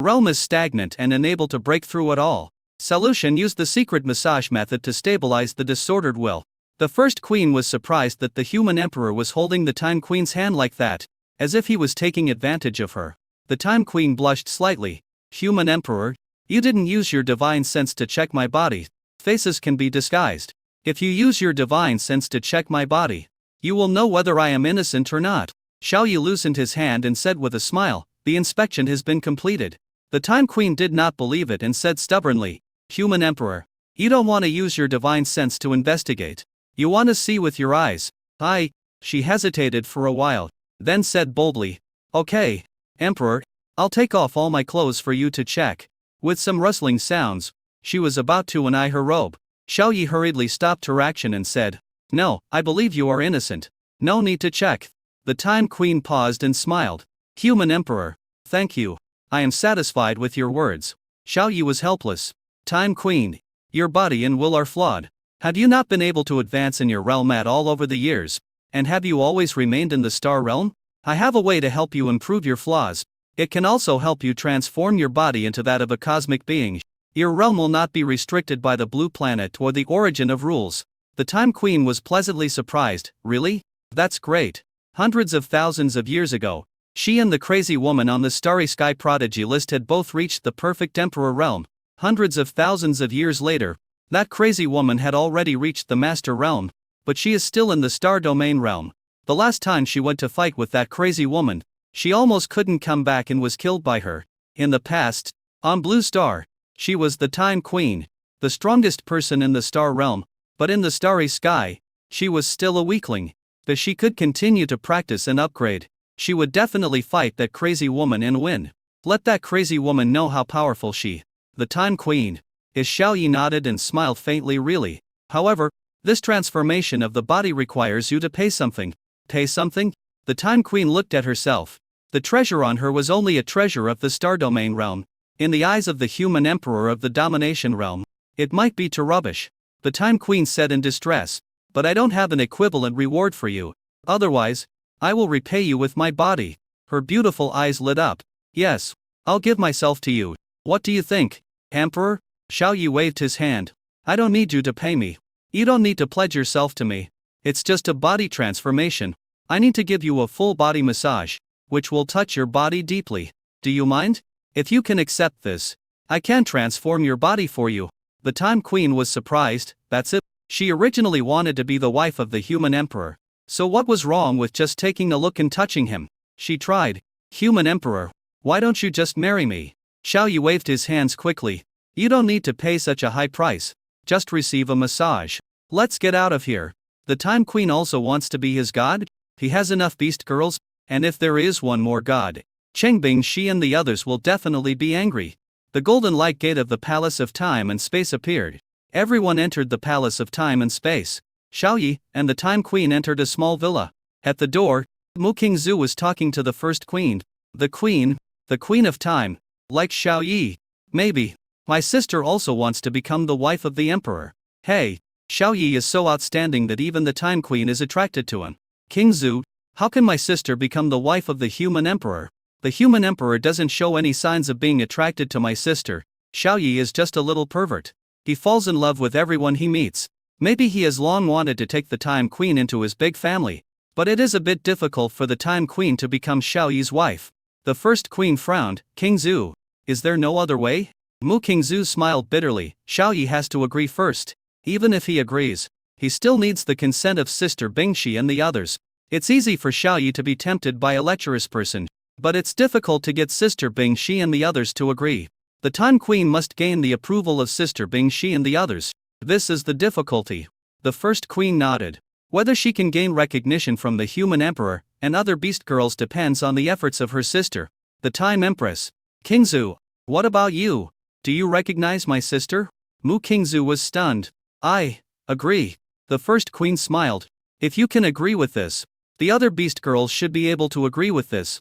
Realm is stagnant and unable to break through at all. Solution: use the secret massage method to stabilize the disordered will. The first queen was surprised that the human emperor was holding the Time Queen's hand like that, as if he was taking advantage of her. The Time Queen blushed slightly. Human emperor, you didn't use your divine sense to check my body. Faces can be disguised. If you use your divine sense to check my body, you will know whether I am innocent or not. Xiao Yi loosened his hand and said with a smile, the inspection has been completed. The Time Queen did not believe it and said stubbornly, Human emperor, you don't want to use your divine sense to investigate. You want to see with your eyes. She hesitated for a while, then said boldly, okay, emperor, I'll take off all my clothes for you to check. With some rustling sounds, she was about to untie her robe. Xiao Yi hurriedly stopped her action and said, no, I believe you are innocent. No need to check. The Time Queen paused and smiled. Human emperor, thank you. I am satisfied with your words. Xiao Yi was helpless. Time Queen, your body and will are flawed. Have you not been able to advance in your realm at all over the years? And have you always remained in the star realm? I have a way to help you improve your flaws. It can also help you transform your body into that of a cosmic being. Your realm will not be restricted by the blue planet or the origin of rules. The Time Queen was pleasantly surprised. Really? That's great. Hundreds of thousands of years ago, she and the crazy woman on the Starry Sky Prodigy list had both reached the perfect Emperor realm. Hundreds of thousands of years later, that crazy woman had already reached the Master realm, but she is still in the Star Domain realm. The last time she went to fight with that crazy woman, she almost couldn't come back and was killed by her. In the past, on Blue Star, she was the Time Queen, the strongest person in the Star realm, but in the Starry Sky, she was still a weakling. If she could continue to practice and upgrade, she would definitely fight that crazy woman and win. Let that crazy woman know how powerful she, the Time Queen, is. Xiao Yi nodded and smiled faintly. Really? However, this transformation of the body requires you to pay something. Pay something? The Time Queen looked at herself. The treasure on her was only a treasure of the Star Domain realm. In the eyes of the human emperor of the Domination realm, it might be to rubbish. The Time Queen said in distress, but I don't have an equivalent reward for you. Otherwise, I will repay you with my body. Her beautiful eyes lit up. Yes, I'll give myself to you. What do you think, Emperor? Xiao Yi waved his hand. I don't need you to pay me. You don't need to pledge yourself to me. It's just a body transformation. I need to give you a full body massage, which will touch your body deeply. Do you mind? If you can accept this, I can transform your body for you. The Time Queen was surprised. That's it. She originally wanted to be the wife of the human emperor. So what was wrong with just taking a look and touching him? She tried. Human emperor, why don't you just marry me? Xiao Yi waved his hands quickly. You don't need to pay such a high price. Just receive a massage. Let's get out of here. The Time Queen also wants to be his god? He has enough beast girls, and if there is one more god, Chengbing, she and the others will definitely be angry. The golden light gate of the Palace of Time and Space appeared. Everyone entered the Palace of Time and Space. Xiao Yi and the Time Queen entered a small villa. At the door, Mu Qingzu was talking to the first queen. The queen of time, like Xiao Yi. Maybe. My sister also wants to become the wife of the emperor. Hey, Xiao Yi is so outstanding that even the Time Queen is attracted to him. Qingzu, how can my sister become the wife of the human emperor? The human emperor doesn't show any signs of being attracted to my sister. Xiao Yi is just a little pervert. He falls in love with everyone he meets. Maybe he has long wanted to take the Time Queen into his big family, but it is a bit difficult for the Time Queen to become Xiao Yi's wife. The first queen frowned. Qingzu, is there no other way? Mu Qingzu smiled bitterly. Xiao Yi has to agree first. Even if he agrees, he still needs the consent of Sister Bingxi and the others. It's easy for Xiao Yi to be tempted by a lecherous person, but it's difficult to get Sister Bingxi and the others to agree. The Time Queen must gain the approval of Sister Bingxi and the others. This is the difficulty. The first queen nodded. Whether she can gain recognition from the human emperor and other beast girls depends on the efforts of her sister, the Time Empress. Qingzu, what about you? Do you recognize my sister? Mu Qingzu was stunned. I agree. The first queen smiled. If you can agree with this, the other beast girls should be able to agree with this.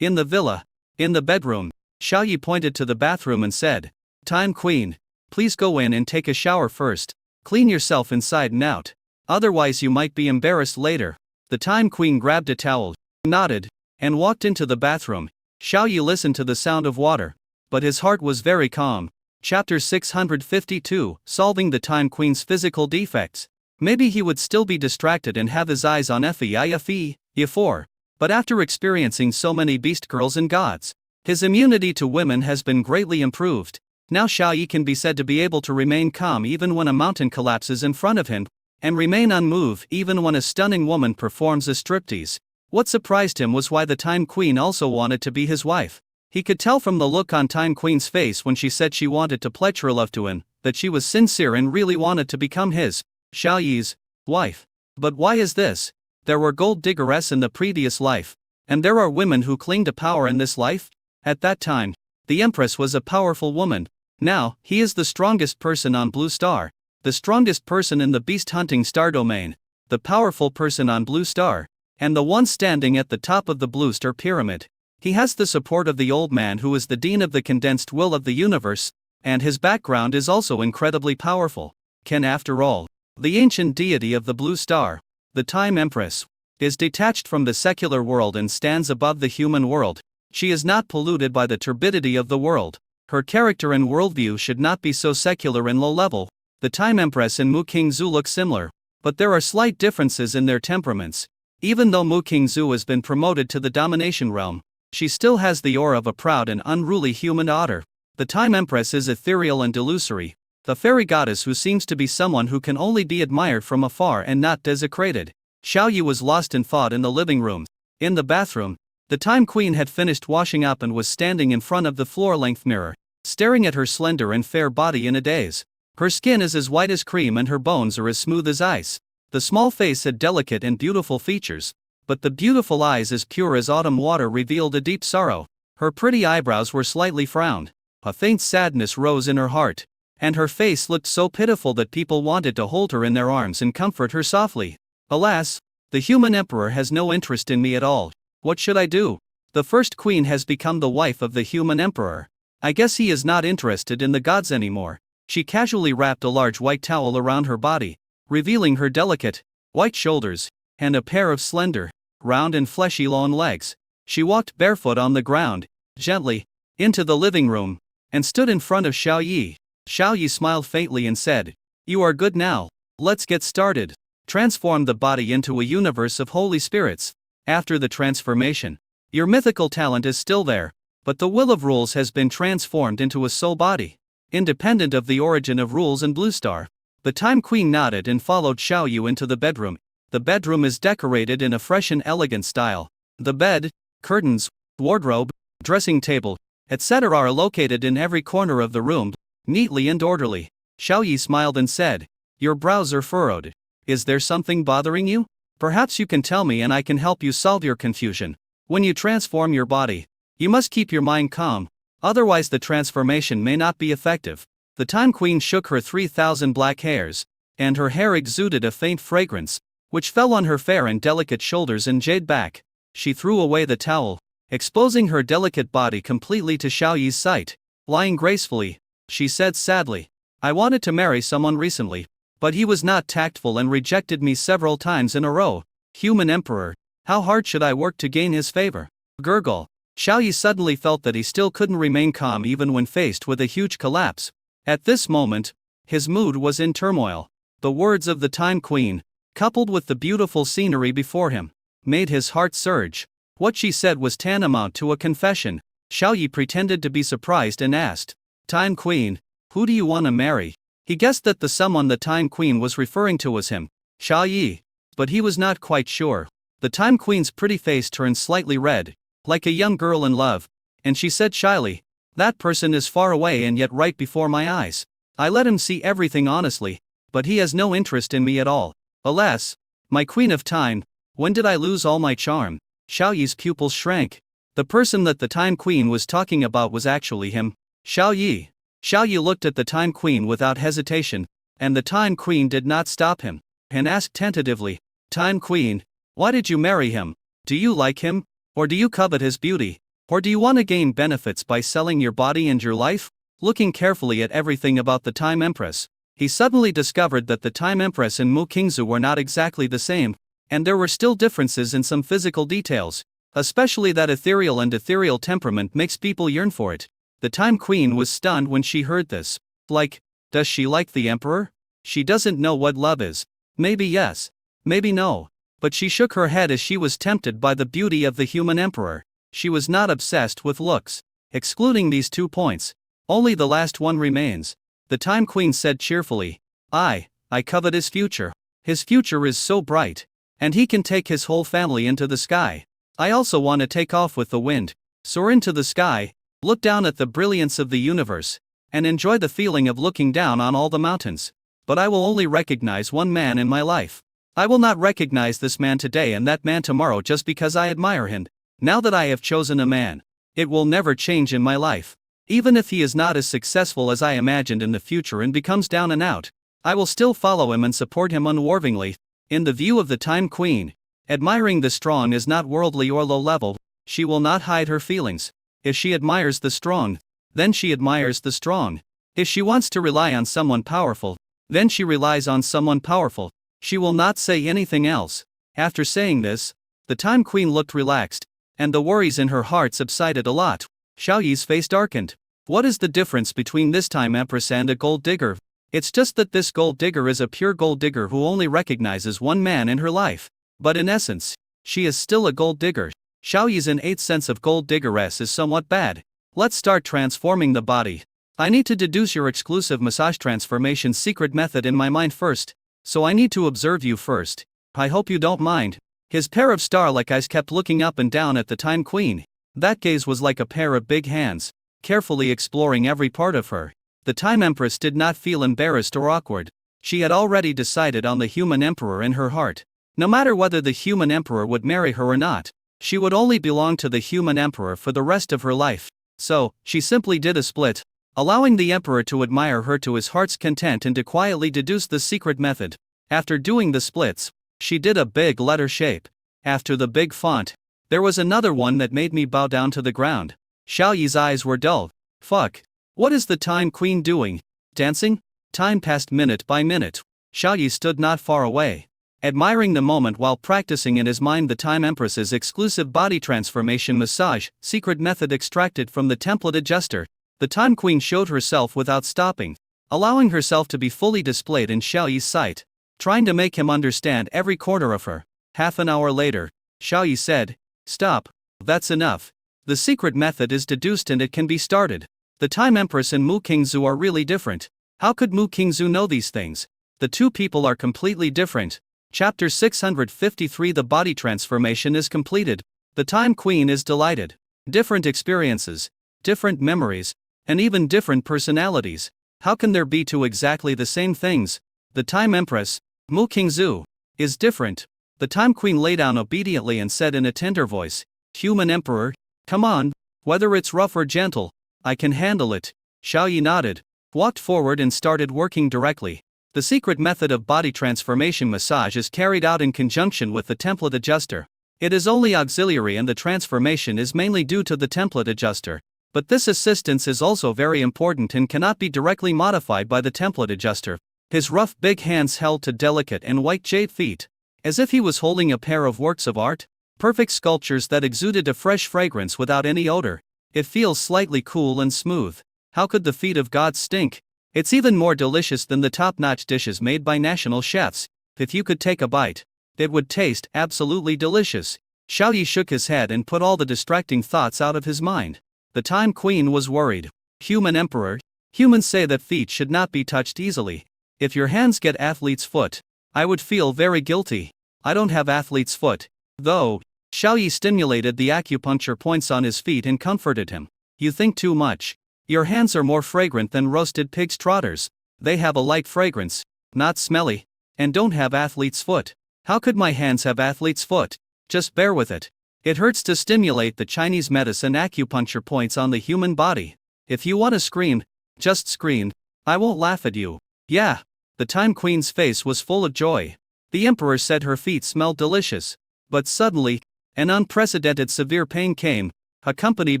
In the villa, in the bedroom, Xiao Yi pointed to the bathroom and said, Time Queen, please go in and take a shower first. Clean yourself inside and out. Otherwise you might be embarrassed later. The Time Queen grabbed a towel, nodded, and walked into the bathroom. Xiao Yi listened to the sound of water. but his heart was very calm. Chapter 652, Solving the Time Queen's Physical Defects. Maybe he would still be distracted and have his eyes on Fe4, but after experiencing so many beast girls and gods, his immunity to women has been greatly improved. Now Xiaoyi can be said to be able to remain calm even when a mountain collapses in front of him, and remain unmoved even when a stunning woman performs a striptease. What surprised him was why the Time Queen also wanted to be his wife. He could tell from the look on Time Queen's face when she said she wanted to pledge her love to him, that she was sincere and really wanted to become his, Xiaoyi's, wife. But why is this? There were gold diggeresses in the previous life, and there are women who cling to power in this life? At that time, the Empress was a powerful woman. Now, he is the strongest person on Blue Star, the strongest person in the beast hunting star domain, the powerful person on Blue Star, and the one standing at the top of the Blue Star pyramid. He has the support of the old man who is the dean of the condensed will of the universe, and his background is also incredibly powerful. Can, after all, the ancient deity of the Blue Star, the Time Empress, is detached from the secular world and stands above the human world. She is not polluted by the turbidity of the world. Her character and worldview should not be so secular and low-level. The Time Empress and Mu Qingzu look similar, but there are slight differences in their temperaments. Even though Mu Qingzu has been promoted to the domination realm, she still has the aura of a proud and unruly human otter. The Time Empress is ethereal and delusory, the fairy goddess who seems to be someone who can only be admired from afar and not desecrated. Xiaoyi was lost in thought in the living room. In the bathroom, the Time Queen had finished washing up and was standing in front of the floor-length mirror, staring at her slender and fair body in a daze. Her skin is as white as cream and her bones are as smooth as ice. The small face had delicate and beautiful features, but the beautiful eyes as pure as autumn water revealed a deep sorrow. Her pretty eyebrows were slightly frowned. A faint sadness rose in her heart, and her face looked so pitiful that people wanted to hold her in their arms and comfort her softly. Alas, the human emperor has no interest in me at all. What should I do? The first queen has become the wife of the human emperor. I guess he is not interested in the gods anymore. She casually wrapped a large white towel around her body, revealing her delicate, white shoulders, and a pair of slender, round and fleshy long legs. She walked barefoot on the ground, gently, into the living room, and stood in front of Xiaoyi. Xiaoyi smiled faintly and said, "You are good now. Let's get started." Transform the body into a universe of holy spirits. After the transformation, your mythical talent is still there, but the will of rules has been transformed into a soul body, independent of the origin of rules and Blue Star. The Time Queen nodded and followed Xiaoyu into the bedroom. The bedroom is decorated in a fresh and elegant style. The bed, curtains, wardrobe, dressing table, etc. are located in every corner of the room, neatly and orderly. Xiaoyi smiled and said, "Your brows are furrowed. Is there something bothering you? Perhaps you can tell me and I can help you solve your confusion. When you transform your body, you must keep your mind calm, otherwise the transformation may not be effective." The Time Queen shook her 3,000 black hairs, and her hair exuded a faint fragrance, which fell on her fair and delicate shoulders and jade back. She threw away the towel, exposing her delicate body completely to Xiaoyi's sight. Lying gracefully, she said sadly, "I wanted to marry someone recently, but he was not tactful and rejected me several times in a row. Human Emperor, how hard should I work to gain his favor?" Gurgle. Xiaoyi suddenly felt that he still couldn't remain calm even when faced with a huge collapse. At this moment, his mood was in turmoil. The words of the Time Queen, coupled with the beautiful scenery before him, made his heart surge. What she said was tantamount to a confession. Xiaoyi pretended to be surprised and asked, "Time Queen, who do you want to marry?" He guessed that the someone the Time Queen was referring to was him, Xiaoyi, but he was not quite sure. The Time Queen's pretty face turned slightly red, like a young girl in love, and she said shyly, "That person is far away and yet right before my eyes. I let him see everything honestly, but he has no interest in me at all. Alas, my Queen of Time, when did I lose all my charm?" Xiaoyi's pupils shrank. The person that the Time Queen was talking about was actually him, Xiaoyi. Xiaoyi looked at the Time Queen without hesitation, and the Time Queen did not stop him, and asked tentatively, "Time Queen, why did you marry him? Do you like him? Or do you covet his beauty? Or do you want to gain benefits by selling your body and your life?" Looking carefully at everything about the Time Empress, he suddenly discovered that the Time Empress and Mu Qingzu were not exactly the same, and there were still differences in some physical details, especially that ethereal temperament makes people yearn for it. The Time Queen was stunned when she heard this. Like, does she like the emperor? She doesn't know what love is. Maybe yes, maybe no. But she shook her head as she was tempted by the beauty of the human emperor. She was not obsessed with looks. Excluding these 2 points, only the last one remains. The Time Queen said cheerfully, I covet his future. His future is so bright. And he can take his whole family into the sky. I also want to take off with the wind, soar into the sky, look down at the brilliance of the universe, and enjoy the feeling of looking down on all the mountains. But I will only recognize one man in my life. I will not recognize this man today and that man tomorrow just because I admire him. Now that I have chosen a man, it will never change in my life. Even if he is not as successful as I imagined in the future and becomes down and out, I will still follow him and support him unwaveringly. In the view of the Time Queen, admiring the strong is not worldly or low level. She will not hide her feelings. If she admires the strong, then she admires the strong. If she wants to rely on someone powerful, then she relies on someone powerful. She will not say anything else. After saying this, the Time Queen looked relaxed, and the worries in her heart subsided a lot. Xiaoyi's face darkened. What is the difference between this Time Empress and a gold digger? It's just that this gold digger is a pure gold digger who only recognizes one man in her life. But in essence, she is still a gold digger. Xiaoyi's innate sense of gold diggeress is somewhat bad. Let's start transforming the body. I need to deduce your exclusive massage transformation secret method in my mind first, so I need to observe you first. I hope you don't mind. His pair of star-like eyes kept looking up and down at the Time Queen. That gaze was like a pair of big hands, carefully exploring every part of her. The Time Empress did not feel embarrassed or awkward. She had already decided on the human emperor in her heart. No matter whether the human emperor would marry her or not, she would only belong to the human emperor for the rest of her life. So, she simply did a split, allowing the emperor to admire her to his heart's content and to quietly deduce the secret method. After doing the splits, she did a big letter shape. After the big font, there was another one that made me bow down to the ground. Xiaoyi's eyes were dull. Fuck. What is the Time Queen doing? Dancing? Time passed minute by minute. Xiaoyi stood not far away, admiring the moment while practicing in his mind the Time Empress's exclusive body transformation massage secret method extracted from the template adjuster. The Time Queen showed herself without stopping, allowing herself to be fully displayed in Xiaoyi's sight, trying to make him understand every corner of her. Half an hour later, Xiaoyi said, "Stop. That's enough. The secret method is deduced and it can be started." The Time Empress and Mu Qingzu are really different. How could Mu Qingzu know these things? The two people are completely different. Chapter 653. The body transformation is completed. The Time Queen is delighted. Different experiences, different memories, and even different personalities. How can there be two exactly the same things? The Time Empress, Mu Qingzu, is different. The Time Queen lay down obediently and said in a tender voice, "Human Emperor, come on. Whether it's rough or gentle, I can handle it." Xiaoyi nodded, walked forward and started working directly. The secret method of body transformation massage is carried out in conjunction with the template adjuster. It is only auxiliary and the transformation is mainly due to the template adjuster. But this assistance is also very important and cannot be directly modified by the template adjuster. His rough big hands held to delicate and white jade feet, as if he was holding a pair of works of art, perfect sculptures that exuded a fresh fragrance without any odor. It feels slightly cool and smooth. How could the feet of God stink? It's even more delicious than the top-notch dishes made by national chefs. If you could take a bite, it would taste absolutely delicious. Xiaoyi shook his head and put all the distracting thoughts out of his mind. The Time Queen was worried. Human Emperor, humans say that feet should not be touched easily. If your hands get athlete's foot, I would feel very guilty. I don't have athlete's foot, though. Xiaoyi stimulated the acupuncture points on his feet and comforted him. You think too much. Your hands are more fragrant than roasted pig's trotters. They have a light fragrance, not smelly, and don't have athlete's foot. How could my hands have athlete's foot? Just bear with it. It hurts to stimulate the Chinese medicine acupuncture points on the human body. If you want to scream, just scream. I won't laugh at you. Yeah. The Time Queen's face was full of joy. The Emperor said her feet smelled delicious. But suddenly, an unprecedented severe pain came, accompanied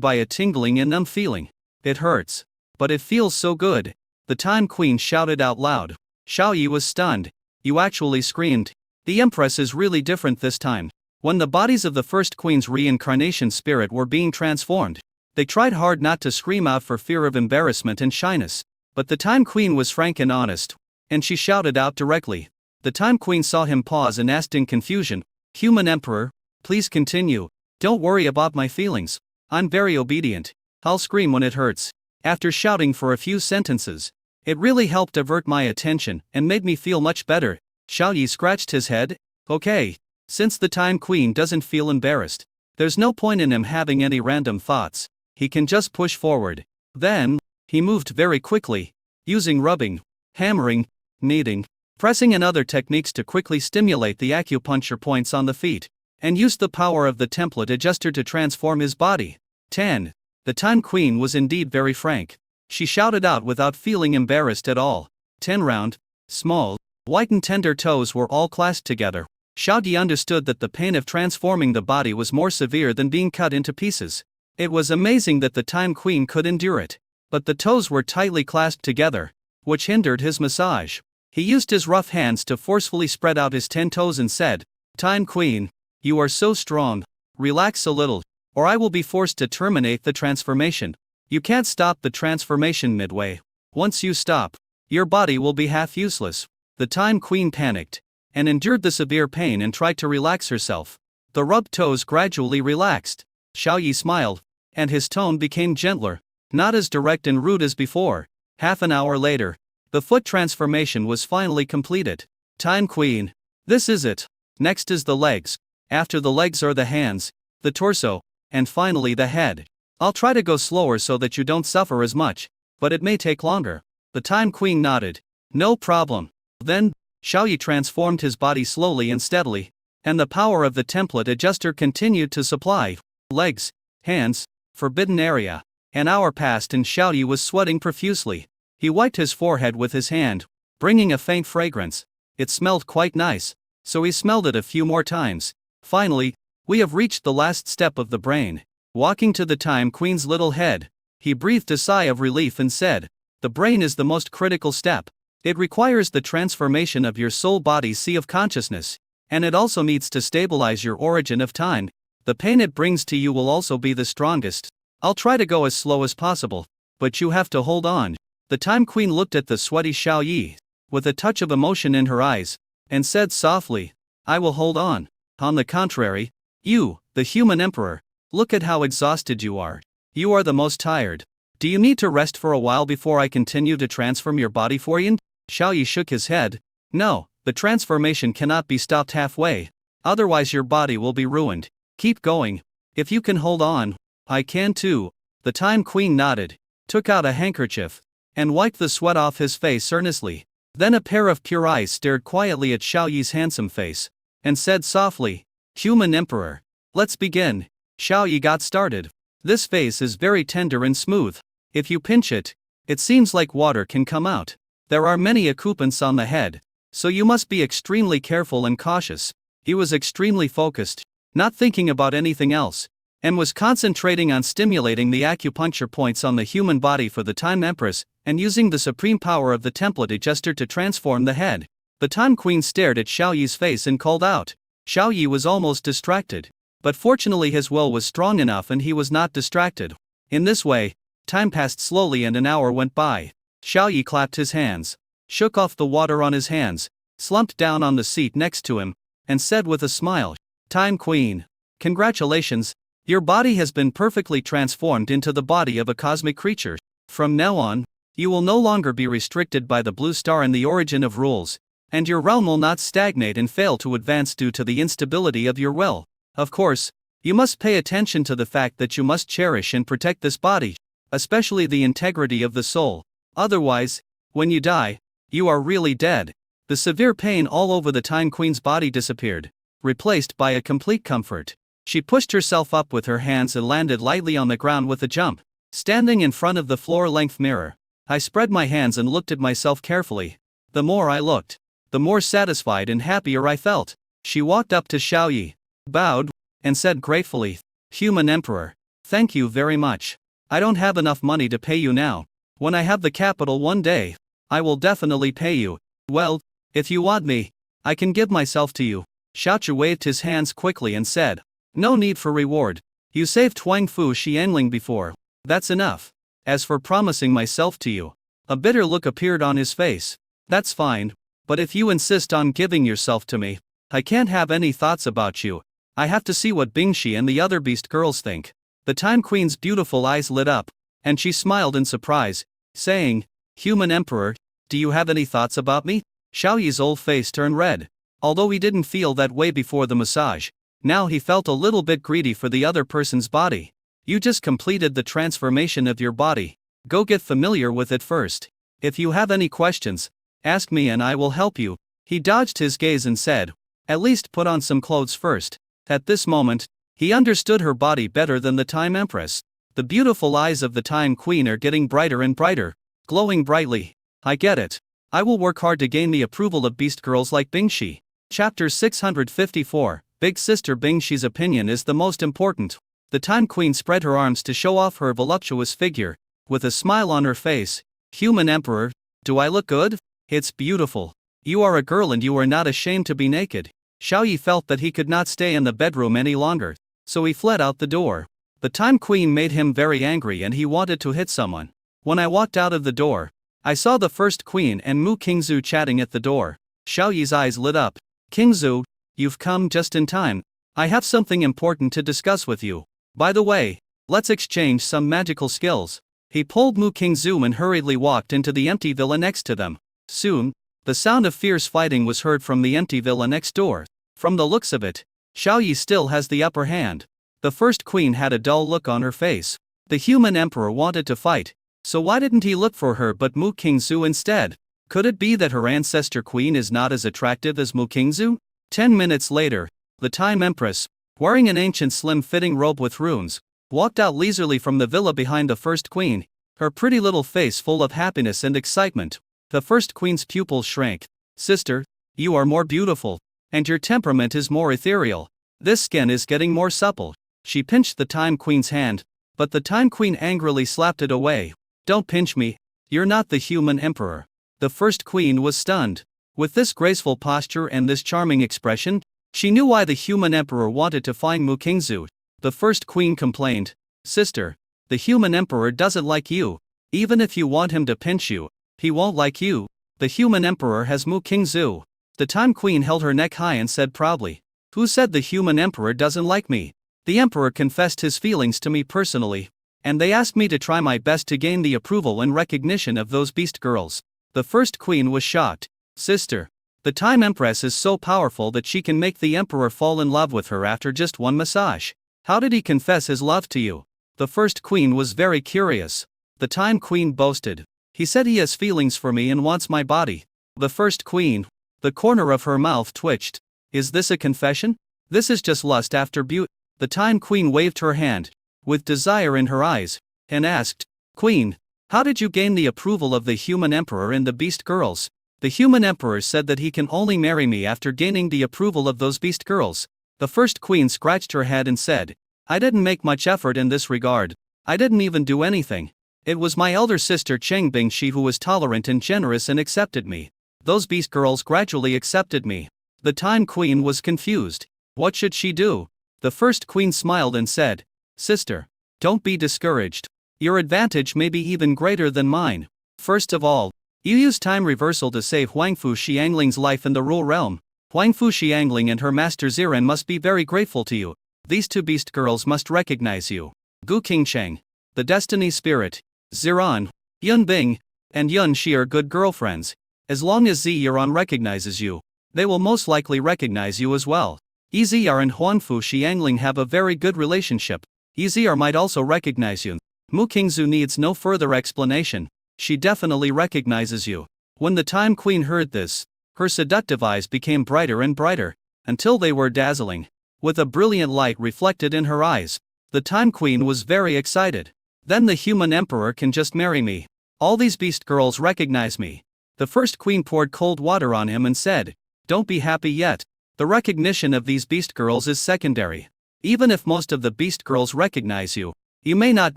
by a tingling and numb feeling. It hurts. But it feels so good. The Time Queen shouted out loud. Xiaoyi was stunned. You actually screamed. The Empress is really different this time. When the bodies of the first queen's reincarnation spirit were being transformed, They tried hard not to scream out for fear of embarrassment and shyness. But the Time Queen was frank and honest, and she shouted out directly. The Time Queen saw him pause and asked in confusion, "Human Emperor, please continue. Don't worry about my feelings. I'm very obedient. I'll scream when it hurts." After shouting for a few sentences, it really helped divert my attention and made me feel much better. Xiaoyi scratched his head. Okay. Since the Time Queen doesn't feel embarrassed, there's no point in him having any random thoughts. He can just push forward. Then, he moved very quickly, using rubbing, hammering, kneading, pressing and other techniques to quickly stimulate the acupuncture points on the feet, and used the power of the template adjuster to transform his body. 10. The Time Queen was indeed very frank. She shouted out without feeling embarrassed at all. 10 round, small, white and tender toes were all clasped together. Xiaoyi understood that the pain of transforming the body was more severe than being cut into pieces. It was amazing that the Time Queen could endure it. But the toes were tightly clasped together, which hindered his massage. He used his rough hands to forcefully spread out his 10 toes and said, "Time Queen, you are so strong. Relax a little, or I will be forced to terminate the transformation. You can't stop the transformation midway. Once you stop, your body will be half useless." The Time Queen panicked, and endured the severe pain and tried to relax herself. The rubbed toes gradually relaxed. Xiaoyi smiled, and his tone became gentler, not as direct and rude as before. Half an hour later, the foot transformation was finally completed. Time Queen. This is it. Next is the legs. After the legs are the hands, the torso, and finally the head. I'll try to go slower so that you don't suffer as much, but it may take longer. The Time Queen nodded. No problem. Then, Xiaoyi transformed his body slowly and steadily, and the power of the template adjuster continued to supply legs, hands, forbidden area. An hour passed and Xiaoyi was sweating profusely. He wiped his forehead with his hand, bringing a faint fragrance. It smelled quite nice, so he smelled it a few more times. Finally, we have reached the last step of the brain. Walking to the Time Queen's little head, he breathed a sigh of relief and said, "The brain is the most critical step. It requires the transformation of your soul-body sea of consciousness, and it also needs to stabilize your origin of time. The pain it brings to you will also be the strongest. I'll try to go as slow as possible, but you have to hold on." The Time Queen looked at the sweaty Xiaoyi, with a touch of emotion in her eyes, and said softly, "I will hold on. On the contrary, you, the human emperor, look at how exhausted you are. You are the most tired. Do you need to rest for a while before I continue to transform your body for you?" Xiaoyi shook his head. "No, the transformation cannot be stopped halfway. Otherwise your body will be ruined. Keep going. If you can hold on, I can too." The Time Queen nodded, took out a handkerchief, and wiped the sweat off his face earnestly. Then a pair of pure eyes stared quietly at Xiaoyi's handsome face, and said softly, "Human Emperor, let's begin." Xiaoyi got started. This face is very tender and smooth. If you pinch it, it seems like water can come out. There are many occupants on the head, so you must be extremely careful and cautious. He was extremely focused, not thinking about anything else, and was concentrating on stimulating the acupuncture points on the human body for the Time Empress, and using the supreme power of the template adjuster to transform the head. The Time Queen stared at Xiaoyi's face and called out. Xiaoyi was almost distracted, but fortunately his will was strong enough and he was not distracted. In this way, time passed slowly and an hour went by. Xiaoyi clapped his hands, shook off the water on his hands, slumped down on the seat next to him, and said with a smile, "Time Queen, congratulations, your body has been perfectly transformed into the body of a cosmic creature. From now on, you will no longer be restricted by the blue star and the origin of rules, and your realm will not stagnate and fail to advance due to the instability of your will. Of course, you must pay attention to the fact that you must cherish and protect this body, especially the integrity of the soul. Otherwise, when you die, you are really dead." The severe pain all over the Time Queen's body disappeared, replaced by a complete comfort. She pushed herself up with her hands and landed lightly on the ground with a jump. Standing in front of the floor-length mirror, I spread my hands and looked at myself carefully. The more I looked, the more satisfied and happier I felt. She walked up to Xiaoyi, bowed, and said gratefully, "Human Emperor, thank you very much. I don't have enough money to pay you now. When I have the capital one day, I will definitely pay you. Well, if you want me, I can give myself to you." Xiaoyi waved his hands quickly and said, "No need for reward. You saved Huang Fu Xianling before. That's enough. As for promising myself to you, a bitter look appeared on his face. That's fine. But if you insist on giving yourself to me, I can't have any thoughts about you. I have to see what Bingshi and the other beast girls think. The Time Queen's beautiful eyes lit up, and she smiled in surprise, saying, Human Emperor, do you have any thoughts about me? Xiao Yi's old face turned red. Although he didn't feel that way before the massage, now he felt a little bit greedy for the other person's body. You just completed the transformation of your body. Go get familiar with it first. If you have any questions, ask me and I will help you. He dodged his gaze and said, at least put on some clothes first. At this moment, he understood her body better than the Time Empress. The beautiful eyes of the Time Queen are getting brighter and brighter, glowing brightly. I get it. I will work hard to gain the approval of beast girls like Bingshi. Chapter 654, Big Sister Bingshi's opinion is the most important. The Time Queen spread her arms to show off her voluptuous figure, with a smile on her face. Human Emperor, do I look good? It's beautiful. You are a girl and you are not ashamed to be naked. Xiao Yi felt that he could not stay in the bedroom any longer, so he fled out the door. The Time Queen made him very angry and he wanted to hit someone. When I walked out of the door, I saw the first queen and Mu Qingzu chatting at the door. Xiao Yi's eyes lit up. Qingzu, you've come just in time. I have something important to discuss with you. By the way, let's exchange some magical skills. He pulled Mu Qingzu and hurriedly walked into the empty villa next to them. Soon, the sound of fierce fighting was heard from the empty villa next door. From the looks of it, Xiao Yi still has the upper hand. The first queen had a dull look on her face. The human emperor wanted to fight, so why didn't he look for her but Mu Qingzu instead? Could it be that her ancestor queen is not as attractive as Mu Qingzu? 10 minutes later, the Time Empress, wearing an ancient slim-fitting robe with runes, walked out leisurely from the villa behind the first queen, her pretty little face full of happiness and excitement. The first queen's pupils shrank. Sister, you are more beautiful, and your temperament is more ethereal. This skin is getting more supple. She pinched the Time Queen's hand, but the Time Queen angrily slapped it away. Don't pinch me, you're not the human emperor. The first queen was stunned. With this graceful posture and this charming expression, she knew why the human emperor wanted to find Mu Qingzu. The first queen complained, Sister, the human emperor doesn't like you. Even if you want him to pinch you, he won't like you. The human emperor has Mu Qingzu. The Time Queen held her neck high and said proudly, Who said the human emperor doesn't like me? The emperor confessed his feelings to me personally, and they asked me to try my best to gain the approval and recognition of those beast girls. The first queen was shocked. Sister, the Time Empress is so powerful that she can make the emperor fall in love with her after just one massage. How did he confess his love to you? The first queen was very curious. The Time Queen boasted. He said he has feelings for me and wants my body. The first queen, the corner of her mouth twitched. Is this a confession? This is just lust after beauty. The Time Queen waved her hand, with desire in her eyes, and asked, Queen, how did you gain the approval of the human emperor and the beast girls? The human emperor said that he can only marry me after gaining the approval of those beast girls. The first queen scratched her head and said, I didn't make much effort in this regard. I didn't even do anything. It was my elder sister Cheng Bingshi who was tolerant and generous and accepted me. Those beast girls gradually accepted me. The Time Queen was confused. What should she do? The first queen smiled and said, Sister, don't be discouraged. Your advantage may be even greater than mine. First of all, you use time reversal to save Huangfu Xiangling's life in the Rule Realm. Huangfu Xiangling and her master Ziran must be very grateful to you. These two beast girls must recognize you. Gu Qingcheng, the Destiny Spirit, Ziran, Yun Bing, and Yun Shi are good girlfriends. As long as Ziran recognizes you, they will most likely recognize you as well. Ezr and Huangfu Xiangling have a very good relationship. Ezr might also recognize you. Mu Qingzu needs no further explanation. She definitely recognizes you. When the Time Queen heard this, her seductive eyes became brighter and brighter, until they were dazzling. With a brilliant light reflected in her eyes, the Time Queen was very excited. Then the human emperor can just marry me. All these beast girls recognize me. The first queen poured cold water on him and said, Don't be happy yet. The recognition of these beast girls is secondary. Even if most of the beast girls recognize you, you may not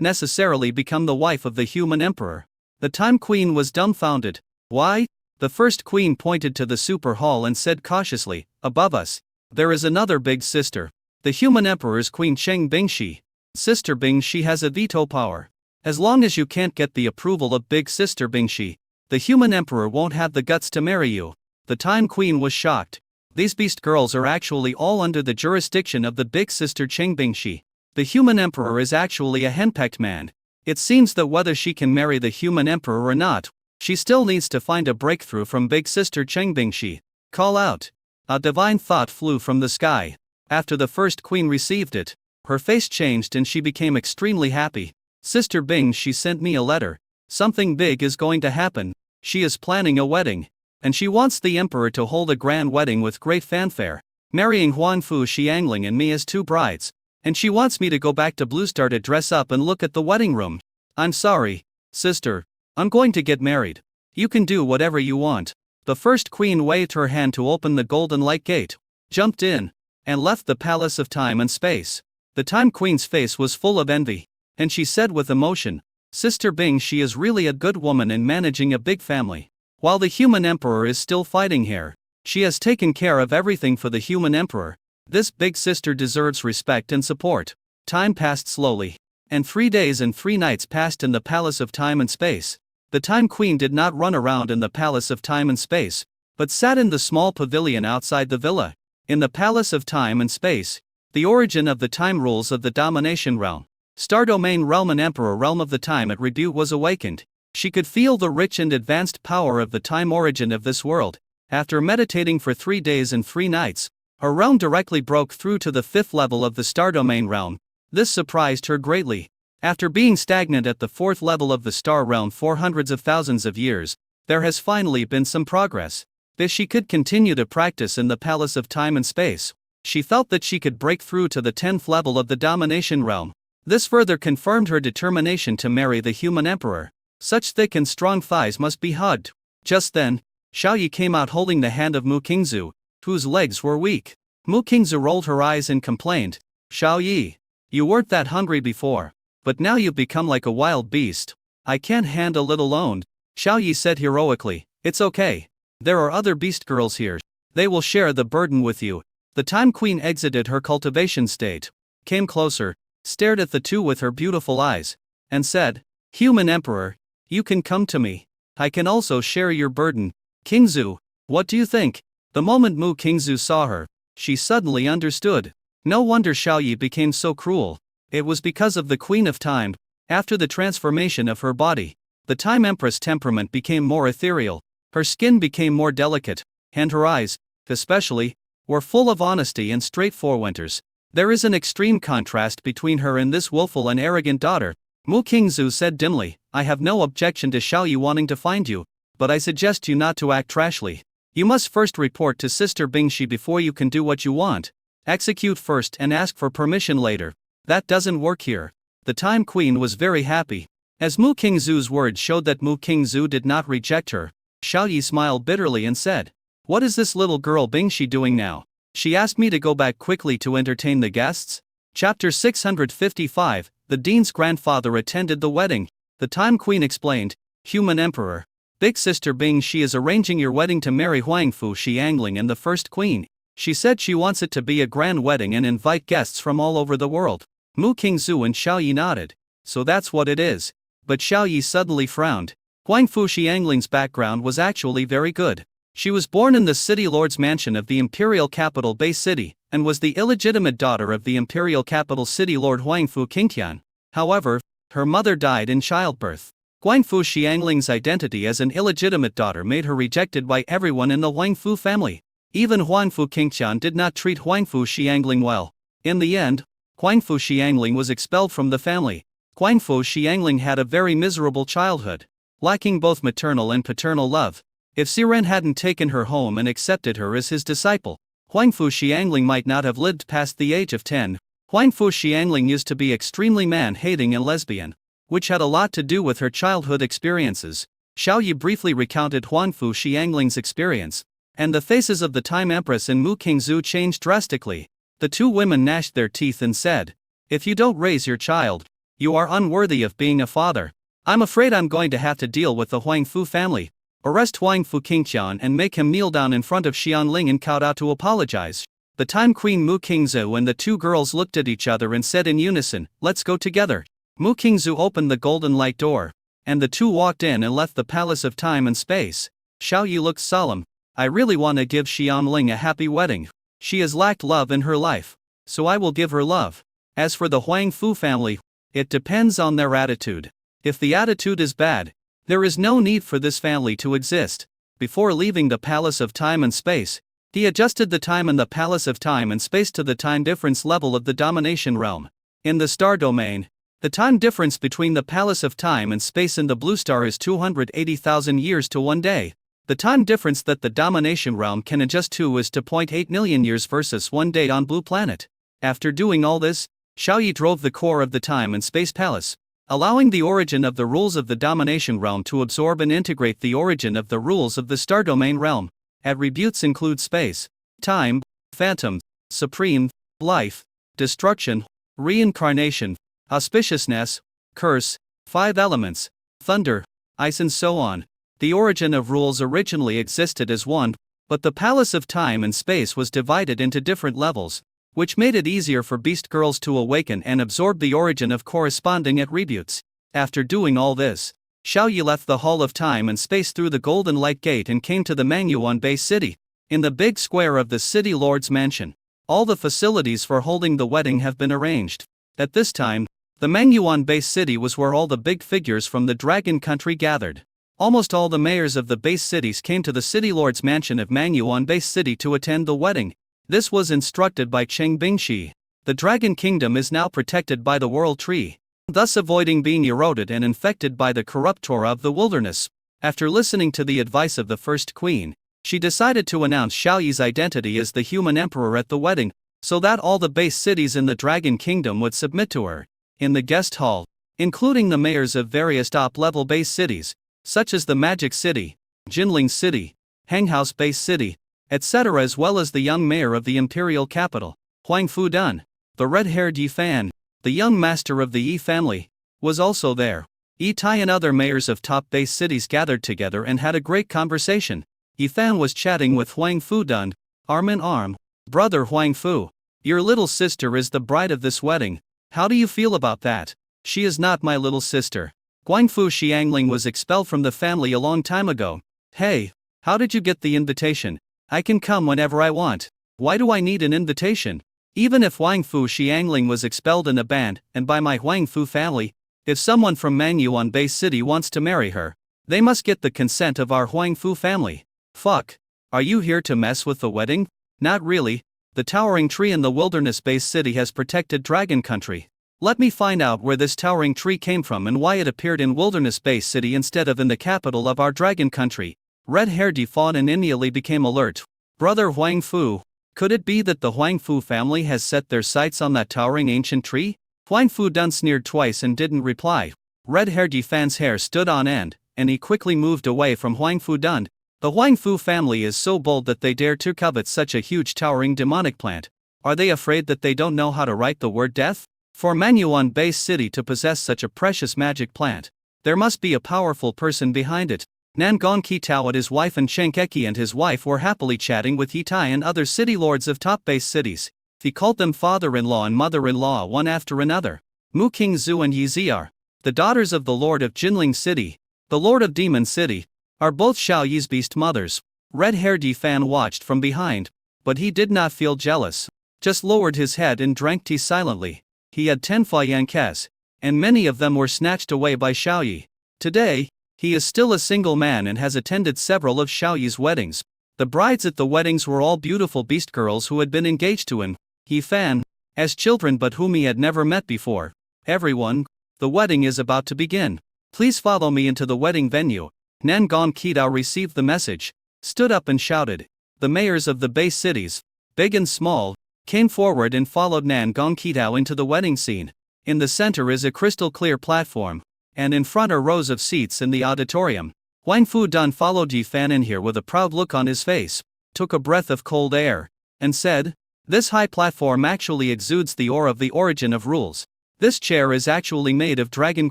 necessarily become the wife of the human emperor. The Time Queen was dumbfounded. Why? The first queen pointed to the super hall and said cautiously, Above us, there is another big sister. The human emperor's queen Cheng Bingshi. Sister Bingshi has a veto power. As long as you can't get the approval of big sister Bingshi, the human emperor won't have the guts to marry you. The Time Queen was shocked. These beast girls are actually all under the jurisdiction of the big sister Cheng Bingshi. The human emperor is actually a henpecked man. It seems that whether she can marry the human emperor or not, she still needs to find a breakthrough from big sister Cheng Bingshi. Call out. A divine thought flew from the sky. After the first queen received it, her face changed and she became extremely happy. Sister Bing, she sent me a letter. Something big is going to happen. She is planning a wedding. And she wants the emperor to hold a grand wedding with great fanfare, marrying Huangfu Xiangling and me as two brides. And she wants me to go back to Blue Star to dress up and look at the wedding room. I'm sorry, sister. I'm going to get married. You can do whatever you want. The first queen waved her hand to open the golden light gate, jumped in, and left the palace of time and space. The Time Queen's face was full of envy, and she said with emotion, Sister Bing, she is really a good woman in managing a big family. While the human emperor is still fighting here, she has taken care of everything for the human emperor. This big sister deserves respect and support. Time passed slowly, and 3 days and 3 nights passed in the palace of time and space. The Time Queen did not run around in the palace of time and space, but sat in the small pavilion outside the villa. In the palace of time and space, the origin of the time rules of the domination realm. Star Domain Realm and Emperor Realm of the Time at Rebuke was awakened. She could feel the rich and advanced power of the time origin of this world. After meditating for 3 days and 3 nights, her realm directly broke through to the 5th level of the Star Domain Realm. This surprised her greatly. After being stagnant at the 4th level of the Star Realm for hundreds of thousands of years, there has finally been some progress. If she could continue to practice in the Palace of Time and Space, she felt that she could break through to the 10th level of the Domination Realm. This further confirmed her determination to marry the human emperor. Such thick and strong thighs must be hugged. Just then, Xiaoyi came out holding the hand of Mu Qingzu, whose legs were weak. Mu Qingzu rolled her eyes and complained, Xiaoyi, you weren't that hungry before, but now you've become like a wild beast. I can't handle it alone. Xiaoyi said heroically, it's okay. There are other beast girls here. They will share the burden with you. The Time Queen exited her cultivation state, came closer, stared at the two with her beautiful eyes, and said, Human Emperor, you can come to me. I can also share your burden. Qingzu, what do you think? The moment Mu Qingzu saw her, she suddenly understood. No wonder Xiaoyi became so cruel. It was because of the Queen of Time. After the transformation of her body, the Time Empress temperament became more ethereal. Her skin became more delicate, and her eyes, especially, were full of honesty and straightforwardness. There is an extreme contrast between her and this willful and arrogant daughter. Mu Qingzu said dimly, I have no objection to Xiaoyi wanting to find you, but I suggest you not to act trashly. You must first report to Sister Bingshi before you can do what you want. Execute first and ask for permission later. That doesn't work here. The Time Queen was very happy. As Mu Qingzu's words showed that Mu Qingzu did not reject her, Xiaoyi smiled bitterly and said, What is this little girl Bingshi doing now? She asked me to go back quickly to entertain the guests. Chapter 655, The Dean's grandfather attended the wedding. The Time Queen explained, Human Emperor, Big Sister Bing, she is arranging your wedding to marry Huangfu Xiangling and the First Queen. She said she wants it to be a grand wedding and invite guests from all over the world. Mu Qingzu and Xiaoyi nodded. So that's what it is. But Xiaoyi suddenly frowned. Huangfu Xiangling's background was actually very good. She was born in the city lord's mansion of the imperial capital Bay City, and was the illegitimate daughter of the imperial capital city lord Huangfu Qingtian. However, her mother died in childbirth. Huangfu Xiangling's identity as an illegitimate daughter made her rejected by everyone in the Huangfu family. Even Huangfu Qingtian did not treat Huangfu Xiangling well. In the end, Huangfu Xiangling was expelled from the family. Huangfu Xiangling had a very miserable childhood, lacking both maternal and paternal love. If Siren hadn't taken her home and accepted her as his disciple, Huangfu Xiangling might not have lived past the age of 10. Huangfu Xiangling used to be extremely man-hating and lesbian, which had a lot to do with her childhood experiences. Xiaoyi briefly recounted Huangfu Xiangling's experience, and the faces of the Time Empress and Mu Qingzu changed drastically. The two women gnashed their teeth and said, If you don't raise your child, you are unworthy of being a father. I'm afraid I'm going to have to deal with the Huangfu family. Arrest Huangfu Qingtian and make him kneel down in front of Xianling and kowtow to apologize. The Time Queen Mu Qingzu and the two girls looked at each other and said in unison, Let's go together. Mu Qingzu opened the golden light door, and the two walked in and left the palace of time and space. Xiao Yi looked solemn. I really want to give Xiangling a happy wedding. She has lacked love in her life, so I will give her love. As for the Huang Fu family, it depends on their attitude. If the attitude is bad, there is no need for this family to exist. Before leaving the palace of time and space, he adjusted the time in the palace of time and space to the time difference level of the domination realm. In the star domain, the time difference between the palace of time and space and the blue star is 280,000 years to 1 day. The time difference that the domination realm can adjust to is 2.8 million years versus 1 day on blue planet. After doing all this, Xiao Yi drove the core of the time and space palace, allowing the origin of the rules of the domination realm to absorb and integrate the origin of the rules of the star domain realm. Attributes include space, time, phantom, supreme, life, destruction, reincarnation, auspiciousness, curse, 5 elements, thunder, ice and so on. The origin of rules originally existed as one, but the palace of time and space was divided into different levels, which made it easier for beast girls to awaken and absorb the origin of corresponding attributes. After doing all this, Xiao Yi left the Hall of Time and Space through the Golden Light Gate and came to the Mangyuan Base City. In the big square of the city lord's mansion, all the facilities for holding the wedding have been arranged. At this time, the Mangyuan Base City was where all the big figures from the Dragon Country gathered. Almost all the mayors of the base cities came to the city lord's mansion of Mangyuan Base City to attend the wedding. This was instructed by Cheng Bingxi. The Dragon Kingdom is now protected by the World Tree, thus avoiding being eroded and infected by the corrupt aura of the wilderness. After listening to the advice of the first queen, she decided to announce Xiao Yi's identity as the human emperor at the wedding, so that all the base cities in the Dragon Kingdom would submit to her. In the guest hall, including the mayors of various top-level base cities, such as the Magic City, Jinling City, Hanghouse Base City, etc., as well as the young mayor of the imperial capital, Huang Fudan. The red-haired Yi Fan, the young master of the Yi family, was also there. Yi Tai and other mayors of top base cities gathered together and had a great conversation. Yi Fan was chatting with Huang Fudan, arm in arm. Brother Huang Fu, your little sister is the bride of this wedding. How do you feel about that? She is not my little sister. Guangfu Xiangling was expelled from the family a long time ago. Hey, how did you get the invitation? I can come whenever I want. Why do I need an invitation? Even if Guangfu Xiangling was expelled in a band and by my Huangfu family, if someone from Mangyuan Base City wants to marry her, they must get the consent of our Huangfu family. Fuck. Are you here to mess with the wedding? Not really. The towering tree in the wilderness base city has protected Dragon Country. Let me find out where this towering tree came from and why it appeared in Wilderness Base City instead of in the capital of our Dragon Country. Red-haired Yi Fan immediately became alert. Brother Huang Fu, could it be that the Huang Fu family has set their sights on that towering ancient tree? Huang Fu Dun sneered twice and didn't reply. Red-haired Yi Fan's hair stood on end, and he quickly moved away from Huang Fu Dun. The Huang Fu family is so bold that they dare to covet such a huge towering demonic plant. Are they afraid that they don't know how to write the word death? For Mangyuan Base City to possess such a precious magic plant, there must be a powerful person behind it. Nan Gongqi Tao and his wife and Chen Keki and his wife were happily chatting with Yi Tai and other city lords of top base cities. He called them father-in-law and mother-in-law one after another. Mu Qingzu and Yi Ziar, the daughters of the lord of Jinling City, the lord of Demon City, are both Xiao Yi's beast mothers. Red-haired Yi Fan watched from behind, but he did not feel jealous, just lowered his head and drank tea silently. He had 10 Fayankes, and many of them were snatched away by Xiao Yi. Today, he is still a single man and has attended several of Xiao Yi's weddings. The brides at the weddings were all beautiful beast girls who had been engaged to him, Yi Fan, as children but whom he had never met before. Everyone, the wedding is about to begin. Please follow me into the wedding venue. Nan Gongqi Tao received the message, stood up and shouted. The mayors of the base cities, big and small, came forward and followed Nan Gongqi Tao into the wedding scene. In the center is a crystal-clear platform, and in front are rows of seats in the auditorium. Huang Fu Dun followed Yi Fan in here with a proud look on his face, took a breath of cold air, and said, "This high platform actually exudes the aura of the origin of rules. This chair is actually made of dragon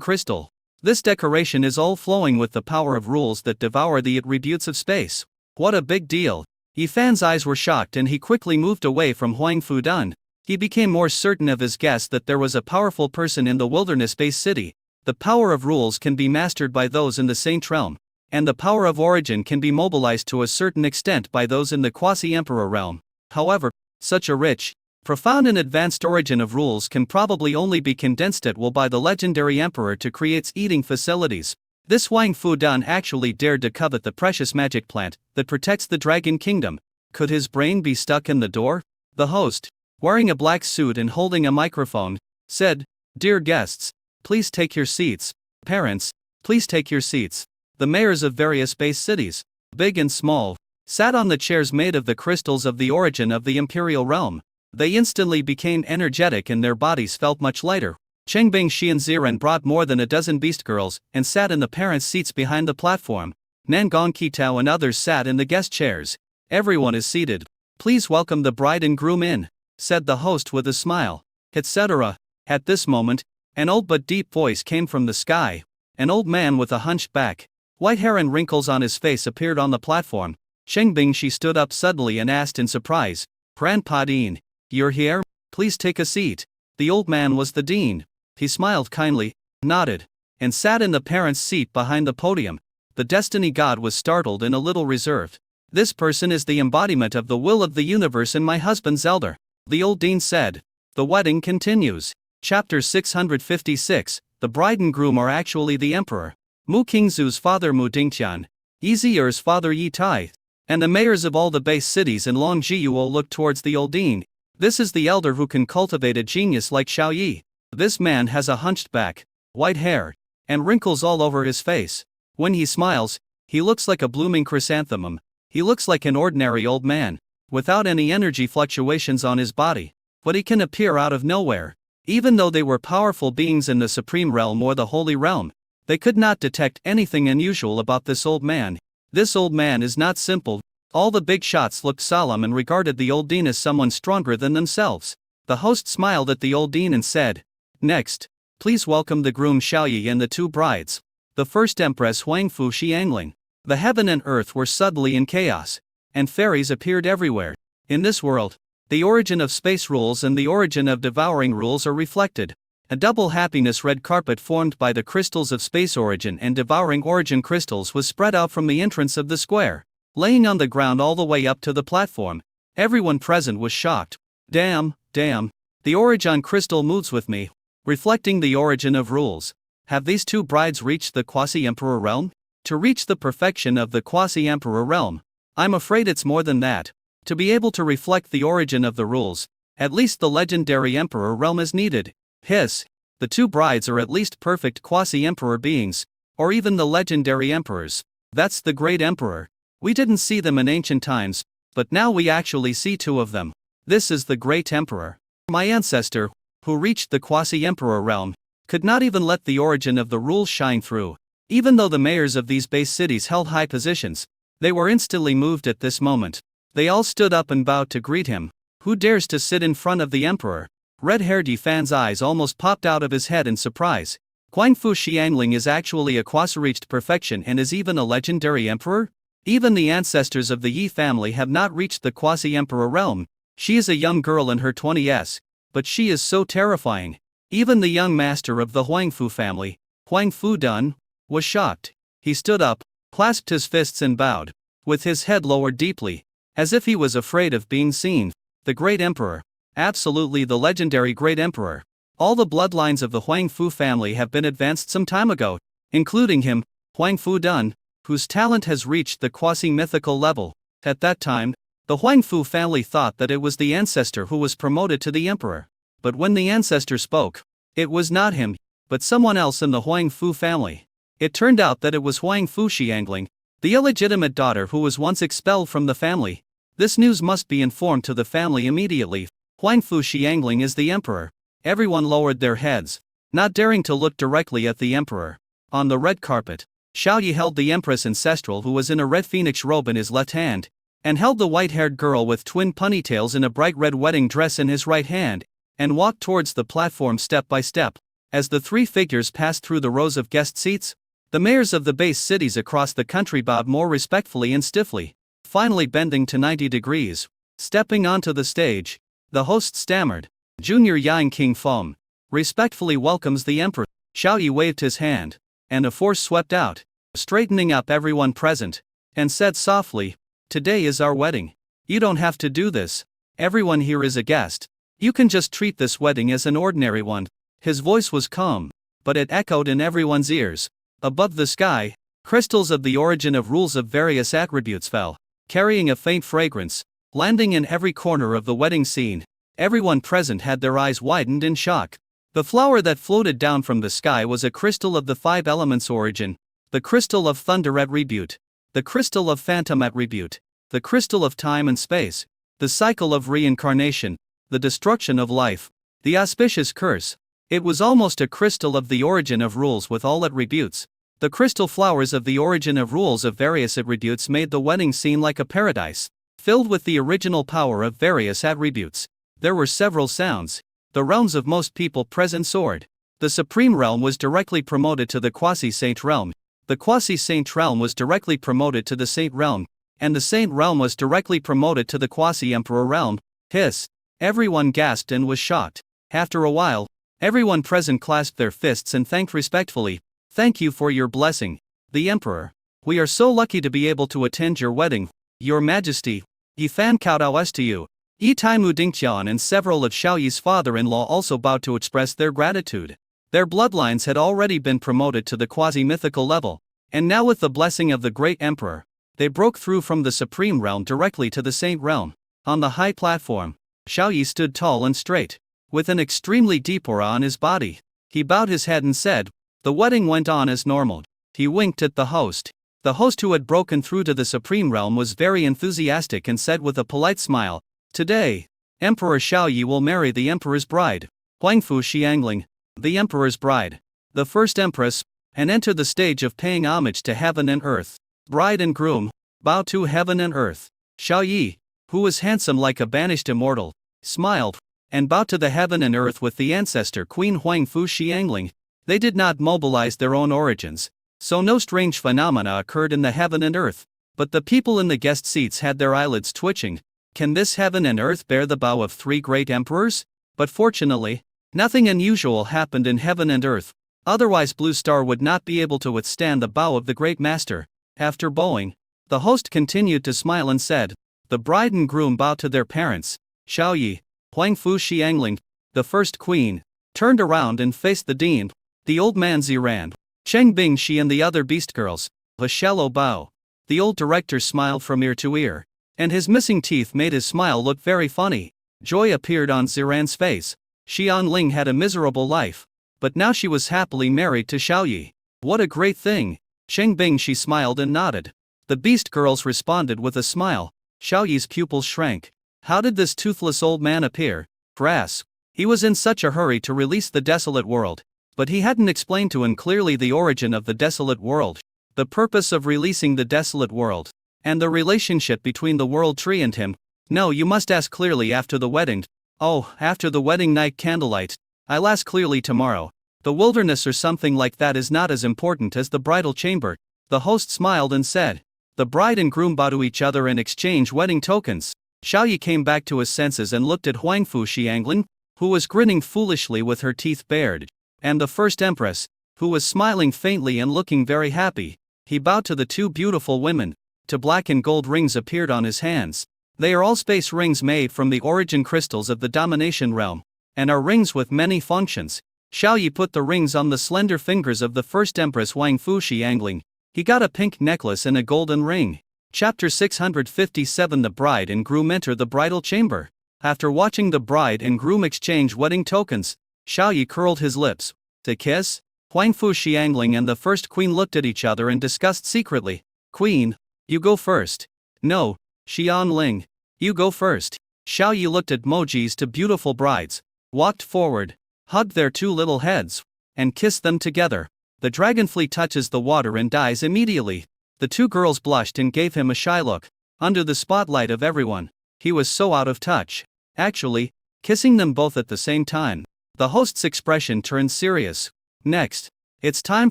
crystal. This decoration is all flowing with the power of rules that devour the attributes of space. What a big deal." Yi Fan's eyes were shocked and he quickly moved away from Huang Fu Dun. He became more certain of his guess that there was a powerful person in the wilderness-based city. The power of rules can be mastered by those in the Saint realm, and the power of origin can be mobilized to a certain extent by those in the quasi-emperor realm. However, such a rich, profound and advanced origin of rules can probably only be condensed at will by the legendary emperor to create eating facilities. This Huang Fudan actually dared to covet the precious magic plant that protects the dragon kingdom. Could his brain be stuck in the door? The host, wearing a black suit and holding a microphone, said, "Dear guests, please take your seats. Parents, please take your seats." The mayors of various base cities, big and small, sat on the chairs made of the crystals of the origin of the imperial realm. They instantly became energetic and their bodies felt much lighter. Chengbing Xianziran brought more than a dozen beast girls and sat in the parents' seats behind the platform. Nangong Qitao and others sat in the guest chairs. "Everyone is seated. Please welcome the bride and groom in," said the host with a smile, etc. At this moment, an old but deep voice came from the sky. An old man with a hunched back, white hair and wrinkles on his face appeared on the platform. Chengbing Shi stood up suddenly and asked in surprise, "Grandpa Dean, you're here? Please take a seat." The old man was the dean. He smiled kindly, nodded, and sat in the parents' seat behind the podium. The destiny god was startled and a little reserved. "This person is the embodiment of the will of the universe and my husband's elder," the old dean said. The wedding continues. Chapter 656, The bride and groom are actually the emperor. Mu Qingzu's father Mu Dingtian, Yi Ziyer's father Yi Tai, and the mayors of all the base cities in Longjiuo looked towards the old dean. This is the elder who can cultivate a genius like Xiao Yi. This man has a hunched back, white hair, and wrinkles all over his face. When he smiles, he looks like a blooming chrysanthemum. He looks like an ordinary old man, without any energy fluctuations on his body. But he can appear out of nowhere. Even though they were powerful beings in the supreme realm or the holy realm, they could not detect anything unusual about this old man. This old man is not simple. All the big shots looked solemn and regarded the old dean as someone stronger than themselves. The host smiled at the old dean and said, "Next, please welcome the groom Xiaoyi and the two brides." The first empress Huangfu Xiangling. The heaven and earth were suddenly in chaos, and fairies appeared everywhere. In this world, the origin of space rules and the origin of devouring rules are reflected. A double happiness red carpet formed by the crystals of space origin and devouring origin crystals was spread out from the entrance of the square, laying on the ground all the way up to the platform. Everyone present was shocked. Damn, the origin crystal moves with me, reflecting the origin of rules. Have these two brides reached the quasi-emperor realm? To reach the perfection of the quasi-emperor realm, I'm afraid it's more than that. To be able to reflect the origin of the rules, at least the legendary emperor realm is needed. Hiss. The two brides are at least perfect quasi-emperor beings, or even the legendary emperors. That's the great emperor. We didn't see them in ancient times, but now we actually see two of them. This is the great emperor. My ancestor, who reached the quasi-emperor realm, could not even let the origin of the rules shine through. Even though the mayors of these base cities held high positions, they were instantly moved at this moment. They all stood up and bowed to greet him. Who dares to sit in front of the emperor? Red-haired Yi Fan's eyes almost popped out of his head in surprise. Huangfu Xiangling is actually a quasi-reached perfection and is even a legendary emperor? Even the ancestors of the Yi family have not reached the quasi-emperor realm. She is a young girl in her 20s, but she is so terrifying. Even the young master of the Huangfu family, Huang Fudan, was shocked. He stood up, clasped his fists and bowed, with his head lowered deeply, as if he was afraid of being seen. The great emperor. Absolutely the legendary great emperor. All the bloodlines of the Huangfu family have been advanced some time ago, including him, Huang Fudan, whose talent has reached the quasi-mythical level. At that time, the Huangfu family thought that it was the ancestor who was promoted to the emperor. But when the ancestor spoke, it was not him, but someone else in the Huangfu family. It turned out that it was Huangfu Xiangling, the illegitimate daughter who was once expelled from the family. This news must be informed to the family immediately. Huangfu Xiangling is the emperor. Everyone lowered their heads, not daring to look directly at the emperor. On the red carpet, Xiao Yi held the empress ancestral who was in a red phoenix robe in his left hand, and held the white-haired girl with twin ponytails in a bright red wedding dress in his right hand, and walked towards the platform step by step. As the three figures passed through the rows of guest seats, the mayors of the base cities across the country bowed more respectfully and stiffly, finally bending to 90 degrees. Stepping onto the stage, the host stammered, Junior Yang King Feng respectfully welcomes the emperor. Xiao Yi waved his hand, and a force swept out, straightening up everyone present, and said softly, "Today is our wedding. You don't have to do this. Everyone here is a guest. You can just treat this wedding as an ordinary one." His voice was calm, but it echoed in everyone's ears. Above the sky, crystals of the origin of rules of various attributes fell, carrying a faint fragrance, landing in every corner of the wedding scene. Everyone present had their eyes widened in shock. The flower that floated down from the sky was a crystal of the 5 elements origin, the crystal of thunder attribute, the crystal of phantom attribute, the crystal of time and space, the cycle of reincarnation, the destruction of life, the auspicious curse. It was almost a crystal of the origin of rules with all attributes. The crystal flowers of the origin of rules of various attributes made the wedding scene like a paradise, filled with the original power of various attributes. There were several sounds. The realms of most people present soared. The Supreme Realm was directly promoted to the Quasi-Saint Realm. The Quasi-Saint Realm was directly promoted to the Saint Realm, and the Saint Realm was directly promoted to the Quasi-Emperor Realm. Hiss! Everyone gasped and was shocked. After a while, everyone present clasped their fists and thanked respectfully. "Thank you for your blessing, the Emperor. We are so lucky to be able to attend your wedding, Your Majesty. Yi Fan Cao Dao to you." Yi Taimu Dingqian and several of Xiao Yi's father-in-law also bowed to express their gratitude. Their bloodlines had already been promoted to the quasi-mythical level, and now with the blessing of the great emperor, they broke through from the Supreme Realm directly to the Saint Realm. On the high platform, Xiao Yi stood tall and straight, with an extremely deep aura on his body. He bowed his head and said, "The wedding went on as normal." He winked at the host. The host who had broken through to the Supreme Realm was very enthusiastic and said with a polite smile, "Today, Emperor Xiao Yi will marry the Emperor's bride, Huangfu Xiangling, the Emperor's bride, the first Empress, and enter the stage of paying homage to heaven and earth. Bride and groom, bow to heaven and earth." Xiao Yi, who was handsome like a banished immortal, smiled, and bowed to the heaven and earth with the ancestor Queen Huangfu Xiangling. They did not mobilize their own origins, so no strange phenomena occurred in the heaven and earth, but the people in the guest seats had their eyelids twitching. Can this heaven and earth bear the bow of 3 great emperors? But fortunately, nothing unusual happened in heaven and earth, otherwise Blue Star would not be able to withstand the bow of the great master. After bowing, the host continued to smile and said, "The bride and groom bow to their parents." Xiao Yi, Huangfu Xiangling, the first queen, turned around and faced the dean, the old man Ziran, Cheng Bingxi and the other beast girls. A shallow bow. The old director smiled from ear to ear, and his missing teeth made his smile look very funny. Joy appeared on Ziran's face. Xian Ling had a miserable life, but now she was happily married to Xiao Yi. What a great thing! Cheng Bingxi smiled and nodded. The beast girls responded with a smile. Xiao Yi's pupils shrank. How did this toothless old man appear? Grass. He was in such a hurry to release the desolate world, but he hadn't explained to him clearly the origin of the desolate world, the purpose of releasing the desolate world, and the relationship between the world tree and him. "No, you must ask clearly after the wedding." "Oh, after the wedding night candlelight. I'll ask clearly tomorrow. The wilderness or something like that is not as important as the bridal chamber." The host smiled and said, "The bride and groom bow to each other and exchange wedding tokens." Xiao Yi came back to his senses and looked at Huangfu Xiangling, who was grinning foolishly with her teeth bared, and the first empress, who was smiling faintly and looking very happy. He bowed to the 2 beautiful women. 2 black and gold rings appeared on his hands. They are all space rings made from the origin crystals of the domination realm, and are rings with many functions. Xiao Yi put the rings on the slender fingers of the first empress Huangfu Xiangling. He got a pink necklace and a golden ring. Chapter 657. The bride and groom enter the bridal chamber. After watching the bride and groom exchange wedding tokens, Xiao Yi curled his lips. To kiss? Huangfu Xiangling and the first queen looked at each other and discussed secretly. "Queen, you go first." "No, Xian Ling, you go first." Xiao Yi looked at Moji's 2 beautiful brides, walked forward, hugged their 2 little heads, and kissed them together. The dragonfly touches the water and dies immediately. The 2 girls blushed and gave him a shy look. Under the spotlight of everyone, he was so out of touch. Actually, kissing them both at the same time. The host's expression turned serious. "Next, it's time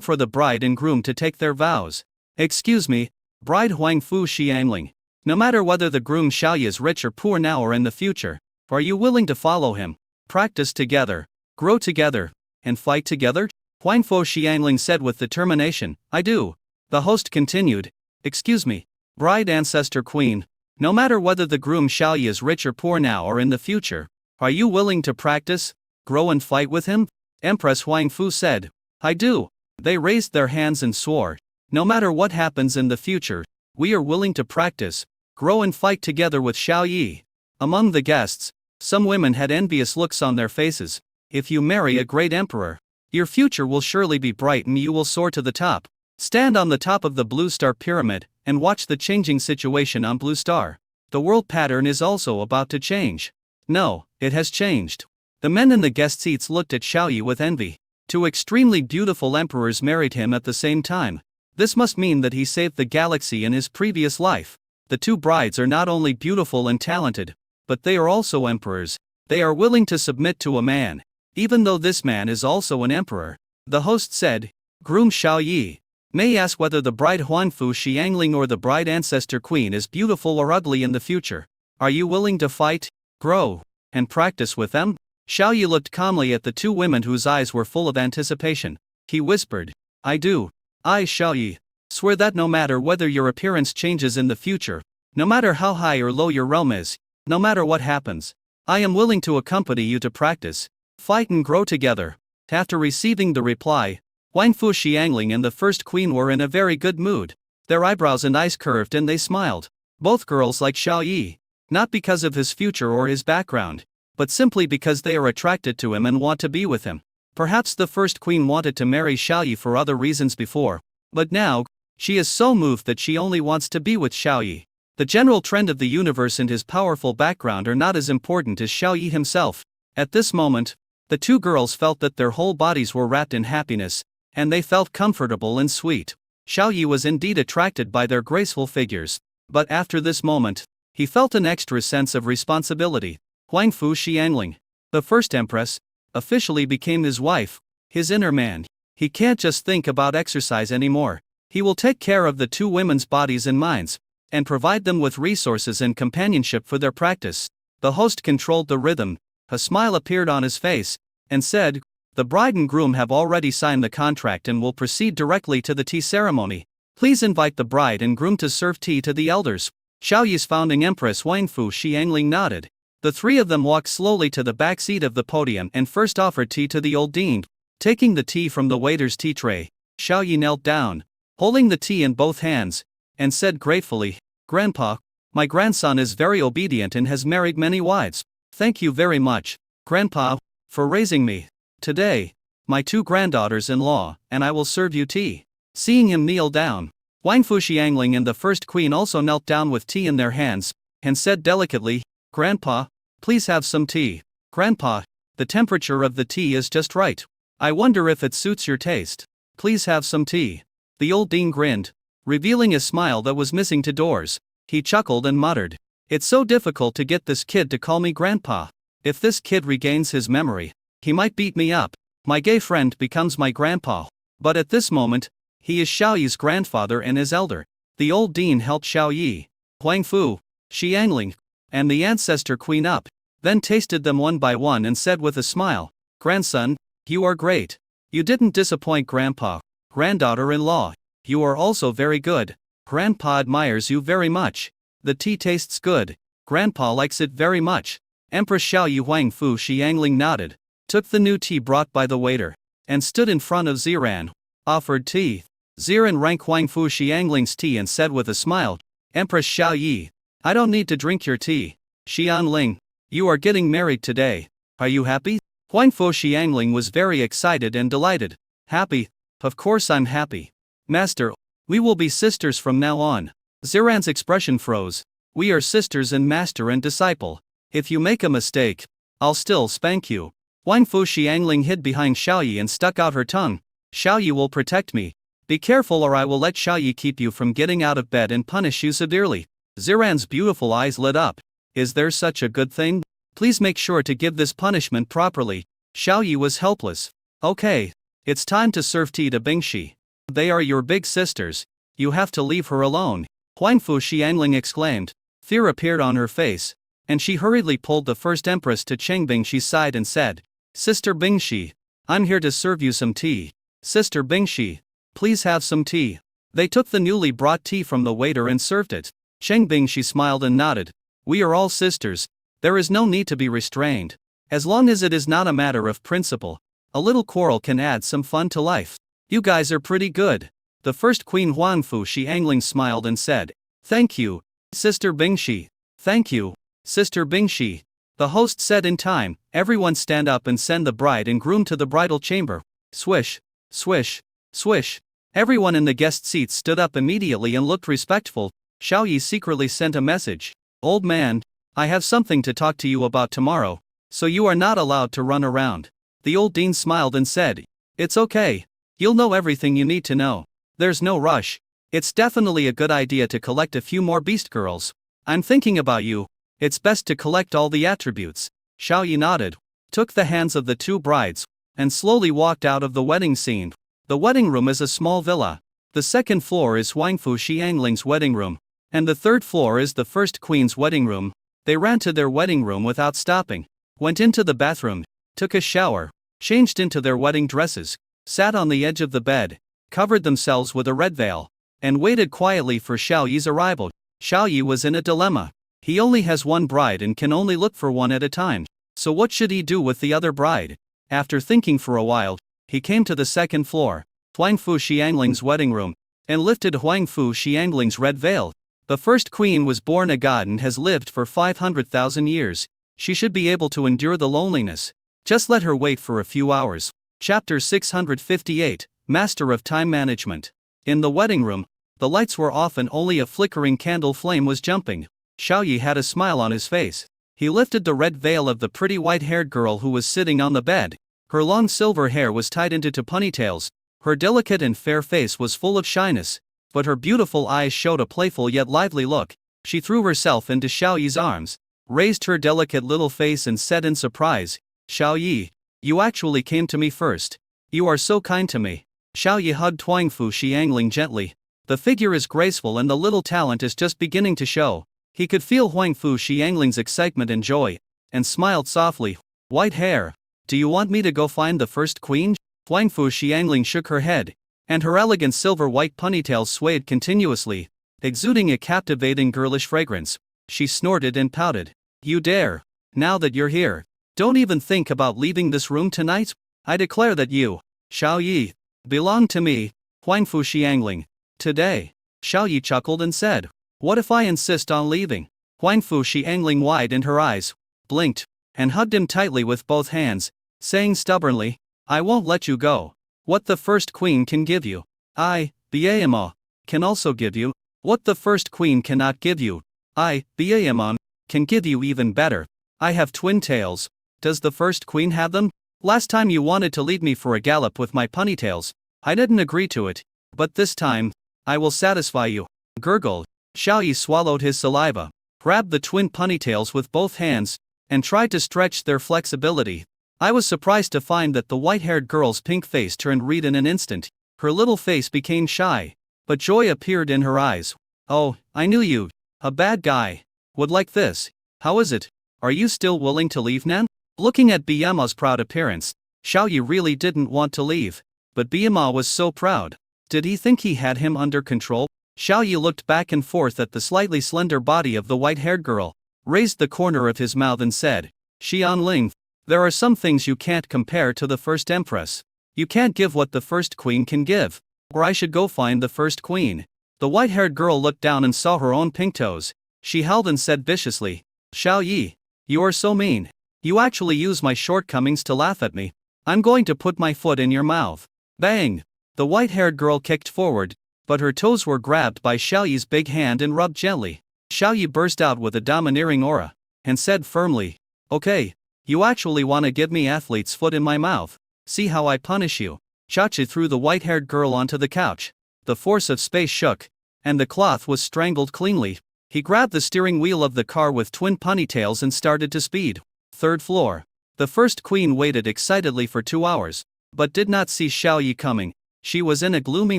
for the bride and groom to take their vows." "Excuse me, bride Huangfu Xiangling. No matter whether the groom Xiao Yi is rich or poor now or in the future, are you willing to follow him?" practice together, grow together, and fight together? Huangfu Xiangling said with determination. I do. The host continued. Excuse me, bride ancestor queen, no matter whether the groom Xiaoyi is rich or poor now or in the future, are you willing to practice, grow and fight with him? Empress Huangfu said. I do. They raised their hands and swore. No matter what happens in the future, we are willing to practice, grow and fight together with Xiaoyi. Among the guests, some women had envious looks on their faces. If you marry a great emperor, your future will surely be bright and you will soar to the top. Stand on the top of the Blue Star Pyramid and watch the changing situation on Blue Star. The world pattern is also about to change. No, it has changed. The men in the guest seats looked at Xiaoyi with envy. Two extremely beautiful emperors married him at the same time. This must mean that he saved the galaxy in his previous life. The two brides are not only beautiful and talented, but they are also emperors. They are willing to submit to a man, even though this man is also an emperor. The host said, Groom Xiaoyi, may I ask whether the bride Huangfu Xiangling or the bride ancestor queen is beautiful or ugly in the future? Are you willing to fight, grow, and practice with them? Xiaoyi looked calmly at the two women whose eyes were full of anticipation. He whispered, I do. I, Xiaoyi, swear that no matter whether your appearance changes in the future, no matter how high or low your realm is, no matter what happens, I am willing to accompany you to practice, fight and grow together. After receiving the reply, Huangfu Xiangling and the first queen were in a very good mood. Their eyebrows and eyes curved and they smiled. Both girls like Xiaoyi, not because of his future or his background, but simply because they are attracted to him and want to be with him. Perhaps the first queen wanted to marry Xiaoyi for other reasons before, but now, she is so moved that she only wants to be with Xiaoyi. The general trend of the universe and his powerful background are not as important as Xiaoyi himself. At this moment, the two girls felt that their whole bodies were wrapped in happiness, and they felt comfortable and sweet. Xiaoyi was indeed attracted by their graceful figures, but after this moment, he felt an extra sense of responsibility. Huangfu Xiangling, the first empress, officially became his wife, his inner man. He can't just think about exercise anymore. He will take care of the two women's bodies and minds, and provide them with resources and companionship for their practice. The host controlled the rhythm. A smile appeared on his face, and said, the bride and groom have already signed the contract and will proceed directly to the tea ceremony. Please invite the bride and groom to serve tea to the elders. Xiaoyi's founding empress Huangfu Xiangling nodded. The three of them walked slowly to the back seat of the podium and first offered tea to the old dean. Taking the tea from the waiter's tea tray, Xiaoyi knelt down, holding the tea in both hands, and said gratefully, Grandpa, my grandson is very obedient and has married many wives. Thank you very much, Grandpa, for raising me. Today, my two granddaughters-in-law, and I will serve you tea. Seeing him kneel down, Huangfu Xiangling and the first queen also knelt down with tea in their hands, and said delicately, Grandpa, please have some tea. Grandpa, the temperature of the tea is just right. I wonder if it suits your taste. Please have some tea. The old dean grinned, revealing a smile that was missing to doors. He chuckled and muttered, it's so difficult to get this kid to call me Grandpa. If this kid regains his memory, he might beat me up. My gay friend becomes my grandpa. But at this moment, he is Xiaoyi's grandfather and his elder. The old dean helped Xiaoyi, Huangfu Xiangling, and the ancestor queen up, then tasted them one by one and said with a smile, Grandson, you are great. You didn't disappoint Grandpa. Granddaughter-in-law, you are also very good. Grandpa admires you very much. The tea tastes good. Grandpa likes it very much. Empress Xiaoyi Huangfu Xiangling nodded, took the new tea brought by the waiter, and stood in front of Ziran, offered tea. Ziran drank Huangfu Xiangling's tea and said with a smile, Empress Xiaoyi, I don't need to drink your tea. Xianling, you are getting married today. Are you happy? Huangfu Xiangling was very excited and delighted. Happy? Of course I'm happy. Master, we will be sisters from now on. Ziran's expression froze. We are sisters and master and disciple. If you make a mistake, I'll still spank you. Huangfu Xiangling hid behind Xiaoyi and stuck out her tongue. Xiaoyi will protect me. Be careful or I will let Xiaoyi keep you from getting out of bed and punish you severely. Ziran's beautiful eyes lit up. Is there such a good thing? Please make sure to give this punishment properly. Xiaoyi was helpless. Okay. It's time to serve tea to Bingxi. They are your big sisters. You have to leave her alone. Huangfu Xiangling exclaimed. Fear appeared on her face. and she hurriedly pulled the first empress to Cheng Bingxi's side and said, "Sister Bingxi, I'm here to serve you some tea. Sister Bingxi, please have some tea." They took the newly brought tea from the waiter and served it. Cheng Bingxi smiled and nodded. "We are all sisters. There is no need to be restrained. As long as it is not a matter of principle, a little quarrel can add some fun to life. You guys are pretty good." The first queen Huangfu Xiangling smiled and said, "Thank you, Sister Bingxi. Thank you, Sister Bingxi." The host said in time, "Everyone stand up and send the bride and groom to the bridal chamber." Swish, swish, swish. Everyone in the guest seats stood up immediately and looked respectful. Xiao Yi secretly sent a message. "Old man, I have something to talk to you about tomorrow, so you are not allowed to run around." The old dean smiled and said, "It's okay. You'll know everything you need to know. There's no rush. It's definitely a good idea to collect a few more beast girls. I'm thinking about you. It's best to collect all the attributes." Xiao Yi nodded, took the hands of the two brides, and slowly walked out of the wedding scene. The wedding room is a small villa. The second floor is Huangfu Xiangling's wedding room, and the third floor is the first queen's wedding room. They ran to their wedding room without stopping, went into the bathroom, took a shower, changed into their wedding dresses, sat on the edge of the bed, covered themselves with a red veil, and waited quietly for Xiao Yi's arrival. Xiao Yi was in a dilemma. He only has one bride and can only look for one at a time. So what should he do with the other bride? After thinking for a while, he came to the second floor, Huangfu Xiangling's wedding room, and lifted Huangfu Xiangling's red veil. The first queen was born a god and has lived for 500,000 years. She should be able to endure the loneliness. Just let her wait for a few hours. Chapter 658, Master of Time Management. In the wedding room, the lights were off and only a flickering candle flame was jumping. Xiao Yi had a smile on his face. He lifted the red veil of the pretty white-haired girl who was sitting on the bed. Her long silver hair was tied into two ponytails. Her delicate and fair face was full of shyness, but her beautiful eyes showed a playful yet lively look. She threw herself into Xiao Yi's arms, raised her delicate little face and said in surprise, "Xiao Yi, you actually came to me first. You are so kind to me." Xiao Yi hugged Huangfu Xiangling gently. The figure is graceful and the little talent is just beginning to show. He could feel Huangfu Xiangling's excitement and joy, and smiled softly. "White hair. Do you want me to go find the first queen?" Huangfu Xiangling shook her head, and her elegant silver-white ponytails swayed continuously, exuding a captivating girlish fragrance. She snorted and pouted. "You dare. Now that you're here, don't even think about leaving this room tonight. I declare that you, Xiao Yi, belong to me." Huangfu Xiangling. "Today." Xiao Yi chuckled and said, "What if I insist on leaving?" Huangfu Xiangling widened her eyes, blinked, and hugged him tightly with both hands, saying stubbornly, "I won't let you go. What the first queen can give you, I, Biaemon, can also give you. What the first queen cannot give you, I, Biaemon, can give you even better. I have twin tails. Does the first queen have them? Last time you wanted to lead me for a gallop with my ponytails. I didn't agree to it. But this time, I will satisfy you." Gurgle. Xiao Yi swallowed his saliva, grabbed the twin ponytails with both hands, and tried to stretch their flexibility. I was surprised to find that the white-haired girl's pink face turned red in an instant. Her little face became shy, but joy appeared in her eyes. "Oh, I knew you, a bad guy, would like this. How is it? Are you still willing to leave Nan?" Looking at Biama's proud appearance, Xiao Yi really didn't want to leave, but Biama was so proud. Did he think he had him under control? Xiao Yi looked back and forth at the slightly slender body of the white-haired girl, raised the corner of his mouth and said, "Xianling, there are some things you can't compare to the first empress. You can't give what the first queen can give. Or I should go find the first queen." The white-haired girl looked down and saw her own pink toes. She howled and said viciously, "Xiao Yi, you are so mean. You actually use my shortcomings to laugh at me. I'm going to put my foot in your mouth." Bang! The white-haired girl kicked forward, but her toes were grabbed by Xiao Yi's big hand and rubbed gently. Xiao Yi burst out with a domineering aura, and said firmly, "Okay, you actually want to give me athlete's foot in my mouth? See how I punish you." Chachi threw the white-haired girl onto the couch. The force of space shook, and the cloth was strangled cleanly. He grabbed the steering wheel of the car with twin ponytails and started to speed. Third floor. The first queen waited excitedly for 2 hours, but did not see Xiao Yi coming. She was in a gloomy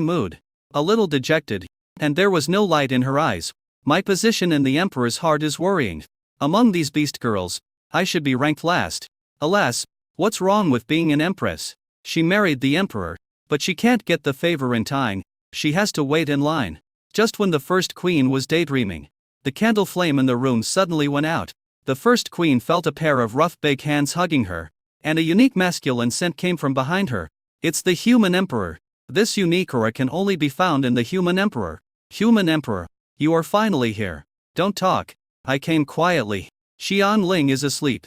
mood, a little dejected, and there was no light in her eyes. "My position in the emperor's heart is worrying. Among these beast girls, I should be ranked last. Alas, what's wrong with being an empress? She married the emperor, but she can't get the favor in time, she has to wait in line. Just when the first queen was daydreaming, the candle flame in the room suddenly went out. The first queen felt a pair of rough big hands hugging her, and a unique masculine scent came from behind her. It's the human emperor. This unique aura can only be found in the human emperor. Human emperor, you are finally here. Don't talk. I came quietly. Xian Ling is asleep.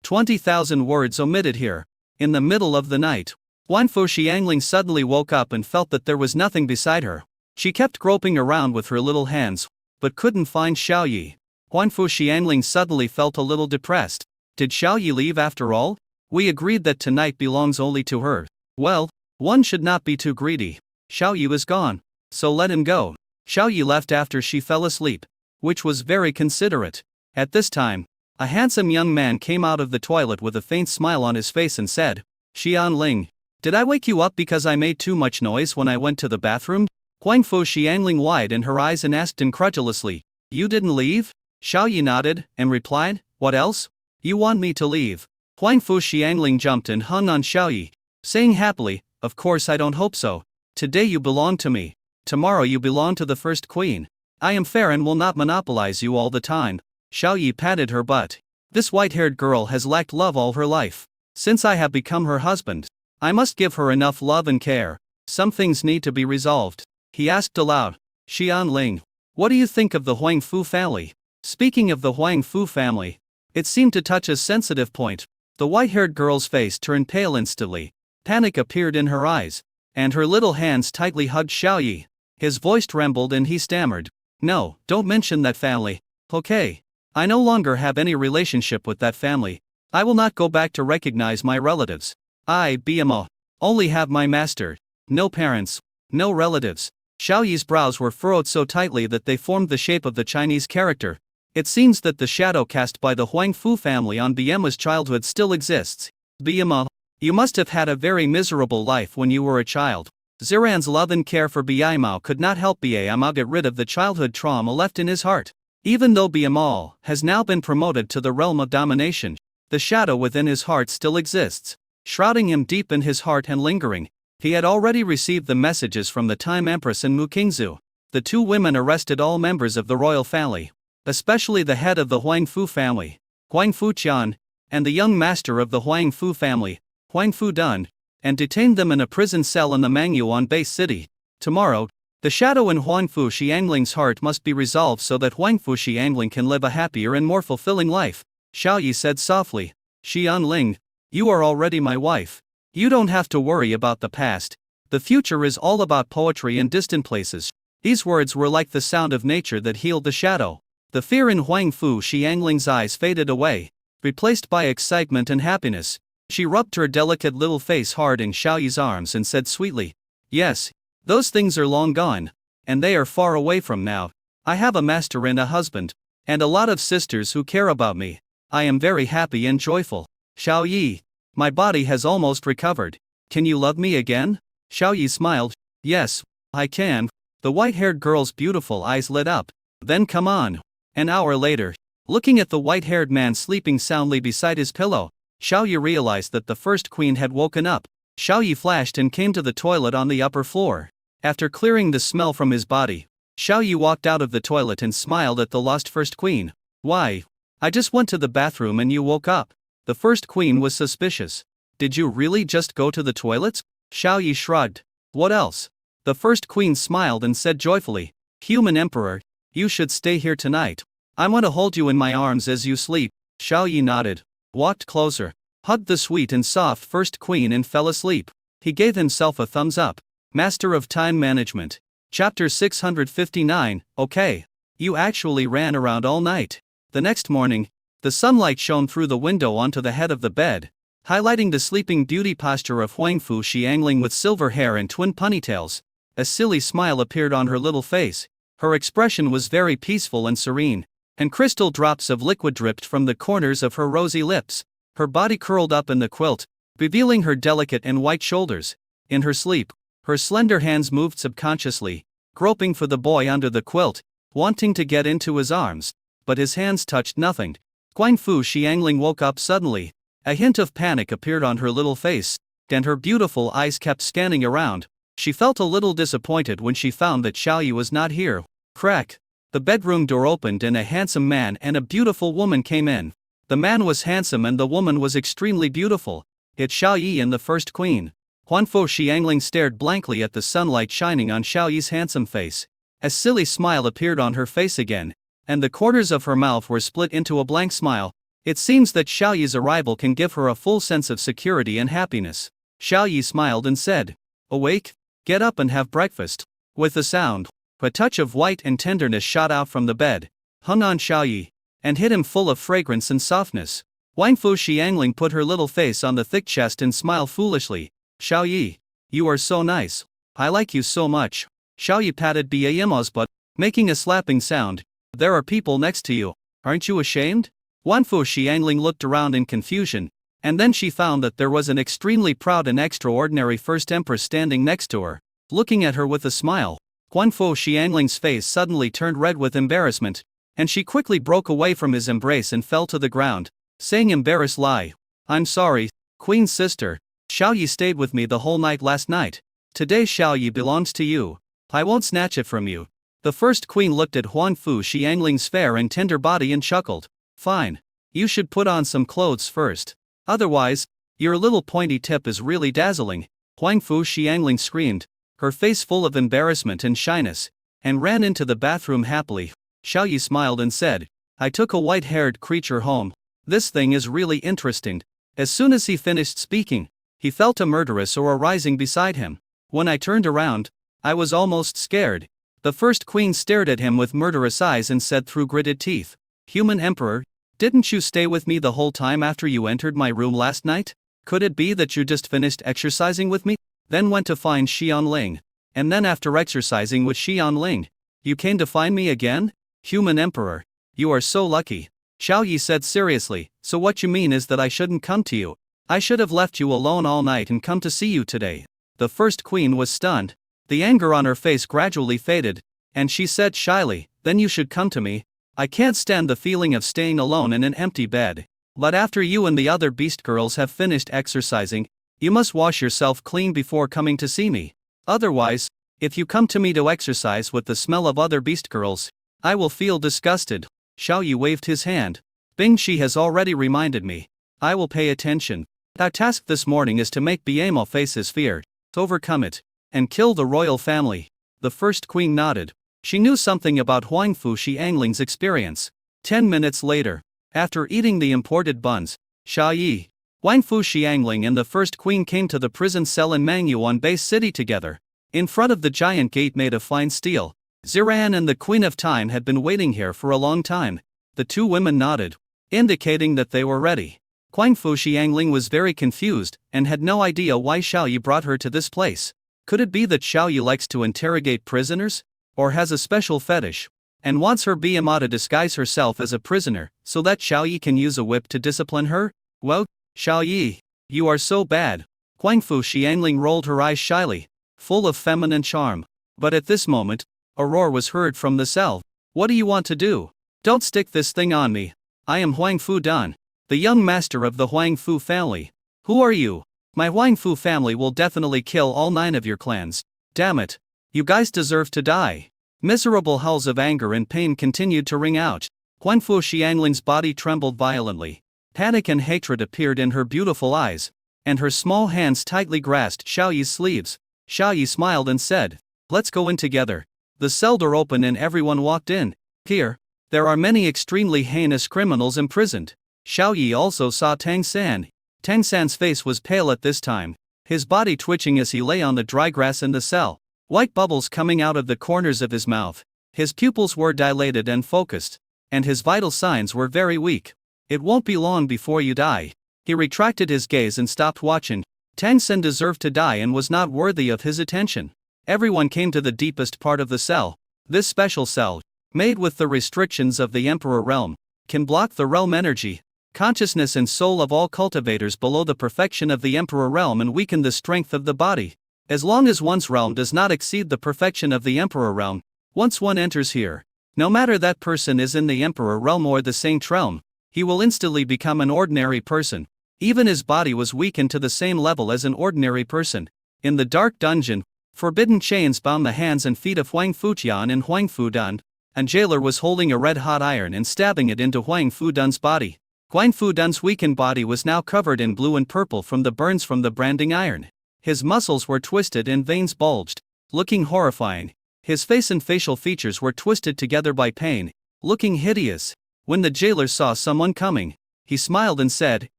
20,000 words omitted here. In the middle of the night, Huangfu Xiangling suddenly woke up and felt that there was nothing beside her. She kept groping around with her little hands, but couldn't find Xiaoyi. Huangfu Xiangling suddenly felt a little depressed. Did Xiaoyi leave after all? We agreed that tonight belongs only to her. Well, one should not be too greedy. Xiaoyi was gone, so let him go. Xiaoyi left after she fell asleep, which was very considerate. At this time, a handsome young man came out of the toilet with a faint smile on his face and said, Xian Ling, did I wake you up because I made too much noise when I went to the bathroom? Huangfu Xiangling widened her eyes and asked incredulously, You didn't leave? Xiaoyi nodded and replied, What else? You want me to leave? Huangfu Xiangling jumped and hung on Xiaoyi, saying happily, Of course I don't hope so. Today you belong to me. Tomorrow you belong to the first queen. I am fair and will not monopolize you all the time. Xiaoyi patted her butt. This white-haired girl has lacked love all her life. Since I have become her husband, I must give her enough love and care. Some things need to be resolved. He asked aloud, Xian Ling, what do you think of the Huangfu family? Speaking of the Huangfu family, it seemed to touch a sensitive point. The white-haired girl's face turned pale instantly. Panic appeared in her eyes, and her little hands tightly hugged Xiaoyi. His voice trembled and he stammered, No, don't mention that family. Okay. I no longer have any relationship with that family. I will not go back to recognize my relatives. I, BMO, only have my master. No parents. No relatives. Xiaoyi's brows were furrowed so tightly that they formed the shape of the Chinese character. It seems that the shadow cast by the Huangfu family on Biema's childhood still exists. Biema, you must have had a very miserable life when you were a child. Ziran's love and care for Biema could not help Biema get rid of the childhood trauma left in his heart. Even though Biema has now been promoted to the realm of domination, the shadow within his heart still exists, shrouding him deep in his heart and lingering. He had already received the messages from the Time Empress and Mu Qingzu. The two women arrested all members of the royal family, especially the head of the Huangfu family, Huangfu Qian, and the young master of the Huangfu family, Huangfu Dun, and detained them in a prison cell in the Mangyuan base city. Tomorrow, the shadow in Huangfu Xiangling's heart must be resolved so that Huangfu Xiangling can live a happier and more fulfilling life. Xiaoyi said softly, Xian Ling, you are already my wife. You don't have to worry about the past. The future is all about poetry and distant places. These words were like the sound of nature that healed the shadow. The fear in Huangfu Xiangling's eyes faded away, replaced by excitement and happiness. She rubbed her delicate little face hard in Xiaoyi's arms and said sweetly, Yes, those things are long gone, and they are far away from now. I have a master and a husband, and a lot of sisters who care about me. I am very happy and joyful. Xiaoyi, my body has almost recovered. Can you love me again? Xiaoyi smiled. Yes, I can. The white-haired girl's beautiful eyes lit up. Then come on. An hour later, looking at the white-haired man sleeping soundly beside his pillow, Xiaoyi realized that the first queen had woken up. Xiaoyi flashed and came to the toilet on the upper floor. After clearing the smell from his body, Xiaoyi walked out of the toilet and smiled at the lost first queen. Why? I just went to the bathroom and you woke up. The first queen was suspicious. Did you really just go to the toilets? Xiaoyi shrugged. What else? The first queen smiled and said joyfully, Human Emperor, you should stay here tonight. I want to hold you in my arms as you sleep. Xiaoyi nodded, walked closer, hugged the sweet and soft first queen and fell asleep. He gave himself a thumbs up. Master of Time Management. Chapter 659, Okay. You actually ran around all night. The next morning, the sunlight shone through the window onto the head of the bed, highlighting the sleeping beauty posture of Huangfu Xiangling with silver hair and twin ponytails. A silly smile appeared on her little face. Her expression was very peaceful and serene, and crystal drops of liquid dripped from the corners of her rosy lips. Her body curled up in the quilt, revealing her delicate and white shoulders. In her sleep, her slender hands moved subconsciously, groping for the boy under the quilt, wanting to get into his arms. but his hands touched nothing. Guangfu Xiangling woke up suddenly. A hint of panic appeared on her little face, and her beautiful eyes kept scanning around. She felt a little disappointed when she found that Xiaoyi was not here. Crack! The bedroom door opened and a handsome man and a beautiful woman came in. The man was handsome and the woman was extremely beautiful. It's Xiaoyi and the first queen. Guangfu Xiangling stared blankly at the sunlight shining on Xiaoyi's handsome face. A silly smile appeared on her face again, and the corners of her mouth were split into a blank smile. It seems that Xiaoyi's arrival can give her a full sense of security and happiness. Xiaoyi smiled and said, "Awake? Get up and have breakfast." With a sound, a touch of white and tenderness shot out from the bed, hung on Xiaoyi, and hit him full of fragrance and softness. Guangfu Xiangling put her little face on the thick chest and smiled foolishly. "Xiaoyi, you are so nice. I like you so much." Xiaoyi patted Biaimo's butt, making a slapping sound. "There are people next to you. Aren't you ashamed?" Guangfu Xiangling looked around in confusion, and then she found that there was an extremely proud and extraordinary first empress standing next to her, looking at her with a smile. Guangfu Xiangling's face suddenly turned red with embarrassment, and she quickly broke away from his embrace and fell to the ground, saying embarrassed lie. "I'm sorry, Queen's sister. Xiaoyi stayed with me the whole night last night. Today Xiaoyi belongs to you. I won't snatch it from you." The first queen looked at Guangfu Xiangling's fair and tender body and chuckled. "Fine. You should put on some clothes first. Otherwise, your little pointy tip is really dazzling." Guangfu Xiangling screamed, her face full of embarrassment and shyness, and ran into the bathroom happily. Xiaoyi smiled and said, "I took a white-haired creature home. This thing is really interesting." As soon as he finished speaking, he felt a murderous aura rising beside him. When I turned around, I was almost scared. The first queen stared at him with murderous eyes and said through gritted teeth, "Human Emperor, didn't you stay with me the whole time after you entered my room last night? Could it be that you just finished exercising with me, then went to find Xianling, and then after exercising with Xianling, you came to find me again? Human Emperor, you are so lucky." Xiaoyi said seriously, "So what you mean is that I shouldn't come to you? I should have left you alone all night and come to see you today." The first queen was stunned. The anger on her face gradually faded, and she said shyly, "Then you should come to me. I can't stand the feeling of staying alone in an empty bed. But after you and the other beast girls have finished exercising, you must wash yourself clean before coming to see me. Otherwise, if you come to me to exercise with the smell of other beast girls, I will feel disgusted." Xiaoyi waved his hand. "Bing Shi has already reminded me. I will pay attention. Our task this morning is to make Biamo face his fear, overcome it, and kill the royal family." The first queen nodded. She knew something about Guangfu Xiangling's experience. 10 minutes later, after eating the imported buns, Xiaoyi, Guangfu Xiangling and the first queen came to the prison cell in Mangyuan Bay City together. In front of the giant gate made of fine steel, Ziran and the Queen of Time had been waiting here for a long time. The two women nodded, indicating that they were ready. Guangfu Xiangling was very confused and had no idea why Xiaoyi brought her to this place. Could it be that Xiaoyi likes to interrogate prisoners, or has a special fetish, and wants her Biama to disguise herself as a prisoner, so that Xiaoyi can use a whip to discipline her? "Well, Xiaoyi, you are so bad." Guangfu Xiangling rolled her eyes shyly, full of feminine charm. But at this moment, a roar was heard from the cell. "What do you want to do? Don't stick this thing on me. I am Huangfu Dan, the young master of the Huangfu family." "Who are you?" "My Huangfu family will definitely kill all 9 of your clans. Damn it. You guys deserve to die." Miserable howls of anger and pain continued to ring out. Guangfu Xiangling's body trembled violently. Panic and hatred appeared in her beautiful eyes, and her small hands tightly grasped Xiaoyi's sleeves. Xiaoyi smiled and said, "Let's go in together." The cell door opened and everyone walked in. Here, there are many extremely heinous criminals imprisoned. Xiaoyi also saw Tang San. Tang San's face was pale at this time, his body twitching as he lay on the dry grass in the cell. White bubbles coming out of the corners of his mouth. His pupils were dilated and focused, and his vital signs were very weak. "It won't be long before you die." He retracted his gaze and stopped watching. Tang San deserved to die and was not worthy of his attention. Everyone came to the deepest part of the cell. This special cell, made with the restrictions of the Emperor realm, can block the realm energy, consciousness and soul of all cultivators below the perfection of the Emperor realm and weaken the strength of the body. As long as one's realm does not exceed the perfection of the Emperor realm, once one enters here, No matter that person is in the emperor realm or the saint realm, he will instantly become an ordinary person. Even his body was weakened to the same level as an ordinary person. In the dark dungeon, forbidden chains bound the hands and feet of Huang Fuqian and Huang Fudan, and jailer was holding a red-hot iron and stabbing it into Huang Fudan's body. Huang Fudan's weakened body was now covered in blue and purple from the burns from the branding iron. His muscles were twisted and veins bulged, looking horrifying. His face and facial features were twisted together by pain, looking hideous. When the jailer saw someone coming, he smiled and said,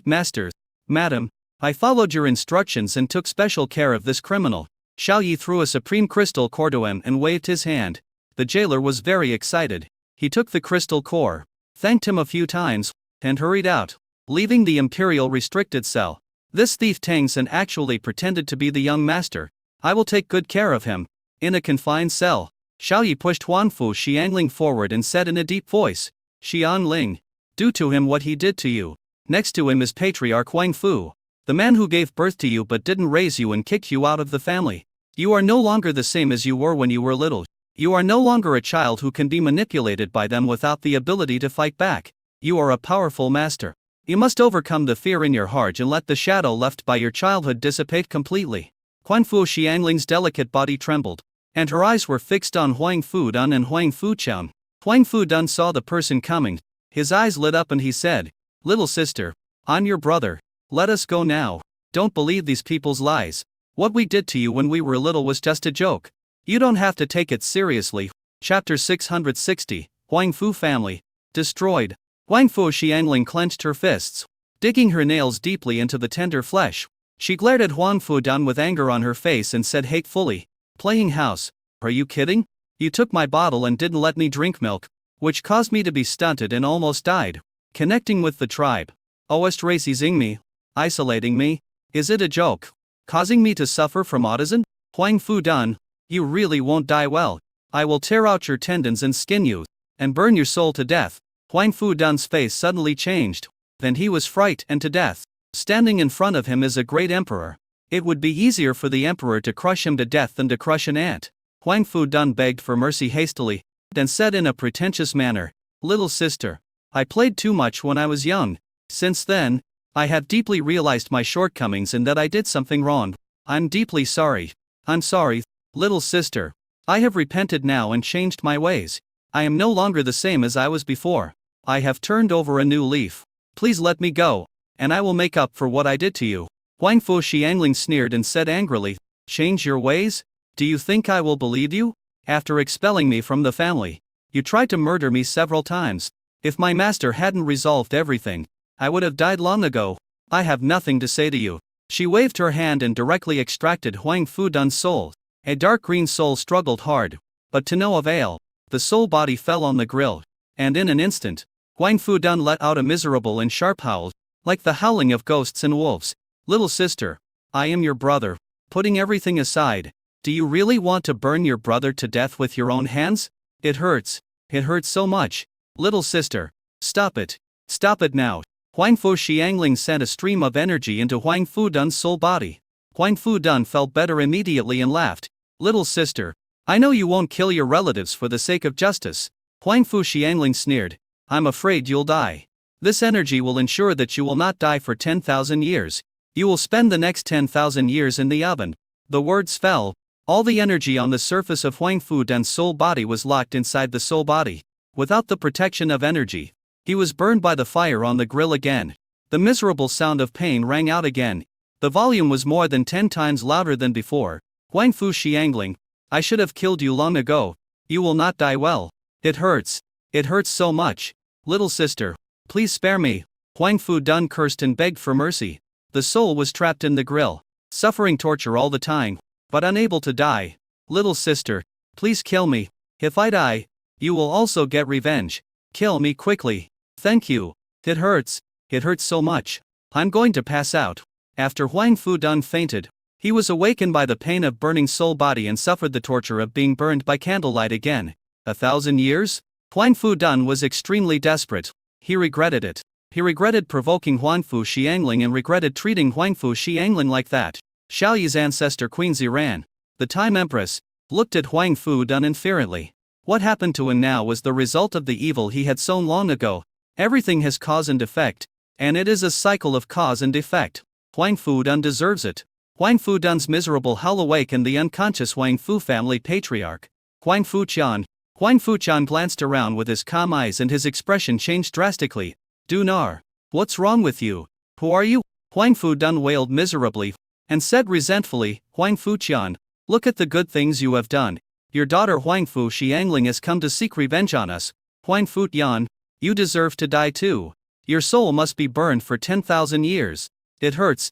"Master, Madam, I followed your instructions and took special care of this criminal." Xiao Yi threw a supreme crystal core to him and waved his hand. The jailer was very excited. He took the crystal core, thanked him a few times, and hurried out, leaving the imperial restricted cell. This thief Tangsen actually pretended to be the young master. I will take good care of him. In a confined cell, Xiao Yi pushed Huangfu Xiangling forward and said in a deep voice, "Xiangling, do to him what he did to you. Next to him is Patriarch Huangfu, the man who gave birth to you but didn't raise you and kicked you out of the family. You are no longer the same as you were when you were little. You are no longer a child who can be manipulated by them without the ability to fight back. You are a powerful master. You must overcome the fear in your heart and let the shadow left by your childhood dissipate completely." Huangfu Xiangling's delicate body trembled, and her eyes were fixed on Huang Fudan and Huang Fuqian. Huang Fudan saw the person coming. His eyes lit up and he said, "Little sister, I'm your brother. Let us go now. Don't believe these people's lies. What we did to you when we were little was just a joke. You don't have to take it seriously." Chapter 660, Huang Fu Family Destroyed. Huang Fu Xiangling clenched her fists, digging her nails deeply into the tender flesh. She glared at Huang Fudan with anger on her face and said hatefully, "Playing house, are you kidding? You took my bottle and didn't let me drink milk, which caused me to be stunted and almost died. Connecting with the tribe. Ostracising me. Isolating me. Is it a joke? Causing me to suffer from autism? Huang Fudan, you really won't die well. I will tear out your tendons and skin you, and burn your soul to death." Huang Fudan's face suddenly changed. Then he was frightened and to death. Standing in front of him is a great emperor. It would be easier for the emperor to crush him to death than to crush an ant. Huang Fudan begged for mercy hastily, then said in a pretentious manner, "Little sister, I played too much when I was young. Since then, I have deeply realized my shortcomings and that I did something wrong. I'm deeply sorry. I'm sorry, little sister. I have repented now and changed my ways. I am no longer the same as I was before. I have turned over a new leaf. Please let me go, and I will make up for what I did to you." Huang Fu Xiangling sneered and said angrily, "Change your ways? Do you think I will believe you? After expelling me from the family, you tried to murder me several times. If my master hadn't resolved everything, I would have died long ago. I have nothing to say to you." She waved her hand and directly extracted Huang Fudan's soul. A dark green soul struggled hard, but to no avail. The soul body fell on the grill, and in an instant, Huang Fudan let out a miserable and sharp howl, like the howling of ghosts and wolves. "Little sister, I am your brother. Putting everything aside, do you really want to burn your brother to death with your own hands? It hurts. It hurts so much. Little sister, stop it. Stop it now." Huang Fu Xiangling sent a stream of energy into Huang Fudan's soul body. Huang Fudan felt better immediately and laughed. "Little sister, I know you won't kill your relatives for the sake of justice." Huang Fu Xiangling sneered, "I'm afraid you'll die. This energy will ensure that you will not die for 10,000 years. You will spend the next 10,000 years in the oven." The words fell. All the energy on the surface of Huang Fudan's soul body was locked inside the soul body. Without the protection of energy, he was burned by the fire on the grill again. The miserable sound of pain rang out again. The volume was more than 10 times louder than before. "Huang Fu Xiangling, I should have killed you long ago. You will not die well. It hurts. It hurts so much. Little sister, please spare me." Huang Fudan cursed and begged for mercy. The soul was trapped in the grill, suffering torture all the time, but unable to die. "Little sister, please kill me. If I die, you will also get revenge. Kill me quickly. Thank you. It hurts. It hurts so much. I'm going to pass out." After Huang Fudan fainted, he was awakened by the pain of burning soul body and suffered the torture of being burned by candlelight again. 1,000 years? Huang Fudan was extremely desperate. He regretted it. He regretted provoking Huang Fu Xiangling and regretted treating Huang Fu Xiangling like that. Xiao Yi's ancestor Queen Ziran, the Time Empress, looked at Huang Fudan fearfully. What happened to him now was the result of the evil he had sown long ago. Everything has cause and effect, and it is a cycle of cause and effect. Huang Fu-dan deserves it. Huang Fu-dan's miserable howl awakened the unconscious Huang Fu family patriarch. Huang Fu-chan. Huang Fu-chan glanced around with his calm eyes and his expression changed drastically. Dunar. What's wrong with you? Who are you? Huang Fu-dan wailed miserably, and said resentfully, Huang Fu-chan, look at the good things you have done. Your daughter Huang Fu Xiangling has come to seek revenge on us. Huang Fu-yan, you deserve to die too. Your soul must be burned for 10,000 years. It hurts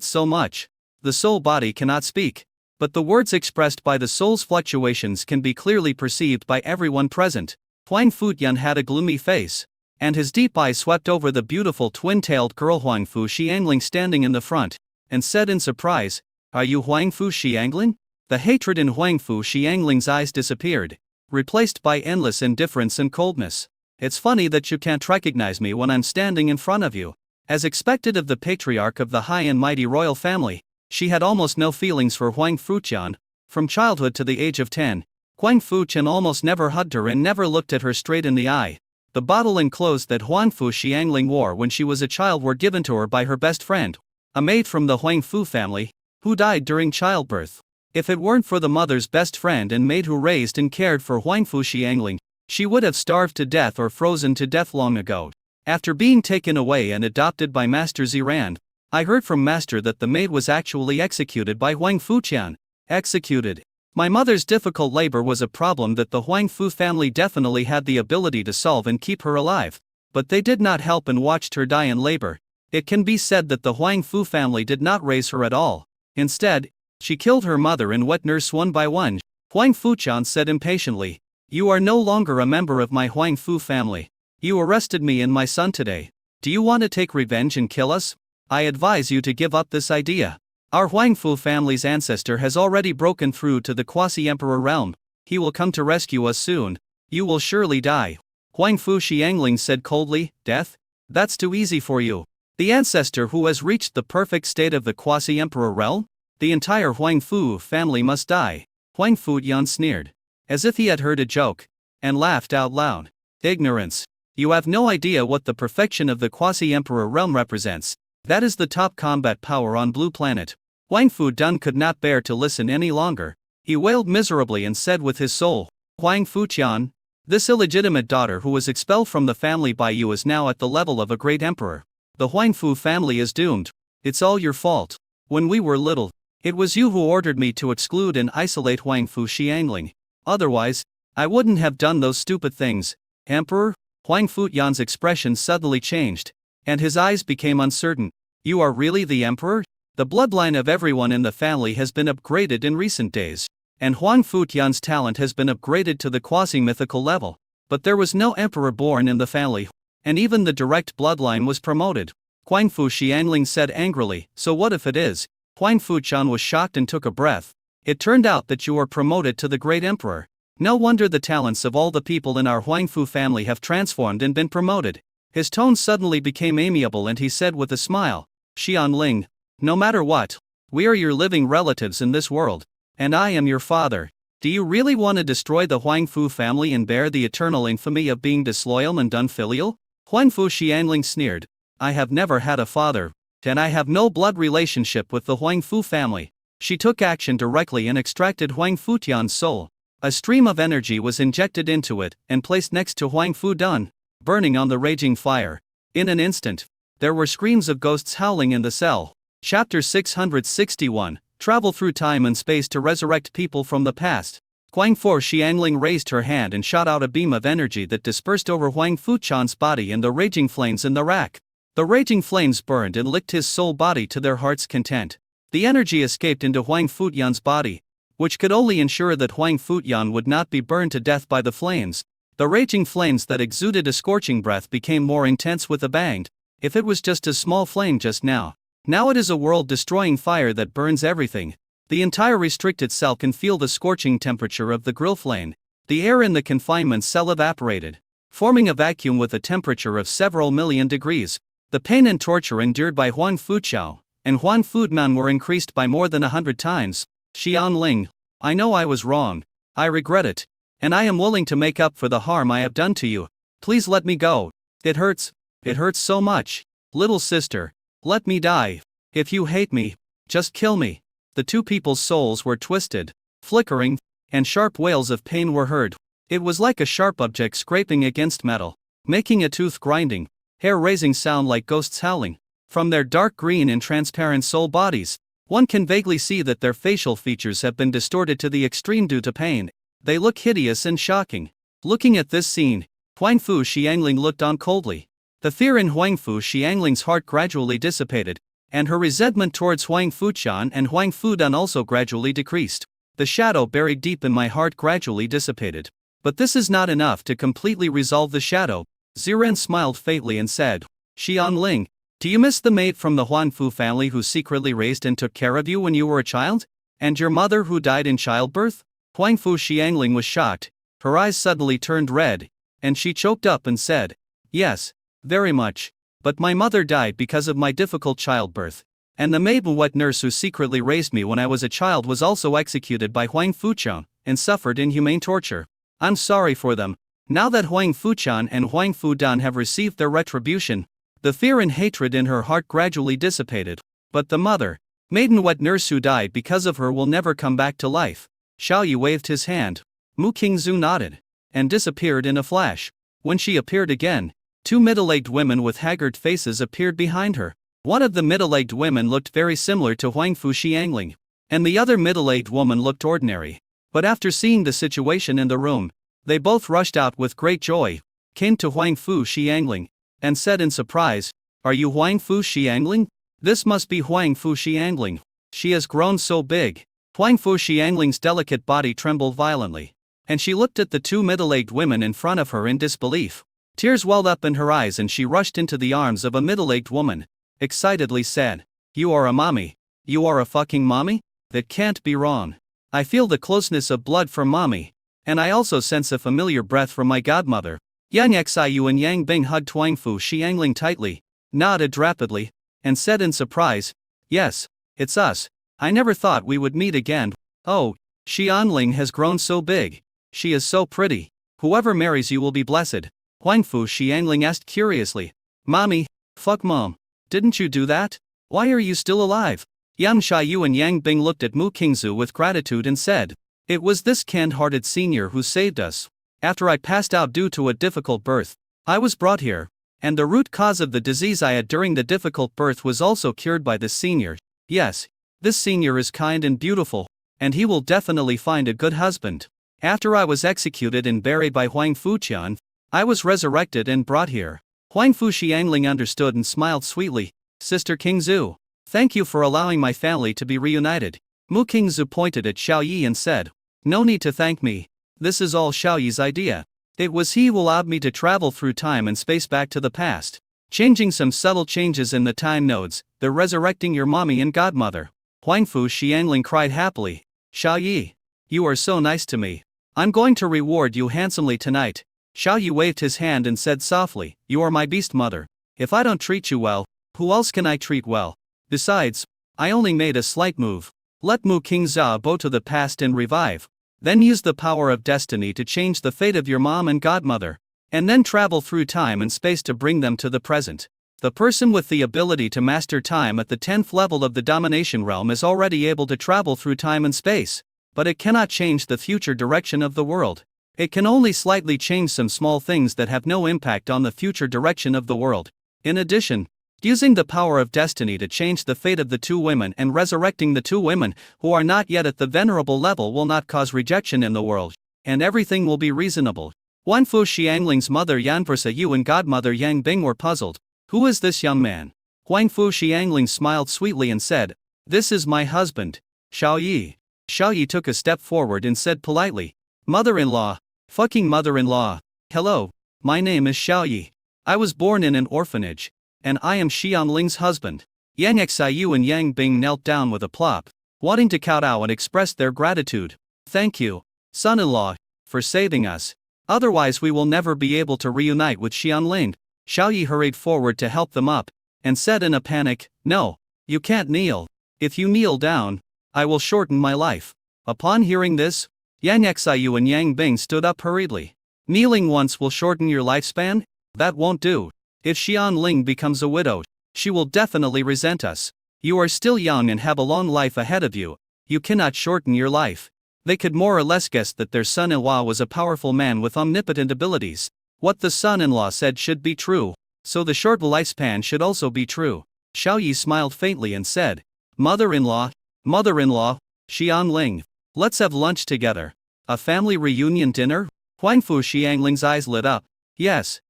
so much. The soul body cannot speak, but the words expressed by the soul's fluctuations can be clearly perceived by everyone present. Huang Fu-yan had a gloomy face, and his deep eyes swept over the beautiful twin-tailed girl Huang Fu Xiangling standing in the front, and said in surprise, Are you Huang Fu Xiangling? The hatred in Huang Fu Xiangling's eyes disappeared, replaced by endless indifference and coldness. It's funny that you can't recognize me when I'm standing in front of you. As expected of the patriarch of the high and mighty royal family, she had almost no feelings for Huang Fu-chan. From childhood to the age of 10, Huang Fu-chan almost never hugged her and never looked at her straight in the eye. The bottle and clothes that Huang Fu Xiangling wore when she was a child were given to her by her best friend, a maid from the Huang Fu family, who died during childbirth. If it weren't for the mother's best friend and maid who raised and cared for Huang Fu Xiangling, she would have starved to death or frozen to death long ago. After being taken away and adopted by Master Ziran, I heard from Master that the maid was actually executed by Huang Fu-chan. Executed. My mother's difficult labor was a problem that the Huang Fu family definitely had the ability to solve and keep her alive, but they did not help and watched her die in labor. It can be said that the Huang Fu family did not raise her at all. Instead, she killed her mother and wet nurse one by one. Huang Fu-chan said impatiently, You are no longer a member of my Huang Fu family. You arrested me and my son today. Do you want to take revenge and kill us? I advise you to give up this idea. Our Huang Fu family's ancestor has already broken through to the quasi-emperor realm. He will come to rescue us soon. You will surely die. Huang Fu Xiangling said coldly, Death? That's too easy for you. The ancestor who has reached the perfect state of the quasi-emperor realm? The entire Huang Fu family must die. Huang Fu-yan sneered, as if he had heard a joke, and laughed out loud. Ignorance. You have no idea what the perfection of the quasi-emperor realm represents. That is the top combat power on Blue Planet. Huang Fu-dan could not bear to listen any longer. He wailed miserably and said with his soul, Huang Fu-chan, this illegitimate daughter who was expelled from the family by you is now at the level of a great emperor. The Huang Fu family is doomed. It's all your fault. When we were little, it was you who ordered me to exclude and isolate Huang Fu Xiangling. Otherwise, I wouldn't have done those stupid things. Emperor? Huang Fu-yan's expression suddenly changed, and his eyes became uncertain. You are really the emperor? The bloodline of everyone in the family has been upgraded in recent days, and Huang Fu-yan's talent has been upgraded to the quasi-mythical level. But there was no emperor born in the family, and even the direct bloodline was promoted. Huang Fu Xiangling said angrily, So what if it is? Huang Fu-chan was shocked and took a breath. It turned out that you were promoted to the great emperor. No wonder the talents of all the people in our Huang Fu family have transformed and been promoted. His tone suddenly became amiable and he said with a smile, Xianling, no matter what, we are your living relatives in this world, and I am your father. Do you really want to destroy the Huang Fu family and bear the eternal infamy of being disloyal and unfilial? Huang Fu Xiangling sneered, I have never had a father, and I have no blood relationship with the Huang Fu family. She took action directly and extracted Huang Fu-tian's soul. A stream of energy was injected into it and placed next to Huang Fu-dan, burning on the raging fire. In an instant, there were screams of ghosts howling in the cell. Chapter 661, Travel through time and space to resurrect people from the past. Huang Fu Xiangling raised her hand and shot out a beam of energy that dispersed over Huang Fu-chan's body and the raging flames in the rack. The raging flames burned and licked his soul body to their heart's content. The energy escaped into Huang Fu-yan's body, which could only ensure that Huang Fu-yan would not be burned to death by the flames. The raging flames that exuded a scorching breath became more intense with a bang. If it was just a small flame just now, now it is a world-destroying fire that burns everything. The entire restricted cell can feel the scorching temperature of the grill flame. The air in the confinement cell evaporated, forming a vacuum with a temperature of several million degrees. The pain and torture endured by Huang Fu-chao and Huang Fu-man were increased by more than 100 times. Xianling, I know I was wrong. I regret it. and I am willing to make up for the harm I have done to you. Please let me go. It hurts. It hurts so much. Little sister, let me die. If you hate me, just kill me." The two people's souls were twisted, flickering, and sharp wails of pain were heard. It was like a sharp object scraping against metal, making a tooth-grinding, hair-raising sound like ghosts howling. From their dark green and transparent soul bodies, one can vaguely see that their facial features have been distorted to the extreme due to pain. They look hideous and shocking. Looking at this scene, Huangfu Xiangling looked on coldly. The fear in Huangfu Xiangling's heart gradually dissipated, and her resentment towards Huang Fuchan and Huang Fudan also gradually decreased. The shadow buried deep in my heart gradually dissipated. But this is not enough to completely resolve the shadow. Ziren smiled faintly and said, "Xianling, do you miss the mate from the Huangfu family who secretly raised and took care of you when you were a child? And your mother who died in childbirth?" Huangfu Xiangling was shocked. Her eyes suddenly turned red, and she choked up and said, "Yes, very much. But my mother died because of my difficult childbirth. And the maiden wet nurse who secretly raised me when I was a child was also executed by Huang Fuchan, and suffered inhumane torture. I'm sorry for them. Now that Huang Fuchan and Huang Fudan have received their retribution." The fear and hatred in her heart gradually dissipated. But the mother, maiden wet nurse who died because of her will never come back to life. Xiao Yi waved his hand. Mu Qingzu nodded, and disappeared in a flash. When she appeared again, two middle-aged women with haggard faces appeared behind her. One of the middle-aged women looked very similar to Huangfu Xiangling, and the other middle-aged woman looked ordinary. But after seeing the situation in the room, they both rushed out with great joy, came to Huangfu Xiangling, and said in surprise, "Are you Huangfu Xiangling? This must be Huangfu Xiangling. She has grown so big." Huangfu Xiangling's delicate body trembled violently, and she looked at the two middle-aged women in front of her in disbelief. Tears welled up in her eyes and she rushed into the arms of a middle-aged woman, excitedly said, "You are a mommy. You are a fucking mommy? That can't be wrong. I feel the closeness of blood from mommy, and I also sense a familiar breath from my godmother." Yang Xiu and Yang Bing hugged Huangfu Xiangling tightly, nodded rapidly, and said in surprise, "Yes, it's us. I never thought we would meet again. Oh, Xianling has grown so big. She is so pretty. Whoever marries you will be blessed." Huangfu Xiangling asked curiously, "Mommy, fuck mom. Didn't you do that? Why are you still alive?" Yang Xiu and Yang Bing looked at Mu Qingzu with gratitude and said, "It was this kind-hearted senior who saved us. After I passed out due to a difficult birth, I was brought here, and the root cause of the disease I had during the difficult birth was also cured by this senior. Yes, this senior is kind and beautiful, and he will definitely find a good husband. After I was executed and buried by Huang Fuqian, I was resurrected and brought here." Huangfu Xiangling understood and smiled sweetly. "Sister Qingzu, thank you for allowing my family to be reunited." Mu Qingzu pointed at Xiao Yi and said, "No need to thank me. This is all Xiao Yi's idea. It was he who allowed me to travel through time and space back to the past, changing some subtle changes in the time nodes, the resurrecting your mommy and godmother." Huangfu Xiangling cried happily, "Xiao Yi, you are so nice to me. I'm going to reward you handsomely tonight." Xiao Yi waved his hand and said softly, "You are my beast mother. If I don't treat you well, who else can I treat well? Besides, I only made a slight move. Let Mu Qingzu go to the past and revive. Then use the power of destiny to change the fate of your mom and godmother, and then travel through time and space to bring them to the present. The person with the ability to master time at the 10th level of the domination realm is already able to travel through time and space, but it cannot change the future direction of the world. It can only slightly change some small things that have no impact on the future direction of the world. In addition, using the power of destiny to change the fate of the two women and resurrecting the two women who are not yet at the venerable level will not cause rejection in the world, and everything will be reasonable." Huangfu Xiangling's mother Yanversa Yu and godmother Yang Bing were puzzled. "Who is this young man?" Huangfu Xiangling smiled sweetly and said, "This is my husband, Xiao Yi." Xiao Yi took a step forward and said politely, "Mother-in-law, fucking mother-in-law, hello, my name is Xiao Yi. I was born in an orphanage, and I am Xianling's husband." Yang Xiu and Yang Bing knelt down with a plop, wanting to kowtow and express their gratitude. "Thank you, son-in-law, for saving us. Otherwise we will never be able to reunite with Xianling." Xiao Yi hurried forward to help them up, and said in a panic, "No, you can't kneel. If you kneel down, I will shorten my life." Upon hearing this, Yang Xiu and Yang Bing stood up hurriedly. Kneeling once will shorten your lifespan? That won't do. If Xian Ling becomes a widow, she will definitely resent us. You are still young and have a long life ahead of you. You cannot shorten your life. They could more or less guess that their son-in-law was a powerful man with omnipotent abilities. What the son-in-law said should be true, so the short lifespan should also be true. Xiao Yi smiled faintly and said, Mother-in-law, Xian Ling, let's have lunch together. A family reunion dinner? Huangfu Xiangling's eyes lit up. Yes.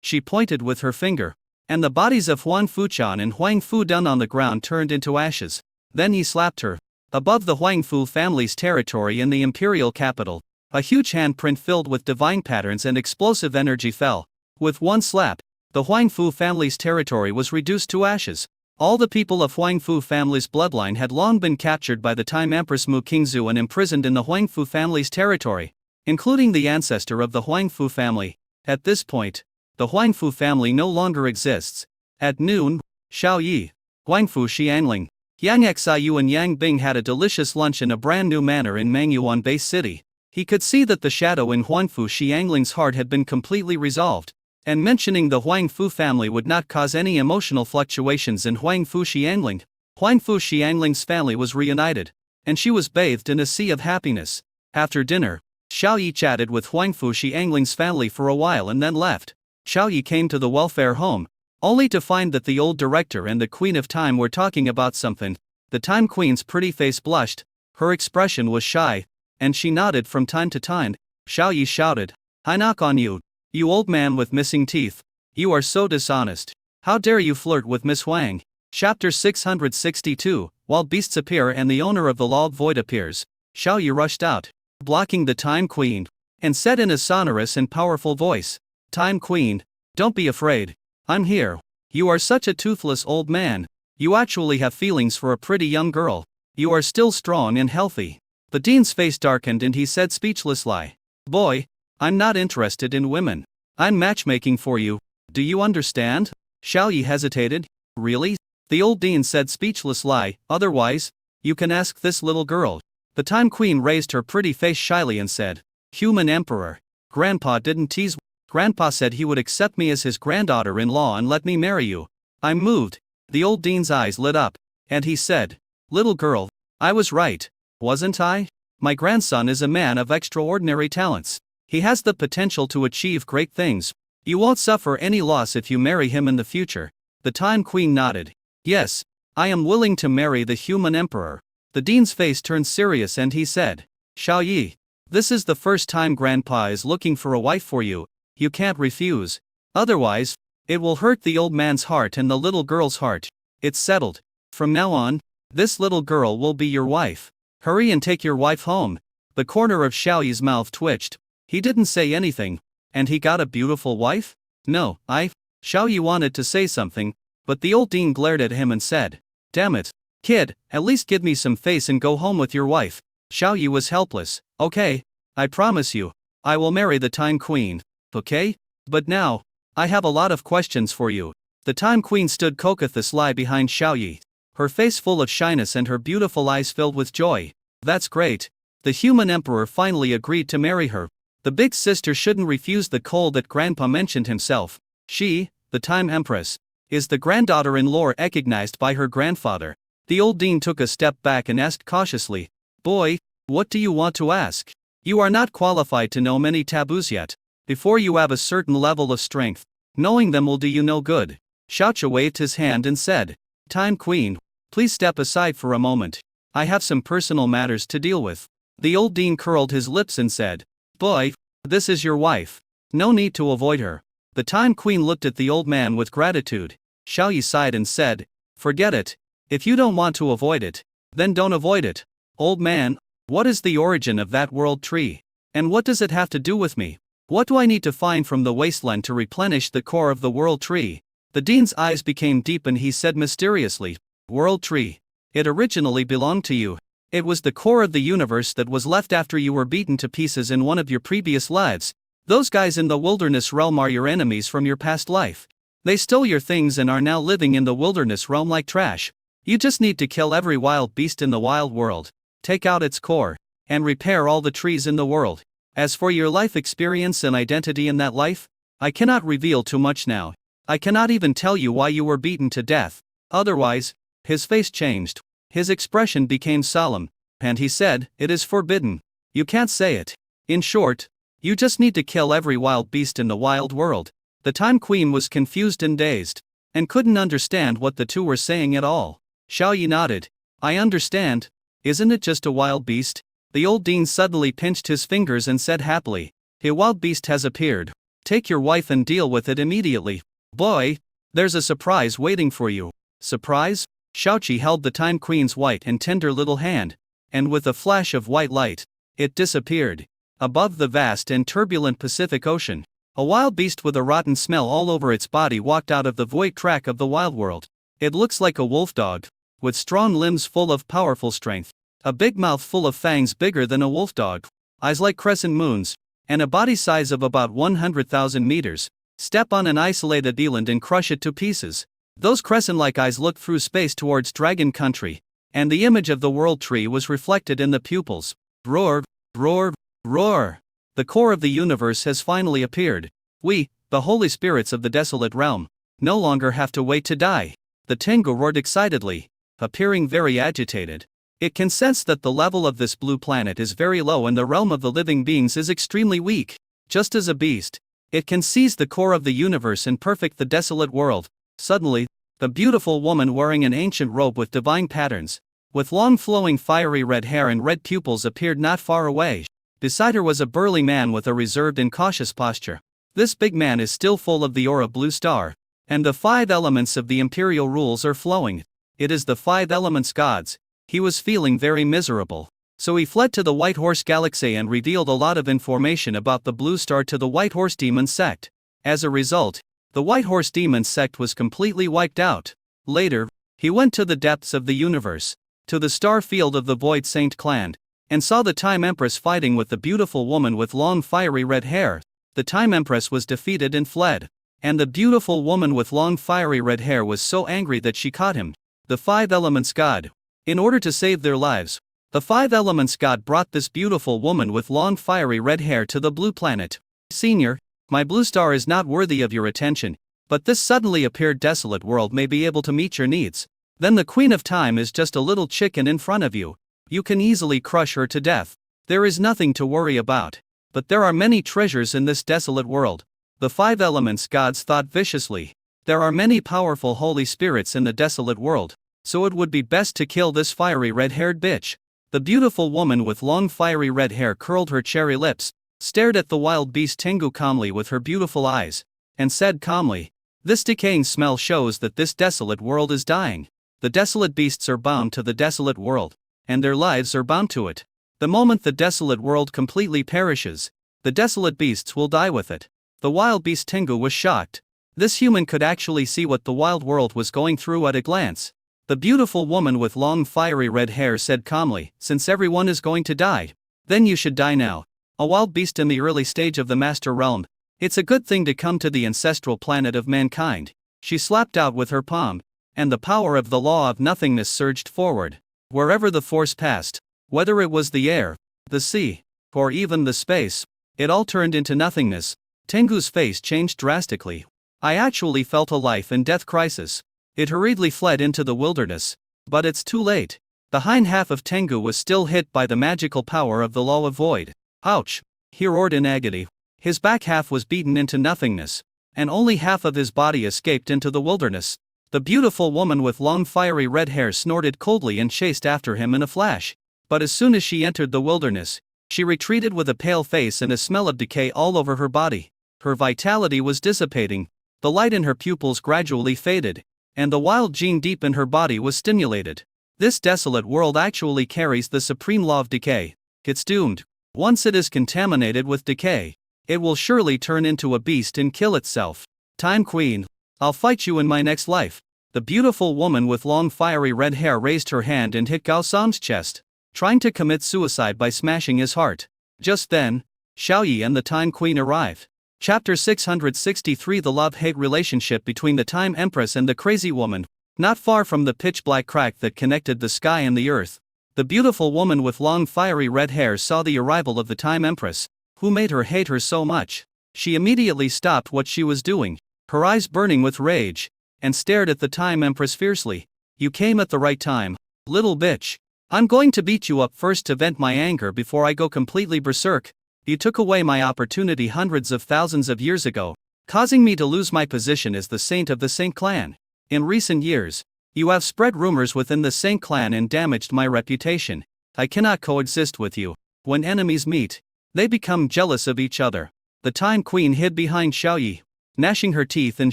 She pointed with her finger. And the bodies of Huang Fuchan and Huang Fudun on the ground turned into ashes. Then he slapped her. Above the Huangfu family's territory in the imperial capital, a huge handprint filled with divine patterns and explosive energy fell. With one slap, the Huangfu family's territory was reduced to ashes. All the people of Huangfu family's bloodline had long been captured by the time Empress Mu Qingzu and imprisoned in the Huangfu family's territory, including the ancestor of the Huangfu family. At this point, the Huangfu family no longer exists. At noon, Xiao Yi, Huangfu Xiangling, Yang Xiu and Yang Bing had a delicious lunch in a brand new manor in Mangyuan Base City. He could see that the shadow in Huangfu Xiangling's heart had been completely resolved, and mentioning the Huangfu family would not cause any emotional fluctuations in Huangfu Xiangling. Huangfu Xiangling's family was reunited, and she was bathed in a sea of happiness. After dinner, Xiao Yi chatted with Huangfu Xiangling's family for a while and then left. Xiao Yi came to the welfare home, only to find that the old director and the Queen of Time were talking about something. The Time Queen's pretty face blushed, her expression was shy, and she nodded from time to time. Xiao Yi shouted, I knock on you, you old man with missing teeth. You are so dishonest. How dare you flirt with Miss Huang? Chapter 662, Wild Beasts appear and the owner of the Law Void appears. Xiao Yi rushed out, blocking the Time Queen, and said in a sonorous and powerful voice, Time Queen, don't be afraid. I'm here. You are such a toothless old man. You actually have feelings for a pretty young girl. You are still strong and healthy. The dean's face darkened and he said speechlessly, Boy, I'm not interested in women. I'm matchmaking for you. Do you understand? Xiao Yi hesitated. Really? The old dean said speechlessly, otherwise, you can ask this little girl. The Time Queen raised her pretty face shyly and said, Human Emperor. Grandpa didn't tease. Grandpa said he would accept me as his granddaughter-in-law and let me marry you. I'm moved. The old dean's eyes lit up, and he said, Little girl, I was right, wasn't I? My grandson is a man of extraordinary talents. He has the potential to achieve great things. You won't suffer any loss if you marry him in the future. The Time Queen nodded. Yes, I am willing to marry the human emperor. The dean's face turned serious and he said, Xiao Yi, this is the first time Grandpa is looking for a wife for you. You can't refuse. Otherwise, it will hurt the old man's heart and the little girl's heart. It's settled. From now on, this little girl will be your wife. Hurry and take your wife home. The corner of Xiao Yi's mouth twitched. He didn't say anything. And he got a beautiful wife? No, Xiao Yi wanted to say something, but the old dean glared at him and said, Damn it, kid, at least give me some face and go home with your wife. Xiao Yi was helpless. Okay, I promise you, I will marry the Time Queen. Okay? But now, I have a lot of questions for you. The Time Queen stood coquettously behind Xiao Yi, her face full of shyness and her beautiful eyes filled with joy. That's great. The human emperor finally agreed to marry her. The big sister shouldn't refuse the call that Grandpa mentioned himself. She, the Time Empress, is the granddaughter-in-law recognized by her grandfather. The old dean took a step back and asked cautiously, Boy, what do you want to ask? You are not qualified to know many taboos yet. Before you have a certain level of strength, knowing them will do you no good. Xiaoqia waved his hand and said, Time Queen, please step aside for a moment. I have some personal matters to deal with. The old dean curled his lips and said, Boy, this is your wife. No need to avoid her. The Time Queen looked at the old man with gratitude. Xiao Yi sighed and said, Forget it. If you don't want to avoid it, then don't avoid it. Old man, what is the origin of that world tree? And what does it have to do with me? What do I need to find from the wasteland to replenish the core of the world tree? The dean's eyes became deep and he said mysteriously, World tree. It originally belonged to you. It was the core of the universe that was left after you were beaten to pieces in one of your previous lives. Those guys in the wilderness realm are your enemies from your past life. They stole your things and are now living in the wilderness realm like trash. You just need to kill every wild beast in the wild world. Take out its core. and repair all the trees in the world. As for your life experience and identity in that life, I cannot reveal too much now. I cannot even tell you why you were beaten to death. Otherwise, his face changed. His expression became solemn, and he said, "It is forbidden. You can't say it. In short, you just need to kill every wild beast in the wild world." The Time Queen was confused and dazed, and couldn't understand what the two were saying at all. Xiaoyi nodded. "I understand. Isn't it just a wild beast?" The old dean suddenly pinched his fingers and said happily, "A wild beast has appeared. Take your wife and deal with it immediately. Boy, there's a surprise waiting for you." Surprise? Xiaoqi held the Time Queen's white and tender little hand, and with a flash of white light, it disappeared. Above the vast and turbulent Pacific Ocean, a wild beast with a rotten smell all over its body walked out of the void track of the wild world. It looks like a wolf dog, with strong limbs full of powerful strength, a big mouth full of fangs bigger than a wolf dog, eyes like crescent moons, and a body size of about 100,000 meters. Step on an isolated island and crush it to pieces. Those crescent-like eyes looked through space towards Dragon Country, and the image of the World Tree was reflected in the pupils. Roar, roar, roar! The core of the universe has finally appeared. We, the holy spirits of the desolate realm, no longer have to wait to die. The Tengu roared excitedly, appearing very agitated. It can sense that the level of this blue planet is very low and the realm of the living beings is extremely weak. Just as a beast, it can seize the core of the universe and perfect the desolate world. Suddenly, the beautiful woman wearing an ancient robe with divine patterns, with long flowing fiery red hair and red pupils appeared not far away. Beside her was a burly man with a reserved and cautious posture. This big man is still full of the aura blue star, and the 5 elements of the imperial rules are flowing. It is the 5 elements gods. He was feeling very miserable, so he fled to the White Horse Galaxy and revealed a lot of information about the blue star to the White Horse Demon sect. As a result, the White Horse Demon sect was completely wiped out. Later, he went to the depths of the universe, to the star field of the Void Saint clan, and saw the Time Empress fighting with the beautiful woman with long fiery red hair. The Time Empress was defeated and fled, and the beautiful woman with long fiery red hair was so angry that she caught him. The 5 elements god. In order to save their lives, the 5 elements god brought this beautiful woman with long fiery red hair to the blue planet. "Senior, my blue star is not worthy of your attention, but this suddenly appeared desolate world may be able to meet your needs. Then the Queen of Time is just a little chicken in front of you. You can easily crush her to death. There is nothing to worry about. But there are many treasures in this desolate world." The 5 elements gods thought viciously. There are many powerful holy spirits in the desolate world, so it would be best to kill this fiery red-haired bitch. The beautiful woman with long fiery red hair curled her cherry lips, stared at the wild beast Tengu calmly with her beautiful eyes, and said calmly, "This decaying smell shows that this desolate world is dying. The desolate beasts are bound to the desolate world, and their lives are bound to it. The moment the desolate world completely perishes, the desolate beasts will die with it." The wild beast Tengu was shocked. This human could actually see what the wild world was going through at a glance. The beautiful woman with long fiery red hair said calmly, "Since everyone is going to die, then you should die now. A wild beast in the early stage of the Master Realm. It's a good thing to come to the ancestral planet of mankind." She slapped out with her palm, and the power of the law of nothingness surged forward. Wherever the force passed, whether it was the air, the sea, or even the space, it all turned into nothingness. Tengu's face changed drastically. "I actually felt a life and death crisis." It hurriedly fled into the wilderness. But it's too late. The hind half of Tengu was still hit by the magical power of the law of void. "Ouch!" he roared in agony. His back half was beaten into nothingness, and only half of his body escaped into the wilderness. The beautiful woman with long fiery red hair snorted coldly and chased after him in a flash. But as soon as she entered the wilderness, she retreated with a pale face and a smell of decay all over her body. Her vitality was dissipating, the light in her pupils gradually faded, and the wild gene deep in her body was stimulated. This desolate world actually carries the supreme law of decay. It's doomed. Once it is contaminated with decay, it will surely turn into a beast and kill itself. "Time Queen, I'll fight you in my next life." The beautiful woman with long fiery red hair raised her hand and hit Gao Sam's chest, trying to commit suicide by smashing his heart. Just then, Xiaoyi and the Time Queen arrived. Chapter 663 The love-hate relationship between the Time Empress and the crazy woman. Not far from the pitch-black crack that connected the sky and the earth, The beautiful woman with long fiery red hair saw the arrival of the Time Empress, who made her hate her so much. She immediately stopped what she was doing, her eyes burning with rage, and stared at the Time Empress fiercely. "You came at the right time, little bitch. I'm going to beat you up first to vent my anger before I go completely berserk. You took away my opportunity hundreds of thousands of years ago, causing me to lose my position as the saint of the Saint clan. In recent years, you have spread rumors within the Saint clan and damaged my reputation. I cannot coexist with you. When enemies meet, they become jealous of each other." The Time Queen hid behind Xiaoyi, gnashing her teeth and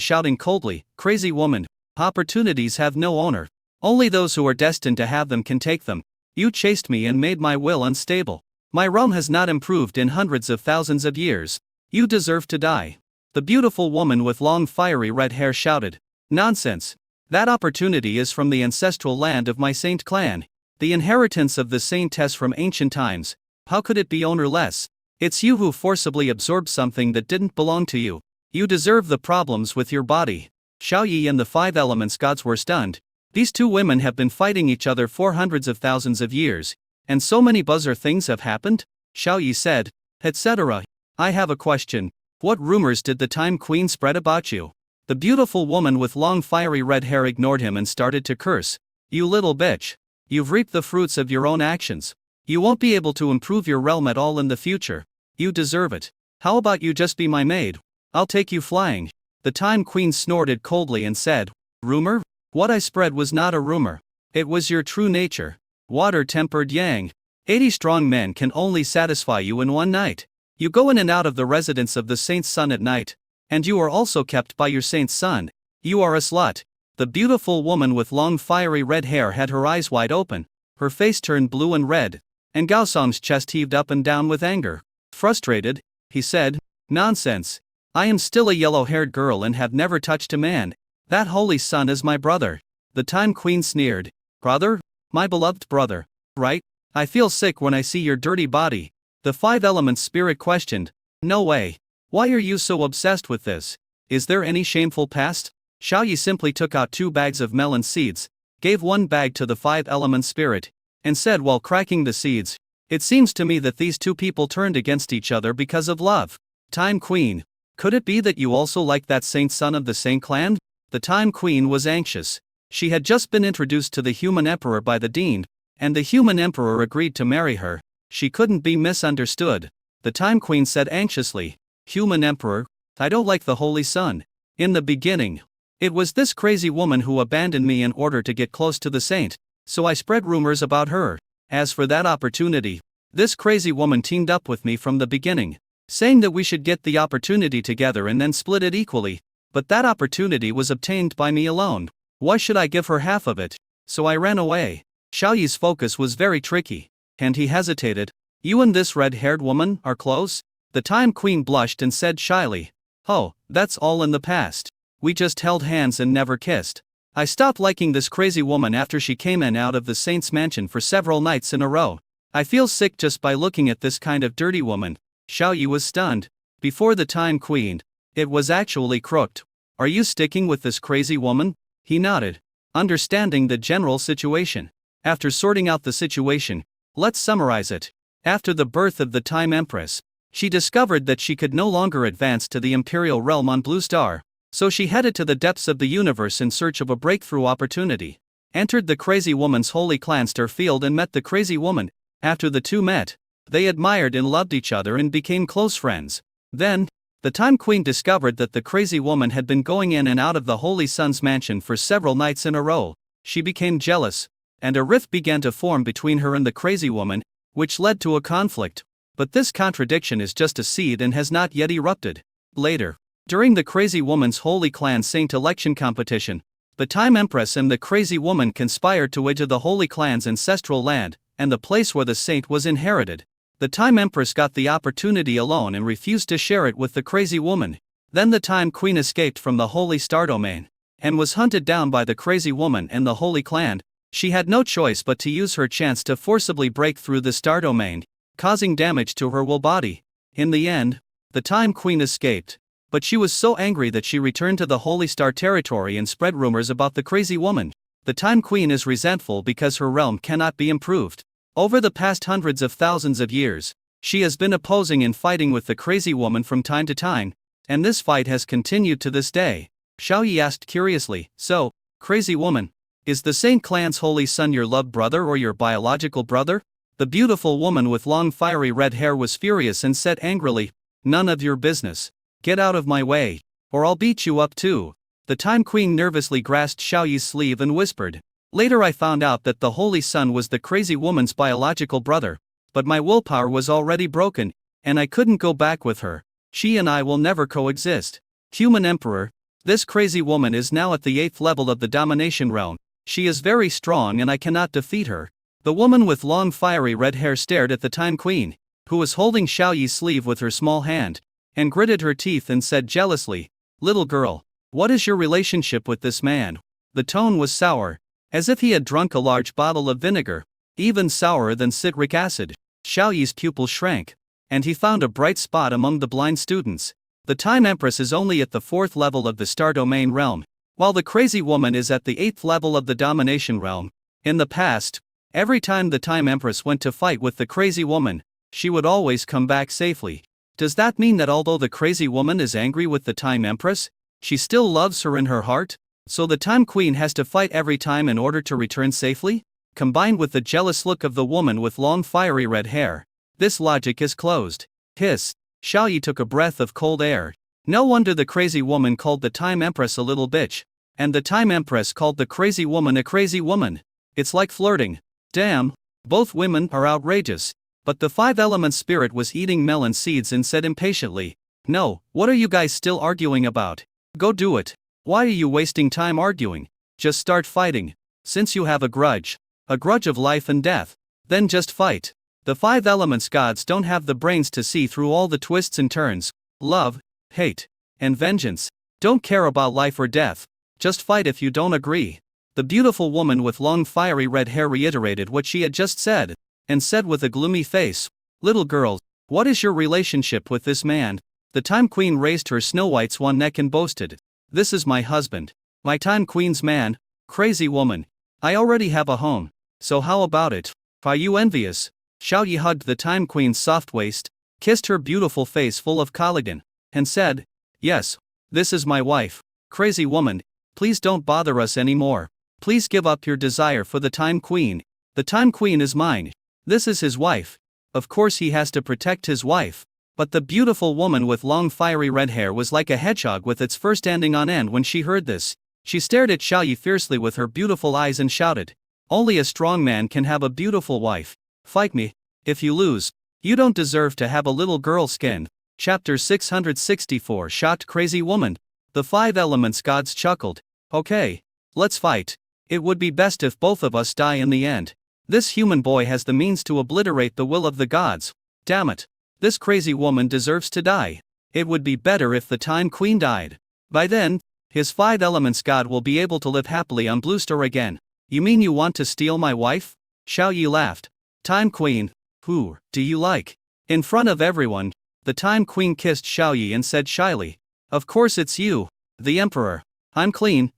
shouting coldly, "Crazy woman, opportunities have no owner. Only those who are destined to have them can take them. You chased me and made my will unstable. My realm has not improved in hundreds of thousands of years. You deserve to die." The beautiful woman with long fiery red hair shouted, "Nonsense. That opportunity is from the ancestral land of my Saint clan, the inheritance of the Saintess from ancient times. How could it be ownerless? It's you who forcibly absorbed something that didn't belong to you. You deserve the problems with your body." Xiaoyi and the five elements gods were stunned. These two women have been fighting each other for hundreds of thousands of years, and so many bizarre things have happened. Xiaoyi said, etc. "I have a question. What rumors did the Time Queen spread about you?" The beautiful woman with long fiery red hair ignored him and started to curse. "You little bitch. You've reaped the fruits of your own actions. You won't be able to improve your realm at all in the future. You deserve it. How about you just be my maid? I'll take you flying." The Time Queen snorted coldly and said, "Rumor? What I spread was not a rumor. It was your true nature. Water-tempered yang. 80 strong men can only satisfy you in one night. You go in and out of the residence of the Saint's son at night, and you are also kept by your Saint's son. You are a slut." The beautiful woman with long fiery red hair had her eyes wide open, her face turned blue and red, and Gaosong's chest heaved up and down with anger. Frustrated, he said, "Nonsense. I am still a yellow-haired girl and have never touched a man. That holy son is my brother." The Time Queen sneered, "Brother? My beloved brother, right? I feel sick when I see your dirty body." The five elements spirit questioned, "No way. Why are you so obsessed with this? Is there any shameful past?" Xiaoyi simply took out 2 bags of melon seeds, gave 1 bag to the five element spirit, and said while cracking the seeds, "It seems to me that these two people turned against each other because of love. Time Queen, could it be that you also like that Saint son of the Saint clan?" The Time Queen was anxious. She had just been introduced to the human emperor by the dean, and the human emperor agreed to marry her. She couldn't be misunderstood. The Time Queen said anxiously, "Human emperor, I don't like the holy son. In the beginning, it was this crazy woman who abandoned me in order to get close to the saint, so I spread rumors about her. As for that opportunity, this crazy woman teamed up with me from the beginning, saying that we should get the opportunity together and then split it equally. But that opportunity was obtained by me alone. Why should I give her half of it? So I ran away." Xiaoyi's focus was very tricky, and he hesitated. "You and this red-haired woman are close?" The Time Queen blushed and said shyly, "Oh, that's all in the past. We just held hands and never kissed. I stopped liking this crazy woman after she came in out of the saint's mansion for several nights in a row. I feel sick just by looking at this kind of dirty woman." Xiaoyi was stunned. Before the Time Queen, it was actually crooked. "Are you sticking with this crazy woman?" He nodded, understanding the general situation. After sorting out the situation, let's summarize it. After the birth of the Time Empress, she discovered that she could no longer advance to the Imperial realm on Blue Star. So she headed to the depths of the universe in search of a breakthrough opportunity. Entered the crazy woman's holy clan star field and met the crazy woman. After the two met, they admired and loved each other and became close friends. Then, the Time Queen discovered that the crazy woman had been going in and out of the Holy Sun's mansion for several nights in a row. She became jealous, and a rift began to form between her and the crazy woman, which led to a conflict. But this contradiction is just a seed and has not yet erupted. Later, during the crazy woman's holy clan saint election competition, the Time Empress and the crazy woman conspired to enter the holy clan's ancestral land, and the place where the saint was inherited. The Time Empress got the opportunity alone and refused to share it with the crazy woman. Then the Time Queen escaped from the holy star domain, and was hunted down by the crazy woman and the holy clan. She had no choice but to use her chance to forcibly break through the star domain, causing damage to her whole body. In the end, the Time Queen escaped. But she was so angry that she returned to the Holy Star territory and spread rumors about the crazy woman. The Time Queen is resentful because her realm cannot be improved. Over the past hundreds of thousands of years, she has been opposing and fighting with the crazy woman from time to time, and this fight has continued to this day. Xiaoyi asked curiously, "So, crazy woman, is the Saint Clan's holy son your love brother or your biological brother?" The beautiful woman with long fiery red hair was furious and said angrily, "None of your business. Get out of my way, or I'll beat you up too." The Time Queen nervously grasped Xiaoyi's sleeve and whispered, "Later I found out that the holy son was the crazy woman's biological brother, but my willpower was already broken, and I couldn't go back with her. She and I will never coexist. Human Emperor, this crazy woman is now at the 8th level of the domination realm. She is very strong and I cannot defeat her." The woman with long fiery red hair stared at the Time Queen, who was holding Xiaoyi's sleeve with her small hand, and gritted her teeth and said jealously, "Little girl, what is your relationship with this man?" The tone was sour, as if he had drunk a large bottle of vinegar, even sourer than citric acid. Xiaoyi's pupil shrank, and he found a bright spot among the blind students. The Time Empress is only at the 4th level of the Star Domain realm, while the crazy woman is at the 8th level of the Domination realm. In the past, every time the Time Empress went to fight with the crazy woman, she would always come back safely. Does that mean that although the crazy woman is angry with the Time Empress, she still loves her in her heart? So the Time Queen has to fight every time in order to return safely? Combined with the jealous look of the woman with long fiery red hair, this logic is closed. Hiss. Xiaoyi took a breath of cold air. No wonder the crazy woman called the Time Empress a little bitch, and the Time Empress called the crazy woman a crazy woman. It's like flirting. Damn, both women are outrageous. But the 5 Elements spirit was eating melon seeds and said impatiently, "No, what are you guys still arguing about? Go do it. Why are you wasting time arguing? Just start fighting. Since you have a grudge of life and death, then just fight." The 5 Elements gods don't have the brains to see through all the twists and turns. Love, hate, and vengeance don't care about life or death. Just fight if you don't agree. The beautiful woman with long fiery red hair reiterated what she had just said, and said with a gloomy face, "Little girl, what is your relationship with this man?" The Time Queen raised her Snow White's one neck and boasted, "This is my husband, my Time Queen's man." Crazy woman, I already have a home, so how about it? Are you envious? Xiaoyi hugged the Time Queen's soft waist, kissed her beautiful face full of collagen, and said, "Yes, this is my wife. Crazy woman, please don't bother us anymore. Please give up your desire for the Time Queen. The Time Queen is mine. This is his wife. Of course he has to protect his wife." But the beautiful woman with long fiery red hair was like a hedgehog with its fur standing on end when she heard this. She stared at Xiaoyi fiercely with her beautiful eyes and shouted, "Only a strong man can have a beautiful wife. Fight me. If you lose, you don't deserve to have a little girl skin." Chapter 664 Shocked Crazy Woman. The 5 Elements gods chuckled. "Okay, let's fight. It would be best if both of us die in the end. This human boy has the means to obliterate the will of the gods. Damn it. This crazy woman deserves to die. It would be better if the Time Queen died. By then, his 5 Elements god will be able to live happily on Blue Star again." "You mean you want to steal my wife?" Xiaoyi laughed. "Time Queen, who do you like?" In front of everyone, the Time Queen kissed Xiaoyi and said shyly, "Of course it's you, the Emperor. I'm clean.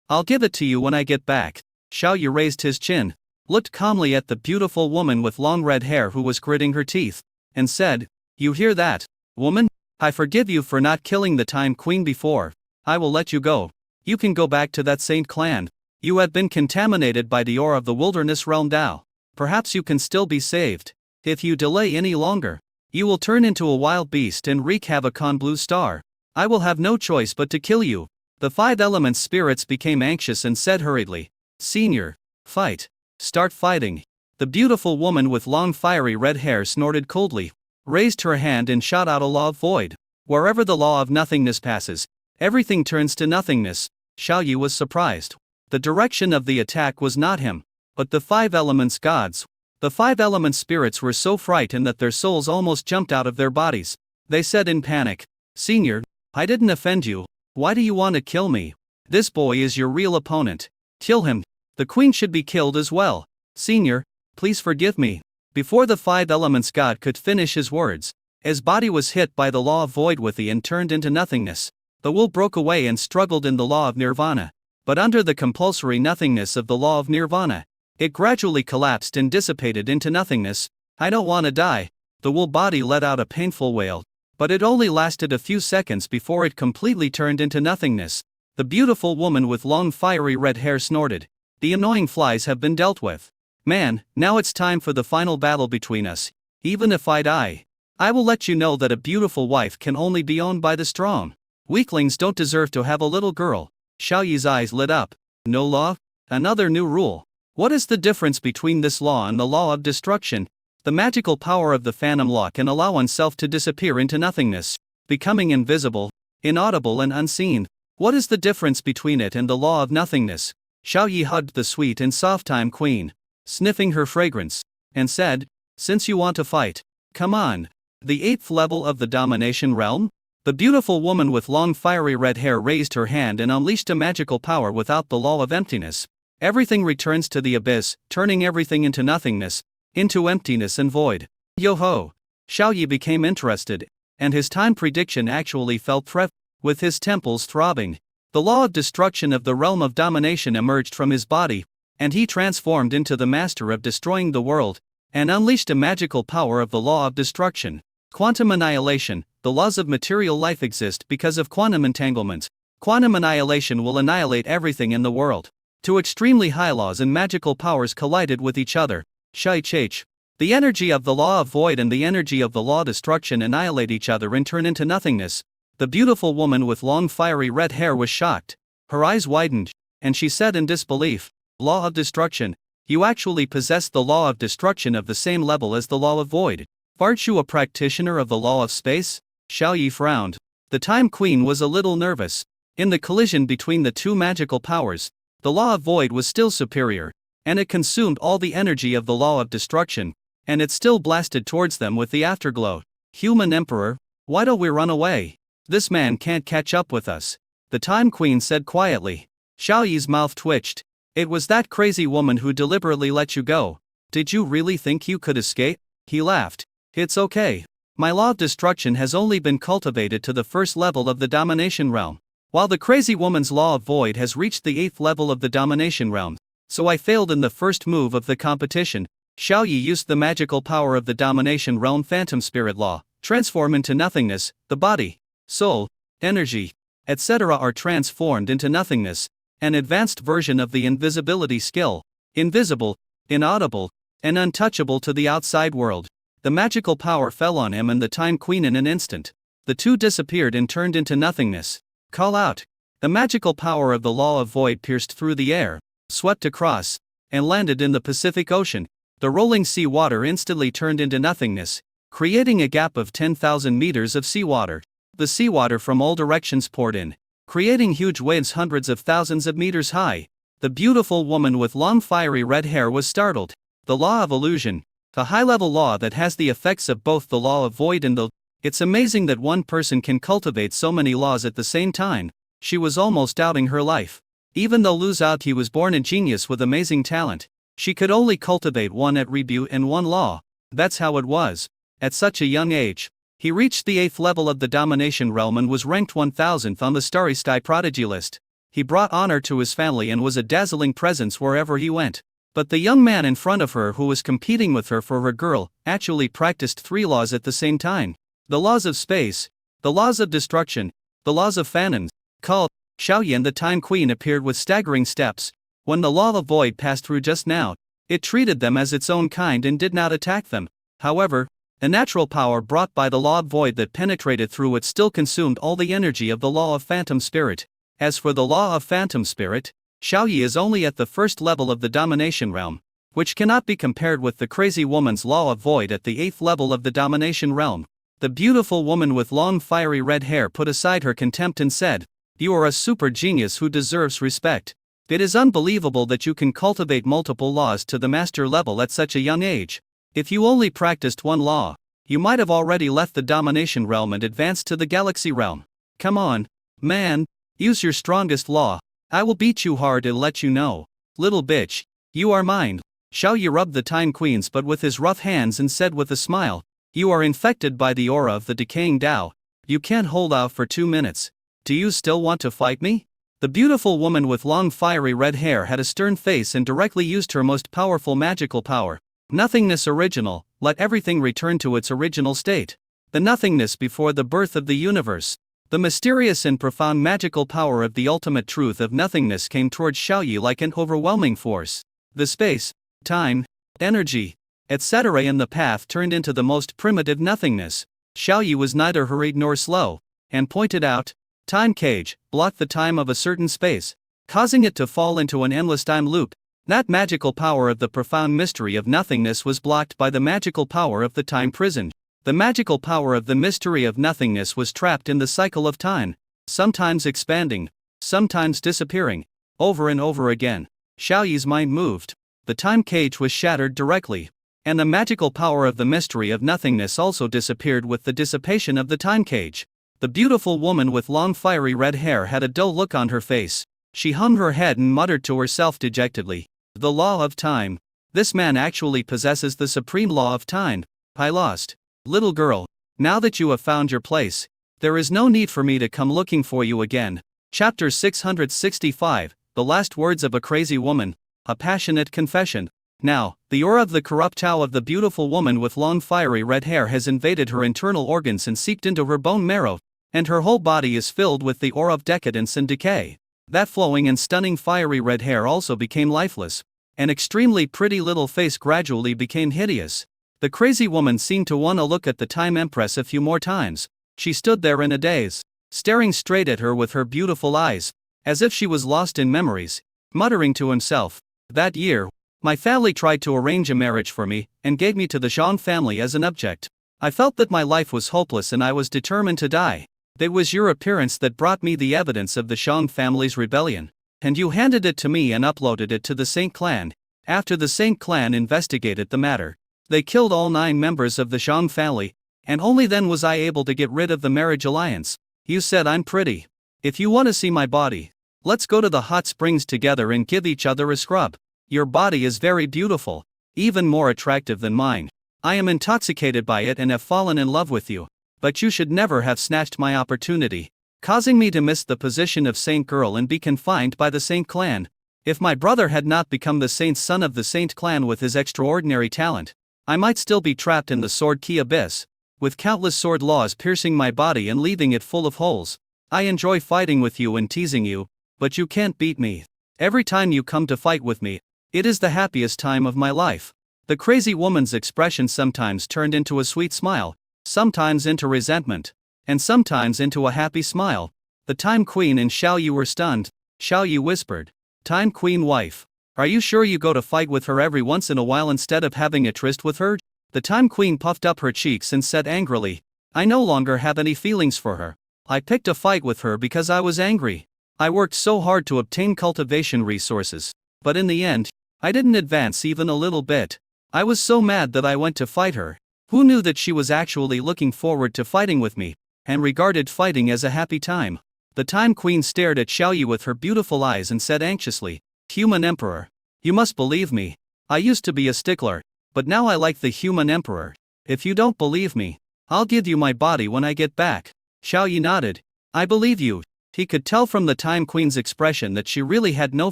I'll give it to you when I get back." Xiaoyi raised his chin, looked calmly at the beautiful woman with long red hair who was gritting her teeth, and said, "You hear that, woman? I forgive you for not killing the Time Queen before. I will let you go. You can go back to that Saint Clan. You have been contaminated by the aura of the wilderness realm Dao. Perhaps you can still be saved. If you delay any longer, you will turn into a wild beast and wreak havoc on Blue Star. I will have no choice but to kill you." The 5 Elements spirits became anxious and said hurriedly, "Senior, fight. Start fighting." The beautiful woman with long fiery red hair snorted coldly, raised her hand and shot out a law of void. Wherever the law of nothingness passes, everything turns to nothingness. Xiaoyi was surprised. The direction of the attack was not him, but the 5 Elements gods. The 5 Elements spirits were so frightened that their souls almost jumped out of their bodies. They said in panic, "Senior, I didn't offend you. Why do you want to kill me? This boy is your real opponent. Kill him. The queen should be killed as well. Senior, please forgive me." Before the 5 Elements god could finish his words, his body was hit by the law of void within and turned into nothingness. The will broke away and struggled in the law of nirvana. But under the compulsory nothingness of the law of nirvana, It gradually collapsed and dissipated into nothingness. I don't want to die. The wool body let out a painful wail, but it only lasted a few seconds before it completely turned into nothingness. The beautiful woman with long fiery red hair snorted. The annoying flies have been dealt with. Man, now it's time for the final battle between us. Even if I die, I will let you know that a beautiful wife can only be owned by the strong. Weaklings don't deserve to have a little girl. Xiao Yi's eyes lit up. No law? Another new rule. What is the difference between this law and the law of destruction? The magical power of the Phantom Law can allow oneself to disappear into nothingness, becoming invisible, inaudible and unseen. What is the difference between it and the law of nothingness? Xiao Yi hugged the sweet and soft-time queen, sniffing her fragrance, and said, since you want to fight, come on. The 8th level of the domination realm? The beautiful woman with long fiery red hair raised her hand and unleashed a magical power without the law of emptiness. Everything returns to the abyss, turning everything into nothingness, into emptiness and void. Yo-ho! Xiao Yi became interested, and his time prediction actually fell threat, with his temples throbbing. The law of destruction of the realm of domination emerged from his body, and he transformed into the master of destroying the world, and unleashed a magical power of the law of destruction. Quantum annihilation. The laws of material life exist because of quantum entanglement. Quantum annihilation will annihilate everything in the world. Two extremely high laws and magical powers collided with each other. Shai-Chich. The energy of the law of void and the energy of the law of destruction annihilate each other and turn into nothingness. The beautiful woman with long fiery red hair was shocked. Her eyes widened, and she said in disbelief, law of destruction. You actually possess the law of destruction of the same level as the law of void. Aren't you a practitioner of the law of space? Xiao Yi frowned. The Time Queen was a little nervous. In the collision between the two magical powers, the law of void was still superior, and it consumed all the energy of the law of destruction, and it still blasted towards them with the afterglow. Human Emperor, why don't we run away? This man can't catch up with us. The Time Queen said quietly. Xiao Yi's mouth twitched. It was that crazy woman who deliberately let you go. Did you really think you could escape? He laughed. It's okay. My law of destruction has only been cultivated to the 1st level of the domination realm, while the crazy woman's law of void has reached the 8th level of the domination realm. So I failed in the first move of the competition. Xiao Yi used the magical power of the domination realm phantom spirit law, transform into nothingness. The body, soul, energy, etc. are transformed into nothingness, an advanced version of the invisibility skill, invisible, inaudible, and untouchable to the outside world. The magical power fell on him and the Time Queen in an instant. The two disappeared and turned into nothingness. Call out. The magical power of the law of void pierced through the air, swept across, and landed in the Pacific Ocean. The rolling sea water instantly turned into nothingness, creating a gap of 10,000 meters of seawater. The seawater from all directions poured in, creating huge waves hundreds of thousands of meters high. The beautiful woman with long fiery red hair was startled. The law of illusion. The high-level law that has the effects of both the law of void and the... It's amazing that one person can cultivate so many laws at the same time. She was almost doubting her life. Even though Lu Zhaoqi was born a genius with amazing talent, she could only cultivate one attribute and one law. That's how it was. At such a young age, he reached the 8th level of the domination realm and was ranked 1000th on the Starry Sky Prodigy list. He brought honor to his family and was a dazzling presence wherever he went. But the young man in front of her who was competing with her for her girl, actually practiced 3 laws at the same time. The laws of space, the laws of destruction, the laws of phantoms. Called, Xiao Yi and the Time Queen appeared with staggering steps. When the law of void passed through just now, it treated them as its own kind and did not attack them. However, the natural power brought by the law of void that penetrated through it still consumed all the energy of the law of phantom spirit. As for the law of phantom spirit, Xiao Yi is only at the 1st level of the domination realm, which cannot be compared with the crazy woman's law of void at the 8th level of the domination realm. The beautiful woman with long fiery red hair put aside her contempt and said, you are a super genius who deserves respect. It is unbelievable that you can cultivate multiple laws to the master level at such a young age. If you only practiced one law, you might have already left the domination realm and advanced to the galaxy realm. Come on, man, use your strongest law. I will beat you hard and let you know. Little bitch, you are mine. Xiao Yi rubbed the Time Queen's butt with his rough hands and said with a smile, you are infected by the aura of the decaying Tao. You can't hold out for 2 minutes. Do you still want to fight me? The beautiful woman with long fiery red hair had a stern face and directly used her most powerful magical power. Nothingness original, let everything return to its original state. The nothingness before the birth of the universe. The mysterious and profound magical power of the ultimate truth of nothingness came towards Xiaoyi like an overwhelming force. The space, time, energy, etc. in the path turned into the most primitive nothingness. Xiaoyi was neither hurried nor slow, and pointed out, time cage, blocked the time of a certain space, causing it to fall into an endless time loop. That magical power of the profound mystery of nothingness was blocked by the magical power of the time prison. The magical power of the mystery of nothingness was trapped in the cycle of time, sometimes expanding, sometimes disappearing, over and over again. Xiaoyi's mind moved. The time cage was shattered directly, and the magical power of the mystery of nothingness also disappeared with the dissipation of the time cage. The beautiful woman with long fiery red hair had a dull look on her face. She hung her head and muttered to herself dejectedly, "The law of time. This man actually possesses the supreme law of time. I lost. Little girl, now that you have found your place, there is no need for me to come looking for you again." Chapter 665, The Last Words of a Crazy Woman, a Passionate Confession. Now, the aura of the corrupt Tao of the beautiful woman with long fiery red hair has invaded her internal organs and seeped into her bone marrow, and her whole body is filled with the aura of decadence and decay. That flowing and stunning fiery red hair also became lifeless. An extremely pretty little face gradually became hideous. The crazy woman seemed to want to look at the time empress a few more times. She stood there in a daze, staring straight at her with her beautiful eyes, as if she was lost in memories, muttering to himself, "That year, my family tried to arrange a marriage for me, and gave me to the Zhang family as an object. I felt that my life was hopeless and I was determined to die. It was your appearance that brought me the evidence of the Zhang family's rebellion, and you handed it to me and uploaded it to the Saint clan. After the Saint clan investigated the matter, they killed all 9 members of the Zhang family, and only then was I able to get rid of the marriage alliance. You said I'm pretty. If you want to see my body, let's go to the hot springs together and give each other a scrub. Your body is very beautiful, even more attractive than mine. I am intoxicated by it and have fallen in love with you. But you should never have snatched my opportunity, causing me to miss the position of Saint girl and be confined by the Saint clan. If my brother had not become the Saint's son of the Saint clan with his extraordinary talent, I might still be trapped in the sword key abyss, with countless sword laws piercing my body and leaving it full of holes. I enjoy fighting with you and teasing you, but you can't beat me. Every time you come to fight with me, it is the happiest time of my life." The crazy woman's expression sometimes turned into a sweet smile, sometimes into resentment, and sometimes into a happy smile. The Time Queen and Xiaoyi were stunned. Xiaoyi whispered, "Time Queen wife, are you sure you go to fight with her every once in a while instead of having a tryst with her?" The Time Queen puffed up her cheeks and said angrily, "I no longer have any feelings for her. I picked a fight with her because I was angry. I worked so hard to obtain cultivation resources, but in the end, I didn't advance even a little bit. I was so mad that I went to fight her. Who knew that she was actually looking forward to fighting with me, and regarded fighting as a happy time?" The Time Queen stared at Xiaoyi with her beautiful eyes and said anxiously, "Human Emperor, you must believe me. I used to be a stickler, but now I like the Human Emperor. If you don't believe me, I'll give you my body when I get back." Xiaoyi nodded. "I believe you." He could tell from the Time Queen's expression that she really had no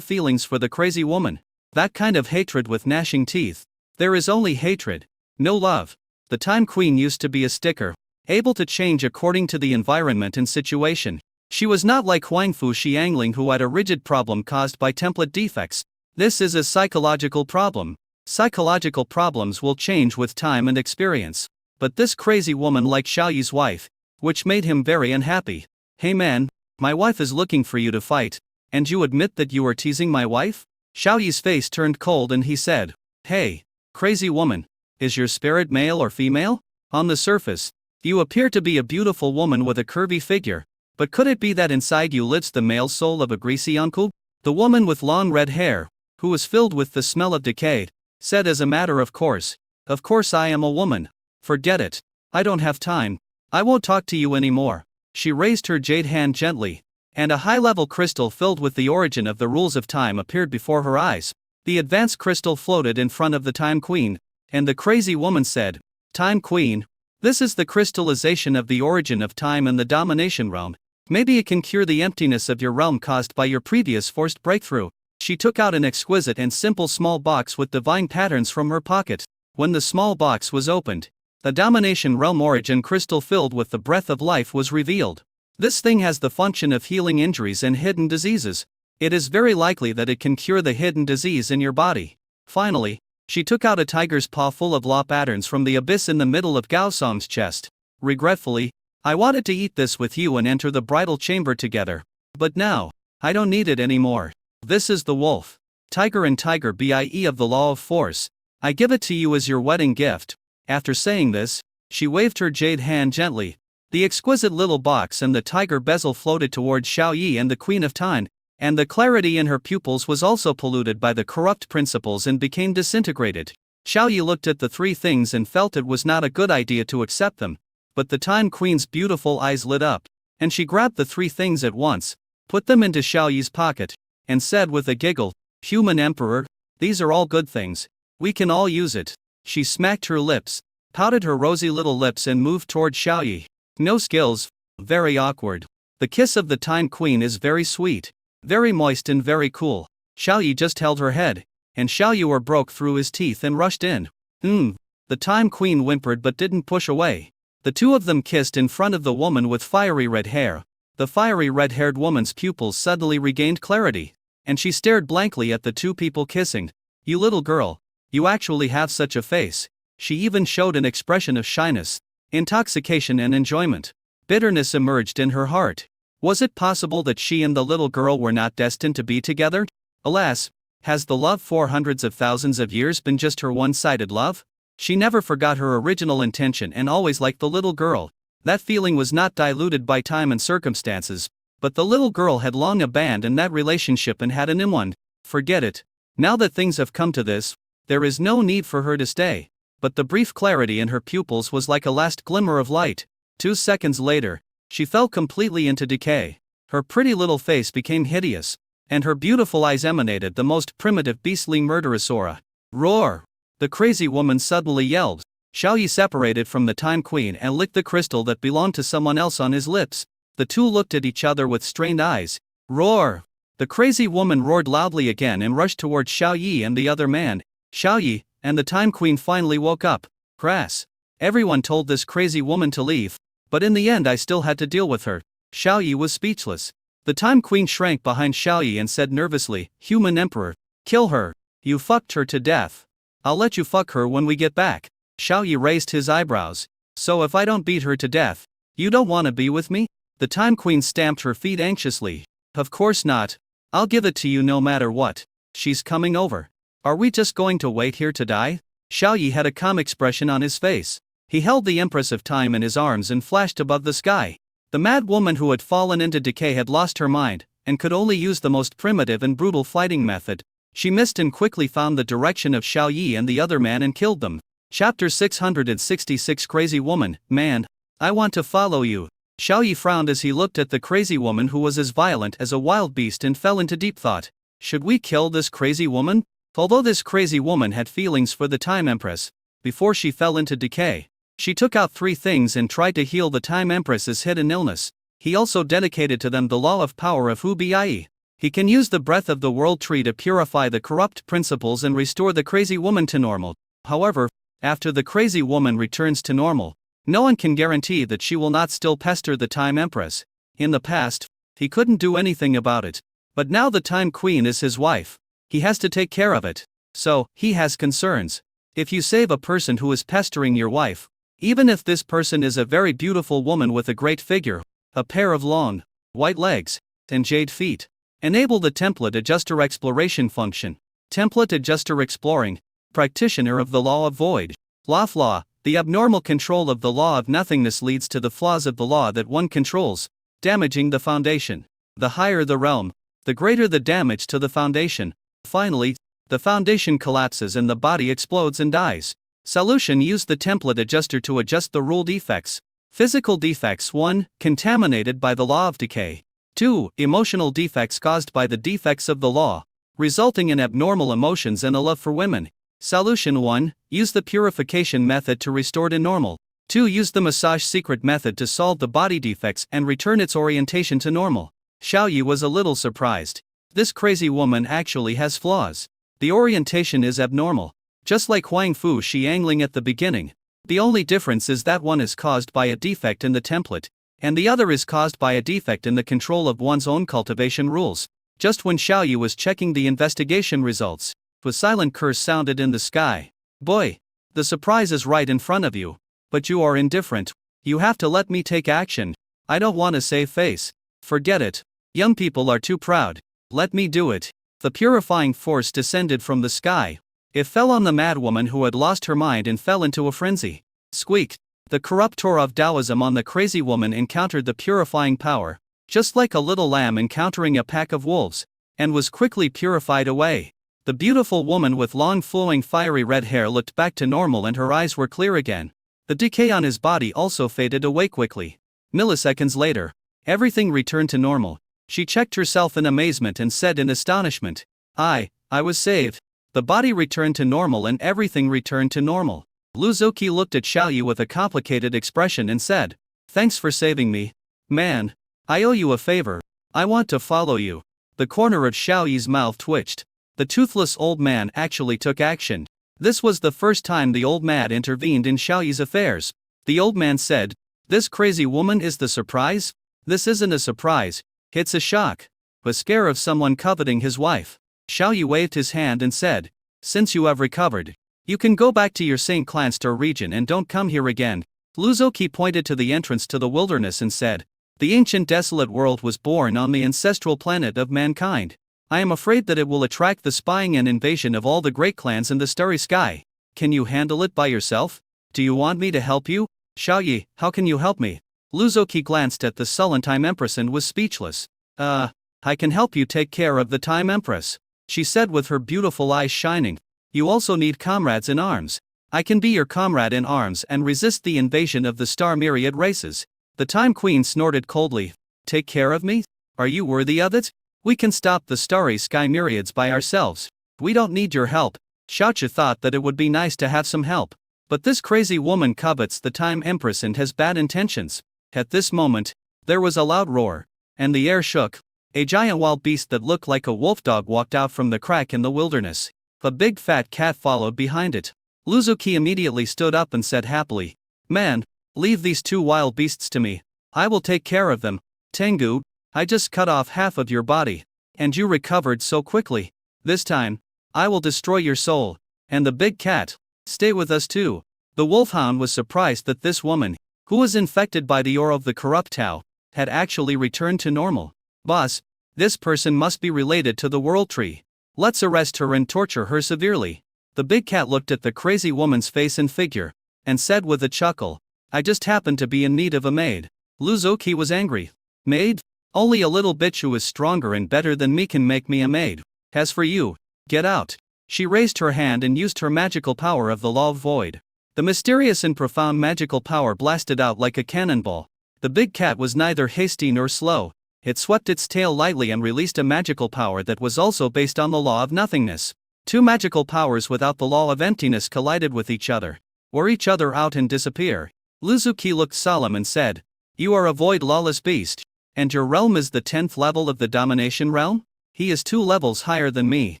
feelings for the crazy woman. That kind of hatred with gnashing teeth. There is only hatred, no love. The Time Queen used to be a sticker, able to change according to the environment and situation. She was not like Huangfu Xiangling, who had a rigid problem caused by template defects. This is a psychological problem. Psychological problems will change with time and experience. But this crazy woman liked Xiaoyi's wife, which made him very unhappy. "Hey man, my wife is looking for you to fight, and you admit that you are teasing my wife?" Xiaoyi's face turned cold and he said, "Hey, crazy woman, is your spirit male or female? On the surface, you appear to be a beautiful woman with a curvy figure, but could it be that inside you lives the male soul of a greasy uncle?" The woman with long red hair, who was filled with the smell of decay, said as a matter of course, "Of course I am a woman. Forget it. I don't have time. I won't talk to you anymore." She raised her jade hand gently, and a high-level crystal filled with the origin of the rules of time appeared before her eyes. The advanced crystal floated in front of the Time Queen, and the crazy woman said, "Time Queen, this is the crystallization of the origin of time and the domination realm. Maybe it can cure the emptiness of your realm caused by your previous forced breakthrough. She took out an exquisite and simple small box with divine patterns from her pocket. When the small box was opened, the Domination Realm Origin crystal filled with the breath of life was revealed. This thing has the function of healing injuries and hidden diseases. It is very likely that it can cure the hidden disease in your body. Finally, she took out a tiger's paw full of law patterns from the abyss in the middle of Gao Song's chest. Regretfully, I wanted to eat this with you and enter the bridal chamber together. But now, I don't need it anymore. This is the wolf. Tiger and tiger BIE of the law of force. I give it to you as your wedding gift. After saying this, she waved her jade hand gently. The exquisite little box and the tiger bezel floated towards Xiao Yi and the Queen of Time, and the clarity in her pupils was also polluted by the corrupt principles and became disintegrated. Xiao Yi looked at the three things and felt it was not a good idea to accept them. But the Time Queen's beautiful eyes lit up, and she grabbed the three things at once, put them into Xiao Yi's pocket, and said with a giggle, "Human Emperor, these are all good things. We can all use it." She smacked her lips, pouted her rosy little lips and moved toward Xiao Yi. No skills, very awkward. The kiss of the Time Queen is very sweet, very moist and very cool. Xiao Yi just held her head, and Xiao Yi broke through his teeth and rushed in. The Time Queen whimpered but didn't push away. The two of them kissed in front of the woman with fiery red hair. The fiery red-haired woman's pupils suddenly regained clarity, and she stared blankly at the two people kissing. "You little girl, you actually have such a face." She even showed an expression of shyness, intoxication and enjoyment. Bitterness emerged in her heart. Was it possible that she and the little girl were not destined to be together? Alas, has the love for hundreds of thousands of years been just her one-sided love? She never forgot her original intention and always liked the little girl. That feeling was not diluted by time and circumstances, but the little girl had long abandoned that relationship and had a new one. Forget it. Now that things have come to this, there is no need for her to stay. But the brief clarity in her pupils was like a last glimmer of light. 2 seconds later, she fell completely into decay. Her pretty little face became hideous, and her beautiful eyes emanated the most primitive beastly murderous aura. Roar! The crazy woman suddenly yelled. Xiao Yi separated from the Time Queen and licked the crystal that belonged to someone else on his lips. The two looked at each other with strained eyes. Roar! The crazy woman roared loudly again and rushed toward Xiao Yi and the other man. Xiao Yi and the Time Queen finally woke up. Crass. Everyone told this crazy woman to leave, but in the end I still had to deal with her. Xiao Yi was speechless. The Time Queen shrank behind Xiao Yi and said nervously, "Human Emperor, kill her. You fucked her to death. I'll let you fuck her when we get back." Xiao Yi raised his eyebrows. "So if I don't beat her to death, you don't want to be with me?" The Time Queen stamped her feet anxiously. "Of course not. I'll give it to you no matter what. She's coming over. Are we just going to wait here to die?" Xiao Yi had a calm expression on his face. He held the Empress of Time in his arms and flashed above the sky. The mad woman who had fallen into decay had lost her mind, and could only use the most primitive and brutal fighting method. She missed and quickly found the direction of Xiao Yi and the other man and killed them. Chapter 666 Crazy Woman. Man, I want to follow you. Xiao Yi frowned as he looked at the crazy woman who was as violent as a wild beast and fell into deep thought. Should we kill this crazy woman? Although this crazy woman had feelings for the Time Empress, before she fell into decay, she took out 3 things and tried to heal the Time Empress's hidden illness. He also dedicated to them the law of power of Hu Bai. He can use the breath of the world tree to purify the corrupt principles and restore the crazy woman to normal. However, after the crazy woman returns to normal, no one can guarantee that she will not still pester the Time Empress. In the past, he couldn't do anything about it. But now the Time Queen is his wife. He has to take care of it. So, he has concerns. If you save a person who is pestering your wife, even if this person is a very beautiful woman with a great figure, a pair of long, white legs, and jade feet, enable the Template Adjuster Exploration function. Template Adjuster Exploring, practitioner of the law of void. Law. The abnormal control of the law of nothingness leads to the flaws of the law that one controls, damaging the foundation. The higher the realm, the greater the damage to the foundation. Finally, the foundation collapses and the body explodes and dies. Solution: use the template adjuster to adjust the rule defects. Physical defects: 1. Contaminated by the law of decay. 2. Emotional defects caused by the defects of the law, resulting in abnormal emotions and a love for women. Solution 1. Use the purification method to restore to normal. 2. Use the massage secret method to solve the body defects and return its orientation to normal. Xiaoyi was a little surprised. This crazy woman actually has flaws. The orientation is abnormal. Just like Huang Fu Xiangling at the beginning. The only difference is that one is caused by a defect in the template, and the other is caused by a defect in the control of one's own cultivation rules. Just when Xiaoyi was checking the investigation results, a silent curse sounded in the sky. Boy, the surprise is right in front of you. But you are indifferent. You have to let me take action. I don't want to save face. Forget it. Young people are too proud. Let me do it. The purifying force descended from the sky. It fell on the madwoman who had lost her mind and fell into a frenzy. Squeak. The corrupt Torah of Taoism on the crazy woman encountered the purifying power, just like a little lamb encountering a pack of wolves, and was quickly purified away. The beautiful woman with long flowing fiery red hair looked back to normal and her eyes were clear again. The decay on his body also faded away quickly. Milliseconds later, everything returned to normal. She checked herself in amazement and said in astonishment, I was saved. The body returned to normal and everything returned to normal. Lu Zouqi looked at Xiaoyi with a complicated expression and said, thanks for saving me. Man, I owe you a favor. I want to follow you. The corner of Xiaoyi's mouth twitched. The toothless old man actually took action. This was the first time the old man intervened in Xiaoyi's affairs. The old man said, this crazy woman is the surprise? This isn't a surprise, it's a shock. A scare of someone coveting his wife. Xiaoyi waved his hand and said, since you have recovered, you can go back to your St. Clanster region and don't come here again. Lu Zouqi pointed to the entrance to the wilderness and said, the ancient desolate world was born on the ancestral planet of mankind. I am afraid that it will attract the spying and invasion of all the great clans in the starry sky. Can you handle it by yourself? Do you want me to help you? Xiaoyi, how can you help me? Lu Zouqi glanced at the sullen Time Empress and was speechless. I can help you take care of the Time Empress, she said with her beautiful eyes shining. You also need comrades in arms. I can be your comrade in arms and resist the invasion of the star myriad races. The Time Queen snorted coldly. Take care of me? Are you worthy of it? We can stop the starry sky myriads by ourselves. We don't need your help. Xiaoqi thought that it would be nice to have some help. But this crazy woman covets the Time Empress and has bad intentions. At this moment, there was a loud roar, and the air shook. A giant wild beast that looked like a wolf dog walked out from the crack in the wilderness. A big fat cat followed behind it. Lu Zouqi immediately stood up and said happily, man, leave these two wild beasts to me. I will take care of them. Tengu, I just cut off half of your body, and you recovered so quickly. This time, I will destroy your soul. And the big cat, stay with us too. The wolfhound was surprised that this woman, who was infected by the aura of the corrupt Tao, had actually returned to normal. Boss, this person must be related to the World Tree. Let's arrest her and torture her severely. The big cat looked at the crazy woman's face and figure, and said with a chuckle, I just happen to be in need of a maid. Lu Zouqi was angry. Maid? Only a little bitch who is stronger and better than me can make me a maid. As for you, get out. She raised her hand and used her magical power of the Law of Void. The mysterious and profound magical power blasted out like a cannonball. The big cat was neither hasty nor slow. It swept its tail lightly and released a magical power that was also based on the law of nothingness. Two magical powers without the law of emptiness collided with each other, wore each other out and disappear. Lu Zouqi looked solemn and said, you are a void lawless beast. And your realm is the 10th level of the domination realm? He is 2 levels higher than me.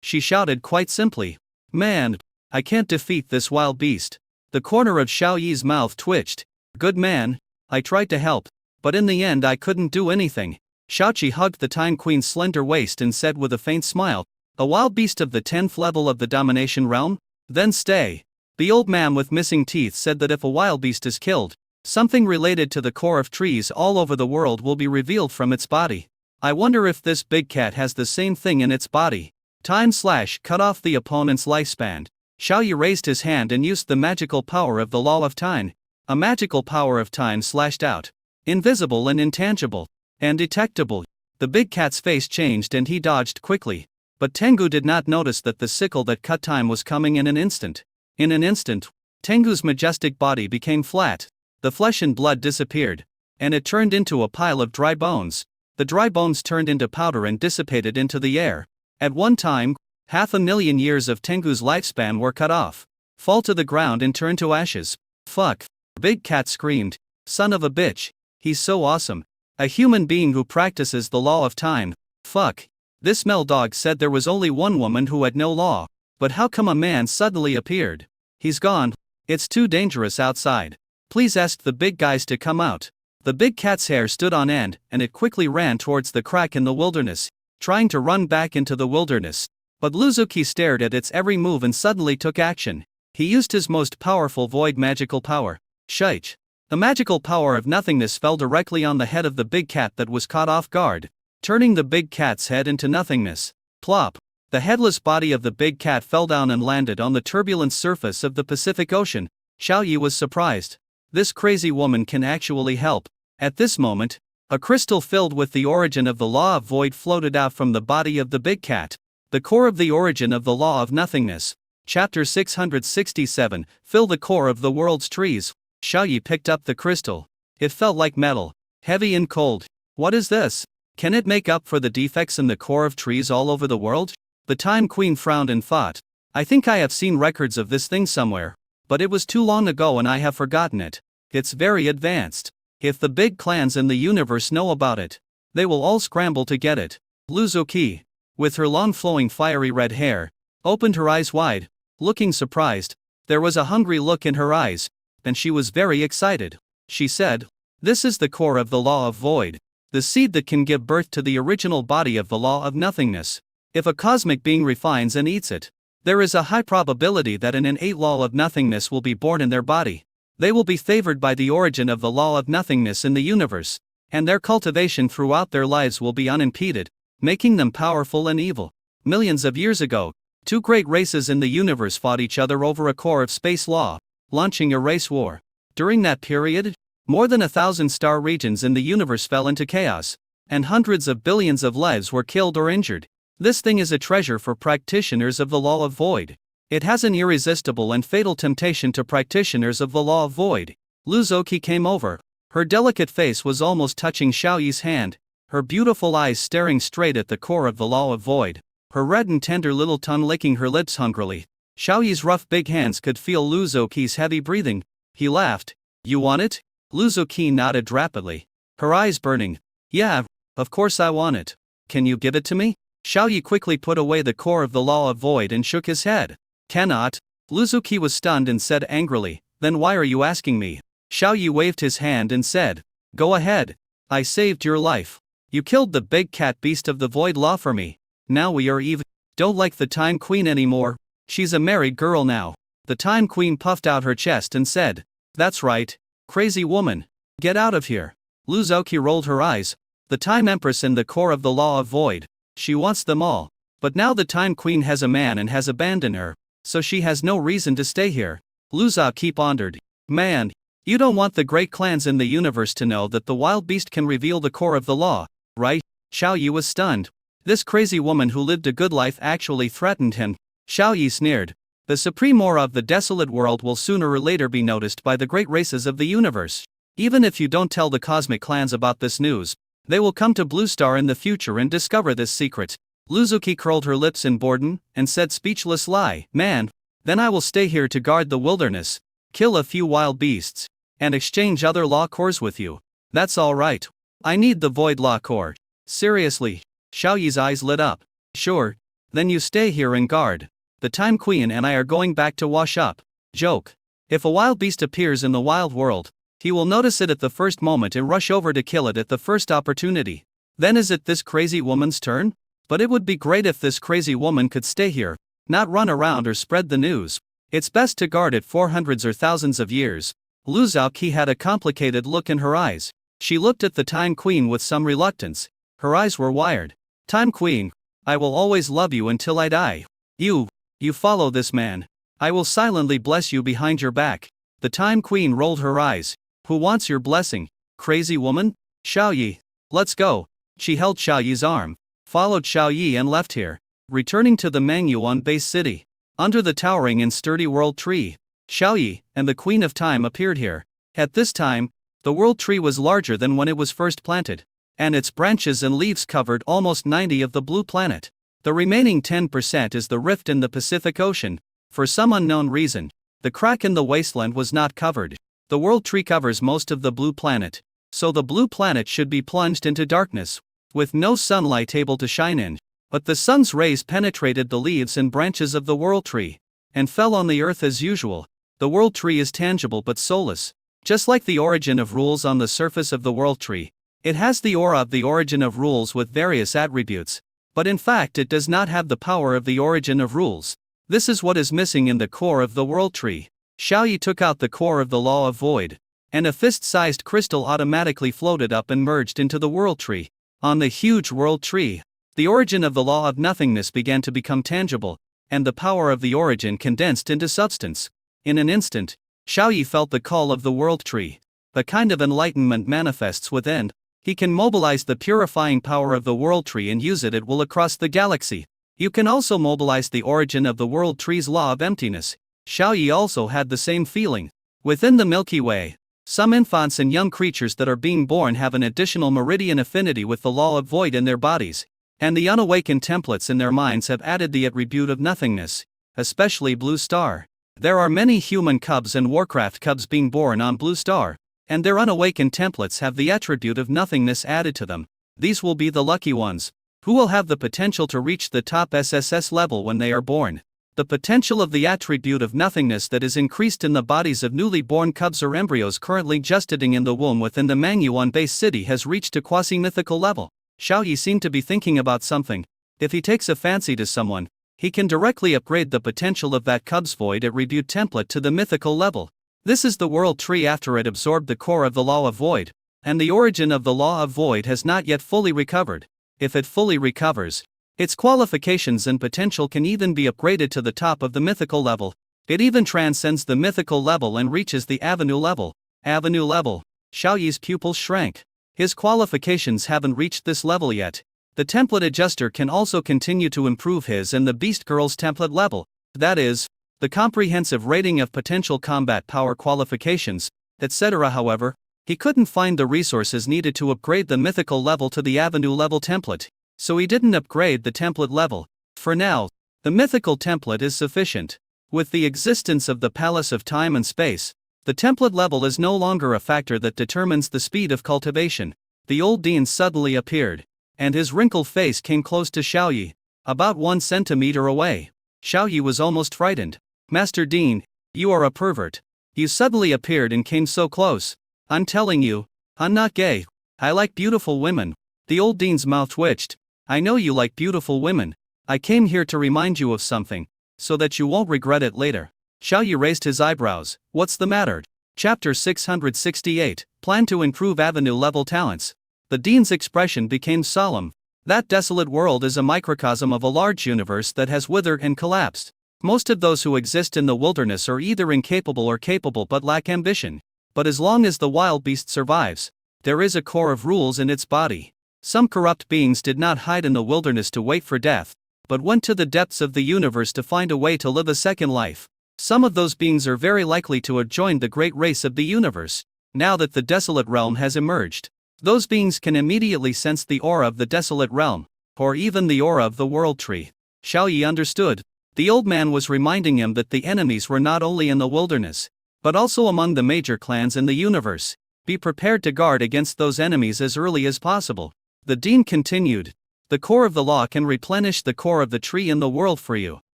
She shouted quite simply. Man, I can't defeat this wild beast. The corner of Xiaoyi's mouth twitched. Good man, I tried to help, but in the end I couldn't do anything. Xiaoqi hugged the Time Queen's slender waist and said with a faint smile, a wild beast of the 10th level of the domination realm? Then stay. The old man with missing teeth said that if a wild beast is killed, something related to the core of trees all over the world will be revealed from its body. I wonder if this big cat has the same thing in its body. Time slash cut off the opponent's lifespan. Xiaoyi raised his hand and used the magical power of the law of time. A magical power of time slashed out. Invisible and intangible. And detectable. The big cat's face changed and he dodged quickly. But Tengu did not notice that the sickle that cut time was coming in an instant. In an instant, Tengu's majestic body became flat. The flesh and blood disappeared, and it turned into a pile of dry bones. The dry bones turned into powder and dissipated into the air. At one time, 500,000 years of Tengu's lifespan were cut off, fall to the ground and turn to ashes. Fuck. Big Cat screamed. Son of a bitch. He's so awesome. A human being who practices the law of time. Fuck. This smell dog said there was only one woman who had no law. But how come a man suddenly appeared? He's gone. It's too dangerous outside. Please ask the big guys to come out. The big cat's hair stood on end, and it quickly ran towards the crack in the wilderness, trying to run back into the wilderness. But Luzuki stared at its every move and suddenly took action. He used his most powerful void magical power. Shite. The magical power of nothingness fell directly on the head of the big cat that was caught off guard, turning the big cat's head into nothingness. Plop. The headless body of the big cat fell down and landed on the turbulent surface of the Pacific Ocean. Xiao Yi was surprised. This crazy woman can actually help. At this moment, a crystal filled with the origin of the law of void floated out from the body of the big cat. The core of the origin of the law of nothingness. Chapter 667, Fill the core of the world's trees. Xiao Yi picked up the crystal. It felt like metal, heavy and cold. What is this? Can it make up for the defects in the core of trees all over the world? The Time Queen frowned and thought. I think I have seen records of this thing somewhere. But it was too long ago and I have forgotten it. It's very advanced. If the big clans in the universe know about it, they will all scramble to get it. Luzuki, with her long flowing fiery red hair, opened her eyes wide, looking surprised. There was a hungry look in her eyes, and she was very excited. She said, "This is the core of the law of void, the seed that can give birth to the original body of the law of nothingness. If a cosmic being refines and eats it, there is a high probability that an innate law of nothingness will be born in their body. They will be favored by the origin of the law of nothingness in the universe, and their cultivation throughout their lives will be unimpeded, making them powerful and evil." Millions of years ago, two great races in the universe fought each other over a core of space law, launching a race war. During that period, more than 1,000 star regions in the universe fell into chaos, and hundreds of billions of lives were killed or injured. This thing is a treasure for practitioners of the law of void. It has an irresistible and fatal temptation to practitioners of the law of void. Luzuki came over. Her delicate face was almost touching Xiao Yi's hand, her beautiful eyes staring straight at the core of the law of void, her red and tender little tongue licking her lips hungrily. Xiao Yi's rough big hands could feel Luzuki's heavy breathing. He laughed. "You want it?" Luzuki nodded rapidly, her eyes burning. "Yeah, of course I want it. Can you give it to me?" Xiao Yi quickly put away the core of the law of void and shook his head. "Cannot." Luzuki was stunned and said angrily, "Then why are you asking me?" Xiao Yi waved his hand and said, "Go ahead. I saved your life. You killed the big cat beast of the void law for me. Now we are even. Don't like the Time Queen anymore. She's a married girl now." The Time Queen puffed out her chest and said, "That's right. Crazy woman. Get out of here." Luzuki rolled her eyes. The Time Empress in the core of the law of void. She wants them all. But now the Time Queen has a man and has abandoned her, so she has no reason to stay here. Luzuki pondered. "Man, you don't want the great clans in the universe to know that the wild beast can reveal the core of the law, right?" Xiao Yi was stunned. This crazy woman who lived a good life actually threatened him. Xiao Yi sneered. "The supreme aura of the desolate world will sooner or later be noticed by the great races of the universe. Even if you don't tell the cosmic clans about this news, they will come to Blue Star in the future and discover this secret." Luzuki curled her lips in boredom and said speechless lie. "Man, then I will stay here to guard the wilderness, kill a few wild beasts, and exchange other law cores with you. That's all right. I need the void law core." "Seriously?" Xiao Yi's eyes lit up. "Sure. Then you stay here and guard. The Time Queen and I are going back to wash up." Joke. If a wild beast appears in the wild world, he will notice it at the first moment and rush over to kill it at the first opportunity. Then is it this crazy woman's turn? But it would be great if this crazy woman could stay here, not run around or spread the news. It's best to guard it for hundreds or thousands of years. Luzuki had a complicated look in her eyes. She looked at the Time Queen with some reluctance. Her eyes were wired. "Time Queen, I will always love you until I die. You follow this man. I will silently bless you behind your back." The Time Queen rolled her eyes. "Who wants your blessing? Crazy woman?" "Xiao Yi. Let's go." She held Xiao Yi's arm, followed Xiao Yi and left here, returning to the Mangyuan base city. Under the towering and sturdy world tree, Xiao Yi and the Queen of Time appeared here. At this time, the world tree was larger than when it was first planted, and its branches and leaves covered almost 90 of the blue planet. The remaining 10% is the rift in the Pacific Ocean. For some unknown reason, the crack in the wasteland was not covered. The world tree covers most of the blue planet. So the blue planet should be plunged into darkness, with no sunlight able to shine in. But the sun's rays penetrated the leaves and branches of the world tree, and fell on the earth as usual. The world tree is tangible but soulless. Just like the origin of rules on the surface of the world tree, it has the aura of the origin of rules with various attributes. But in fact it does not have the power of the origin of rules. This is what is missing in the core of the world tree. Xiaoyi took out the core of the law of void, and a fist-sized crystal automatically floated up and merged into the world tree. On the huge world tree, the origin of the law of nothingness began to become tangible, and the power of the origin condensed into substance. In an instant, Xiaoyi felt the call of the world tree. The kind of enlightenment manifests within. He can mobilize the purifying power of the world tree and use it at will across the galaxy. You can also mobilize the origin of the world tree's law of emptiness. Xiaoyi also had the same feeling. Within the Milky Way, some infants and young creatures that are being born have an additional meridian affinity with the law of void in their bodies, and the unawakened templates in their minds have added the attribute of nothingness, especially Blue Star. There are many human cubs and Warcraft cubs being born on Blue Star, and their unawakened templates have the attribute of nothingness added to them. These will be the lucky ones, who will have the potential to reach the top SSS level when they are born. The potential of the attribute of nothingness that is increased in the bodies of newly born cubs or embryos currently gestating in the womb within the Mangyuan base city has reached a quasi-mythical level. Xiaoyi seemed to be thinking about something. If he takes a fancy to someone, he can directly upgrade the potential of that cub's void attribute template to the mythical level. This is the world tree after it absorbed the core of the law of void, and the origin of the law of void has not yet fully recovered. If it fully recovers, its qualifications and potential can even be upgraded to the top of the mythical level. It even transcends the mythical level and reaches the avenue level. Avenue level. Xiaoyi's pupils shrank. His qualifications haven't reached this level yet. The template adjuster can also continue to improve his and the beast girl's template level. That is, the comprehensive rating of potential combat power qualifications, etc. However, he couldn't find the resources needed to upgrade the mythical level to the avenue level template. So he didn't upgrade the template level. For now, the mythical template is sufficient. With the existence of the Palace of Time and Space, the template level is no longer a factor that determines the speed of cultivation. The old dean suddenly appeared, and his wrinkled face came close to Xiaoyi, about 1 centimeter away. Xiaoyi was almost frightened. Master Dean, you are a pervert. You suddenly appeared and came so close. I'm telling you, I'm not gay. I like beautiful women. The old dean's mouth twitched. I know you like beautiful women. I came here to remind you of something, so that you won't regret it later. Xiaoyi raised his eyebrows. What's the matter? Chapter 668, Plan to improve avenue level talents. The dean's expression became solemn. That desolate world is a microcosm of a large universe that has withered and collapsed. Most of those who exist in the wilderness are either incapable or capable but lack ambition. But as long as the wild beast survives, there is a core of rules in its body. Some corrupt beings did not hide in the wilderness to wait for death, but went to the depths of the universe to find a way to live a second life. Some of those beings are very likely to have joined the great race of the universe. Now that the desolate realm has emerged, those beings can immediately sense the aura of the desolate realm, or even the aura of the world tree. Xiaoyi understood. The old man was reminding him that the enemies were not only in the wilderness, but also among the major clans in the universe. Be prepared to guard against those enemies as early as possible. The dean continued. The core of the law can replenish the core of the tree in the world for you.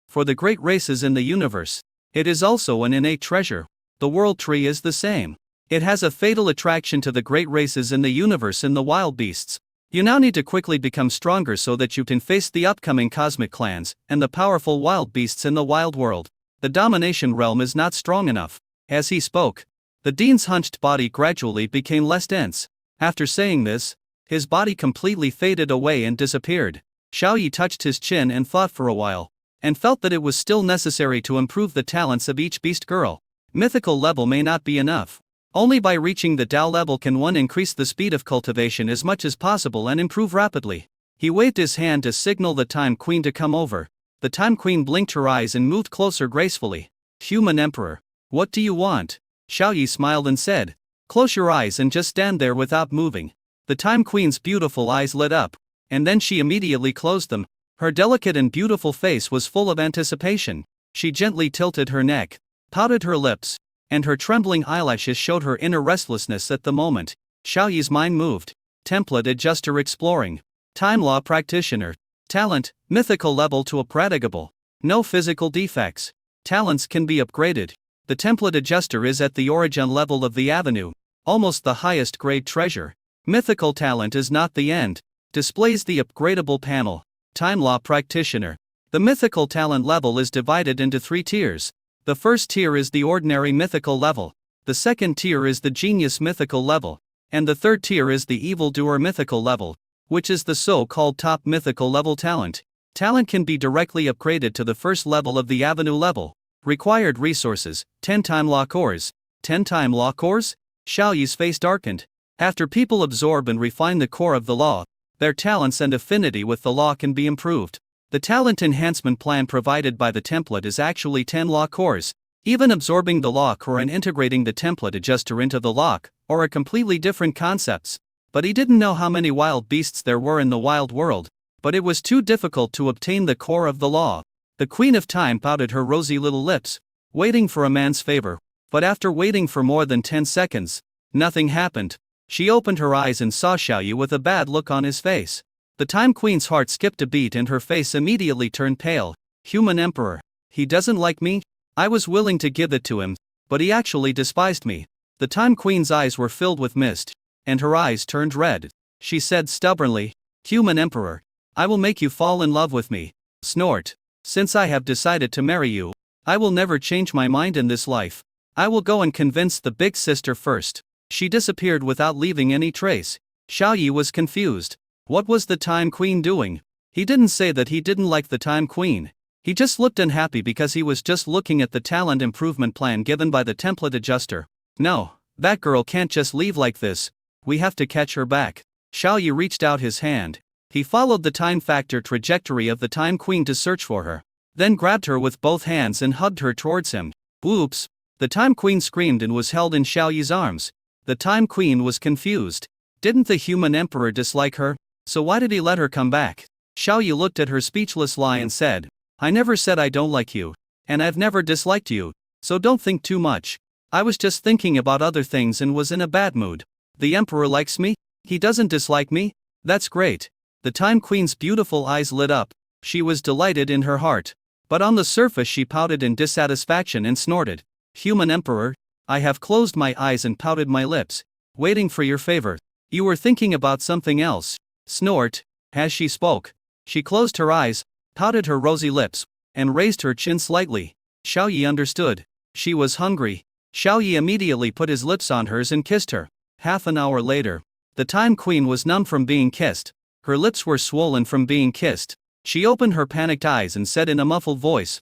For the great races in the universe, it is also an innate treasure. The world tree is the same. It has a fatal attraction to the great races in the universe and the wild beasts. You now need to quickly become stronger so that you can face the upcoming cosmic clans and the powerful wild beasts in the wild world. The domination realm is not strong enough. As he spoke, the dean's hunched body gradually became less dense. After saying this, his body completely faded away and disappeared. Xiaoyi touched his chin and thought for a while, and felt that it was still necessary to improve the talents of each beast girl. Mythical level may not be enough. Only by reaching the Tao level can one increase the speed of cultivation as much as possible and improve rapidly. He waved his hand to signal the Time Queen to come over. The Time Queen blinked her eyes and moved closer gracefully. Human Emperor, what do you want? Xiaoyi smiled and said, close your eyes and just stand there without moving. The Time Queen's beautiful eyes lit up, and then she immediately closed them. Her delicate and beautiful face was full of anticipation. She gently tilted her neck, pouted her lips, and her trembling eyelashes showed her inner restlessness at the moment. Xiaoyi's mind moved. Template adjuster exploring. Time law practitioner. Talent, mythical level to upgradable. No physical defects. Talents can be upgraded. The template adjuster is at the origin level of the avenue, almost the highest grade treasure. Mythical talent is not the end. Displays the upgradable panel. Time law practitioner. The mythical talent level is divided into 3 tiers. The first tier is the ordinary mythical level. The second tier is the genius mythical level. And the third tier is the evildoer mythical level, which is the so-called top mythical level talent. Talent can be directly upgraded to the first level of the avenue level. Required resources, 10 time law cores. 10 time law cores? Xiaoyi's face darkened. After people absorb and refine the core of the law, their talents and affinity with the law can be improved. The talent enhancement plan provided by the template is actually 10 law cores. Even absorbing the law core and integrating the template adjuster into the law are completely different concepts. But he didn't know how many wild beasts there were in the wild world. But it was too difficult to obtain the core of the law. The Queen of Time pouted her rosy little lips, waiting for a man's favor. But after waiting for more than 10 seconds, nothing happened. She opened her eyes and saw Xiaoyi with a bad look on his face. The Time Queen's heart skipped a beat and her face immediately turned pale. Human Emperor. He doesn't like me? I was willing to give it to him, but he actually despised me. The Time Queen's eyes were filled with mist, and her eyes turned red. She said stubbornly, Human Emperor, I will make you fall in love with me. Snort. Since I have decided to marry you, I will never change my mind in this life. I will go and convince the big sister first. She disappeared without leaving any trace. Xiaoyi was confused. What was the Time Queen doing? He didn't say that he didn't like the Time Queen. He just looked unhappy because he was just looking at the talent improvement plan given by the template adjuster. No, that girl can't just leave like this. We have to catch her back. Xiaoyi reached out his hand. He followed the time factor trajectory of the Time Queen to search for her, then grabbed her with both hands and hugged her towards him. Oops! The Time Queen screamed and was held in Xiaoyi's arms. The Time Queen was confused. Didn't the Human Emperor dislike her? So why did he let her come back? Xiaoyi looked at her speechless lie and said, I never said I don't like you. And I've never disliked you. So don't think too much. I was just thinking about other things and was in a bad mood. The Emperor likes me? He doesn't dislike me? That's great. The Time Queen's beautiful eyes lit up. She was delighted in her heart. But on the surface she pouted in dissatisfaction and snorted. Human Emperor, I have closed my eyes and pouted my lips, waiting for your favor. You were thinking about something else. Snort. As she spoke, she closed her eyes, pouted her rosy lips, and raised her chin slightly. Xiaoyi understood. She was hungry. Xiaoyi immediately put his lips on hers and kissed her. Half an hour later, the Time Queen was numb from being kissed. Her lips were swollen from being kissed. She opened her panicked eyes and said in a muffled voice,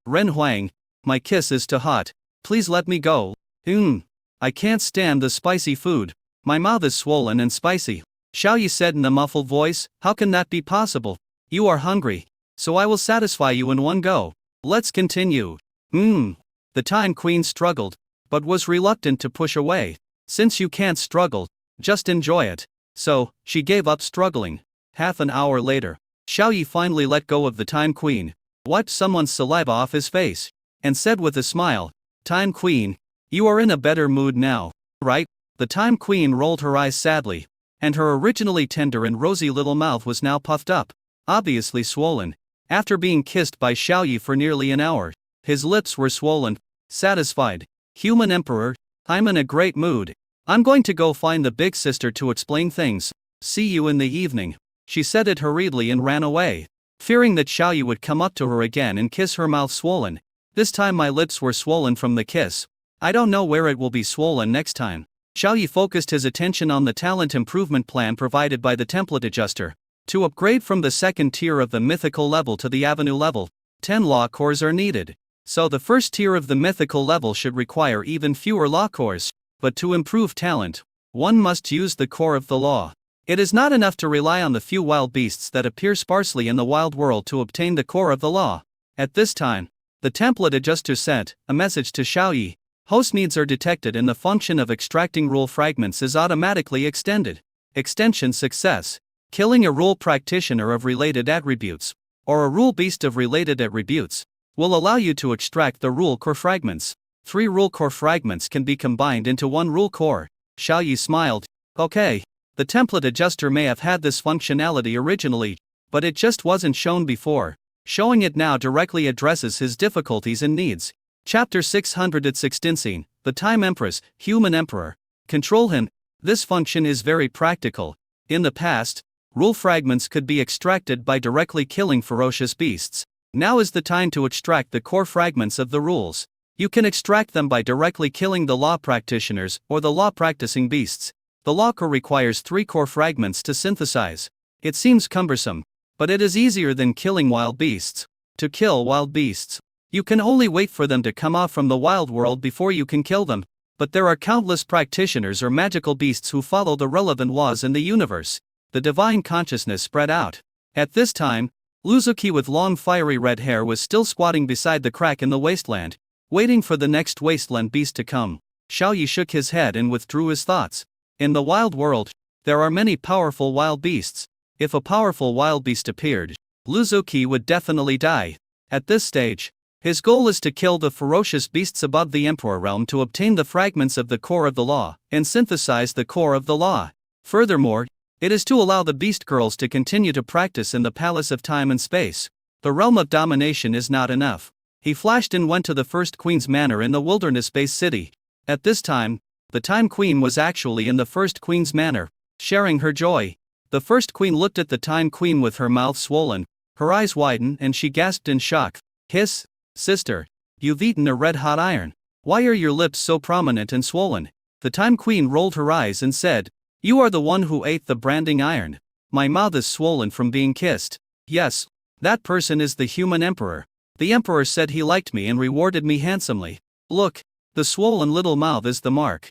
Ren Huang, my kiss is too hot. Please let me go. I can't stand the spicy food. My mouth is swollen and spicy. Xiaoyi said in a muffled voice, how can that be possible? You are hungry. So I will satisfy you in one go. Let's continue. The Time Queen struggled, but was reluctant to push away. Since you can't struggle, just enjoy it. So, she gave up struggling. Half an hour later, Xiaoyi finally let go of the Time Queen, wiped someone's saliva off his face, and said with a smile, Time Queen, you are in a better mood now, right? The Time Queen rolled her eyes sadly, and her originally tender and rosy little mouth was now puffed up, obviously swollen. After being kissed by Xiaoyi for nearly an hour, his lips were swollen. Satisfied. Human Emperor, I'm in a great mood. I'm going to go find the big sister to explain things. See you in the evening. She said it hurriedly and ran away, fearing that Xiaoyi would come up to her again and kiss her mouth swollen. This time my lips were swollen from the kiss. I don't know where it will be swollen next time. Xiaoyi focused his attention on the talent improvement plan provided by the template adjuster. To upgrade from the second tier of the mythical level to the avenue level, 10 law cores are needed. So the first tier of the mythical level should require even fewer law cores. But to improve talent, one must use the core of the law. It is not enough to rely on the few wild beasts that appear sparsely in the wild world to obtain the core of the law. At this time, the template adjuster sent a message to Xiaoyi. Host needs are detected and the function of extracting rule fragments is automatically extended. Extension success. Killing a rule practitioner of related attributes, or a rule beast of related attributes, will allow you to extract the rule core fragments. 3 rule core fragments can be combined into 1 rule core. Xiao Yi smiled. Okay. The template adjuster may have had this functionality originally, but it just wasn't shown before. Showing it now directly addresses his difficulties and needs. Chapter 616, The Time Empress, Human Emperor. Control him. This function is very practical. In the past, rule fragments could be extracted by directly killing ferocious beasts. Now is the time to extract the core fragments of the rules. You can extract them by directly killing the law practitioners or the law practicing beasts. The law core requires 3 core fragments to synthesize. It seems cumbersome, but it is easier than killing wild beasts. To kill wild beasts, you can only wait for them to come off from the wild world before you can kill them. But there are countless practitioners or magical beasts who follow the relevant laws in the universe. The divine consciousness spread out. At this time, Luzuki with long fiery red hair was still squatting beside the crack in the wasteland, waiting for the next wasteland beast to come. Xiao Yi shook his head and withdrew his thoughts. In the wild world, there are many powerful wild beasts. If a powerful wild beast appeared, Luzuki would definitely die. At this stage, his goal is to kill the ferocious beasts above the Emperor realm to obtain the fragments of the core of the law, and synthesize the core of the law. Furthermore, it is to allow the beast girls to continue to practice in the palace of time and space. The realm of domination is not enough. He flashed and went to the first queen's manor in the wilderness-based city. At this time, the Time Queen was actually in the first queen's manor, sharing her joy. The first queen looked at the Time Queen with her mouth swollen, her eyes widened and she gasped in shock. Hiss, sister, you've eaten a red-hot iron. Why are your lips so prominent and swollen? The Time Queen rolled her eyes and said, You are the one who ate the branding iron. My mouth is swollen from being kissed. Yes, that person is the human emperor. The emperor said he liked me and rewarded me handsomely. Look, the swollen little mouth is the mark.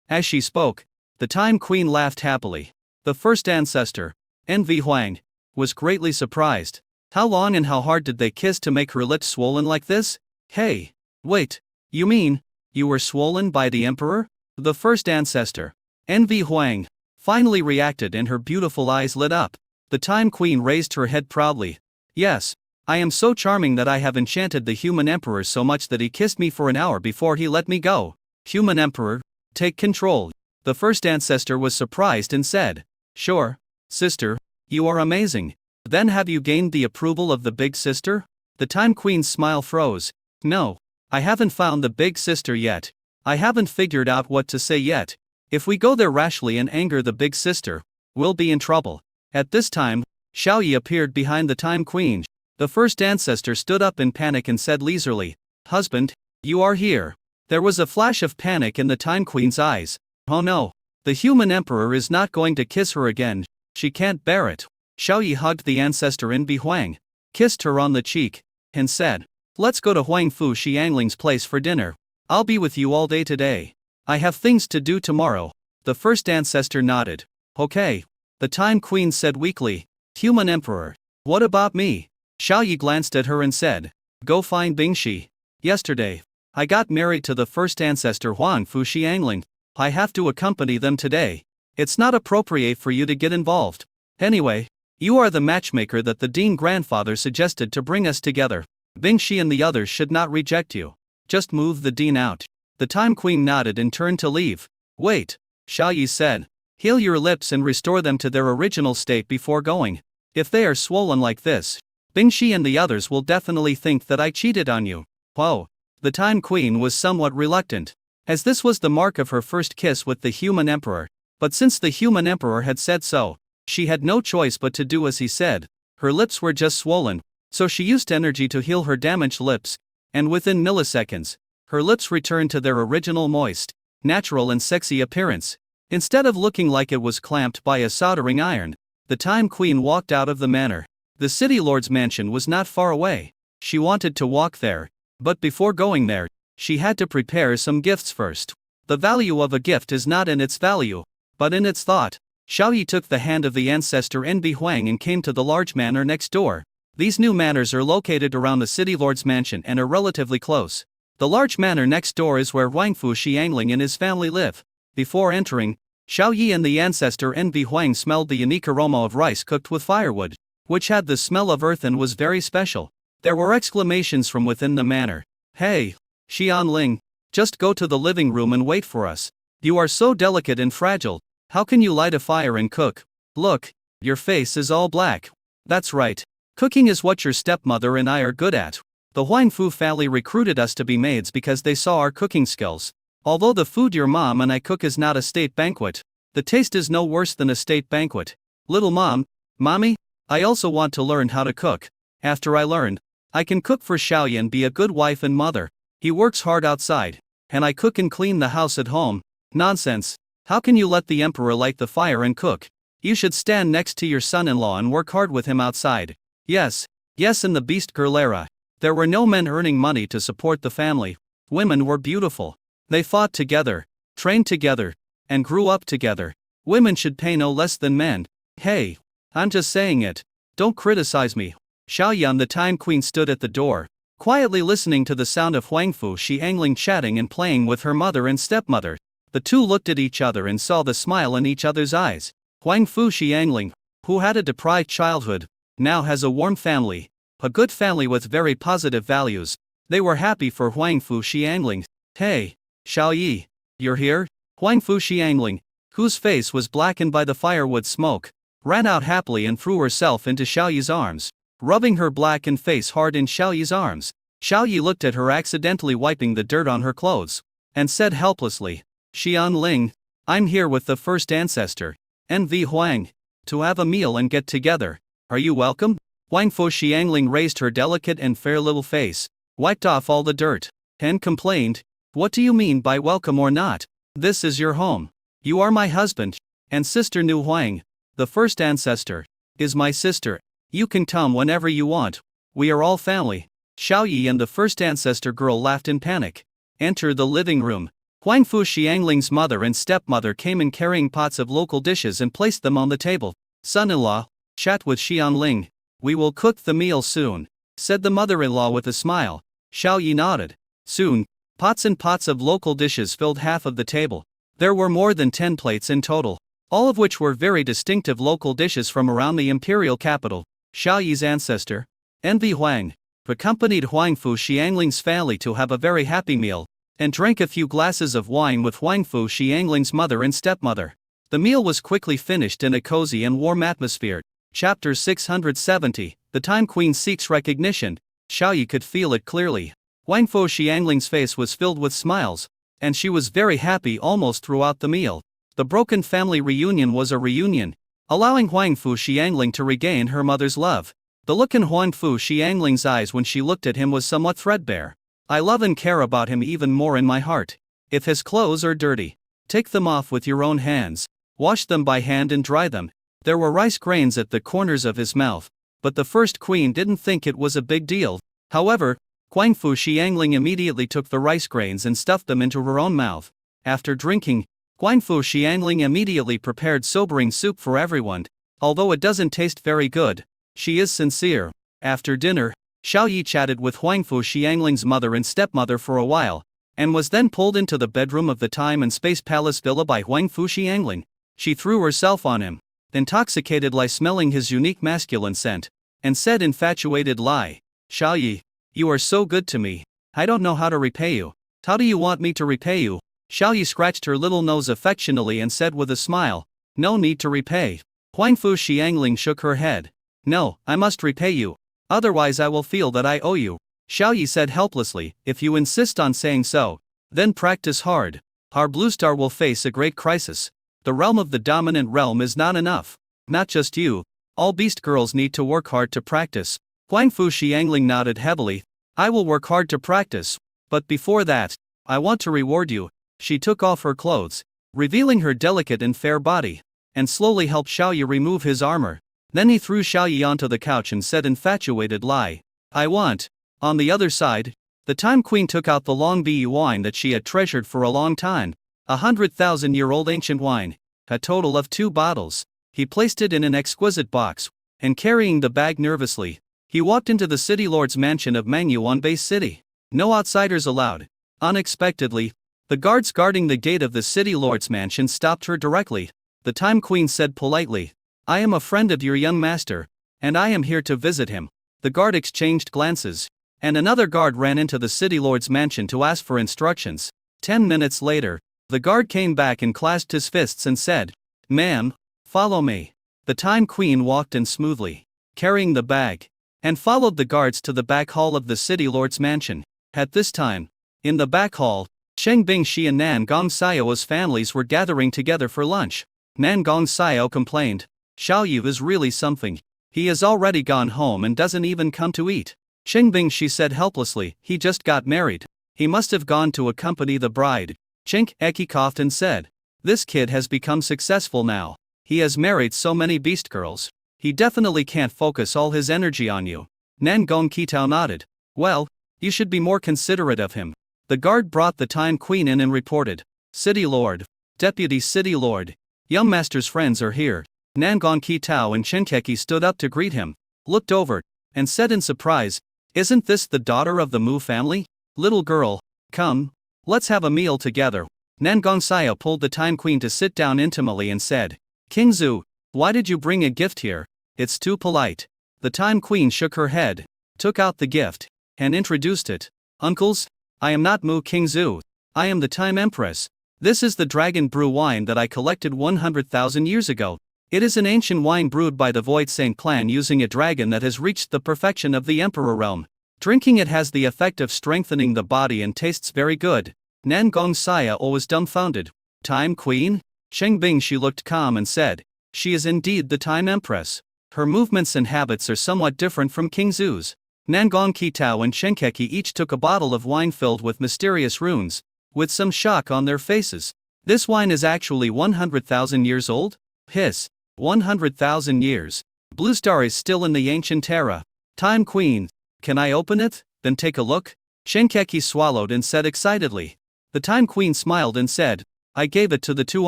As she spoke, the Time Queen laughed happily. The first ancestor, Envy Huang, was greatly surprised. How long and how hard did they kiss to make her lips swollen like this? Hey, wait, you mean, you were swollen by the emperor? The first ancestor, Envy Huang, finally reacted and her beautiful eyes lit up. The Time Queen raised her head proudly. Yes, I am so charming that I have enchanted the human emperor so much that he kissed me for an hour before he let me go. Human emperor, take control. The first ancestor was surprised and said, Sure, sister, you are amazing. Then have you gained the approval of the big sister? The Time Queen's smile froze. No, I haven't found the big sister yet. I haven't figured out what to say yet. If we go there rashly and anger the big sister, we'll be in trouble. At this time, Xiao Yi appeared behind the Time Queen. The first ancestor stood up in panic and said leisurely, Husband, you are here. There was a flash of panic in the Time Queen's eyes. Oh no, the human emperor is not going to kiss her again. She can't bear it. Xiao Yi hugged the ancestor Envy Huang, kissed her on the cheek, and said, Let's go to Huang Fu Xiangling's place for dinner. I'll be with you all day today. I have things to do tomorrow. The first ancestor nodded. Okay. The Time Queen said weakly, Human emperor, what about me? Xiao Yi glanced at her and said, Go find Bingxi. Yesterday, I got married to the first ancestor Huang Fu Xiangling. I have to accompany them today. It's not appropriate for you to get involved. Anyway, you are the matchmaker that the Dean grandfather suggested to bring us together. Bingxi and the others should not reject you. Just move the Dean out. The Time Queen nodded and turned to leave. Wait, Xiao Yi said. Heal your lips and restore them to their original state before going. If they are swollen like this, Bingxi and the others will definitely think that I cheated on you. Whoa. The Time Queen was somewhat reluctant, as this was the mark of her first kiss with the human emperor. But since the human emperor had said so, she had no choice but to do as he said. Her lips were just swollen, so she used energy to heal her damaged lips, and within milliseconds, her lips returned to their original moist, natural and sexy appearance. Instead of looking like it was clamped by a soldering iron, the Time Queen walked out of the manor. The city lord's mansion was not far away. She wanted to walk there, but before going there, she had to prepare some gifts first. The value of a gift is not in its value, but in its thought. Xiao Yi took the hand of the ancestor Envy Huang and came to the large manor next door. These new manors are located around the city lord's mansion and are relatively close. The large manor next door is where Huang Fu Xiangling and his family live. Before entering, Xiao Yi and the ancestor Envy Huang smelled the unique aroma of rice cooked with firewood, which had the smell of earth and was very special. There were exclamations from within the manor. Hey, Xian Ling, just go to the living room and wait for us. You are so delicate and fragile. How can you light a fire and cook? Look, your face is all black. That's right. Cooking is what your stepmother and I are good at. The Huang Fu family recruited us to be maids because they saw our cooking skills. Although the food your mom and I cook is not a state banquet, the taste is no worse than a state banquet. Little mom, mommy, I also want to learn how to cook. After I learn, I can cook for Xiaoyi and be a good wife and mother. He works hard outside, and I cook and clean the house at home. Nonsense. How can you let the emperor light the fire and cook? You should stand next to your son-in-law and work hard with him outside. Yes, in the beast girl era, there were no men earning money to support the family. Women were beautiful. They fought together, trained together, and grew up together. Women should pay no less than men. Hey, I'm just saying it. Don't criticize me. Xiaoyan the Time Queen stood at the door, quietly listening to the sound of Huang Fu Xiangling chatting and playing with her mother and stepmother. The two looked at each other and saw the smile in each other's eyes. Huang Fu Xiangling, who had a deprived childhood, now has a warm family, a good family with very positive values. They were happy for Huang Fu Xiangling. Hey, Xiaoyi, you're here? Huang Fu Xiangling, whose face was blackened by the firewood smoke, ran out happily and threw herself into Xiaoyi's arms, rubbing her blackened face hard in Xiaoyi's arms. Xiaoyi looked at her accidentally wiping the dirt on her clothes, and said helplessly, Xian Ling, I'm here with the first ancestor, NV Huang, to have a meal and get together. Are you welcome? Huang Fu Xiangling raised her delicate and fair little face, wiped off all the dirt, and complained, What do you mean by welcome or not? This is your home. You are my husband, and sister Nu Huang, the first ancestor, is my sister. You can come whenever you want. We are all family. Xiaoyi and the first ancestor girl laughed in panic. Enter the living room. Huang Fu Xiangling's mother and stepmother came in carrying pots of local dishes and placed them on the table. Son-in-law, chat with Xian Ling. We will cook the meal soon, said the mother-in-law with a smile. Xiaoyi nodded. Soon, pots and pots of local dishes filled half of the table. There were more than 10 plates in total, all of which were very distinctive local dishes from around the imperial capital. Xiaoyi's ancestor, NV Huang, accompanied Huang Fu Xiangling's family to have a very happy meal, and drank a few glasses of wine with Huang Fu Xiangling's mother and stepmother. The meal was quickly finished in a cozy and warm atmosphere. Chapter 670, The Time Queen Seeks Recognition. Xiaoyi could feel it clearly. Huang Fu Xiangling's face was filled with smiles, and she was very happy almost throughout the meal. The broken family reunion was a reunion, allowing Huang Fu Xiangling to regain her mother's love. The look in Huang Fu Xiangling's eyes when she looked at him was somewhat threadbare. I love and care about him even more in my heart. If his clothes are dirty, take them off with your own hands. Wash them by hand and dry them. There were rice grains at the corners of his mouth, but the first queen didn't think it was a big deal. However, Huang Fu Xiangling immediately took the rice grains and stuffed them into her own mouth. After drinking, Huang Fu Xiangling immediately prepared sobering soup for everyone. Although it doesn't taste very good, she is sincere. After dinner, Xiaoyi chatted with Huang Fu Xiangling's mother and stepmother for a while, and was then pulled into the bedroom of the Time and Space Palace villa by Huang Fu Xiangling. She threw herself on him, intoxicatedly smelling his unique masculine scent, and said infatuatedly, Xiaoyi, you are so good to me. I don't know how to repay you. How do you want me to repay you? Xiaoyi scratched her little nose affectionately and said with a smile, No need to repay. Huang Fu Xiangling shook her head. No, I must repay you. Otherwise I will feel that I owe you. Xiaoyi said helplessly, If you insist on saying so, then practice hard. Our Blue Star will face a great crisis. The realm of the dominant realm is not enough. Not just you. All beast girls need to work hard to practice. Huang Fu Xiangling nodded heavily. I will work hard to practice. But before that, I want to reward you. She took off her clothes, revealing her delicate and fair body, and slowly helped Xiaoyi remove his armor. Then he threw Xiaoyi onto the couch and said infatuatedly, I want. On the other side, the Time Queen took out the long BE wine that she had treasured for a long time, 100,000-year-old ancient wine, a total of 2 bottles. He placed it in an exquisite box, and carrying the bag nervously, he walked into the city lord's mansion of Mangyuan Base City. No outsiders allowed. Unexpectedly, the guards guarding the gate of the city lord's mansion stopped her directly. The Time Queen said politely, I am a friend of your young master, and I am here to visit him. The guard exchanged glances. and another guard ran into the city lord's mansion to ask for instructions. 10 minutes later, the guard came back and clasped his fists and said, "Ma'am, follow me." The Time Queen walked in smoothly, carrying the bag, and followed the guards to the back hall of the city lord's mansion. At this time, in the back hall, Cheng Bingshi and Nan Gongxiao's families were gathering together for lunch. Nan Gongxiao complained, "Xiao Yu is really something. He has already gone home and doesn't even come to eat." Cheng Bingshi said helplessly, "He just got married. He must have gone to accompany the bride." Cheng Eki coughed and said, "This kid has become successful now. He has married so many beast girls. He definitely can't focus all his energy on you." Nan Gongqiao nodded. "Well, you should be more considerate of him." The guard brought the Time Queen in and reported, "City Lord, Deputy City Lord, Young Master's friends are here." Nan Gongqiao and Chenkeki stood up to greet him, looked over, and said in surprise, "Isn't this the daughter of the Mu family? Little girl, come, let's have a meal together." Nan Gongxiao pulled the Time Queen to sit down intimately and said, "King Zhu, why did you bring a gift here? It's too polite." The Time Queen shook her head, took out the gift, and introduced it. "Uncles, I am not Mu King Zhu. I am the Time Empress. This is the dragon brew wine that I collected 100,000 years ago. It is an ancient wine brewed by the Void Saint clan using a dragon that has reached the perfection of the Emperor realm. Drinking it has the effect of strengthening the body and tastes very good." Nan Gongxiao was dumbfounded. "Time Queen?" Cheng Bingshi looked calm and said, "She is indeed the Time Empress. Her movements and habits are somewhat different from King Zhu's." Nan Gongqiao and Chenkeki each took a bottle of wine filled with mysterious runes, with some shock on their faces. "This wine is actually 100,000 years old? Hiss, 100,000 years. Blue Star is still in the ancient era. Time Queen, can I open it, then take a look?" Chenkeki swallowed and said excitedly. The Time Queen smiled and said, "I gave it to the two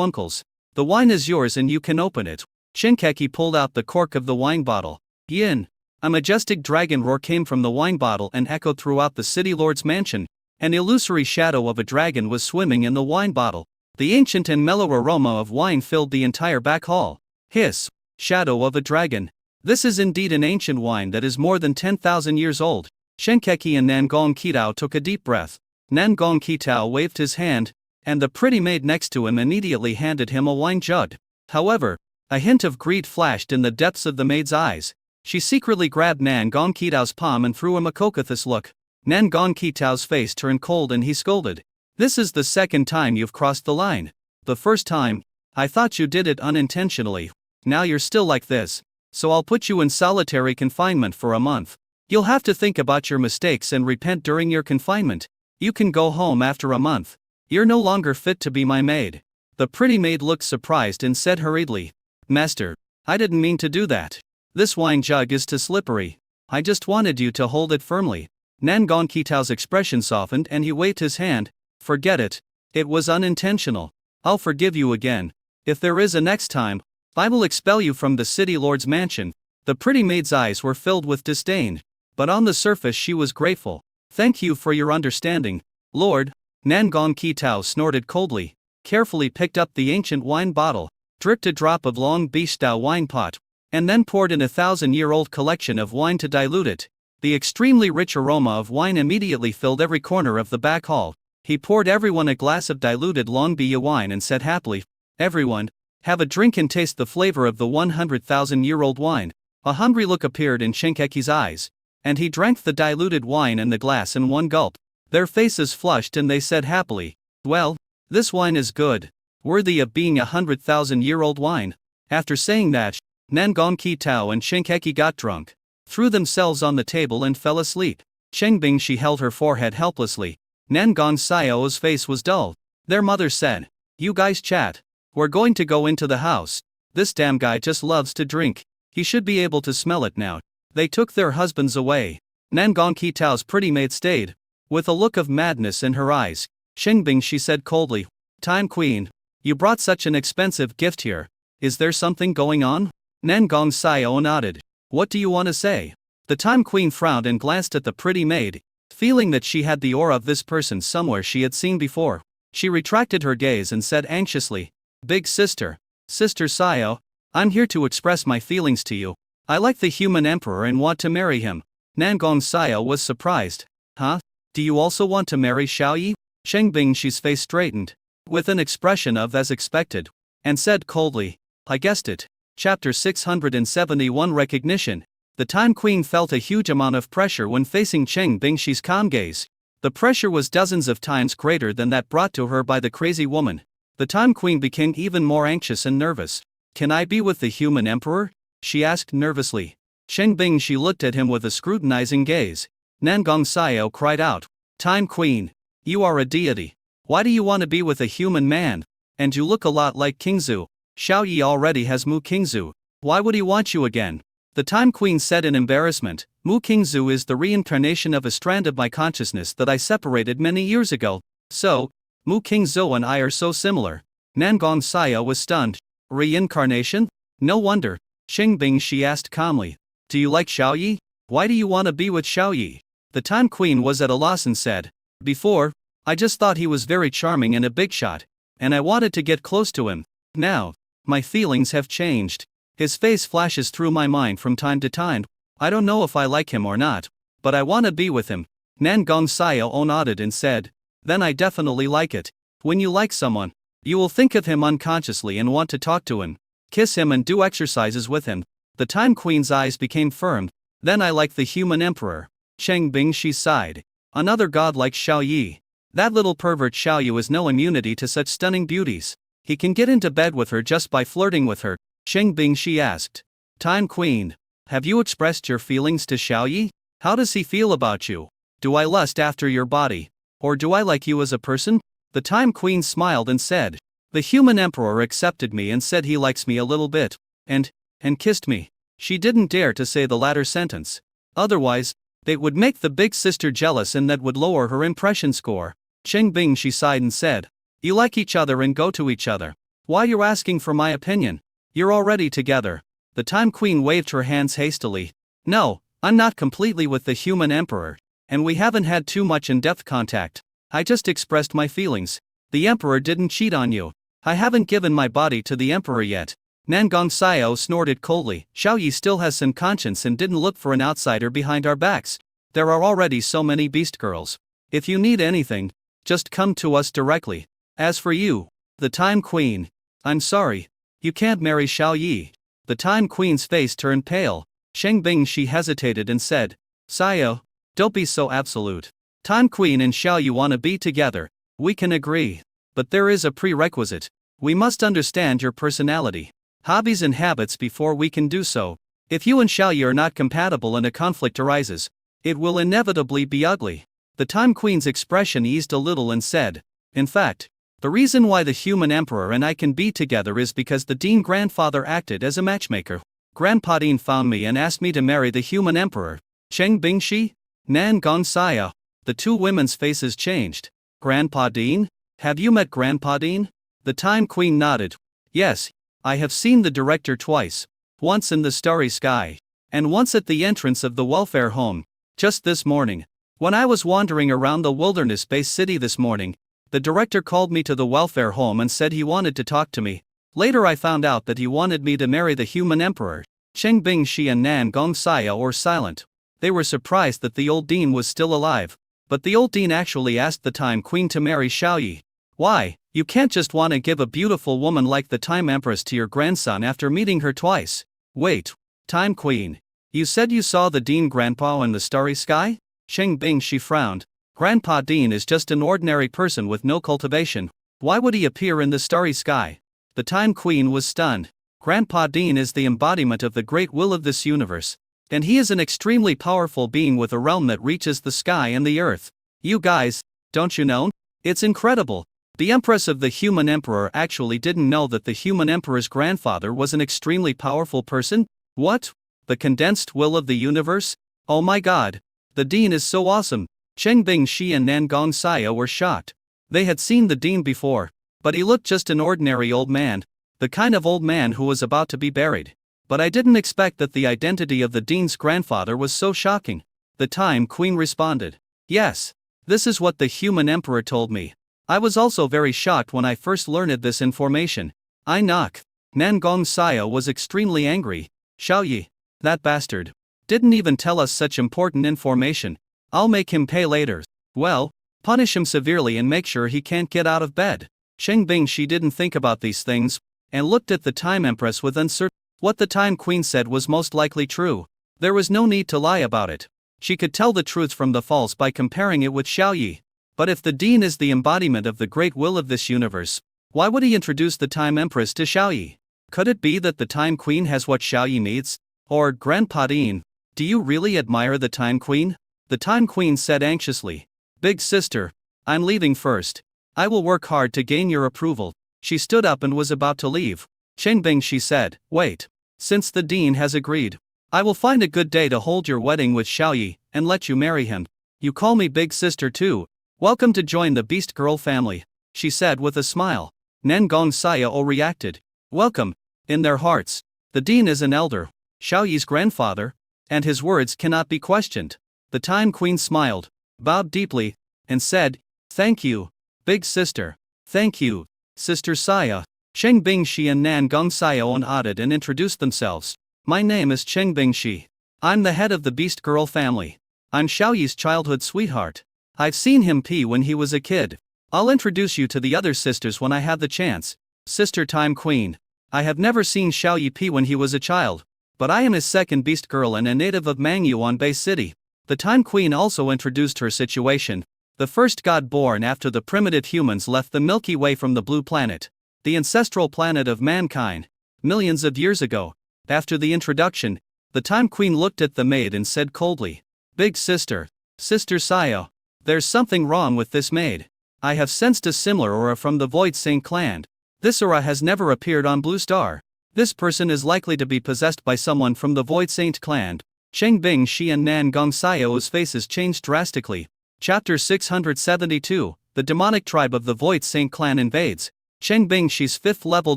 uncles. The wine is yours and you can open it." Chenkeki pulled out the cork of the wine bottle. Yin! A majestic dragon roar came from the wine bottle and echoed throughout the city lord's mansion. An illusory shadow of a dragon was swimming in the wine bottle. The ancient and mellow aroma of wine filled the entire back hall. Hiss! Shadow of a dragon. This is indeed an ancient wine that is more than 10,000 years old. Chenkeki and Nan Gongqiao took a deep breath. Nan Gongqiao waved his hand, and the pretty maid next to him immediately handed him a wine jug. However, a hint of greed flashed in the depths of the maid's eyes. She secretly grabbed Nan Gongqiao's palm and threw him a coquettish look. Nan Gongqiao's face turned cold and he scolded, "This is the second time you've crossed the line. The first time, I thought you did it unintentionally. Now you're still like this, so I'll put you in solitary confinement for a month. You'll have to think about your mistakes and repent during your confinement. You can go home after a month. You're no longer fit to be my maid." The pretty maid looked surprised and said hurriedly, "Master, I didn't mean to do that. This wine jug is too slippery. I just wanted you to hold it firmly." Nan Gongqiao's expression softened and he waved his hand. "Forget it. It was unintentional. I'll forgive you again. If there is a next time, I will expel you from the city lord's mansion." The pretty maid's eyes were filled with disdain, but on the surface she was grateful. "Thank you for your understanding, Lord." Nan Gongqiao snorted coldly, carefully picked up the ancient wine bottle, dripped a drop of Long Bistao wine pot, and then poured in a 1,000-year-old collection of wine to dilute it. The extremely rich aroma of wine immediately filled every corner of the back hall. He poured everyone a glass of diluted Long Bia wine and said happily, "Everyone, have a drink and taste the flavor of the 100,000-year-old wine." A hungry look appeared in Chenkeki's eyes, and he drank the diluted wine in the glass in one gulp. Their faces flushed and they said happily, "Well, this wine is good, worthy of being 100,000-year-old wine." After saying that, Nan Gongqiao and Chenkeki got drunk, threw themselves on the table and fell asleep. Cheng Bingshi held her forehead helplessly. Nan Gongxiao's face was dull. Their mother said, "You guys chat. We're going to go into the house. This damn guy just loves to drink. He should be able to smell it now." They took their husbands away. Nan Gongqiao's pretty maid stayed, with a look of madness in her eyes. Cheng Bingshi said coldly, "Time Queen, you brought such an expensive gift here. Is there something going on?" Nan Gongxiao nodded. "What do you want to say?" The Time Queen frowned and glanced at the pretty maid, feeling that she had the aura of this person somewhere she had seen before. She retracted her gaze and said anxiously, "Big sister, Sister Sayo, I'm here to express my feelings to you. I like the human emperor and want to marry him. Nangong Xiao was surprised. Huh? Do you also want to marry Xiaoyi? Cheng Bingshi's face straightened, with an expression of as expected, and said coldly, I guessed it. Chapter 671 Recognition. The Time Queen felt a huge amount of pressure when facing Cheng Bingshi's calm gaze. The pressure was dozens of times greater than that brought to her by the crazy woman. The Time Queen became even more anxious and nervous. Can I be with the human emperor? She asked nervously. Cheng Bingshi looked at him with a scrutinizing gaze. Nangong Xiao cried out, Time Queen, you are a deity. Why do you want to be with a human man? And you look a lot like Qingzu. Xiaoyi already has Mu Qingzu. Why would he want you again? The Time Queen said in embarrassment, Mu Qingzu is the reincarnation of a strand of my consciousness that I separated many years ago. So, Mu Qingzu and I are so similar. Nangong Xiao was stunned. Reincarnation? No wonder. Cheng Bingshi asked calmly. Do you like Xiaoyi? Why do you want to be with Xiaoyi? The Time Queen was at a loss and said, Before, I just thought he was very charming and a big shot, and I wanted to get close to him. Now, my feelings have changed. His face flashes through my mind from time to time. I don't know if I like him or not, but I want to be with him. Nangong Xiao nodded and said, Then I definitely like it. When you like someone, you will think of him unconsciously and want to talk to him, kiss him and do exercises with him. The Time Queen's eyes became firm. Then I like the human emperor. Cheng Bingshi sighed. Another god like Xiaoyi. That little pervert Xiaoyu has no immunity to such stunning beauties. He can get into bed with her just by flirting with her. Cheng Bingshi asked. Time Queen, have you expressed your feelings to Xiaoyi? How does he feel about you? Do I lust after your body? Or do I like you as a person? The Time Queen smiled and said, The human emperor accepted me and said he likes me a little bit. And kissed me. She didn't dare to say the latter sentence. Otherwise, it would make the big sister jealous and that would lower her impression score. Cheng Bingshi sighed and said, You like each other and go to each other. Why you're asking for my opinion? You're already together. The Time Queen waved her hands hastily. No, I'm not completely with the human emperor, and we haven't had too much in-depth contact. I just expressed my feelings. The emperor didn't cheat on you. I haven't given my body to the emperor yet. Nangong Xiao snorted coldly. Xiaoyi still has some conscience and didn't look for an outsider behind our backs. There are already so many beast girls. If you need anything, just come to us directly. As for you, the Time Queen, I'm sorry. You can't marry Xiaoyi. The Time Queen's face turned pale. Cheng Bingshi hesitated and said, Xiao, don't be so absolute. Time Queen and Xiaoyi want to be together. We can agree. But there is a prerequisite. We must understand your personality, hobbies and habits before we can do so. If you and Xiaoyi are not compatible and a conflict arises, it will inevitably be ugly. The Time Queen's expression eased a little and said, In fact, the reason why the human emperor and I can be together is because the Dean grandfather acted as a matchmaker. Grandpa Dean found me and asked me to marry the human emperor. Cheng Bingshi? Nangong Xiao. The two women's faces changed. Grandpa Dean? Have you met Grandpa Dean? The Time Queen nodded. Yes, I have seen the director twice. Once in the starry sky, and once at the entrance of the welfare home. Just this morning, when I was wandering around the wilderness-based city this morning, the director called me to the welfare home and said he wanted to talk to me. Later I found out that he wanted me to marry the human emperor. Cheng Bingshi and Nangong Xiao were silent. They were surprised that the old dean was still alive. But the old dean actually asked the Time Queen to marry Xiaoyi. Why? You can't just want to give a beautiful woman like the Time Empress to your grandson after meeting her twice. Wait, Time Queen. You said you saw the Dean Grandpa in the starry sky? Cheng Bingshi frowned. Grandpa Dean is just an ordinary person with no cultivation. Why would he appear in the starry sky? The Time Queen was stunned. Grandpa Dean is the embodiment of the great will of this universe. And he is an extremely powerful being with a realm that reaches the sky and the earth. You guys, don't you know? It's incredible. The Empress of the Human Emperor actually didn't know that the Human Emperor's grandfather was an extremely powerful person? What? The condensed will of the universe? Oh my god. The Dean is so awesome. Cheng Bingshi and Nangong Xiao were shocked. They had seen the Dean before, but he looked just an ordinary old man, the kind of old man who was about to be buried. But I didn't expect that the identity of the Dean's grandfather was so shocking. The Time Queen responded. Yes, this is what the human emperor told me. I was also very shocked when I first learned this information. I knock. Nangong Xiao was extremely angry. Xiaoyi, that bastard. Didn't even tell us such important information. I'll make him pay later. Well, punish him severely and make sure he can't get out of bed. Cheng Bingshi didn't think about these things, and looked at the Time Empress with uncertainty. What the Time Queen said was most likely true. There was no need to lie about it. She could tell the truth from the false by comparing it with Xiaoyi. But if the Dean is the embodiment of the great will of this universe, why would he introduce the Time Empress to Xiaoyi? Could it be that the Time Queen has what Xiaoyi needs? Or, Grandpa Dean, do you really admire the Time Queen? The Time Queen said anxiously. Big sister, I'm leaving first. I will work hard to gain your approval. She stood up and was about to leave. Cheng Bingshi said, wait. Since the Dean has agreed, I will find a good day to hold your wedding with Xiaoyi, and let you marry him. You call me big sister too. Welcome to join the Beast Girl family, she said with a smile. Nangong Xiao reacted. Welcome. In their hearts, the Dean is an elder, Xiaoyi's grandfather, and his words cannot be questioned. The Time Queen smiled, bowed deeply, and said, thank you, big sister. Thank you, Sister Xia. Cheng Bingshi and Nangong Xiao nodded and introduced themselves. My name is Cheng Bingshi. I'm the head of the Beast Girl family. I'm Xiaoyi's childhood sweetheart. I've seen him pee when he was a kid. I'll introduce you to the other sisters when I have the chance. Sister Time Queen. I have never seen Xiaoyi pee when he was a child, but I am his second Beast Girl and a native of Mangyu on Bay City. The Time Queen also introduced her situation. The first god born after the primitive humans left the Milky Way from the blue planet, the ancestral planet of mankind, millions of years ago. After the introduction, the Time Queen looked at the maid and said coldly, big sister, Sister Xia, there's something wrong with this maid. I have sensed a similar aura from the Void Saint clan. This aura has never appeared on Blue Star. This person is likely to be possessed by someone from the Void Saint clan. Cheng Bingshi and Nangong Xiao's faces changed drastically. Chapter 672, The Demonic Tribe of the Void Saint clan invades. Cheng Bingshi's fifth-level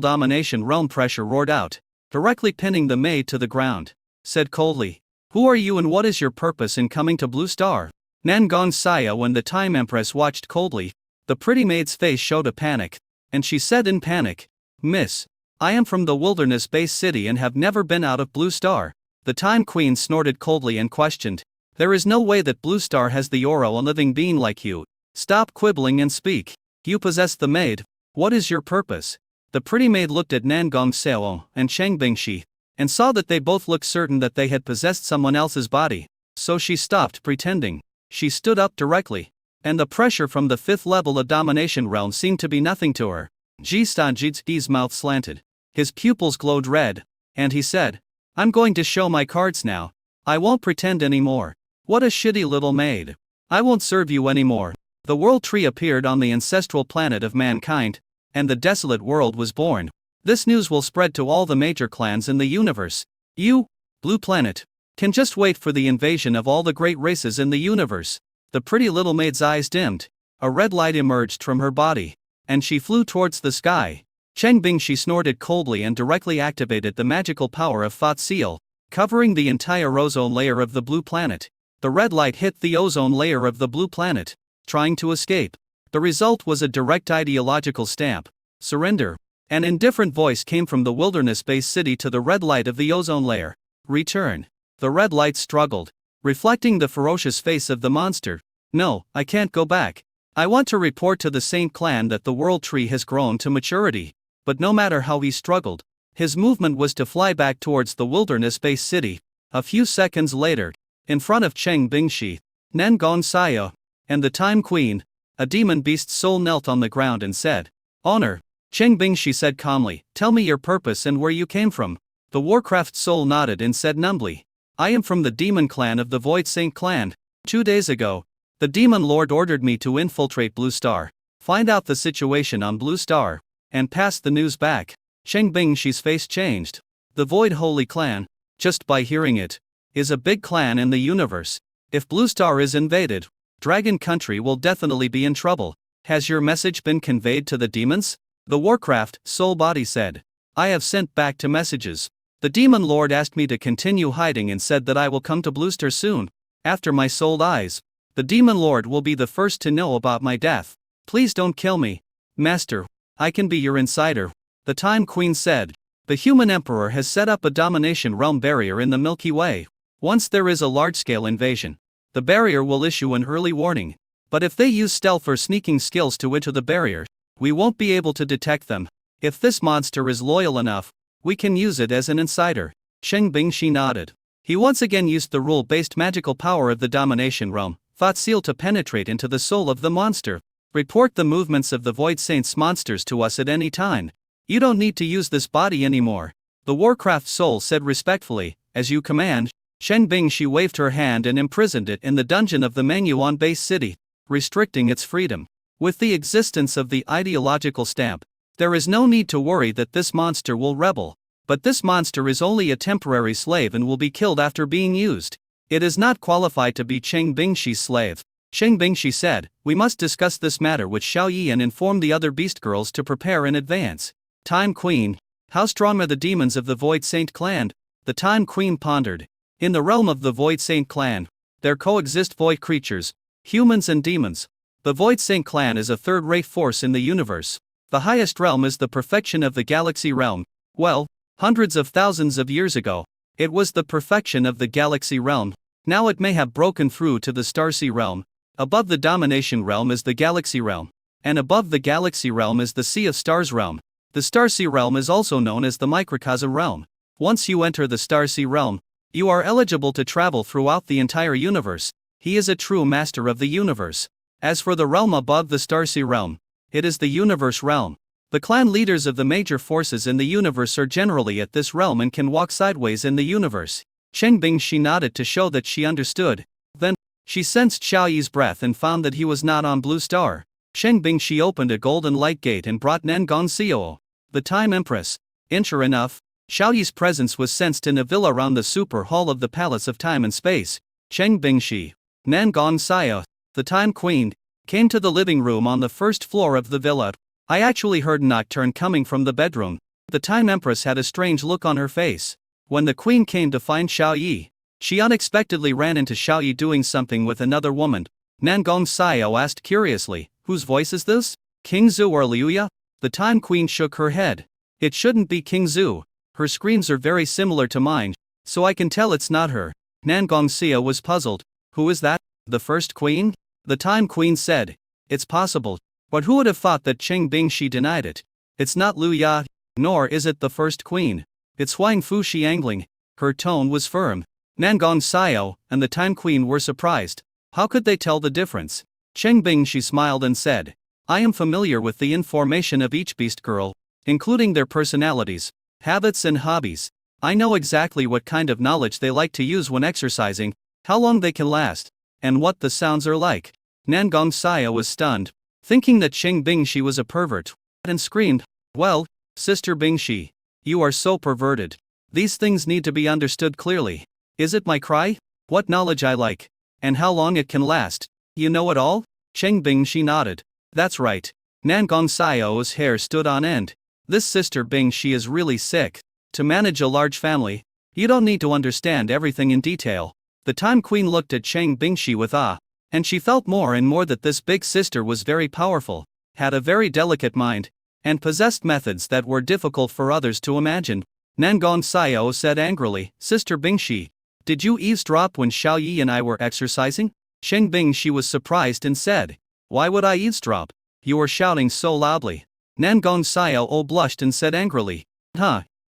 domination realm pressure roared out, directly pinning the maid to the ground. Said coldly, who are you and what is your purpose in coming to Blue Star? Nangong Xiao and the Time Empress watched coldly. The pretty maid's face showed a panic, and she said in panic, Miss, I am from the Wilderness Base City and have never been out of Blue Star. The Time Queen snorted coldly and questioned, there is no way that Blue Star has the aura of a living being like you. Stop quibbling and speak. You possess the maid. What is your purpose? The pretty maid looked at Nangong Xiao and Cheng Bingshi, and saw that they both looked certain that they had possessed someone else's body. So she stopped pretending. She stood up directly, and the pressure from the fifth level of domination realm seemed to be nothing to her. Ji Stanji's mouth slanted. His pupils glowed red, and he said, I'm going to show my cards now. I won't pretend anymore. What a shitty little maid. I won't serve you anymore. The world tree appeared on the ancestral planet of mankind, and the desolate world was born. This news will spread to all the major clans in the universe. You, Blue Planet, can just wait for the invasion of all the great races in the universe. The pretty little maid's eyes dimmed. A red light emerged from her body, and she flew towards the sky. Cheng Bingshi snorted coldly and directly activated the magical power of Thought Seal, covering the entire ozone layer of the Blue Planet. The red light hit the ozone layer of the Blue Planet, trying to escape. The result was a direct ideological stamp. Surrender. An indifferent voice came from the wilderness-based city to the red light of the ozone layer. Return. The red light struggled, reflecting the ferocious face of the monster. No, I can't go back. I want to report to the Saint clan that the world tree has grown to maturity. But no matter how he struggled, his movement was to fly back towards the wilderness-based city. A few seconds later, in front of Cheng Bingshi, Nangong Xiao, and the Time Queen, a demon beast's soul knelt on the ground and said, Honor. Cheng Bingshi said calmly, tell me your purpose and where you came from. The Warcraft soul nodded and said numbly, I am from the demon clan of the Void Saint clan. 2 days ago, the demon lord ordered me to infiltrate Blue Star, find out the situation on Blue Star, and pass the news back. Cheng Bingshi's face changed. The Void Holy Clan, just by hearing it, is a big clan in the universe. If Blue Star is invaded, Dragon Country will definitely be in trouble. Has your message been conveyed to the demons? The Warcraft soul body said, I have sent back 2 messages. The demon lord asked me to continue hiding and said that I will come to Blue Star soon. After my soul dies, the demon lord will be the first to know about my death. Please don't kill me. Master, I can be your insider. The Time Queen said, the human emperor has set up a domination realm barrier in the Milky Way. Once there is a large-scale invasion, the barrier will issue an early warning. But if they use stealth or sneaking skills to enter the barrier, we won't be able to detect them. If this monster is loyal enough, we can use it as an insider. Cheng Bingshi nodded. He once again used the rule-based magical power of the domination realm, thought seal to penetrate into the soul of the monster. Report the movements of the Void Saints monsters to us at any time. You don't need to use this body anymore. The Warcraft soul said respectfully, as you command. Cheng Bingshi waved her hand and imprisoned it in the dungeon of the Mengyuan base city, restricting its freedom. With the existence of the ideological stamp, there is no need to worry that this monster will rebel. But this monster is only a temporary slave and will be killed after being used. It is not qualified to be Cheng Bingshi's slave. Cheng Bingshi said, we must discuss this matter with Xiao Yi and inform the other beast girls to prepare in advance. Time Queen. How strong are the demons of the Void Saint clan? The Time Queen pondered. In the realm of the Void Saint clan, there coexist void creatures, humans and demons. The Void Saint clan is a third-rate force in the universe. The highest realm is the perfection of the galaxy realm. Well, hundreds of thousands of years ago, it was the perfection of the galaxy realm. Now it may have broken through to the Starsea realm. Above the domination realm is the galaxy realm. And above the galaxy realm is the Sea of Stars realm. The Starsea realm is also known as the Microcosm realm. Once you enter the Starsea realm, you are eligible to travel throughout the entire universe. He is a true master of the universe. As for the realm above the Starsea realm, it is the universe realm. The clan leaders of the major forces in the universe are generally at this realm and can walk sideways in the universe. Cheng Bingshi nodded to show that she understood. Then, she sensed Xiao Yi's breath and found that he was not on Blue Star. Cheng Bingshi opened a golden light gate and brought Nengong Xiao, the Time Empress. Sure enough, Xiao Yi's presence was sensed in a villa around the super hall of the Palace of Time and Space. Cheng Bingshi, Nengong Xiao, the Time Queen, came to the living room on the first floor of the villa. I actually heard a nocturne coming from the bedroom. The Time Empress had a strange look on her face. When the Queen came to find Xiao Yi, she unexpectedly ran into Xiao Yi doing something with another woman. Nengong Xiao asked curiously, whose voice is this? King Zhu or Liuya? The Time Queen shook her head. It shouldn't be King Zhu. Her screams are very similar to mine, so I can tell it's not her. Nengong Xiao was puzzled. Who is that? The first queen? The Time Queen said. It's possible. But who would have thought that Cheng Bingshi denied it? It's not Liu Ya, nor is it the first queen. It's Huang Fu Xiangling. Her tone was firm. Nengong Xiao and the Time Queen were surprised. How could they tell the difference? Cheng Bingshi smiled and said, I am familiar with the information of each beast girl, including their personalities, habits and hobbies. I know exactly what kind of knowledge they like to use when exercising, how long they can last, and what the sounds are like. Nengong Xiao was stunned, thinking that Cheng Bingshi was a pervert, and screamed, well, Sister Bingshi, you are so perverted. These things need to be understood clearly. Is it my cry? What knowledge I like? And how long it can last? You know it all? Cheng Bingshi nodded. That's right. Nengong Xiao's hair stood on end. This Sister Bingshi is really sick. To manage a large family, you don't need to understand everything in detail. The Time Queen looked at Cheng Bingshi with awe, and she felt more and more that this big sister was very powerful, had a very delicate mind, and possessed methods that were difficult for others to imagine. Nengong Xiao said angrily, Sister Bingshi, did you eavesdrop when Xiao Yi and I were exercising? Cheng Bingshi was surprised and said, why would I eavesdrop? You were shouting so loudly. Nengong Xiao blushed and said angrily,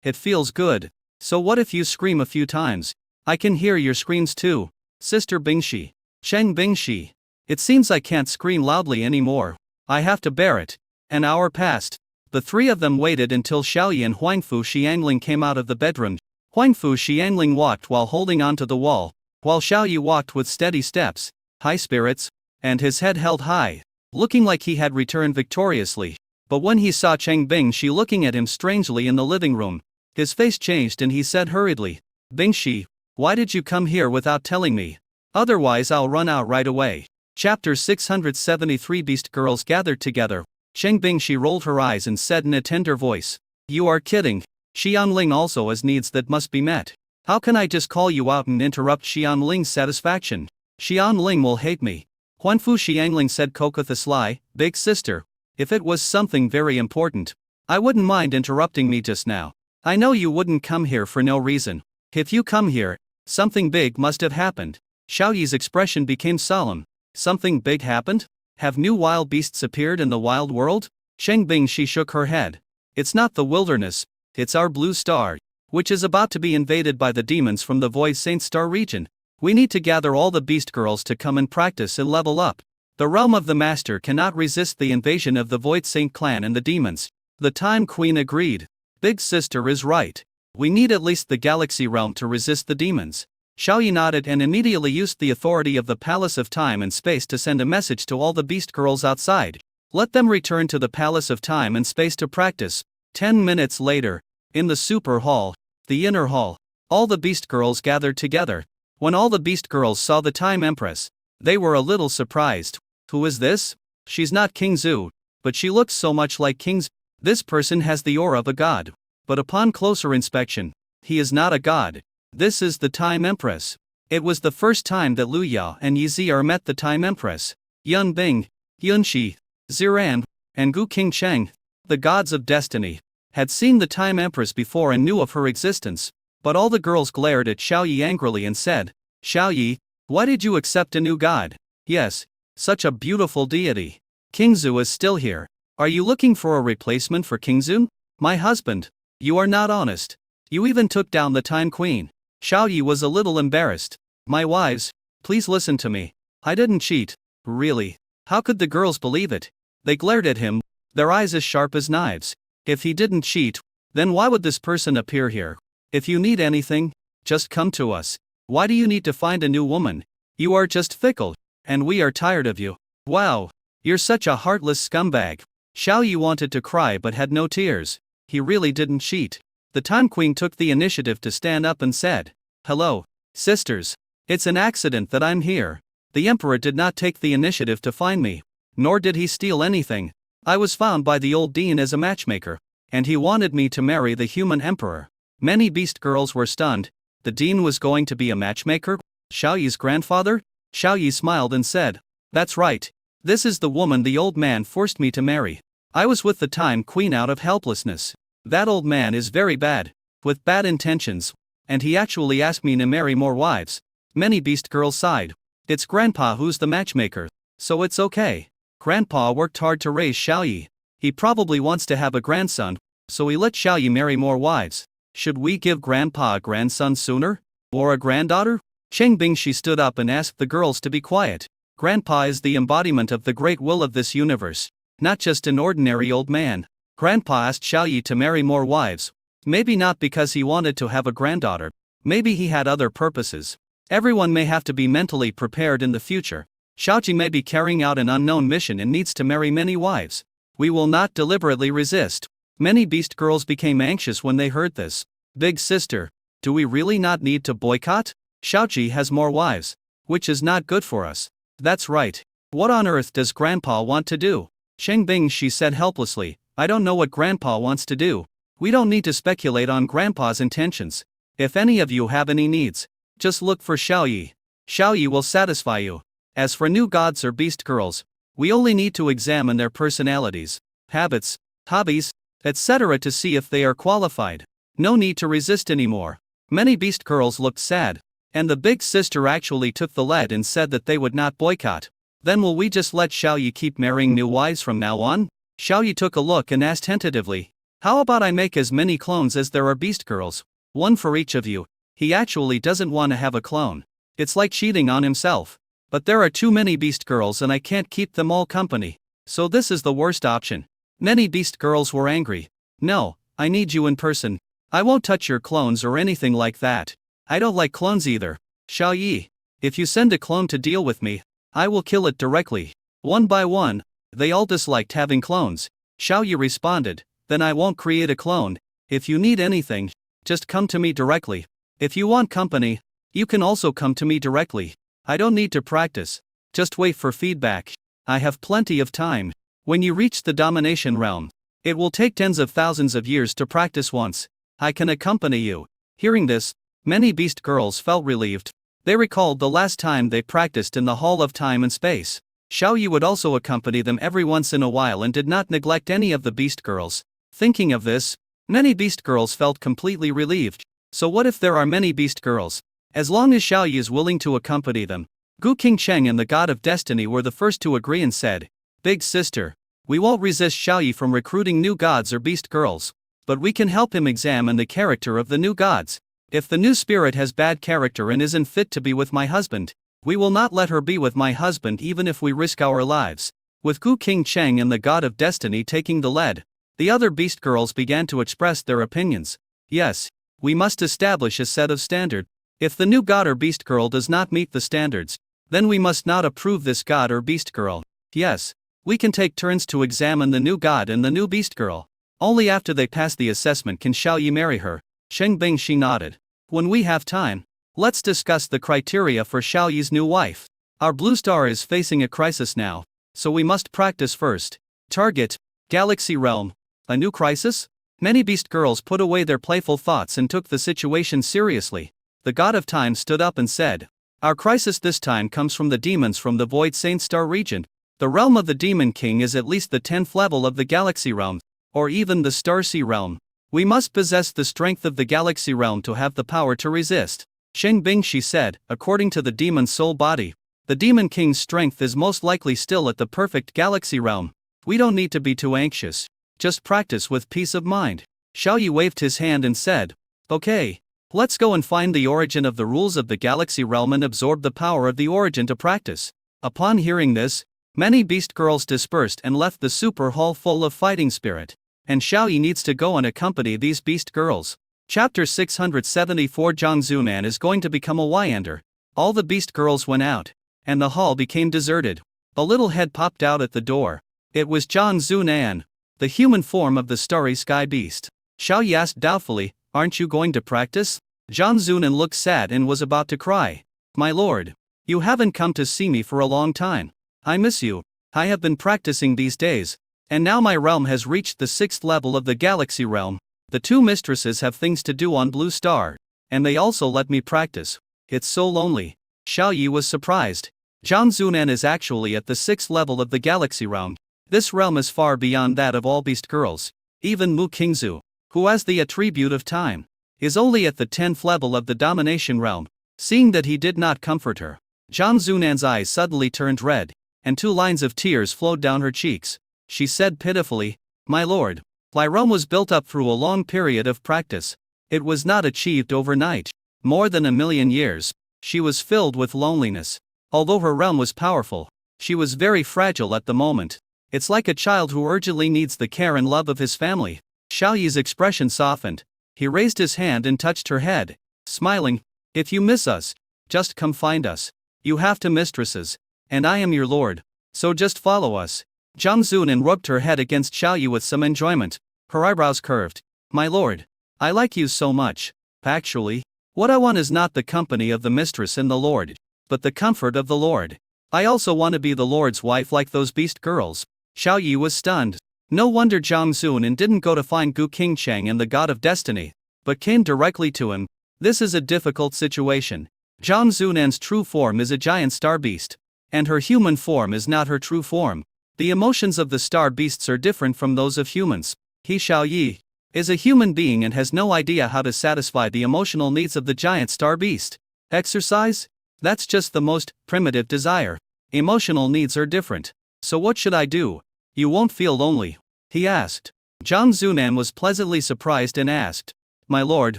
it feels good. So what if you scream a few times? I can hear your screams too. Sister Bingshi. Cheng Bingshi. It seems I can't scream loudly anymore. I have to bear it. An hour passed. The three of them waited until Xiao Yi and Huang Fu Xiangling came out of the bedroom. Huang Fu Xiangling walked while holding onto the wall, while Xiao Yi walked with steady steps, high spirits, and his head held high, looking like he had returned victoriously. But when he saw Cheng Bingshi looking at him strangely in the living room, his face changed and he said hurriedly, Bingshi, why did you come here without telling me? Otherwise I'll run out right away. Chapter 673 Beast Girls gathered together. Cheng Bingshi rolled her eyes and said in a tender voice, you are kidding. Xianling also has needs that must be met. How can I just call you out and interrupt Xianling's satisfaction? Xianling will hate me. Huan Fu Xiangling said Coca the sly, big sister. If it was something very important, I wouldn't mind interrupting me just now. I know you wouldn't come here for no reason. If you come here, Something big must have happened. Xiao Yi's expression became solemn. Something big happened? Have new wild beasts appeared in the wild world? Sheng Bingshi shook her head. It's not the wilderness, it's our blue star, which is about to be invaded by the demons from the Void Saint Star region. We need to gather all the beast girls to come and practice and level up. The realm of the master cannot resist the invasion of the Void Saint clan and the demons. The Time Queen agreed. Big sister is right. We need at least the galaxy realm to resist the demons. Xiao Yi nodded and immediately used the authority of the Palace of Time and Space to send a message to all the beast girls outside. Let them return to the Palace of Time and Space to practice. 10 minutes later, in the super hall, the inner hall, all the beast girls gathered together. When all the beast girls saw the Time Empress, they were a little surprised. Who is this? She's not King Zhu, but she looks so much like King Zhu. This person has the aura of a god. But upon closer inspection, he is not a god. This is the Time Empress. It was the first time that Lu Ya and Yi Zi'er met the Time Empress. Yun Bing, Yun Shi, Ziran, and Gu Qingcheng, the gods of destiny, had seen the Time Empress before and knew of her existence. But all the girls glared at Xiao Yi angrily and said, Xiao Yi, why did you accept a new god? Yes, such a beautiful deity. King Zhu is still here. Are you looking for a replacement for King Zhu? My husband. You are not honest. You even took down the Time Queen. Xiao Yi was a little embarrassed. My wives, please listen to me. I didn't cheat. Really? How could the girls believe it? They glared at him, their eyes as sharp as knives. If he didn't cheat, then why would this person appear here? If you need anything, just come to us. Why do you need to find a new woman? You are just fickle, and we are tired of you. Wow, you're such a heartless scumbag. Xiao Yi wanted to cry but had no tears. He really didn't cheat. The Time Queen took the initiative to stand up and said, Hello, sisters. It's an accident that I'm here. The Emperor did not take the initiative to find me. Nor did he steal anything. I was found by the old dean as a matchmaker, and he wanted me to marry the human emperor. Many beast girls were stunned. The dean was going to be a matchmaker? Xiao Yi's grandfather? Xiao Yi smiled and said, That's right. This is the woman the old man forced me to marry. I was with the Time Queen out of helplessness. That old man is very bad, with bad intentions, and he actually asked me to marry more wives. Many beast girls sighed. It's Grandpa who's the matchmaker, so it's okay. Grandpa worked hard to raise Xiao Yi. He probably wants to have a grandson, so he let Xiao Yi marry more wives. Should we give Grandpa a grandson sooner? Or a granddaughter? Sheng Bingshi stood up and asked the girls to be quiet. Grandpa is the embodiment of the great will of this universe, not just an ordinary old man. Grandpa asked Xiao Yi to marry more wives. Maybe not because he wanted to have a granddaughter. Maybe he had other purposes. Everyone may have to be mentally prepared in the future. Xiao Ji may be carrying out an unknown mission and needs to marry many wives. We will not deliberately resist. Many beast girls became anxious when they heard this. Big sister, do we really not need to boycott? Xiao Ji has more wives, which is not good for us. That's right. What on earth does Grandpa want to do? Sheng Bingshi said helplessly, I don't know what Grandpa wants to do. We don't need to speculate on Grandpa's intentions. If any of you have any needs, just look for Xiao Yi. Xiao Yi will satisfy you. As for new gods or beast girls, we only need to examine their personalities, habits, hobbies, etc. to see if they are qualified. No need to resist anymore. Many beast girls looked sad, and the big sister actually took the lead and said that they would not boycott. Then will we just let Xiao Yi keep marrying new wives from now on? Xiao Yi took a look and asked tentatively, How about I make as many clones as there are beast girls? One for each of you. He actually doesn't want to have a clone. It's like cheating on himself. But there are too many beast girls and I can't keep them all company. So this is the worst option. Many beast girls were angry. No, I need you in person. I won't touch your clones or anything like that. I don't like clones either. Xiao Yi, if you send a clone to deal with me, I will kill it directly. One by one, they all disliked having clones. Xiao Yi responded, Then I won't create a clone. If you need anything, just come to me directly. If you want company, you can also come to me directly. I don't need to practice. Just wait for feedback. I have plenty of time. When you reach the domination realm, it will take tens of thousands of years to practice once. I can accompany you. Hearing this, many beast girls felt relieved. They recalled the last time they practiced in the Hall of Time and Space. Xiao Yi would also accompany them every once in a while and did not neglect any of the beast girls. Thinking of this, many beast girls felt completely relieved. So what if there are many beast girls? as long as Xiao Yi is willing to accompany them. Gu Qingcheng and the God of Destiny were the first to agree and said, "Big sister, we won't resist Xiao Yi from recruiting new gods or beast girls. But we can help him examine the character of the new gods. If the new spirit has bad character and isn't fit to be with my husband, we will not let her be with my husband even if we risk our lives." With Gu Qingcheng and the God of Destiny taking the lead, the other beast girls began to express their opinions. Yes, we must establish a set of standard. If the new god or beast girl does not meet the standards, then we must not approve this god or beast girl. Yes, we can take turns to examine the new god and the new beast girl. Only after they pass the assessment can Xiao Yi marry her. Sheng Bingxi nodded. When we have time, let's discuss the criteria for Xiao Yi's new wife. Our blue star is facing a crisis now, so we must practice first. Target: Galaxy Realm. A new crisis? Many beast girls put away their playful thoughts and took the situation seriously. The God of Time stood up and said, "Our crisis this time comes from the demons from the Void Saint Star region. The realm of the Demon King is at least the 10th level of the Galaxy Realm, or even the Starsea Realm. We must possess the strength of the Galaxy Realm to have the power to resist." Sheng Bingxi said, "According to the demon's soul body, the Demon King's strength is most likely still at the perfect Galaxy Realm. We don't need to be too anxious. Just practice with peace of mind." Xiao Yi waved his hand and said, "Okay, let's go and find the origin of the rules of the Galaxy Realm and absorb the power of the origin to practice." Upon hearing this, many beast girls dispersed and left the super hall full of fighting spirit. And Xiao Yi needs to go and accompany these beast girls. Chapter 674. Zhang Zunan is going to become a Wyander. All the beast girls went out, and the hall became deserted. A little head popped out at the door. It was Zhang Zunan, the human form of the starry sky beast. Xiao Yi asked doubtfully, "Aren't you going to practice?" Zhang Zunan looked sad and was about to cry. "My lord, you haven't come to see me for a long time. I miss you. I have been practicing these days. And now my realm has reached the 6th level of the Galaxy Realm. The two mistresses have things to do on Blue Star, and they also let me practice. It's so lonely." Xiao Yi was surprised. Zhang Zunan is actually at the 6th level of the Galaxy Realm. This realm is far beyond that of all beast girls. Even Mu Qingzu, who has the attribute of time, is only at the 10th level of the Domination Realm. Seeing that he did not comfort her, Zhang Zunan's eyes suddenly turned red, and 2 lines of tears flowed down her cheeks. She said pitifully, "My lord, my realm was built up through a long period of practice. It was not achieved overnight. More than 1,000,000 years. She was filled with loneliness. Although her realm was powerful, she was very fragile at the moment. It's like a child who urgently needs the care and love of his family." Xiao Yi's expression softened. He raised his hand and touched her head, smiling, "If you miss us, just come find us. You have 2 mistresses, and I am your lord, so just follow us." Zhang Zunan rubbed her head against Xiao Yi with some enjoyment. Her eyebrows curved. "My lord, I like you so much. Actually, what I want is not the company of the mistress and the lord, but the comfort of the lord. I also want to be the lord's wife like those beast girls." Xiao Yi was stunned. No wonder Zhang Zunan didn't go to find Gu Qingcheng and the God of Destiny, but came directly to him. This is a difficult situation. Zhang Zunan's true form is a giant star beast, and her human form is not her true form. The emotions of the star beasts are different from those of humans. He, Xiao Yi, is a human being and has no idea how to satisfy the emotional needs of the giant star beast. Exercise? That's just the most primitive desire. Emotional needs are different. "So what should I do? You won't feel lonely?" he asked. Zhang Zunan was pleasantly surprised and asked, "My lord,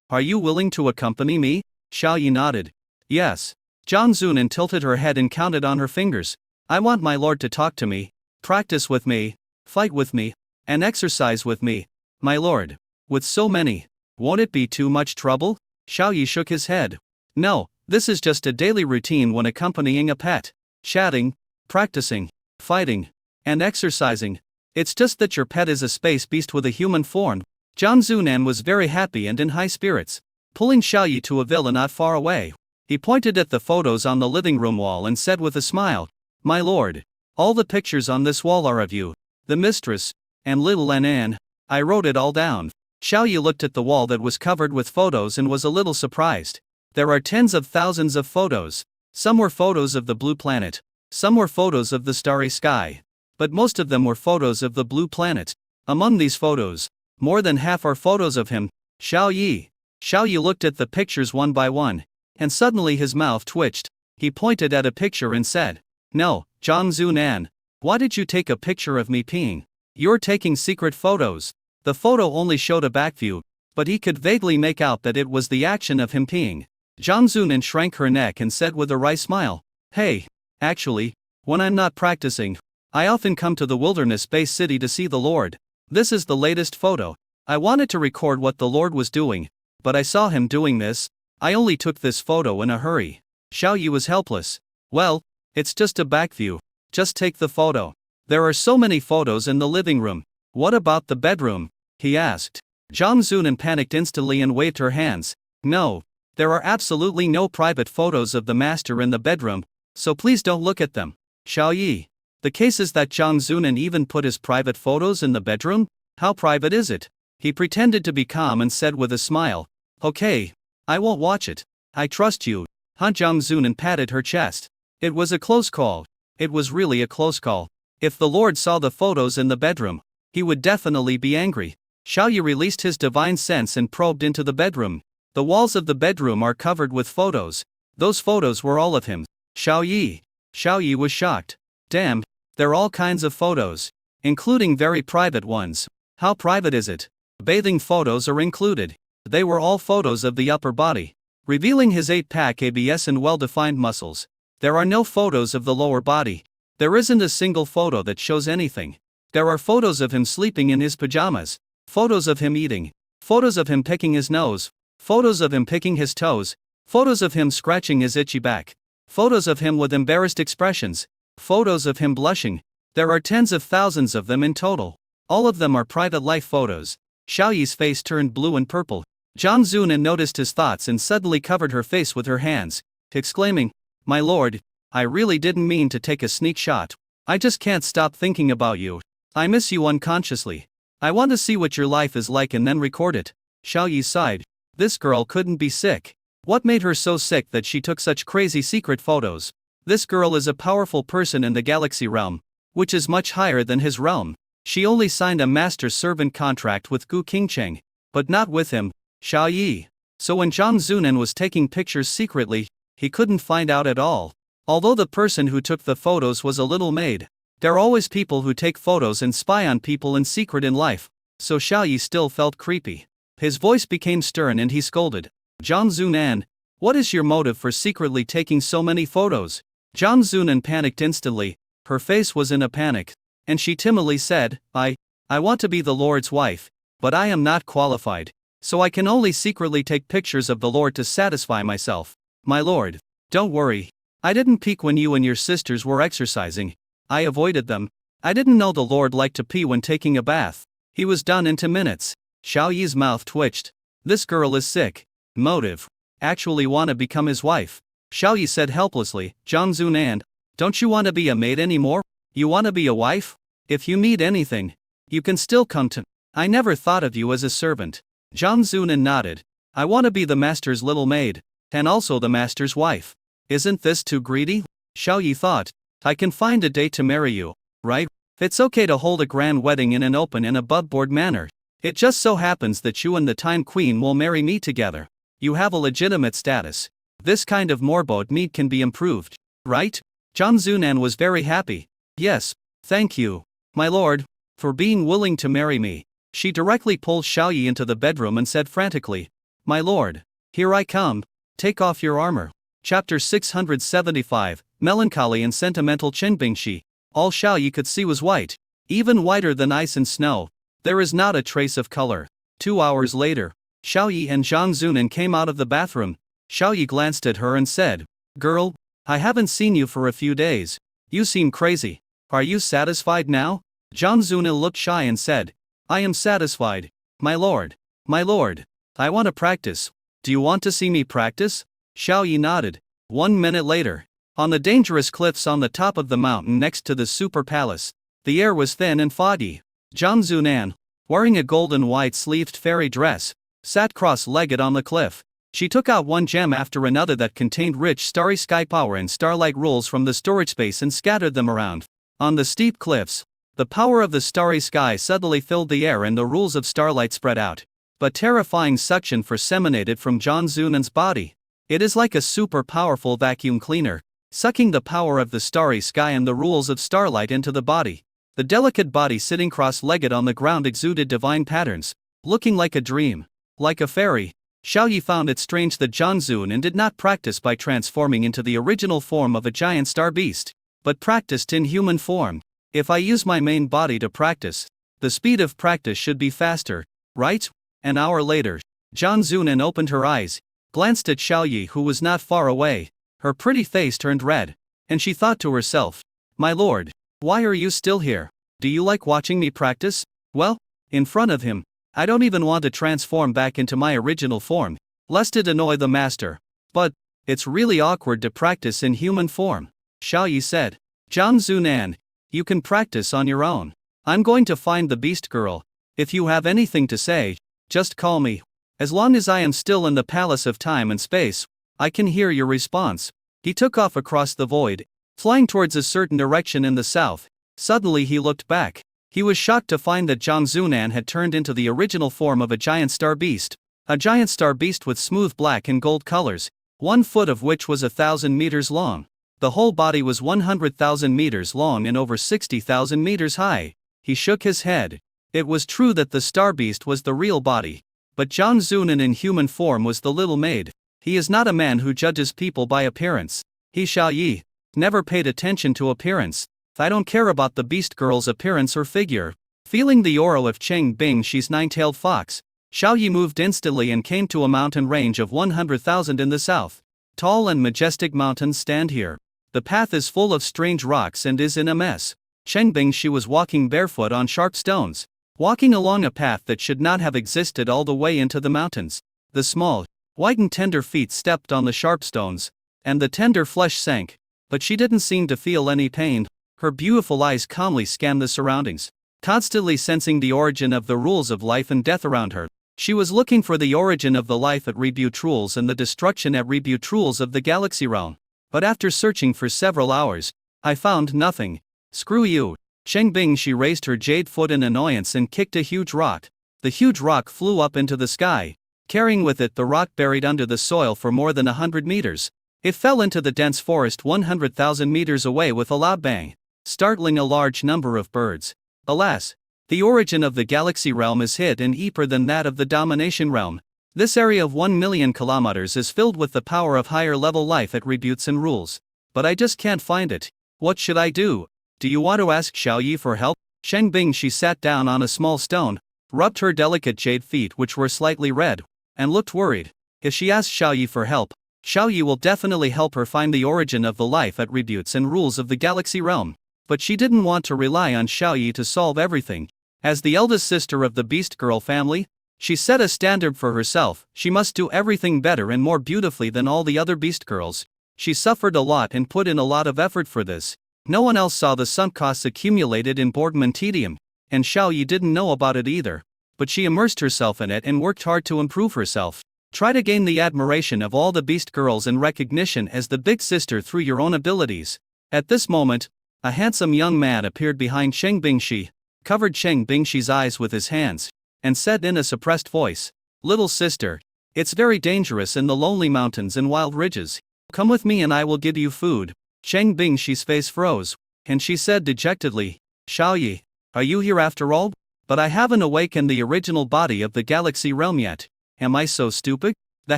are you willing to accompany me?" Xiao Yi nodded. "Yes." Zhang Zunan tilted her head and counted on her fingers. "I want my lord to talk to me, practice with me, fight with me, and exercise with me. My lord, with so many, won't it be too much trouble?" Xiao Yi shook his head. "No, this is just a daily routine when accompanying a pet. Chatting, practicing, fighting, and exercising. It's just that your pet is a space beast with a human form." Zhang Zunan was very happy and in high spirits. Pulling Xiao Yi to a villa not far away, he pointed at the photos on the living room wall and said with a smile, "My lord, all the pictures on this wall are of you, the mistress, and little Anan. I wrote it all down." Xiao Yi looked at the wall that was covered with photos and was a little surprised. There are tens of thousands of photos. Some were photos of the blue planet. Some were photos of the starry sky. But most of them were photos of the blue planet. Among these photos, more than half are photos of him, Xiao Yi. Xiao Yi looked at the pictures one by one. and suddenly his mouth twitched. He pointed at a picture and said, "No, Zhang Zunan. Why did you take a picture of me peeing? You're taking secret photos." The photo only showed a back view, but he could vaguely make out that it was the action of him peeing. Zhang Zunan shrank her neck and said with a wry smile, "Hey, actually, when I'm not practicing, I often come to the wilderness-based city to see the Lord. This is the latest photo. I wanted to record what the Lord was doing, but I saw him doing this. I only took this photo in a hurry." Xiao Yi was helpless. "Well, it's just a back view. Just take the photo. There are so many photos in the living room. What about the bedroom?" he asked. Zhang Zunan panicked instantly and waved her hands. "No, there are absolutely no private photos of the master in the bedroom, so please don't look at them." Xiao Yi. The case is that Zhang Zunan even put his private photos in the bedroom? How private is it? He pretended to be calm and said with a smile, "Okay, I won't watch it. I trust you." Zhang Zunan patted her chest. It was a close call. It was really a close call. If the Lord saw the photos in the bedroom, he would definitely be angry. Xiao Yi released his divine sense and probed into the bedroom. The walls of the bedroom are covered with photos. Those photos were all of him. Xiao Yi was shocked. "Damn, they're all kinds of photos, including very private ones." "How private is it?" "Bathing photos are included." They were all photos of the upper body, revealing his 8-pack abs and well-defined muscles. There are no photos of the lower body. There isn't a single photo that shows anything. There are photos of him sleeping in his pajamas, photos of him eating, photos of him picking his nose, photos of him picking his toes, photos of him scratching his itchy back, photos of him with embarrassed expressions, photos of him blushing. There are tens of thousands of them in total. All of them are private life photos. Xiao Yi's face turned blue and purple. Zhang Zunan noticed his thoughts and suddenly covered her face with her hands, exclaiming, "My lord, I really didn't mean to take a sneak shot. I just can't stop thinking about you. I miss you unconsciously. I want to see what your life is like and then record it." Xiao Yi sighed. This girl couldn't be sick. What made her so sick that she took such crazy secret photos? This girl is a powerful person in the galaxy realm, which is much higher than his realm. She only signed a master-servant contract with Gu Qingcheng, but not with him, Xiao Yi. So when Zhang Zunan was taking pictures secretly, he couldn't find out at all. Although the person who took the photos was a little maid, there are always people who take photos and spy on people in secret in life, so Xiao Yi still felt creepy. His voice became stern and he scolded, "Zhang Zunan, what is your motive for secretly taking so many photos?" Zhang Zunan panicked instantly. Her face was in a panic, and she timidly said, I want to be the Lord's wife, but I am not qualified, so I can only secretly take pictures of the Lord to satisfy myself." "My lord, don't worry. I didn't peek when you and your sisters were exercising. I avoided them. I didn't know the Lord liked to pee when taking a bath. He was done in 2 minutes." Xiao Yi's mouth twitched. This girl is sick. Motive. Actually want to become his wife. Xiao Yi said helplessly, "Zhang Zunan, don't you want to be a maid anymore? You want to be a wife? If you need anything, you can still come to. I never thought of you as a servant." Zhang Zunan nodded. "I want to be the master's little maid, and also the master's wife. Isn't this too greedy?" Xiao Yi thought. "I can find a date to marry you, right? It's okay to hold a grand wedding in an open and above-board manner. It just so happens that you and the Time Queen will marry me together. You have a legitimate status. This kind of morbid need can be improved, right?" Zhang Zunan was very happy. "Yes, thank you, my lord, for being willing to marry me." She directly pulled Xiao Yi into the bedroom and said frantically, "My lord, here I come. Take off your armor." Chapter 675, Melancholy and Sentimental Qingbingxi. All Xiao Yi could see was white, even whiter than ice and snow. There is not a trace of color. 2 hours later, Xiao Yi and Zhang Zunan came out of the bathroom. Xiao Yi glanced at her and said, "Girl, I haven't seen you for a few days. You seem crazy. Are you satisfied now?" Zhang Zunan looked shy and said, "I am satisfied, my lord. My lord, I want to practice. Do you want to see me practice?" Xiao Yi nodded. 1 minute later, on the dangerous cliffs on the top of the mountain next to the super palace, the air was thin and foggy. Zhang Zunan, wearing a golden white-sleeved fairy dress, sat cross-legged on the cliff. She took out one gem after another that contained rich starry sky power and starlight rules from the storage space and scattered them around. On the steep cliffs, the power of the starry sky suddenly filled the air and the rules of starlight spread out. But terrifying suction emanated from Zhang Zunan's body. It is like a super powerful vacuum cleaner, sucking the power of the starry sky and the rules of starlight into the body. The delicate body sitting cross-legged on the ground exuded divine patterns, looking like a dream, like a fairy. Xiaoyi found it strange that Zhang Zunan did not practice by transforming into the original form of a giant star beast, but practiced in human form. If I use my main body to practice, the speed of practice should be faster, right? An hour later, Zhang Zunan opened her eyes, glanced at Xiaoyi who was not far away. Her pretty face turned red, and she thought to herself, "My lord, why are you still here? Do you like watching me practice?" Well, in front of him, I don't even want to transform back into my original form, lest it annoy the master. But it's really awkward to practice in human form, Xiaoyi said. Zhang Zunan, you can practice on your own. I'm going to find the beast girl. If you have anything to say, just call me. As long as I am still in the palace of time and space, I can hear your response. He took off across the void, flying towards a certain direction in the south. Suddenly he looked back. He was shocked to find that Zhang Zunan had turned into the original form of a giant star beast. A giant star beast with smooth black and gold colors, 1 foot of which was 1,000 meters long. The whole body was 100,000 meters long and over 60,000 meters high. He shook his head. It was true that the star beast was the real body, but Zhang Zunan in human form was the little maid. He is not a man who judges people by appearance. He Xiaoyi never paid attention to appearance. I don't care about the beast girl's appearance or figure. Feeling the aura of Cheng Bing, she's nine-tailed fox, Xiaoyi moved instantly and came to a mountain range of 100,000 in the south. Tall and majestic mountains stand here. The path is full of strange rocks and is in a mess. Cheng Bing, she was walking barefoot on sharp stones, walking along a path that should not have existed all the way into the mountains. The small, white and tender feet stepped on the sharp stones, and the tender flesh sank, but she didn't seem to feel any pain. Her beautiful eyes calmly scanned the surroundings, constantly sensing the origin of the rules of life and death around her. She was looking for the origin of the life at Rebute rules and the destruction at Rebute rules of the galaxy realm. But after searching for several hours, I found nothing. Screw you. Cheng Bing, she raised her jade foot in annoyance and kicked a huge rock. The huge rock flew up into the sky, carrying with it the rock buried under the soil for more than 100 meters. It fell into the dense forest 100,000 meters away with a loud bang, startling a large number of birds. Alas, the origin of the galaxy realm is hidden deeper than that of the domination realm. This area of 1 million kilometers is filled with the power of higher level life at rebutes and rules. But I just can't find it. What should I do? Do you want to ask Xiaoyi for help? Cheng Bing, she sat down on a small stone, rubbed her delicate jade feet which were slightly red, and looked worried. If she asks Xiaoyi for help, Xiaoyi will definitely help her find the origin of the life at rebutes and rules of the galaxy realm. But she didn't want to rely on Xiaoyi to solve everything. As the eldest sister of the Beast Girl family, she set a standard for herself. She must do everything better and more beautifully than all the other Beast Girls. She suffered a lot and put in a lot of effort for this. No one else saw the sunk costs accumulated in boredom and tedium, and Xiaoyi didn't know about it either. But she immersed herself in it and worked hard to improve herself. Try to gain the admiration of all the Beast Girls and recognition as the big sister through your own abilities. At this moment, a handsome young man appeared behind Cheng Bingxi, covered Cheng Bingxi's eyes with his hands, and said in a suppressed voice, "Little sister, it's very dangerous in the lonely mountains and wild ridges. Come with me and I will give you food." Cheng Bingxi's face froze, and she said dejectedly, "Xiaoyi, are you here after all? But I haven't awakened the original body of the galaxy realm yet. Am I so stupid?" The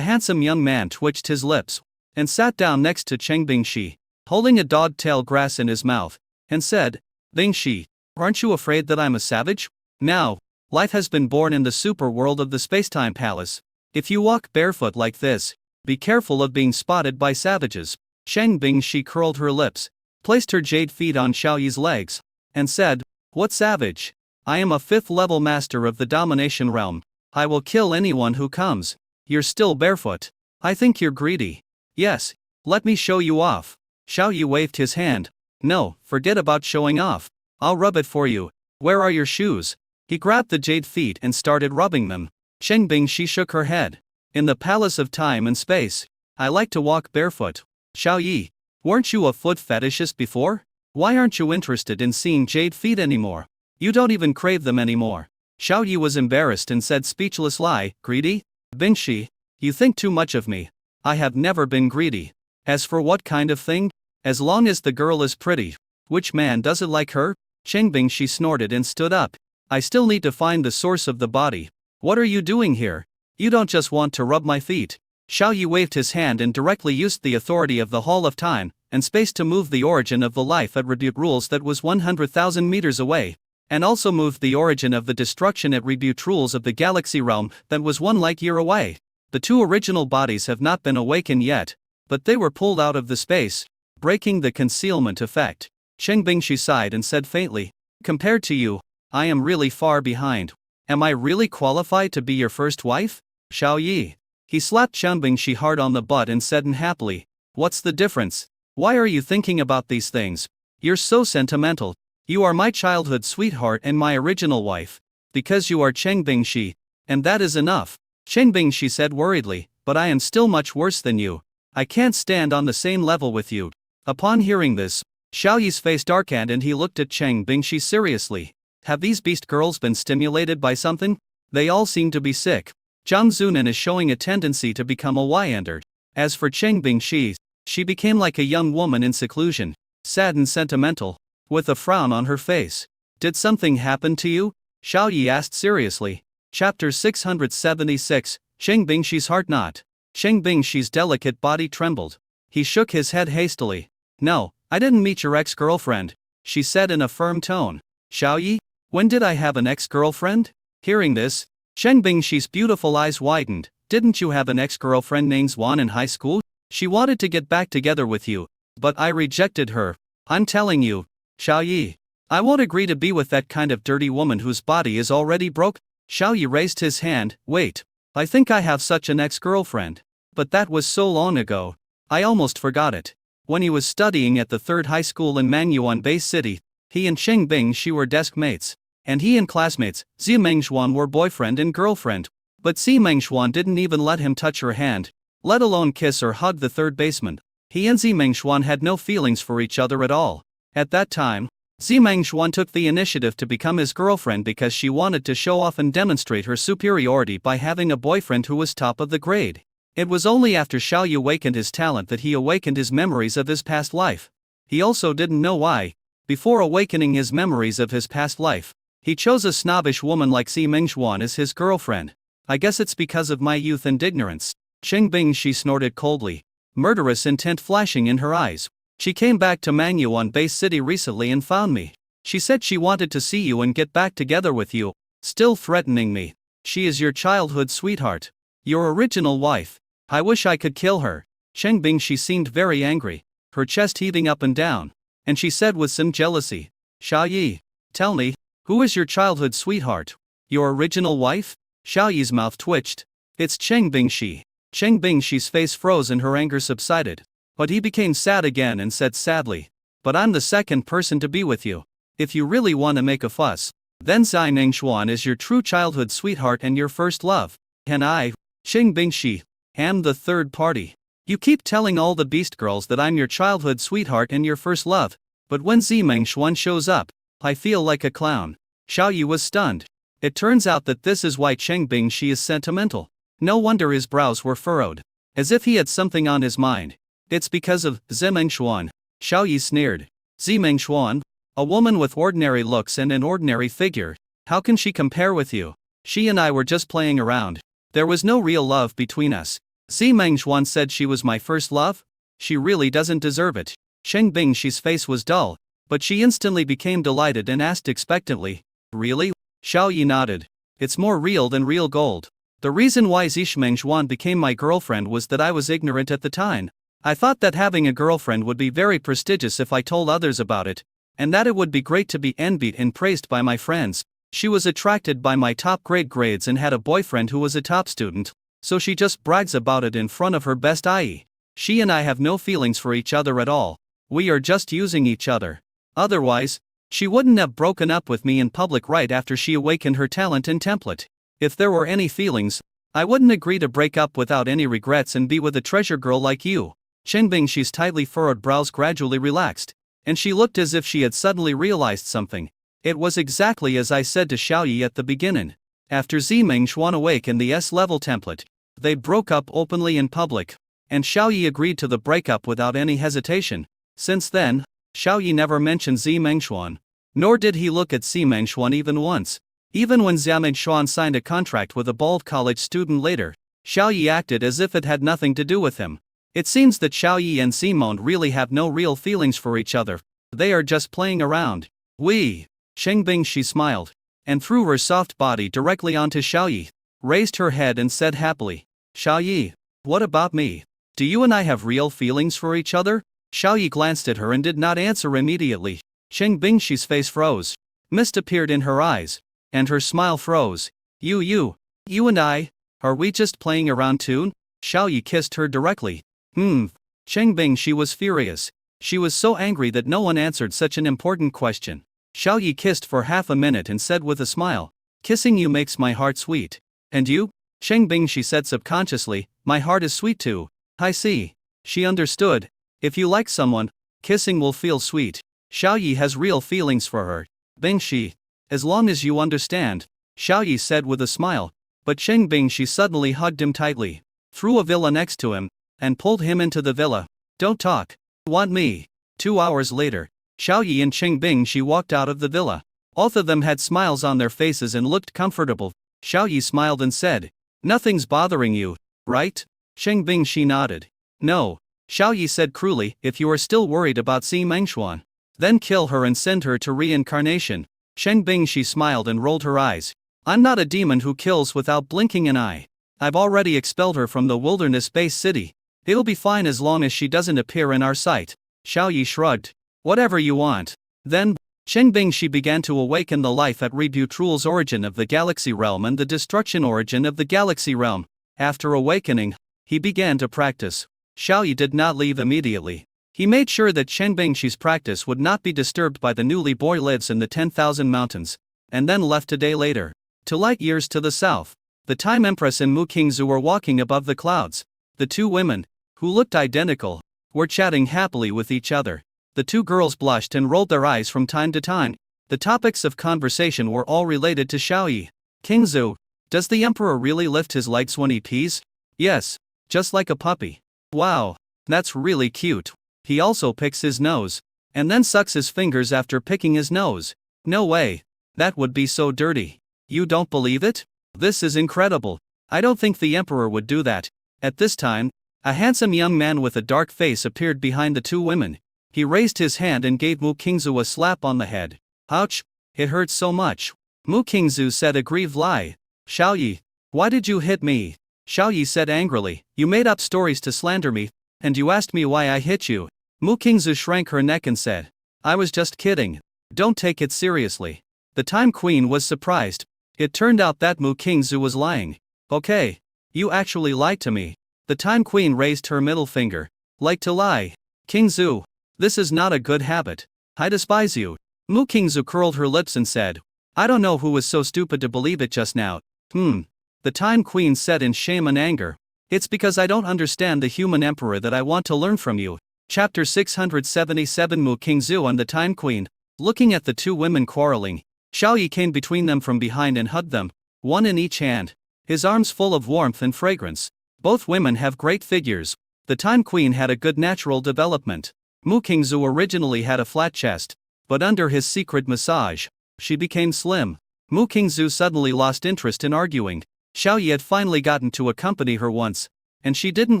handsome young man twitched his lips, and sat down next to Cheng Bingxi, holding a dog-tail grass in his mouth, and said, "Bingxi, aren't you afraid that I'm a savage? Now, life has been born in the super world of the Spacetime Palace. If you walk barefoot like this, be careful of being spotted by savages." Cheng Bingxi curled her lips, placed her jade feet on Xiaoyi's legs, and said, "What savage? I am a 5th level master of the domination realm. I will kill anyone who comes. You're still barefoot. I think you're greedy. Yes, let me show you off." Xiaoyi waved his hand. "No, forget about showing off. I'll rub it for you. Where are your shoes?" He grabbed the jade feet and started rubbing them. Cheng Bingxi shook her head. "In the palace of time and space, I like to walk barefoot." "Xiaoyi, weren't you a foot fetishist before? Why aren't you interested in seeing jade feet anymore? You don't even crave them anymore." Xiaoyi was embarrassed and said speechless lie, "Greedy? Bingxi, you think too much of me. I have never been greedy. As for what kind of thing? As long as the girl is pretty. Which man doesn't like her? Chengbing, she snorted and stood up. I still need to find the source of the body. What are you doing here? You don't just want to rub my feet. Xiao Yi waved his hand and directly used the authority of the Hall of Time and Space to move the origin of the life at Rebute Rules that was 100,000 meters away, and also moved the origin of the destruction at Rebute Rules of the galaxy realm that was 1 light year away. The 2 original bodies have not been awakened yet, but they were pulled out of the space, breaking the concealment effect. Chengbing, she sighed and said faintly, compared to you, I am really far behind. Am I really qualified to be your first wife? Xiao Yi. He slapped Chengbing she hard on the butt and said unhappily, what's the difference? Why are you thinking about these things? You're so sentimental. You are my childhood sweetheart and my original wife. Because you are Chengbing Shi. And that is enough. Chengbing, she said worriedly, but I am still much worse than you. I can't stand on the same level with you. Upon hearing this, Xiao Yi's face darkened and he looked at Chengbing Shi seriously. Have these beast girls been stimulated by something? They all seem to be sick. Zhang Zunan is showing a tendency to become a Y-ender. As for Chengbing Shi, she became like a young woman in seclusion, sad and sentimental, with a frown on her face. Did something happen to you? Xiao Yi asked seriously. Chapter 676, Chengbing Shi's heart knot. Chengbing Shi's delicate body trembled. He shook his head hastily. No, I didn't meet your ex-girlfriend, she said in a firm tone. Xiao Yi, when did I have an ex-girlfriend? Hearing this, Chengbing Shi's beautiful eyes widened. Didn't you have an ex-girlfriend named Zwan in high school? She wanted to get back together with you, but I rejected her. I'm telling you, Xiao Yi, I won't agree to be with that kind of dirty woman whose body is already broke. Xiao Yi raised his hand. Wait, I think I have such an ex-girlfriend. But that was so long ago. I almost forgot it. When he was studying at the 3rd high school in Mangyuan Bay City, he and Chengbing Shi were desk mates. And he and classmates, Xi Mengxuan, were boyfriend and girlfriend. But Xi Mengxuan didn't even let him touch her hand, let alone kiss or hug the third baseman. He and Xi Mengxuan had no feelings for each other at all. At that time, Xi Mengxuan took the initiative to become his girlfriend because she wanted to show off and demonstrate her superiority by having a boyfriend who was top of the grade. It was only after Xiao Yi awakened his talent that he awakened his memories of his past life. He also didn't know why. Before awakening his memories of his past life, he chose a snobbish woman like Xi Mengxuan as his girlfriend. I guess it's because of my youth and ignorance. Chengbing Shi snorted coldly, murderous intent flashing in her eyes. She came back to Mangyuan Bay City recently and found me. She said she wanted to see you and get back together with you, still threatening me. She is your childhood sweetheart, your original wife. I wish I could kill her. Chengbing Shi seemed very angry, her chest heaving up and down, and she said with some jealousy, Xiao Yi, tell me, who is your childhood sweetheart? Your original wife? Xiao Yi's mouth twitched. It's Chengbing Shi. Chengbing Shi's face froze and her anger subsided. But he became sad again and said sadly, but I'm the second person to be with you. If you really want to make a fuss, then Xi Mengxuan is your true childhood sweetheart and your first love. And I, Chengbing Shi, am the third party. You keep telling all the beast girls that I'm your childhood sweetheart and your first love, but when Xi Mengxuan shows up, I feel like a clown. Xiao Yi was stunned. It turns out that this is why Chengbing Shi is sentimental. No wonder his brows were furrowed, as if he had something on his mind. It's because of Xi Mengxuan. Xiao Yi sneered. Xi Mengxuan? A woman with ordinary looks and an ordinary figure. How can she compare with you? She and I were just playing around. There was no real love between us. Xi Mengxuan said she was my first love? She really doesn't deserve it. Chengbing Shi's face was dull, but she instantly became delighted and asked expectantly, really? Xiao Yi nodded. It's more real than real gold. The reason why Xi Mengxuan became my girlfriend was that I was ignorant at the time. I thought that having a girlfriend would be very prestigious if I told others about it, and that it would be great to be envied and praised by my friends. She was attracted by my top grades and had a boyfriend who was a top student, so she just brags about it in front of her best IE. She and I have no feelings for each other at all. We are just using each other. Otherwise, she wouldn't have broken up with me in public right after she awakened her talent and template. If there were any feelings, I wouldn't agree to break up without any regrets and be with a treasure girl like you. Chengbing Shi's tightly furrowed brows gradually relaxed, and she looked as if she had suddenly realized something. It was exactly as I said to Xiao Yi at the beginning. After Xi Mengxuan awakened the S-level template, they broke up openly in public. and Xiao Yi agreed to the breakup without any hesitation. Since then, Xiao Yi never mentioned Zi Mengshuan. Nor did he look at Zi Mengshuan even once. Even when Xia Mengshuan signed a contract with a bald college student later, Xiao Yi acted as if it had nothing to do with him. It seems that Xiao Yi and Simone really have no real feelings for each other. They are just playing around. Sheng Bingshi smiled, and threw her soft body directly onto Xiao Yi, raised her head and said happily, Xiao Yi, what about me? Do you and I have real feelings for each other? Xiao Yi glanced at her and did not answer immediately. Sheng Bingshi's face froze. Mist appeared in her eyes, and her smile froze. You and I, are we just playing around too? Xiao Yi kissed her directly. Sheng Bingshi was furious. She was so angry that no one answered such an important question. Xiao Yi kissed for half a minute and said with a smile, kissing you makes my heart sweet. And you? Sheng Bingshi said subconsciously, my heart is sweet too. I see. She understood. If you like someone, kissing will feel sweet. Xiao Yi has real feelings for her. Bingshi. As long as you understand, Xiao Yi said with a smile, but Sheng Bingshi suddenly hugged him tightly, threw a villa next to him, and pulled him into the villa. Don't talk. Want me? 2 hours later, Xiao Yi and Sheng Bingshi walked out of the villa. Both of them had smiles on their faces and looked comfortable. Xiao Yi smiled and said, nothing's bothering you, right? Sheng Bingshi nodded. No. Xiao Yi said cruelly, if you are still worried about Zi Mengshuan, then kill her and send her to reincarnation. Sheng Bingshi smiled and rolled her eyes. I'm not a demon who kills without blinking an eye. I've already expelled her from the wilderness-based city. It'll be fine as long as she doesn't appear in our sight. Xiao Yi shrugged. Whatever you want. Then, Sheng Bingshi began to awaken the life at Rebutrul's origin of the galaxy realm and the destruction origin of the galaxy realm. After awakening, he began to practice. Xiao Yi did not leave immediately. He made sure that Sheng Bingshi's practice would not be disturbed by the newly boy lives in the 10,000 mountains, and then left a day later. 2 light years to the south, the Time Empress and Mu Qingzu were walking above the clouds. The two women, who looked identical, were chatting happily with each other. The two girls blushed and rolled their eyes from time to time. The topics of conversation were all related to Xiao Yi. Qingzu, does the emperor really lift his legs when he pees? Yes, just like a puppy. Wow, that's really cute. He also picks his nose, and then sucks his fingers after picking his nose. No way. That would be so dirty. You don't believe it? This is incredible. I don't think the emperor would do that. At this time, a handsome young man with a dark face appeared behind the two women. He raised his hand and gave Mu Qingzu a slap on the head. Ouch, it hurts so much. Mu Qingzu said a grieved lie. Xiao Yi, why did you hit me? Xiao Yi said angrily, you made up stories to slander me, and you asked me why I hit you. Mu Qingzu shrank her neck and said, I was just kidding. Don't take it seriously. The Time Queen was surprised. It turned out that Mu Qingzu was lying. Okay, you actually lied to me. The Time Queen raised her middle finger. Like to lie. Qingzu, this is not a good habit. I despise you. Mu Qingzu curled her lips and said, I don't know who was so stupid to believe it just now. The Time Queen said in shame and anger. It's because I don't understand the human emperor that I want to learn from you. Chapter 677 Mu Qingzu and the Time Queen. Looking at the two women quarreling, Xiao Yi came between them from behind and hugged them, one in each hand, his arms full of warmth and fragrance. Both women have great figures. The Time Queen had a good natural development. Mu Qingzu originally had a flat chest, but under his secret massage, she became slim. Mu Qingzu suddenly lost interest in arguing. Xiao Yi had finally gotten to accompany her once, and she didn't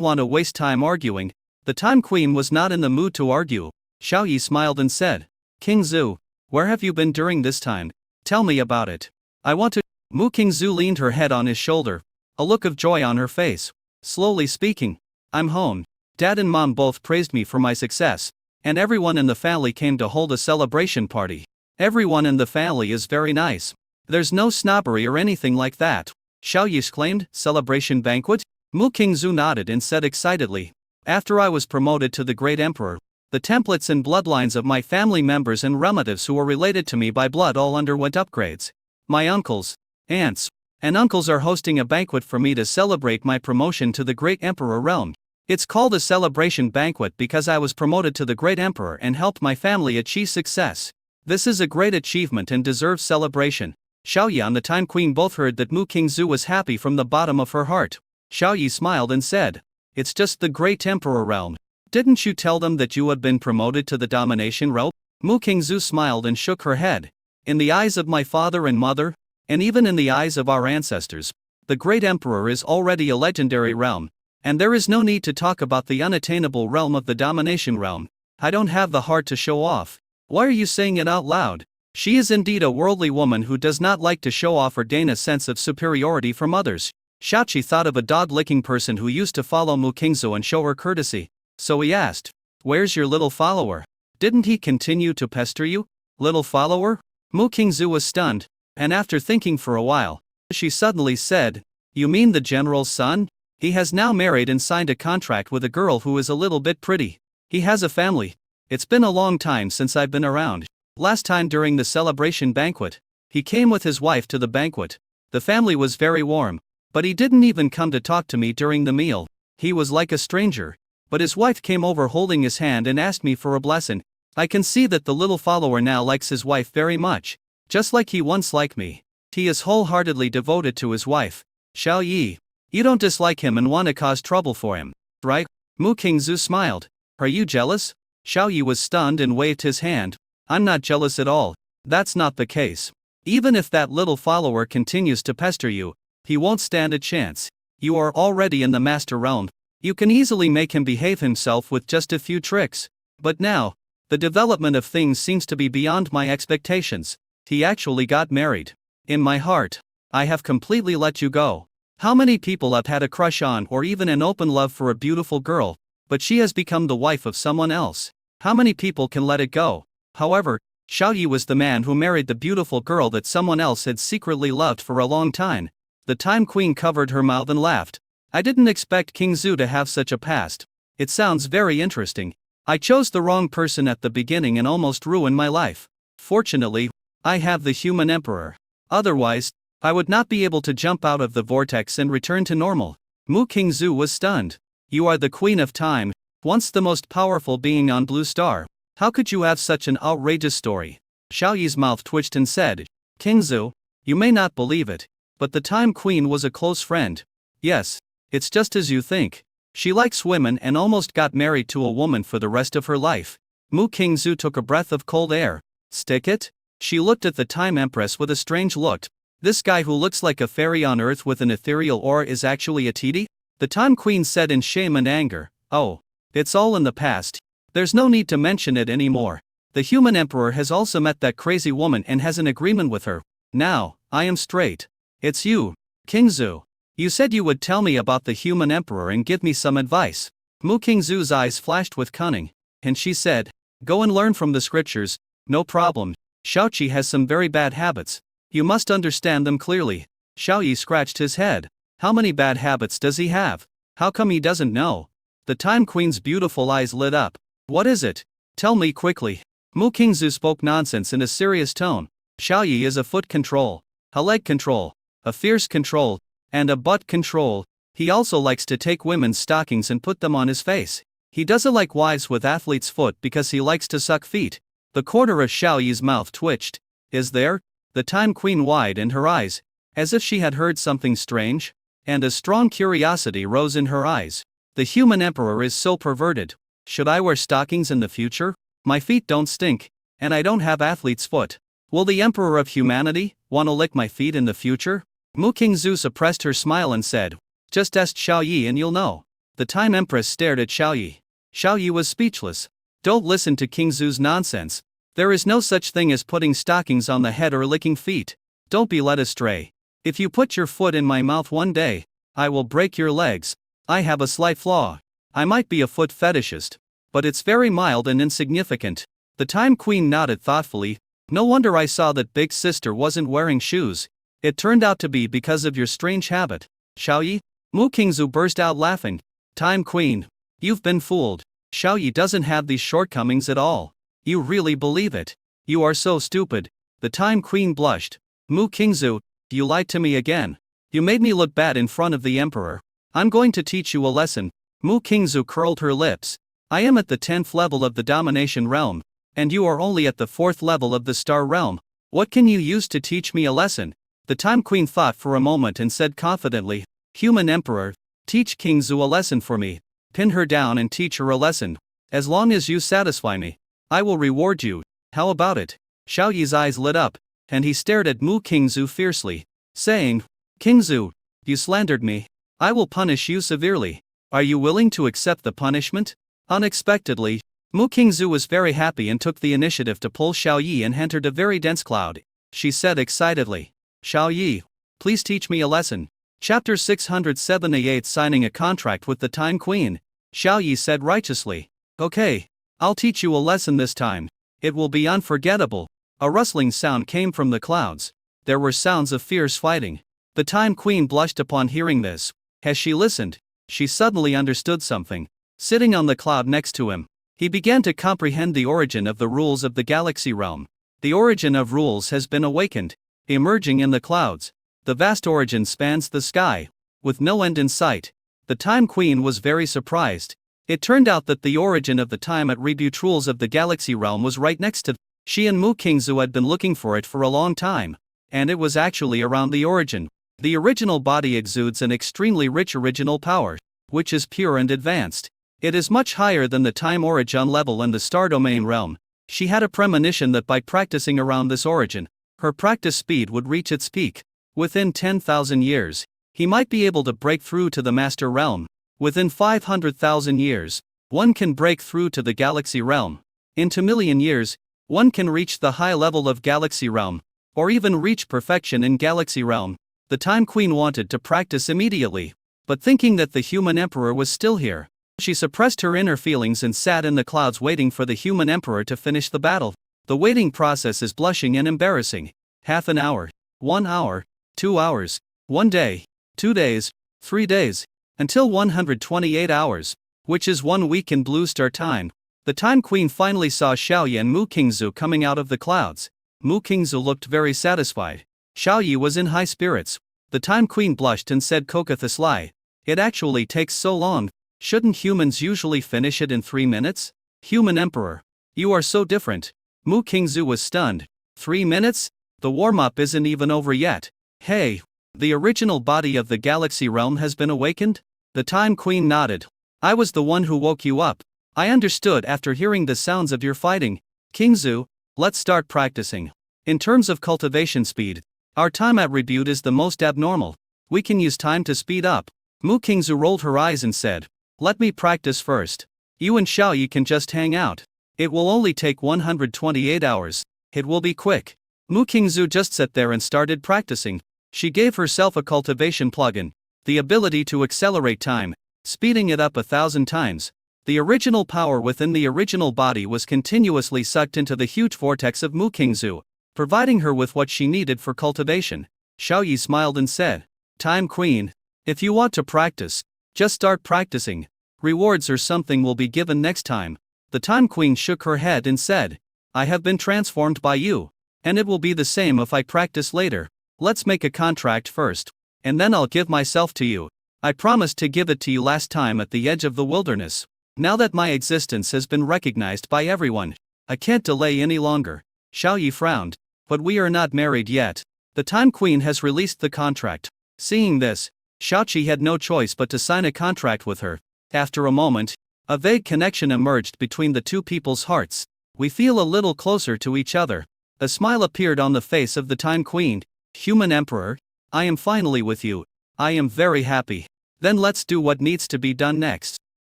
want to waste time arguing. The Time Queen was not in the mood to argue. Xiao Yi smiled and said, Qingzu, where have you been during this time? Tell me about it. I want to. Mu Qingzu leaned her head on his shoulder, a look of joy on her face. Slowly speaking, I'm home. Dad and Mom both praised me for my success, and everyone in the family came to hold a celebration party. Everyone in the family is very nice. There's no snobbery or anything like that. Xiao Yi exclaimed, celebration banquet? Mu Qingzu nodded and said excitedly, after I was promoted to the Great Emperor, the templates and bloodlines of my family members and relatives who were related to me by blood all underwent upgrades. My uncles, aunts, and uncles are hosting a banquet for me to celebrate my promotion to the Great Emperor realm. It's called a celebration banquet because I was promoted to the Great Emperor and helped my family achieve success. This is a great achievement and deserves celebration. Xiao Yi and the Time Queen both heard that Mu Qingzu was happy from the bottom of her heart. Xiao Yi smiled and said, It's just the Great Emperor realm. Didn't you tell them that you had been promoted to the domination realm? Mu Qingzu smiled and shook her head. In the eyes of my father and mother, and even in the eyes of our ancestors, the Great Emperor is already a legendary realm, and there is no need to talk about the unattainable realm of the domination realm. I don't have the heart to show off. Why are you saying it out loud? She is indeed a worldly woman who does not like to show off or gain a sense of superiority from others. Xiaoqi thought of a dog-licking person who used to follow Mu Qingzu and show her courtesy, so he asked, "Where's your little follower? Didn't he continue to pester you?" Little follower? Mu Qingzu was stunned, and after thinking for a while, she suddenly said, "You mean the general's son? He has now married and signed a contract with a girl who is a little bit pretty. He has a family. It's been a long time since I've been around. Last time during the celebration banquet, he came with his wife to the banquet. The family was very warm, but he didn't even come to talk to me during the meal. He was like a stranger. But his wife came over holding his hand and asked me for a blessing. I can see that the little follower now likes his wife very much, just like he once liked me. He is wholeheartedly devoted to his wife. Xiao Yi, you don't dislike him and want to cause trouble for him, right?" Mu Qingzu smiled. "Are you jealous?" Xiao Yi was stunned and waved his hand. "I'm not jealous at all. That's not the case. Even if that little follower continues to pester you, he won't stand a chance. You are already in the master realm. You can easily make him behave himself with just a few tricks. But now, the development of things seems to be beyond my expectations. He actually got married. In my heart, I have completely let you go. How many people have had a crush on or even an open love for a beautiful girl, but she has become the wife of someone else? How many people can let it go? However, Xiao Yi was the man who married the beautiful girl that someone else had secretly loved for a long time." The Time Queen covered her mouth and laughed. "I didn't expect King Zhu to have such a past. It sounds very interesting. I chose the wrong person at the beginning and almost ruined my life. Fortunately, I have the human emperor. Otherwise, I would not be able to jump out of the vortex and return to normal." Mu Qingzu was stunned. "You are the Queen of Time, once the most powerful being on Blue Star. How could you have such an outrageous story?" Xiao Yi's mouth twitched and said, "Qingzu, you may not believe it, but the Time Queen was a close friend. Yes, it's just as you think. She likes women and almost got married to a woman for the rest of her life." Mu Qingzu took a breath of cold air. "Stick it?" She looked at the Time Empress with a strange look. "This guy who looks like a fairy on Earth with an ethereal aura is actually a TD?" The Time Queen said in shame and anger, "Oh, it's all in the past. There's no need to mention it anymore. The human emperor has also met that crazy woman and has an agreement with her. Now, I am straight. It's you, Qingzu. You said you would tell me about the human emperor and give me some advice." Mu Qingzu's eyes flashed with cunning, and she said, "Go and learn from the scriptures. No problem. Xiaoqi has some very bad habits. You must understand them clearly." Xiao Yi scratched his head. "How many bad habits does he have? How come he doesn't know?" The Time Queen's beautiful eyes lit up. "What is it? Tell me quickly." Mu Qingzu spoke nonsense in a serious tone. "Xiao Yi is a foot control, a leg control, a fierce control, and a butt control. He also likes to take women's stockings and put them on his face. He doesn't like wives with athlete's foot because he likes to suck feet." The corner of Xiao Yi's mouth twitched. "Is there?" The Time Queen widened her eyes, as if she had heard something strange, and a strong curiosity rose in her eyes. "The human emperor is so perverted. Should I wear stockings in the future? My feet don't stink, and I don't have athlete's foot. Will the emperor of humanity want to lick my feet in the future?" Mu Qingzu suppressed her smile and said, "Just ask Xiao Yi and you'll know." The Time Empress stared at Xiao Yi. Xiao Yi was speechless. "Don't listen to Qingzu's nonsense. There is no such thing as putting stockings on the head or licking feet. Don't be led astray. If you put your foot in my mouth one day, I will break your legs. I have a slight flaw. I might be a foot fetishist, but it's very mild and insignificant." The Time Queen nodded thoughtfully. "No wonder I saw that Big Sister wasn't wearing shoes. It turned out to be because of your strange habit. Xiao Yi?" Mu Qingzu burst out laughing. "Time Queen, you've been fooled. Xiao Yi doesn't have these shortcomings at all. You really believe it? You are so stupid." The Time Queen blushed. "Mu Qingzu, you lied to me again. You made me look bad in front of the emperor. I'm going to teach you a lesson." Mu Qingzu curled her lips. "I am at the 10th level of the domination realm, and you are only at the 4th level of the star realm. What can you use to teach me a lesson?" The Time Queen thought for a moment and said confidently, "Human Emperor, teach Qingzu a lesson for me." Pin her down and teach her a lesson. As long as you satisfy me, I will reward you. How about it? Xiao Yi's eyes lit up, and he stared at Mu Qingzu fiercely, saying, Qingzu, you slandered me. I will punish you severely. Are you willing to accept the punishment? Unexpectedly, Mu Qingzu was very happy and took the initiative to pull Xiao Yi and entered a very dense cloud. She said excitedly, Xiao Yi, please teach me a lesson. Chapter 678 Signing a Contract with the Time Queen. Xiao Yi said righteously, Okay, I'll teach you a lesson this time. It will be unforgettable. A rustling sound came from the clouds. There were sounds of fierce fighting. The Time Queen blushed upon hearing this. As she listened, she suddenly understood something. Sitting on the cloud next to him, he began to comprehend the origin of the rules of the galaxy realm. The origin of rules has been awakened, emerging in the clouds. The vast origin spans the sky, with no end in sight. The Time Queen was very surprised. It turned out that the origin of the time attribute rules of the galaxy realm was right next to. She and Mu Qingzu had been looking for it for a long time, and it was actually around the origin. The original body exudes an extremely rich original power, which is pure and advanced. It is much higher than the time origin level in the star domain realm. She had a premonition that by practicing around this origin, her practice speed would reach its peak. Within 10,000 years, he might be able to break through to the master realm. Within 500,000 years, one can break through to the galaxy realm. In 2 million years, one can reach the high level of galaxy realm, or even reach perfection in galaxy realm. The Time Queen wanted to practice immediately, but thinking that the human emperor was still here, she suppressed her inner feelings and sat in the clouds waiting for the human emperor to finish the battle. The waiting process is blushing and embarrassing. Half an hour, 1 hour, 2 hours, 1 day, 2 days, 3 days, until 128 hours, which is 1 week in Blue Star time. The Time Queen finally saw Xiao Yi and Mu Qingzu coming out of the clouds. Mu Qingzu looked very satisfied. Xiao Yi was in high spirits. The Time Queen blushed and said cockathiously, It actually takes so long. Shouldn't humans usually finish it in 3 minutes? Human Emperor, you are so different. Mu Qingzu was stunned. 3 minutes? The warm-up isn't even over yet. Hey, the original body of the galaxy realm has been awakened? The Time Queen nodded. I was the one who woke you up. I understood after hearing the sounds of your fighting. Qingzu, let's start practicing. In terms of cultivation speed, our time attribute is the most abnormal. We can use time to speed up. Mu Qingzu rolled her eyes and said, Let me practice first. You and Xiao Yi can just hang out. It will only take 128 hours. It will be quick. Mu Qingzu just sat there and started practicing. She gave herself a cultivation plugin, the ability to accelerate time, speeding it up 1,000 times. The original power within the original body was continuously sucked into the huge vortex of Mu Qingzu, providing her with what she needed for cultivation. Xiao Yi smiled and said, Time Queen, if you want to practice, just start practicing. Rewards or something will be given next time. The Time Queen shook her head and said, I have been transformed by you, and it will be the same if I practice later. Let's make a contract first, and then I'll give myself to you. I promised to give it to you last time at the edge of the wilderness. Now that my existence has been recognized by everyone, I can't delay any longer. Xiao Yi frowned, but we are not married yet. The Time Queen has released the contract. Seeing this, Xiao Qi had no choice but to sign a contract with her. After a moment, a vague connection emerged between the two people's hearts. We feel a little closer to each other. A smile appeared on the face of the Time Queen. Human Emperor, I am finally with you. I am very happy. Then let's do what needs to be done next.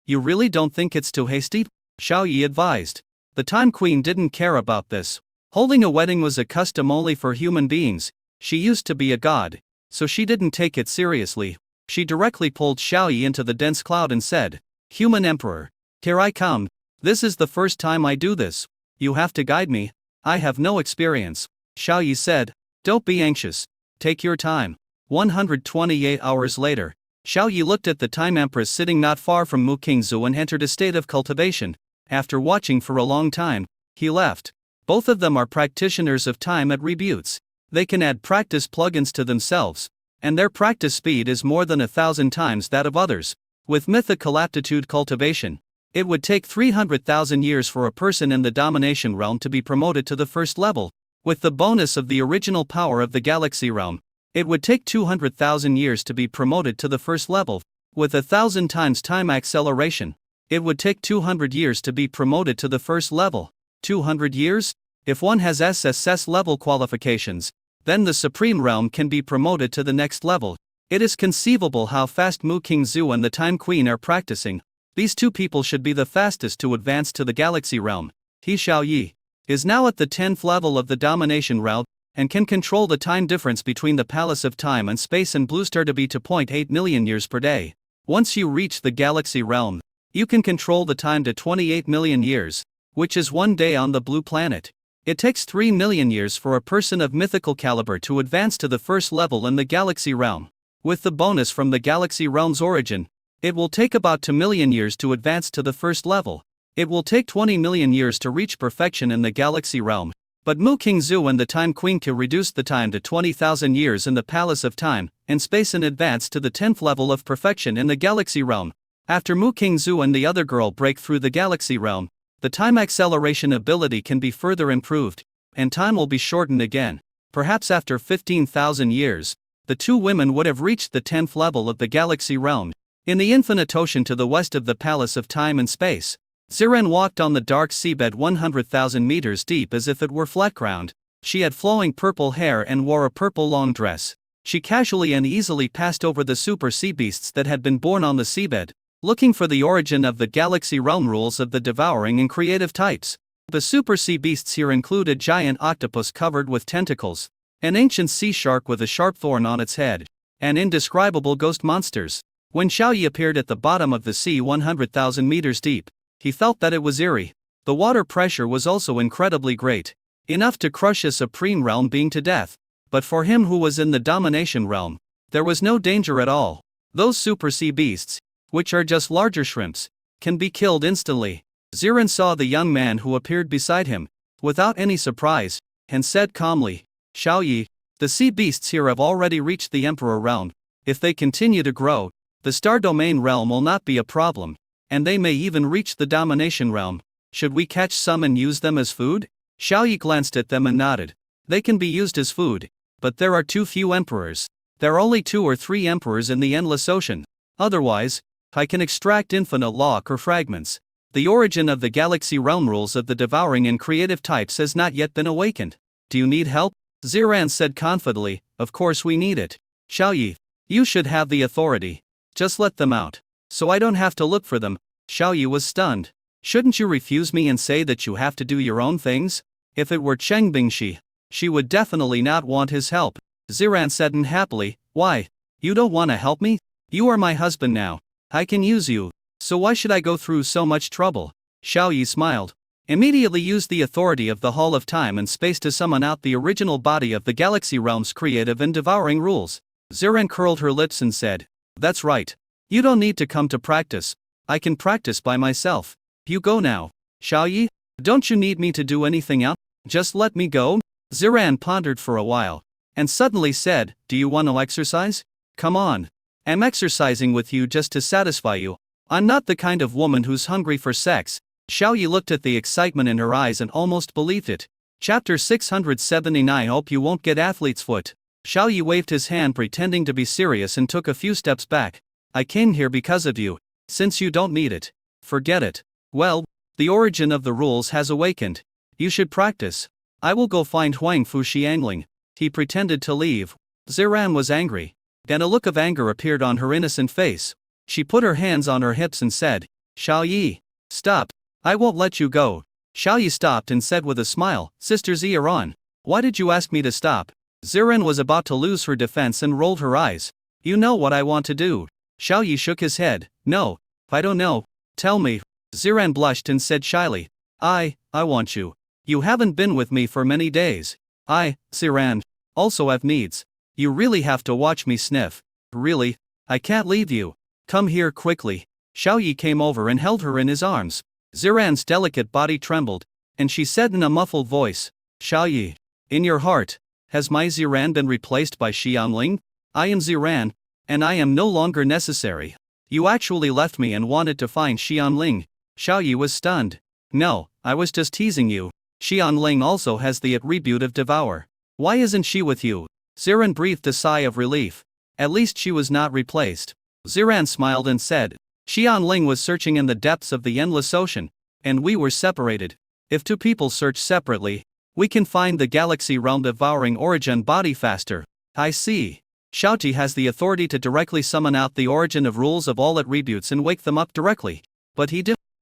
You really don't think it's too hasty? Xiao Yi advised. The Time Queen didn't care about this. Holding a wedding was a custom only for human beings. She used to be a god, so she didn't take it seriously. She directly pulled Xiao Yi into the dense cloud and said, Human Emperor, here I come. This is the first time I do this. You have to guide me. I have no experience. Xiao Yi said, Don't be anxious. Take your time. 128 hours later, Xiao Yi looked at the Time Empress sitting not far from Mu Qingzu and entered a state of cultivation. After watching for a long time, he left. Both of them are practitioners of time attributes. They can add practice plugins to themselves, and their practice speed is more than 1,000 times that of others. With mythical aptitude cultivation, it would take 300,000 years for a person in the domination realm to be promoted to the first level. With the bonus of the original power of the galaxy realm, it would take 200,000 years to be promoted to the first level. With 1,000 times time acceleration, It would take 200 years to be promoted to the first level. 200 years? If one has SSS level qualifications, then the Supreme Realm can be promoted to the next level. It is conceivable how fast Mu King Zhu and the Time Queen are practicing. These two people should be the fastest to advance to the Galaxy Realm. He Xiaoyi is now at the 10th level of the Domination Realm, and can control the time difference between the Palace of Time and Space and Blue Star to be 2.8 million years per day. Once you reach the Galaxy Realm, you can control the time to 28 million years, which is 1 day on the blue planet. It takes 3 million years for a person of mythical caliber to advance to the first level in the Galaxy Realm. With the bonus from the Galaxy Realm's origin, it will take about 2 million years to advance to the first level. It will take 20 million years to reach perfection in the Galaxy Realm, but Mu King Zhu and the Time Queen can reduce the time to 20,000 years in the Palace of Time and Space and advance to the 10th level of perfection in the Galaxy Realm. After Mu King Zhu and the other girl break through the Galaxy Realm, the time acceleration ability can be further improved, and time will be shortened again. Perhaps after 15,000 years, the two women would have reached the 10th level of the Galaxy Realm. In the infinite ocean to the west of the Palace of Time and Space, Ziren walked on the dark seabed 100,000 meters deep as if it were flat ground. She had flowing purple hair and wore a purple long dress. She casually and easily passed over the super sea beasts that had been born on the seabed, looking for the origin of the Galaxy Realm rules of the devouring and creative types. The super sea beasts here include a giant octopus covered with tentacles, an ancient sea shark with a sharp thorn on its head, and indescribable ghost monsters. When Xiaoyi appeared at the bottom of the sea 100,000 meters deep, he felt that it was eerie. The water pressure was also incredibly great, enough to crush a Supreme Realm being to death. But for him who was in the Domination Realm, there was no danger at all. Those super sea beasts, which are just larger shrimps, can be killed instantly. Ziren saw the young man who appeared beside him, without any surprise, and said calmly, Xiaoyi, the sea beasts here have already reached the Emperor Realm. If they continue to grow, the Star Domain Realm will not be a problem, and they may even reach the Domination Realm. Should we catch some and use them as food? Xiaoyi glanced at them and nodded. They can be used as food, but there are too few emperors. There are only 2 or 3 emperors in the endless ocean. Otherwise, I can extract infinite lock or fragments. The origin of the Galaxy Realm rules of the devouring and creative types has not yet been awakened. Do you need help? Ziran said confidently, of course we need it. Xiaoyi, you should have the authority. Just let them out, so I don't have to look for them. Xiaoyi was stunned. Shouldn't you refuse me and say that you have to do your own things? If it were Cheng Bingxi, she would definitely not want his help. Ziran said unhappily, why? You don't want to help me? You are my husband now. I can use you, so why should I go through so much trouble? Xiaoyi smiled. Immediately used the authority of the Hall of Time and Space to summon out the original body of the Galaxy Realm's creative and devouring rules. Ziren curled her lips and said, that's right. You don't need to come to practice. I can practice by myself. You go now. Xiaoyi, don't you need me to do anything else? Just let me go? Ziran pondered for a while, and suddenly said, do you want to exercise? Come on. I'm exercising with you just to satisfy you. I'm not the kind of woman who's hungry for sex. Xiaoyi looked at the excitement in her eyes and almost believed it. Chapter 679 Hope you won't get athlete's foot. Xiaoyi waved his hand pretending to be serious and took a few steps back. I came here because of you. Since you don't need it, forget it. Well, the origin of the rules has awakened. You should practice. I will go find Huang Fu Xiangling. He pretended to leave. Ziran was angry. Then a look of anger appeared on her innocent face. She put her hands on her hips and said, Xiaoyi, stop. I won't let you go. Xiaoyi stopped and said with a smile, Sister Z are on. Why did you ask me to stop? Ziren was about to lose her defense and rolled her eyes. You know what I want to do. Xiaoyi shook his head. No, I don't know. Tell me. Ziren blushed and said shyly, I want you. You haven't been with me for many days. Ziren, also have needs. You really have to watch me sniff. Really? I can't leave you. Come here quickly. Xiaoyi came over and held her in his arms. Ziran's delicate body trembled, and she said in a muffled voice, Xiaoyi, in your heart, has my Ziran been replaced by Xiangling? I am Ziran, and I am no longer necessary. You actually left me and wanted to find Xiangling. Xiaoyi was stunned. No, I was just teasing you. Xiangling also has the attribute of devour. Why isn't she with you? Ziran breathed a sigh of relief. At least she was not replaced. Ziran smiled and said, Xianling was searching in the depths of the endless ocean, and we were separated. If two people search separately, we can find the galaxy realm devouring origin body faster. I see. Xiaoji has the authority to directly summon out the origin of rules of all attributes and wake them up directly. But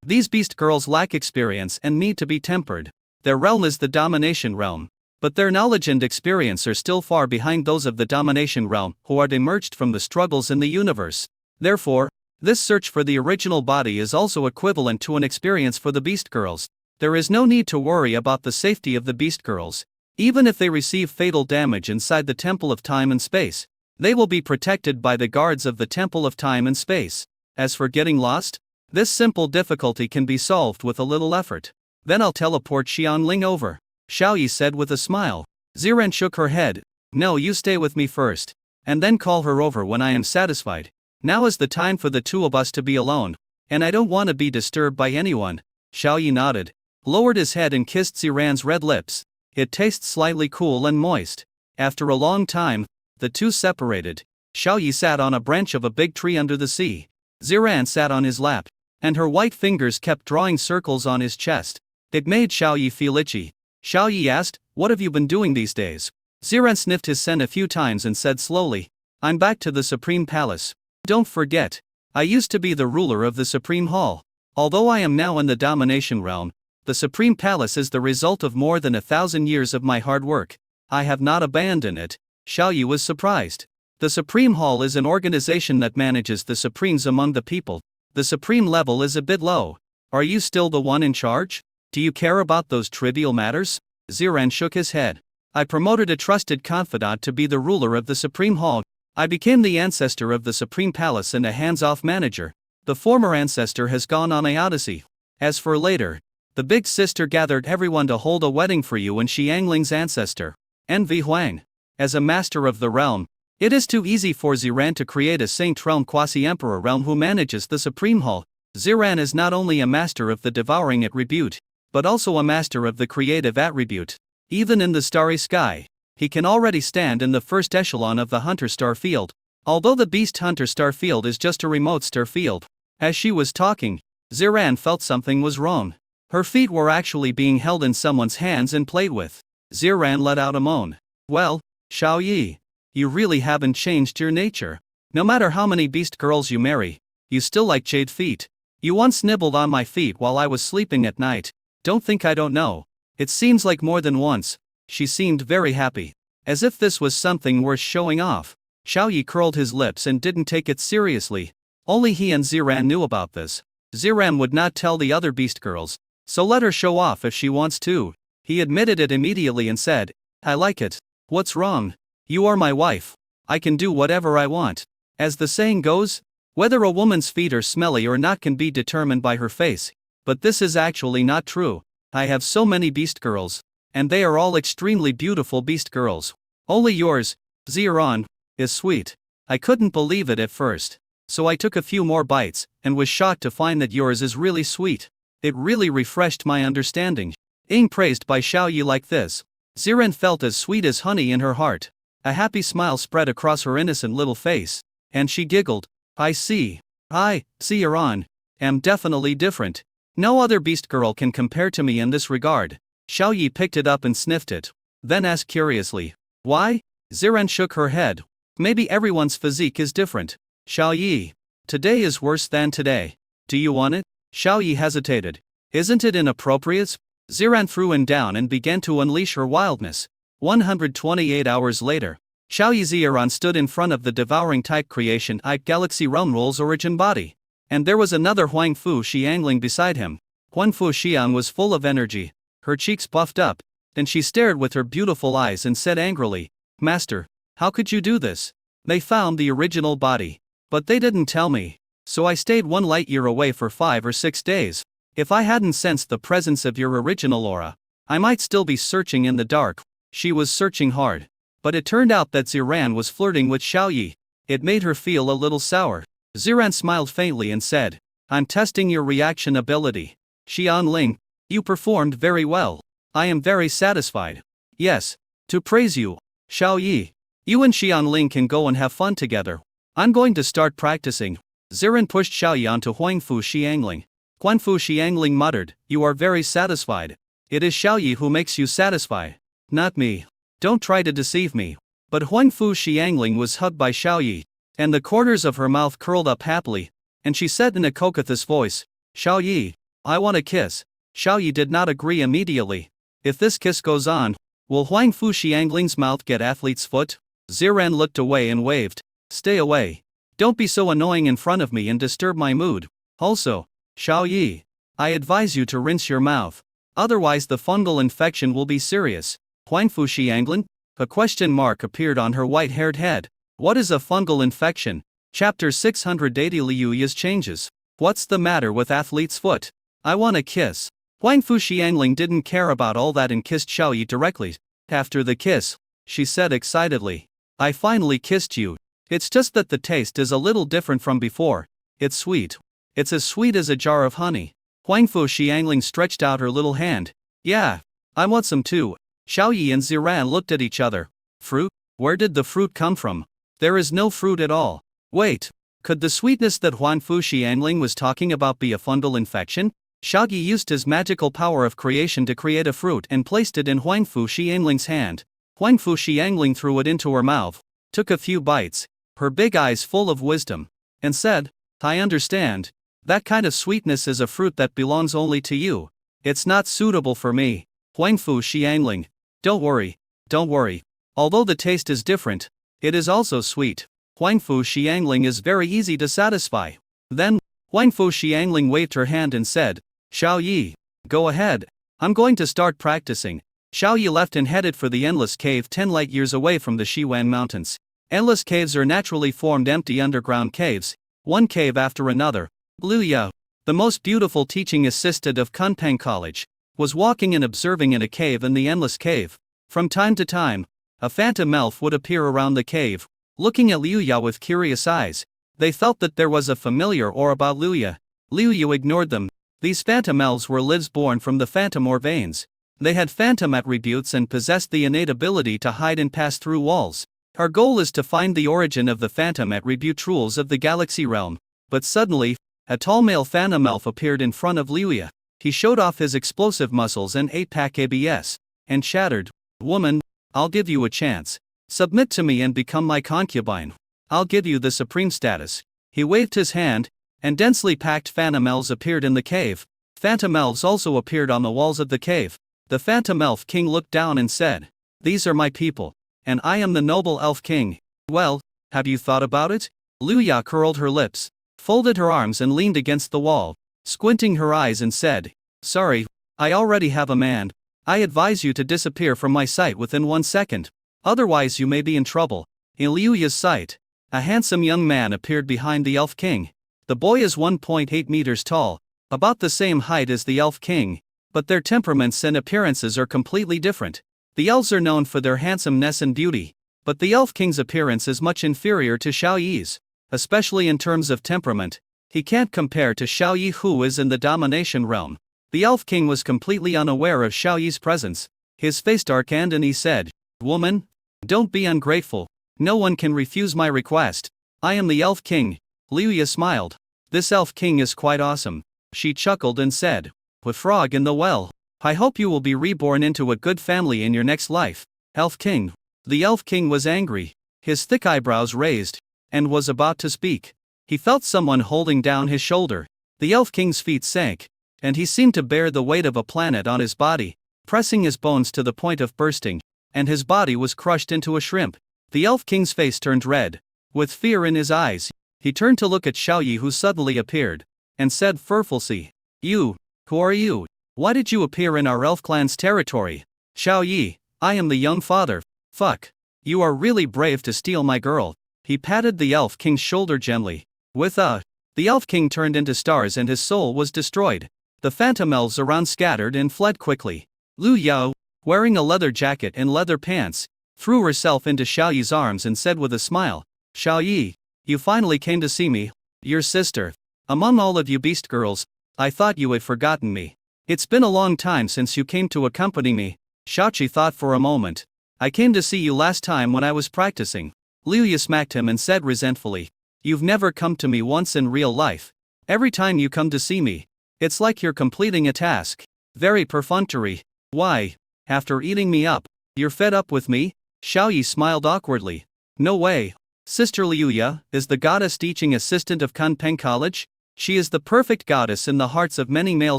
these beast girls lack experience and need to be tempered. Their realm is the domination realm, but their knowledge and experience are still far behind those of the domination realm, who are emerged from the struggles in the universe. Therefore, this search for the original body is also equivalent to an experience for the beast girls. There is no need to worry about the safety of the beast girls. Even if they receive fatal damage inside the Temple of Time and Space, they will be protected by the guards of the Temple of Time and Space. As for getting lost, this simple difficulty can be solved with a little effort. Then I'll teleport Xianling over, Xiaoyi said with a smile. Ziran shook her head. No, you stay with me first, and then call her over when I am satisfied. Now is the time for the two of us to be alone, and I don't want to be disturbed by anyone. Xiaoyi nodded, lowered his head and kissed Ziran's red lips. It tastes slightly cool and moist. After a long time, the two separated. Xiaoyi sat on a branch of a big tree under the sea. Ziran sat on his lap, and her white fingers kept drawing circles on his chest. It made Xiaoyi feel itchy. Xiaoyi asked, "What have you been doing these days?" Ziran sniffed his scent a few times and said slowly, "I'm back to the Supreme Palace. Don't forget, I used to be the ruler of the Supreme Hall. Although I am now in the domination realm, the Supreme Palace is the result of more than 1,000 years of my hard work. I have not abandoned it." Xiaoyi was surprised. The Supreme Hall is an organization that manages the Supremes among the people. The Supreme level is a bit low. Are you still the one in charge? Do you care about those trivial matters? Ziran shook his head. I promoted a trusted confidant to be the ruler of the Supreme Hall. I became the ancestor of the Supreme Palace and a hands-off manager. The former ancestor has gone on a odyssey. As for later, the big sister gathered everyone to hold a wedding for you and Xiangling's ancestor, Envy Huang. As a master of the realm, it is too easy for Ziran to create a Saint Realm quasi-emperor realm who manages the Supreme Hall. Ziran is not only a master of the devouring attribute, but also a master of the creative attribute. Even in the starry sky, he can already stand in the first echelon of the Hunter star field, although the Beast Hunter star field is just a remote star field. As she was talking, Ziran felt something was wrong. Her feet were actually being held in someone's hands and played with. Ziran let out a moan. Well, Xiaoyi, you really haven't changed your nature. No matter how many beast girls you marry, you still like jade feet. You once nibbled on my feet while I was sleeping at night. Don't think I don't know. It seems like more than once. She seemed very happy, as if this was something worth showing off. Xiaoyi curled his lips and didn't take it seriously. Only he and Ziran knew about this. Ziran would not tell the other beast girls, so let her show off if she wants to. He admitted it immediately and said, I like it. What's wrong? You are my wife. I can do whatever I want. As the saying goes, whether a woman's feet are smelly or not can be determined by her face. But this is actually not true. I have so many beast girls, and they are all extremely beautiful beast girls. Only yours, Ziran, is sweet. I couldn't believe it at first, so I took a few more bites, and was shocked to find that yours is really sweet. It really refreshed my understanding. Being praised by Xiaoyi like this, Ziran felt as sweet as honey in her heart. A happy smile spread across her innocent little face, and she giggled. I see. I, Ziran, am definitely different. No other beast girl can compare to me in this regard. Xiaoyi picked it up and sniffed it, then asked curiously, why? Ziran shook her head. Maybe everyone's physique is different. Xiaoyi, today is worse than today. Do you want it? Xiaoyi hesitated. Isn't it inappropriate? Ziran threw him down and began to unleash her wildness. 128 hours later, Xiaoyi Ziran stood in front of the devouring type creation Galaxy Realm Rules origin body. And there was another Huang Fu Xiangling beside him. Huang Fu Xiang was full of energy, her cheeks puffed up, and she stared with her beautiful eyes and said angrily, Master, how could you do this? They found the original body, but they didn't tell me, so I stayed 1 light year away for 5 or 6 days. If I hadn't sensed the presence of your original aura, I might still be searching in the dark. She was searching hard, but it turned out that Ziran was flirting with Xiaoyi. It made her feel a little sour. Ziran smiled faintly and said, I'm testing your reaction ability. Xianling, you performed very well. I am very satisfied. Yes, to praise you, Xiaoyi. You and Xianling can go and have fun together. I'm going to start practicing. Ziran pushed Xiaoyi onto Huangfu Xiangling. Huangfu Xiangling muttered, "You are very satisfied. It is Xiaoyi who makes you satisfy. Not me. Don't try to deceive me." But Huangfu Xiangling was hugged by Xiaoyi, and the corners of her mouth curled up happily, and she said in a coquettish voice, "Xiaoyi, I want a kiss." Xiaoyi did not agree immediately. If this kiss goes on, will Huangfu Xiangling's mouth get athlete's foot? Ziran looked away and waved, "Stay away. Don't be so annoying in front of me and disturb my mood. Also, Xiaoyi, I advise you to rinse your mouth. Otherwise the fungal infection will be serious." Huangfu Xiangling? A question mark appeared on her white-haired head. What is a fungal infection? Chapter 680 Liu Ya's changes. What's the matter with athlete's foot? I want a kiss. Huangfu Xiangling didn't care about all that and kissed Xiaoyi directly. After the kiss, she said excitedly, "I finally kissed you. It's just that the taste is a little different from before. It's sweet. It's as sweet as a jar of honey." Huangfu Xiangling stretched out her little hand. "Yeah, I want some too." Xiaoyi and Ziran looked at each other. "Fruit? Where did the fruit come from? There is no fruit at all." Wait, could the sweetness that Huangfu Xiangling was talking about be a fungal infection? Xiaoyi used his magical power of creation to create a fruit and placed it in Huangfu Xiangling's hand. Huangfu Xiangling threw it into her mouth, took a few bites, her big eyes full of wisdom, and said, "I understand. That kind of sweetness is a fruit that belongs only to you. It's not suitable for me." Huangfu Xiangling, don't worry. Although the taste is different, it is also sweet. Huangfu Xiangling is very easy to satisfy." Then, Huangfu Xiangling waved her hand and said, "Xiaoyi, go ahead. I'm going to start practicing." Xiaoyi left and headed for the Endless Cave 10 light years away from the Xiwan Mountains. Endless caves are naturally formed empty underground caves, one cave after another. Liu Ya, the most beautiful teaching assistant of Kunpeng College, was walking and observing in a cave in the Endless Cave. From time to time, a phantom elf would appear around the cave, looking at Liu Ya with curious eyes. They felt that there was a familiar aura about Liu Ya. Liu Ya ignored them. These phantom elves were lives born from the phantom or veins. They had phantom attributes and possessed the innate ability to hide and pass through walls. Our goal is to find the origin of the phantom attribute rules of the galaxy realm. But suddenly, a tall male phantom elf appeared in front of Liu Ya. He showed off his explosive muscles and 8-pack ABS, and chattered, "Woman, I'll give you a chance. Submit to me and become my concubine. I'll give you the supreme status." He waved his hand, and densely packed phantom elves appeared in the cave. Phantom elves also appeared on the walls of the cave. The phantom elf king looked down and said, "These are my people, and I am the noble elf king. Well, have you thought about it?" Liu Ya curled her lips, folded her arms and leaned against the wall, squinting her eyes and said, "Sorry, I already have a man. I advise you to disappear from my sight within 1 second. Otherwise you may be in trouble." In Liu Ya's sight, a handsome young man appeared behind the Elf King. The boy is 1.8 meters tall, about the same height as the Elf King, but their temperaments and appearances are completely different. The elves are known for their handsomeness and beauty, but the Elf King's appearance is much inferior to Xiaoyi's, especially in terms of temperament. He can't compare to Xiaoyi, who is in the domination realm. The Elf King was completely unaware of Xiaoyi's presence. His face darkened and he said, "Woman, don't be ungrateful. No one can refuse my request. I am the Elf King." Liu Ya smiled. "This Elf King is quite awesome." She chuckled and said, "A frog in the well. I hope you will be reborn into a good family in your next life." Elf King. The Elf King was angry. His thick eyebrows raised, and was about to speak. He felt someone holding down his shoulder. The Elf King's feet sank, and he seemed to bear the weight of a planet on his body, pressing his bones to the point of bursting, and his body was crushed into a shrimp. The Elf King's face turned red. With fear in his eyes, he turned to look at Xiaoyi, who suddenly appeared, and said furfully, "You, who are you? Why did you appear in our elf clan's territory?" "Xiaoyi, I am the young father. Fuck. You are really brave to steal my girl." He patted the Elf King's shoulder gently. The Elf King turned into stars and his soul was destroyed. The phantom elves around scattered and fled quickly. Liu Yao, wearing a leather jacket and leather pants, threw herself into Xiaoyi's arms and said with a smile, "Xiaoyi, you finally came to see me. Your sister. Among all of you beast girls, I thought you had forgotten me. It's been a long time since you came to accompany me." Xiaoqi thought for a moment. "I came to see you last time when I was practicing." Liu Ya smacked him and said resentfully, You've never come to me once in real life. Every time you come to see me, it's like you're completing a task. Very perfunctory. Why? After eating me up, you're fed up with me? Xiaoyi smiled awkwardly. No way. Sister Liuya is the goddess teaching assistant of Kunpeng College? She is the perfect goddess in the hearts of many male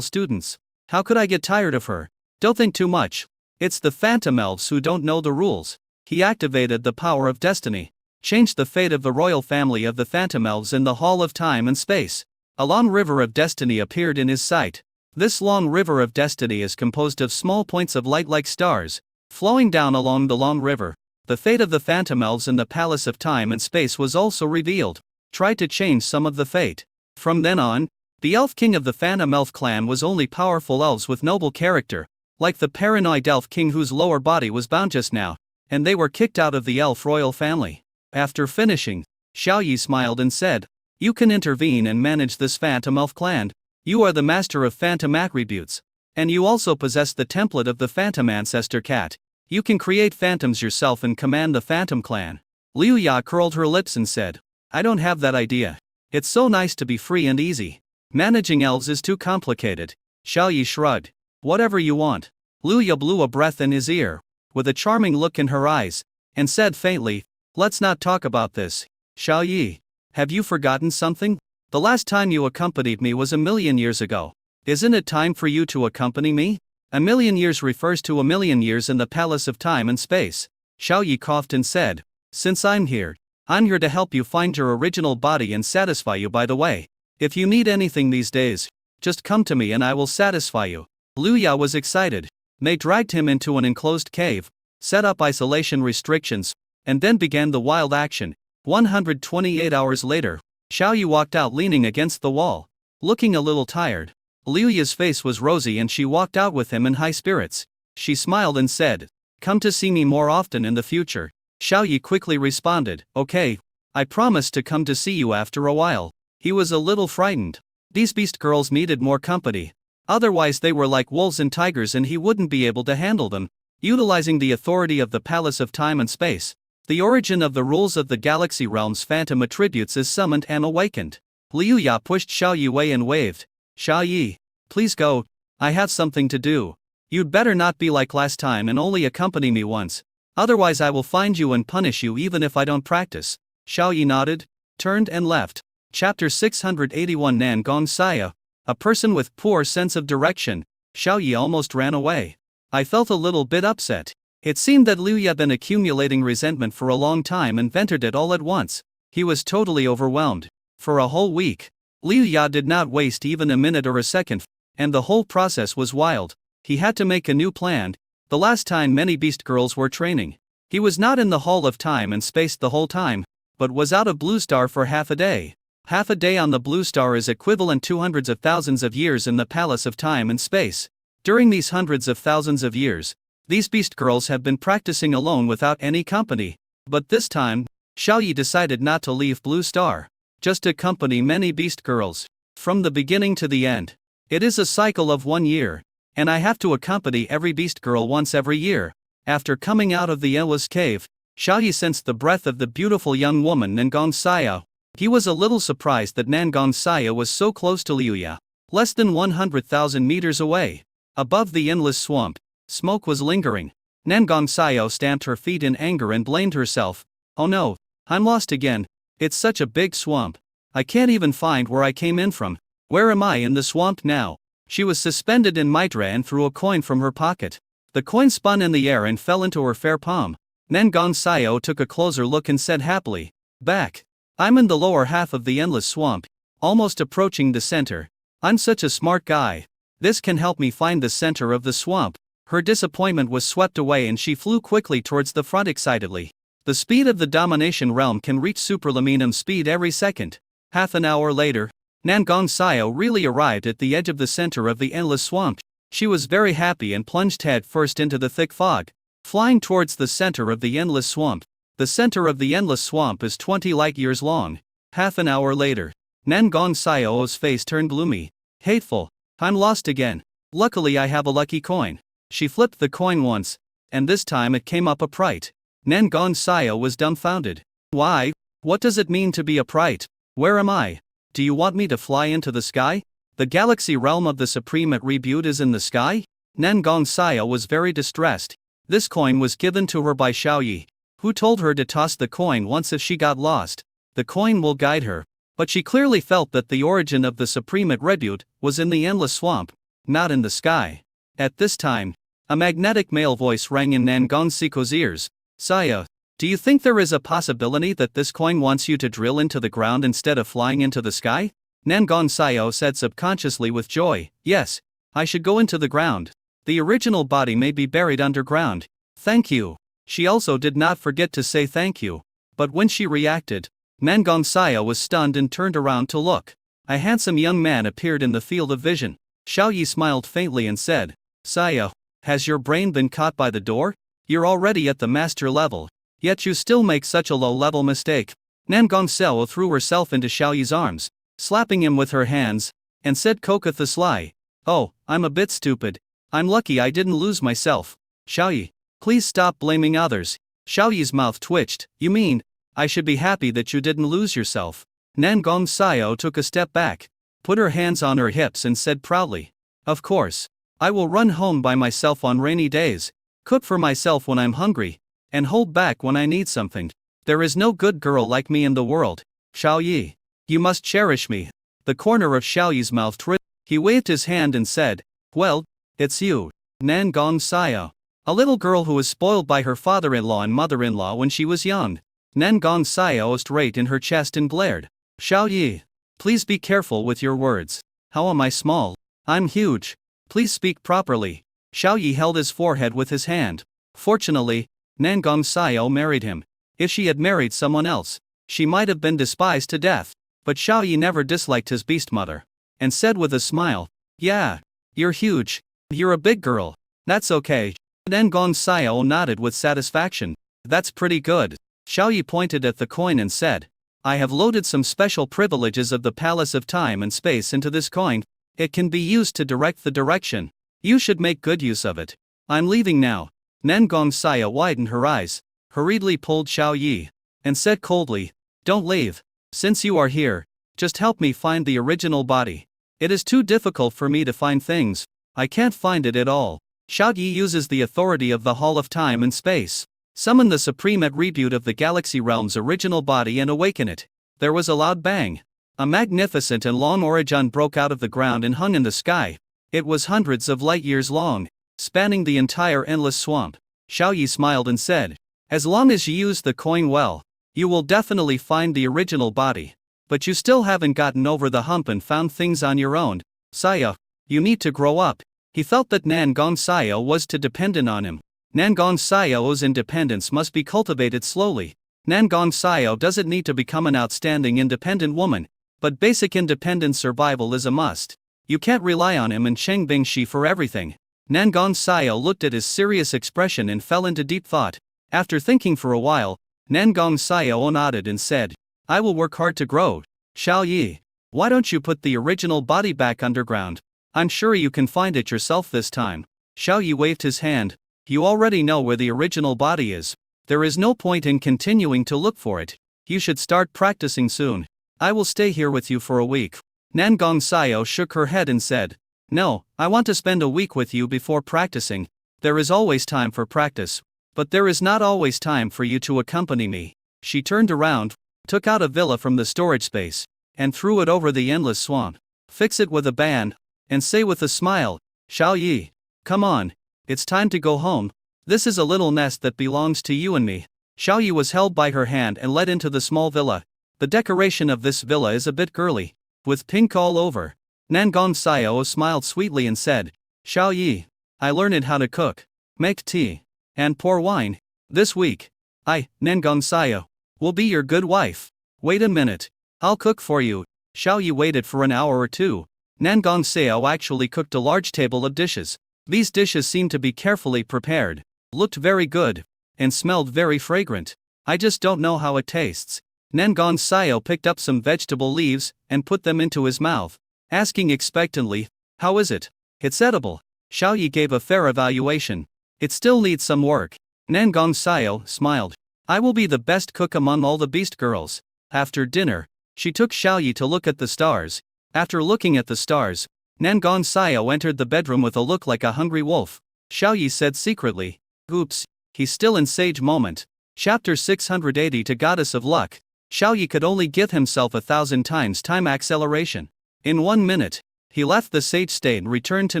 students. How could I get tired of her? Don't think too much. It's the phantom elves who don't know the rules. He activated the power of destiny, changed the fate of the royal family of the phantom elves in the Hall of Time and Space. A long river of destiny appeared in his sight. This long river of destiny is composed of small points of light like stars, flowing down along the long river. The fate of the phantom elves in the Palace of Time and Space was also revealed. Tried to change some of the fate. From then on, the elf king of the phantom elf clan was only powerful elves with noble character, like the paranoid elf king whose lower body was bound just now, and they were kicked out of the elf royal family. After finishing, Xiaoyi smiled and said, "You can intervene and manage this phantom elf clan. You are the master of phantom attributes, and you also possess the template of the phantom ancestor cat. You can create phantoms yourself and command the phantom clan." Liu Ya curled her lips and said, "I don't have that idea. It's so nice to be free and easy. Managing elves is too complicated." Xiaoyi shrugged. "Whatever you want." Liu Ya blew a breath in his ear, with a charming look in her eyes, and said faintly, "Let's not talk about this. Xiaoyi, have you forgotten something? The last time you accompanied me was 1,000,000 years ago. Isn't it time for you to accompany me? 1,000,000 years refers to 1,000,000 years in the Palace of Time and Space." Xiaoyi coughed and said, "Since I'm here to help you find your original body and satisfy you. By the way, if you need anything these days, just come to me and I will satisfy you." Liu Ya was excited. They dragged him into an enclosed cave, set up isolation restrictions, and then began the wild action. 128 hours later, Xiaoyi walked out leaning against the wall, looking a little tired. Liu Ya's face was rosy and she walked out with him in high spirits. She smiled and said, "Come to see me more often in the future." Xiaoyi quickly responded, "Okay, I promise to come to see you after a while." He was a little frightened. These beast girls needed more company. Otherwise they were like wolves and tigers and he wouldn't be able to handle them. Utilizing the authority of the Palace of Time and Space, the origin of the rules of the galaxy realm's phantom attributes is summoned and awakened. Liu Ya pushed Xiaoyi away and waved. "Xiaoyi, please go. I have something to do. You'd better not be like last time and only accompany me once. Otherwise I will find you and punish you even if I don't practice." Xiaoyi nodded, turned and left. Chapter 681 Nan Gong Saya, a person with poor sense of direction. Xiaoyi almost ran away. I felt a little bit upset. It seemed that Liu Ya had been accumulating resentment for a long time and vented it all at once. He was totally overwhelmed. For a whole week, Liu Ya did not waste even a minute or a second, and the whole process was wild. He had to make a new plan. The last time many beast girls were training, he was not in the Hall of Time and Space the whole time, but was out of Blue Star for half a day. Half a day on the Blue Star is equivalent to hundreds of thousands of years in the Palace of Time and Space. During these hundreds of thousands of years, these beast girls have been practicing alone without any company. But this time, Xiaoyi decided not to leave Blue Star, just accompany many beast girls, from the beginning to the end. It is a cycle of 1 year, and I have to accompany every beast girl once every year. After coming out of the endless cave, Xiaoyi sensed the breath of the beautiful young woman Nan Gong Saya. He was a little surprised that Nan Gong Saya was so close to Liu Ya, less than 100,000 meters away. Above the endless swamp, smoke was lingering. Nan Gong Saya stamped her feet in anger and blamed herself. "Oh no, I'm lost again. It's such a big swamp. I can't even find where I came in from. Where am I in the swamp now?" She was suspended in Mitra and threw a coin from her pocket. The coin spun in the air and fell into her fair palm. Nan Gong Saya took a closer look and said happily, "Back. I'm in the lower half of the endless swamp, almost approaching the center. I'm such a smart guy. This can help me find the center of the swamp." Her disappointment was swept away and she flew quickly towards the front excitedly. The speed of the domination realm can reach superluminum speed every second. Half an hour later, Nan Gong Saya really arrived at the edge of the center of the endless swamp. She was very happy and plunged head first into the thick fog, flying towards the center of the endless swamp. The center of the endless swamp is 20 light years long. Half an hour later, Nan Gong Saya's face turned gloomy. "Hateful. I'm lost again. Luckily I have a lucky coin." She flipped the coin once, and this time it came up upright. Nan Gong Saya was dumbfounded. "Why? What does it mean to be upright?" Where am I? Do you want me to fly into the sky? The galaxy realm of the supreme attribute is in the sky? Nangong Saya was very distressed. This coin was given to her by Xiaoyi, who told her to toss the coin once if she got lost. The coin will guide her. But she clearly felt that the origin of the supreme attribute was in the endless swamp, not in the sky. At this time, a magnetic male voice rang in Nangong Siko's ears. Saya, do you think there is a possibility that this coin wants you to drill into the ground instead of flying into the sky? Nangong Sayo said subconsciously with joy, yes, I should go into the ground. The original body may be buried underground. Thank you. She also did not forget to say thank you. But when she reacted, Nangong Sayo was stunned and turned around to look. A handsome young man appeared in the field of vision. Xiaoyi smiled faintly and said, Sayo, has your brain been caught by the door? You're already at the master level. Yet you still make such a low-level mistake. Nangong Sayo threw herself into Xiaoyi's arms, slapping him with her hands, and said Coca the sly. Oh, I'm a bit stupid. I'm lucky I didn't lose myself. Xiaoyi, please stop blaming others. Xiaoyi's mouth twitched. You mean, I should be happy that you didn't lose yourself. Nangong Sayo took a step back, put her hands on her hips and said proudly, of course. I will run home by myself on rainy days, cook for myself when I'm hungry, and hold back when I need something. There is no good girl like me in the world. Xiaoyi, you must cherish me. The corner of Xiaoyi's mouth twitched. He waved his hand and said, well, it's you, Nangong Sayo. A little girl who was spoiled by her father-in-law and mother-in-law when she was young. Nangong Sayo straight in her chest and glared. Xiaoyi, please be careful with your words. How am I small? I'm huge. Please speak properly. Xiaoyi held his forehead with his hand. Fortunately, Nangong Sayo married him. If she had married someone else, she might have been despised to death. But Xiaoyi never disliked his beast mother, and said with a smile, yeah, you're huge. You're a big girl. That's okay. Nangong Sayo nodded with satisfaction. That's pretty good. Xiaoyi pointed at the coin and said, I have loaded some special privileges of the Palace of Time and Space into this coin. It can be used to direct the direction. You should make good use of it. I'm leaving now. Nangong Sayo widened her eyes, hurriedly pulled Xiaoyi, and said coldly, don't leave. Since you are here, just help me find the original body. It is too difficult for me to find things. I can't find it at all. Xiaoyi uses the authority of the Hall of Time and Space. Summon the supreme attribute of the galaxy realm's original body and awaken it. There was a loud bang. A magnificent and long origin broke out of the ground and hung in the sky. It was hundreds of light years long, spanning the entire endless swamp. Xiaoyi smiled and said, as long as you use the coin well, you will definitely find the original body. But you still haven't gotten over the hump and found things on your own. Saya, you need to grow up. He felt that Nangong Sayo was too dependent on him. Nangong Sayo's independence must be cultivated slowly. Nangong Sayo doesn't need to become an outstanding independent woman, but basic independent survival is a must. You can't rely on him and Cheng Bingshi for everything. Nangong Sayo looked at his serious expression and fell into deep thought. After thinking for a while, Nangong Sayo nodded and said, I will work hard to grow. Xiaoyi, why don't you put the original body back underground? I'm sure you can find it yourself this time. Xiaoyi waved his hand. You already know where the original body is. There is no point in continuing to look for it. You should start practicing soon. I will stay here with you for a week. Nangong Sayo shook her head and said, no, I want to spend a week with you before practicing. There is always time for practice. But there is not always time for you to accompany me. She turned around, took out a villa from the storage space, and threw it over the endless swamp. Fix it with a band, and say with a smile, Xiaoyi, come on. It's time to go home. This is a little nest that belongs to you and me. Xiaoyi was held by her hand and led into the small villa. The decoration of this villa is a bit girly, with pink all over. Nangong Sayo smiled sweetly and said, Xiaoyi, I learned how to cook, make tea, and pour wine. This week, I, Nangong Sayo, will be your good wife. Wait a minute. I'll cook for you. Xiaoyi waited for an hour or two. Nangong Sayo actually cooked a large table of dishes. These dishes seemed to be carefully prepared, looked very good, and smelled very fragrant. I just don't know how it tastes. Nangong Sayo picked up some vegetable leaves and put them into his mouth, asking expectantly, how is it? It's edible. Xiaoyi gave a fair evaluation. It still needs some work. Nangong Sayo smiled. I will be the best cook among all the beast girls. After dinner, She took Xiaoyi to look at the stars. After looking at the stars, Nangon Xiao entered the bedroom with a look like a hungry wolf. Xiaoyi said secretly, "Oops, he's still in sage moment." Chapter 680 to Goddess of Luck. Xiaoyi could only give himself 1,000 times time acceleration. In 1 minute, he left the sage state and returned to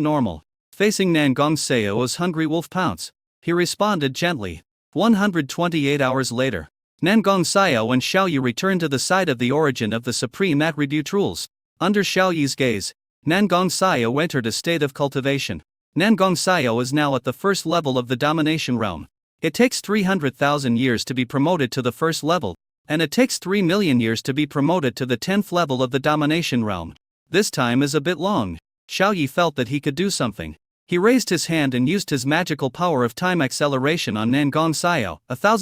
normal. Facing Nangon Xiao's hungry wolf pounce, he responded gently. 128 hours later, Nangon Xiao and Xiaoyi returned to the site of the origin of the supreme attribute rules. Under Xiaoyi's gaze, Nangon Xiao entered a state of cultivation. Nangon Xiao is now at the first level of the domination realm. It takes 300,000 years to be promoted to the first level, and it takes 3 million years to be promoted to the 10th level of the domination realm. This time is a bit long. Xiaoyi felt that he could do something. He raised his hand and used his magical power of time acceleration on Nangon Xiao. 1,000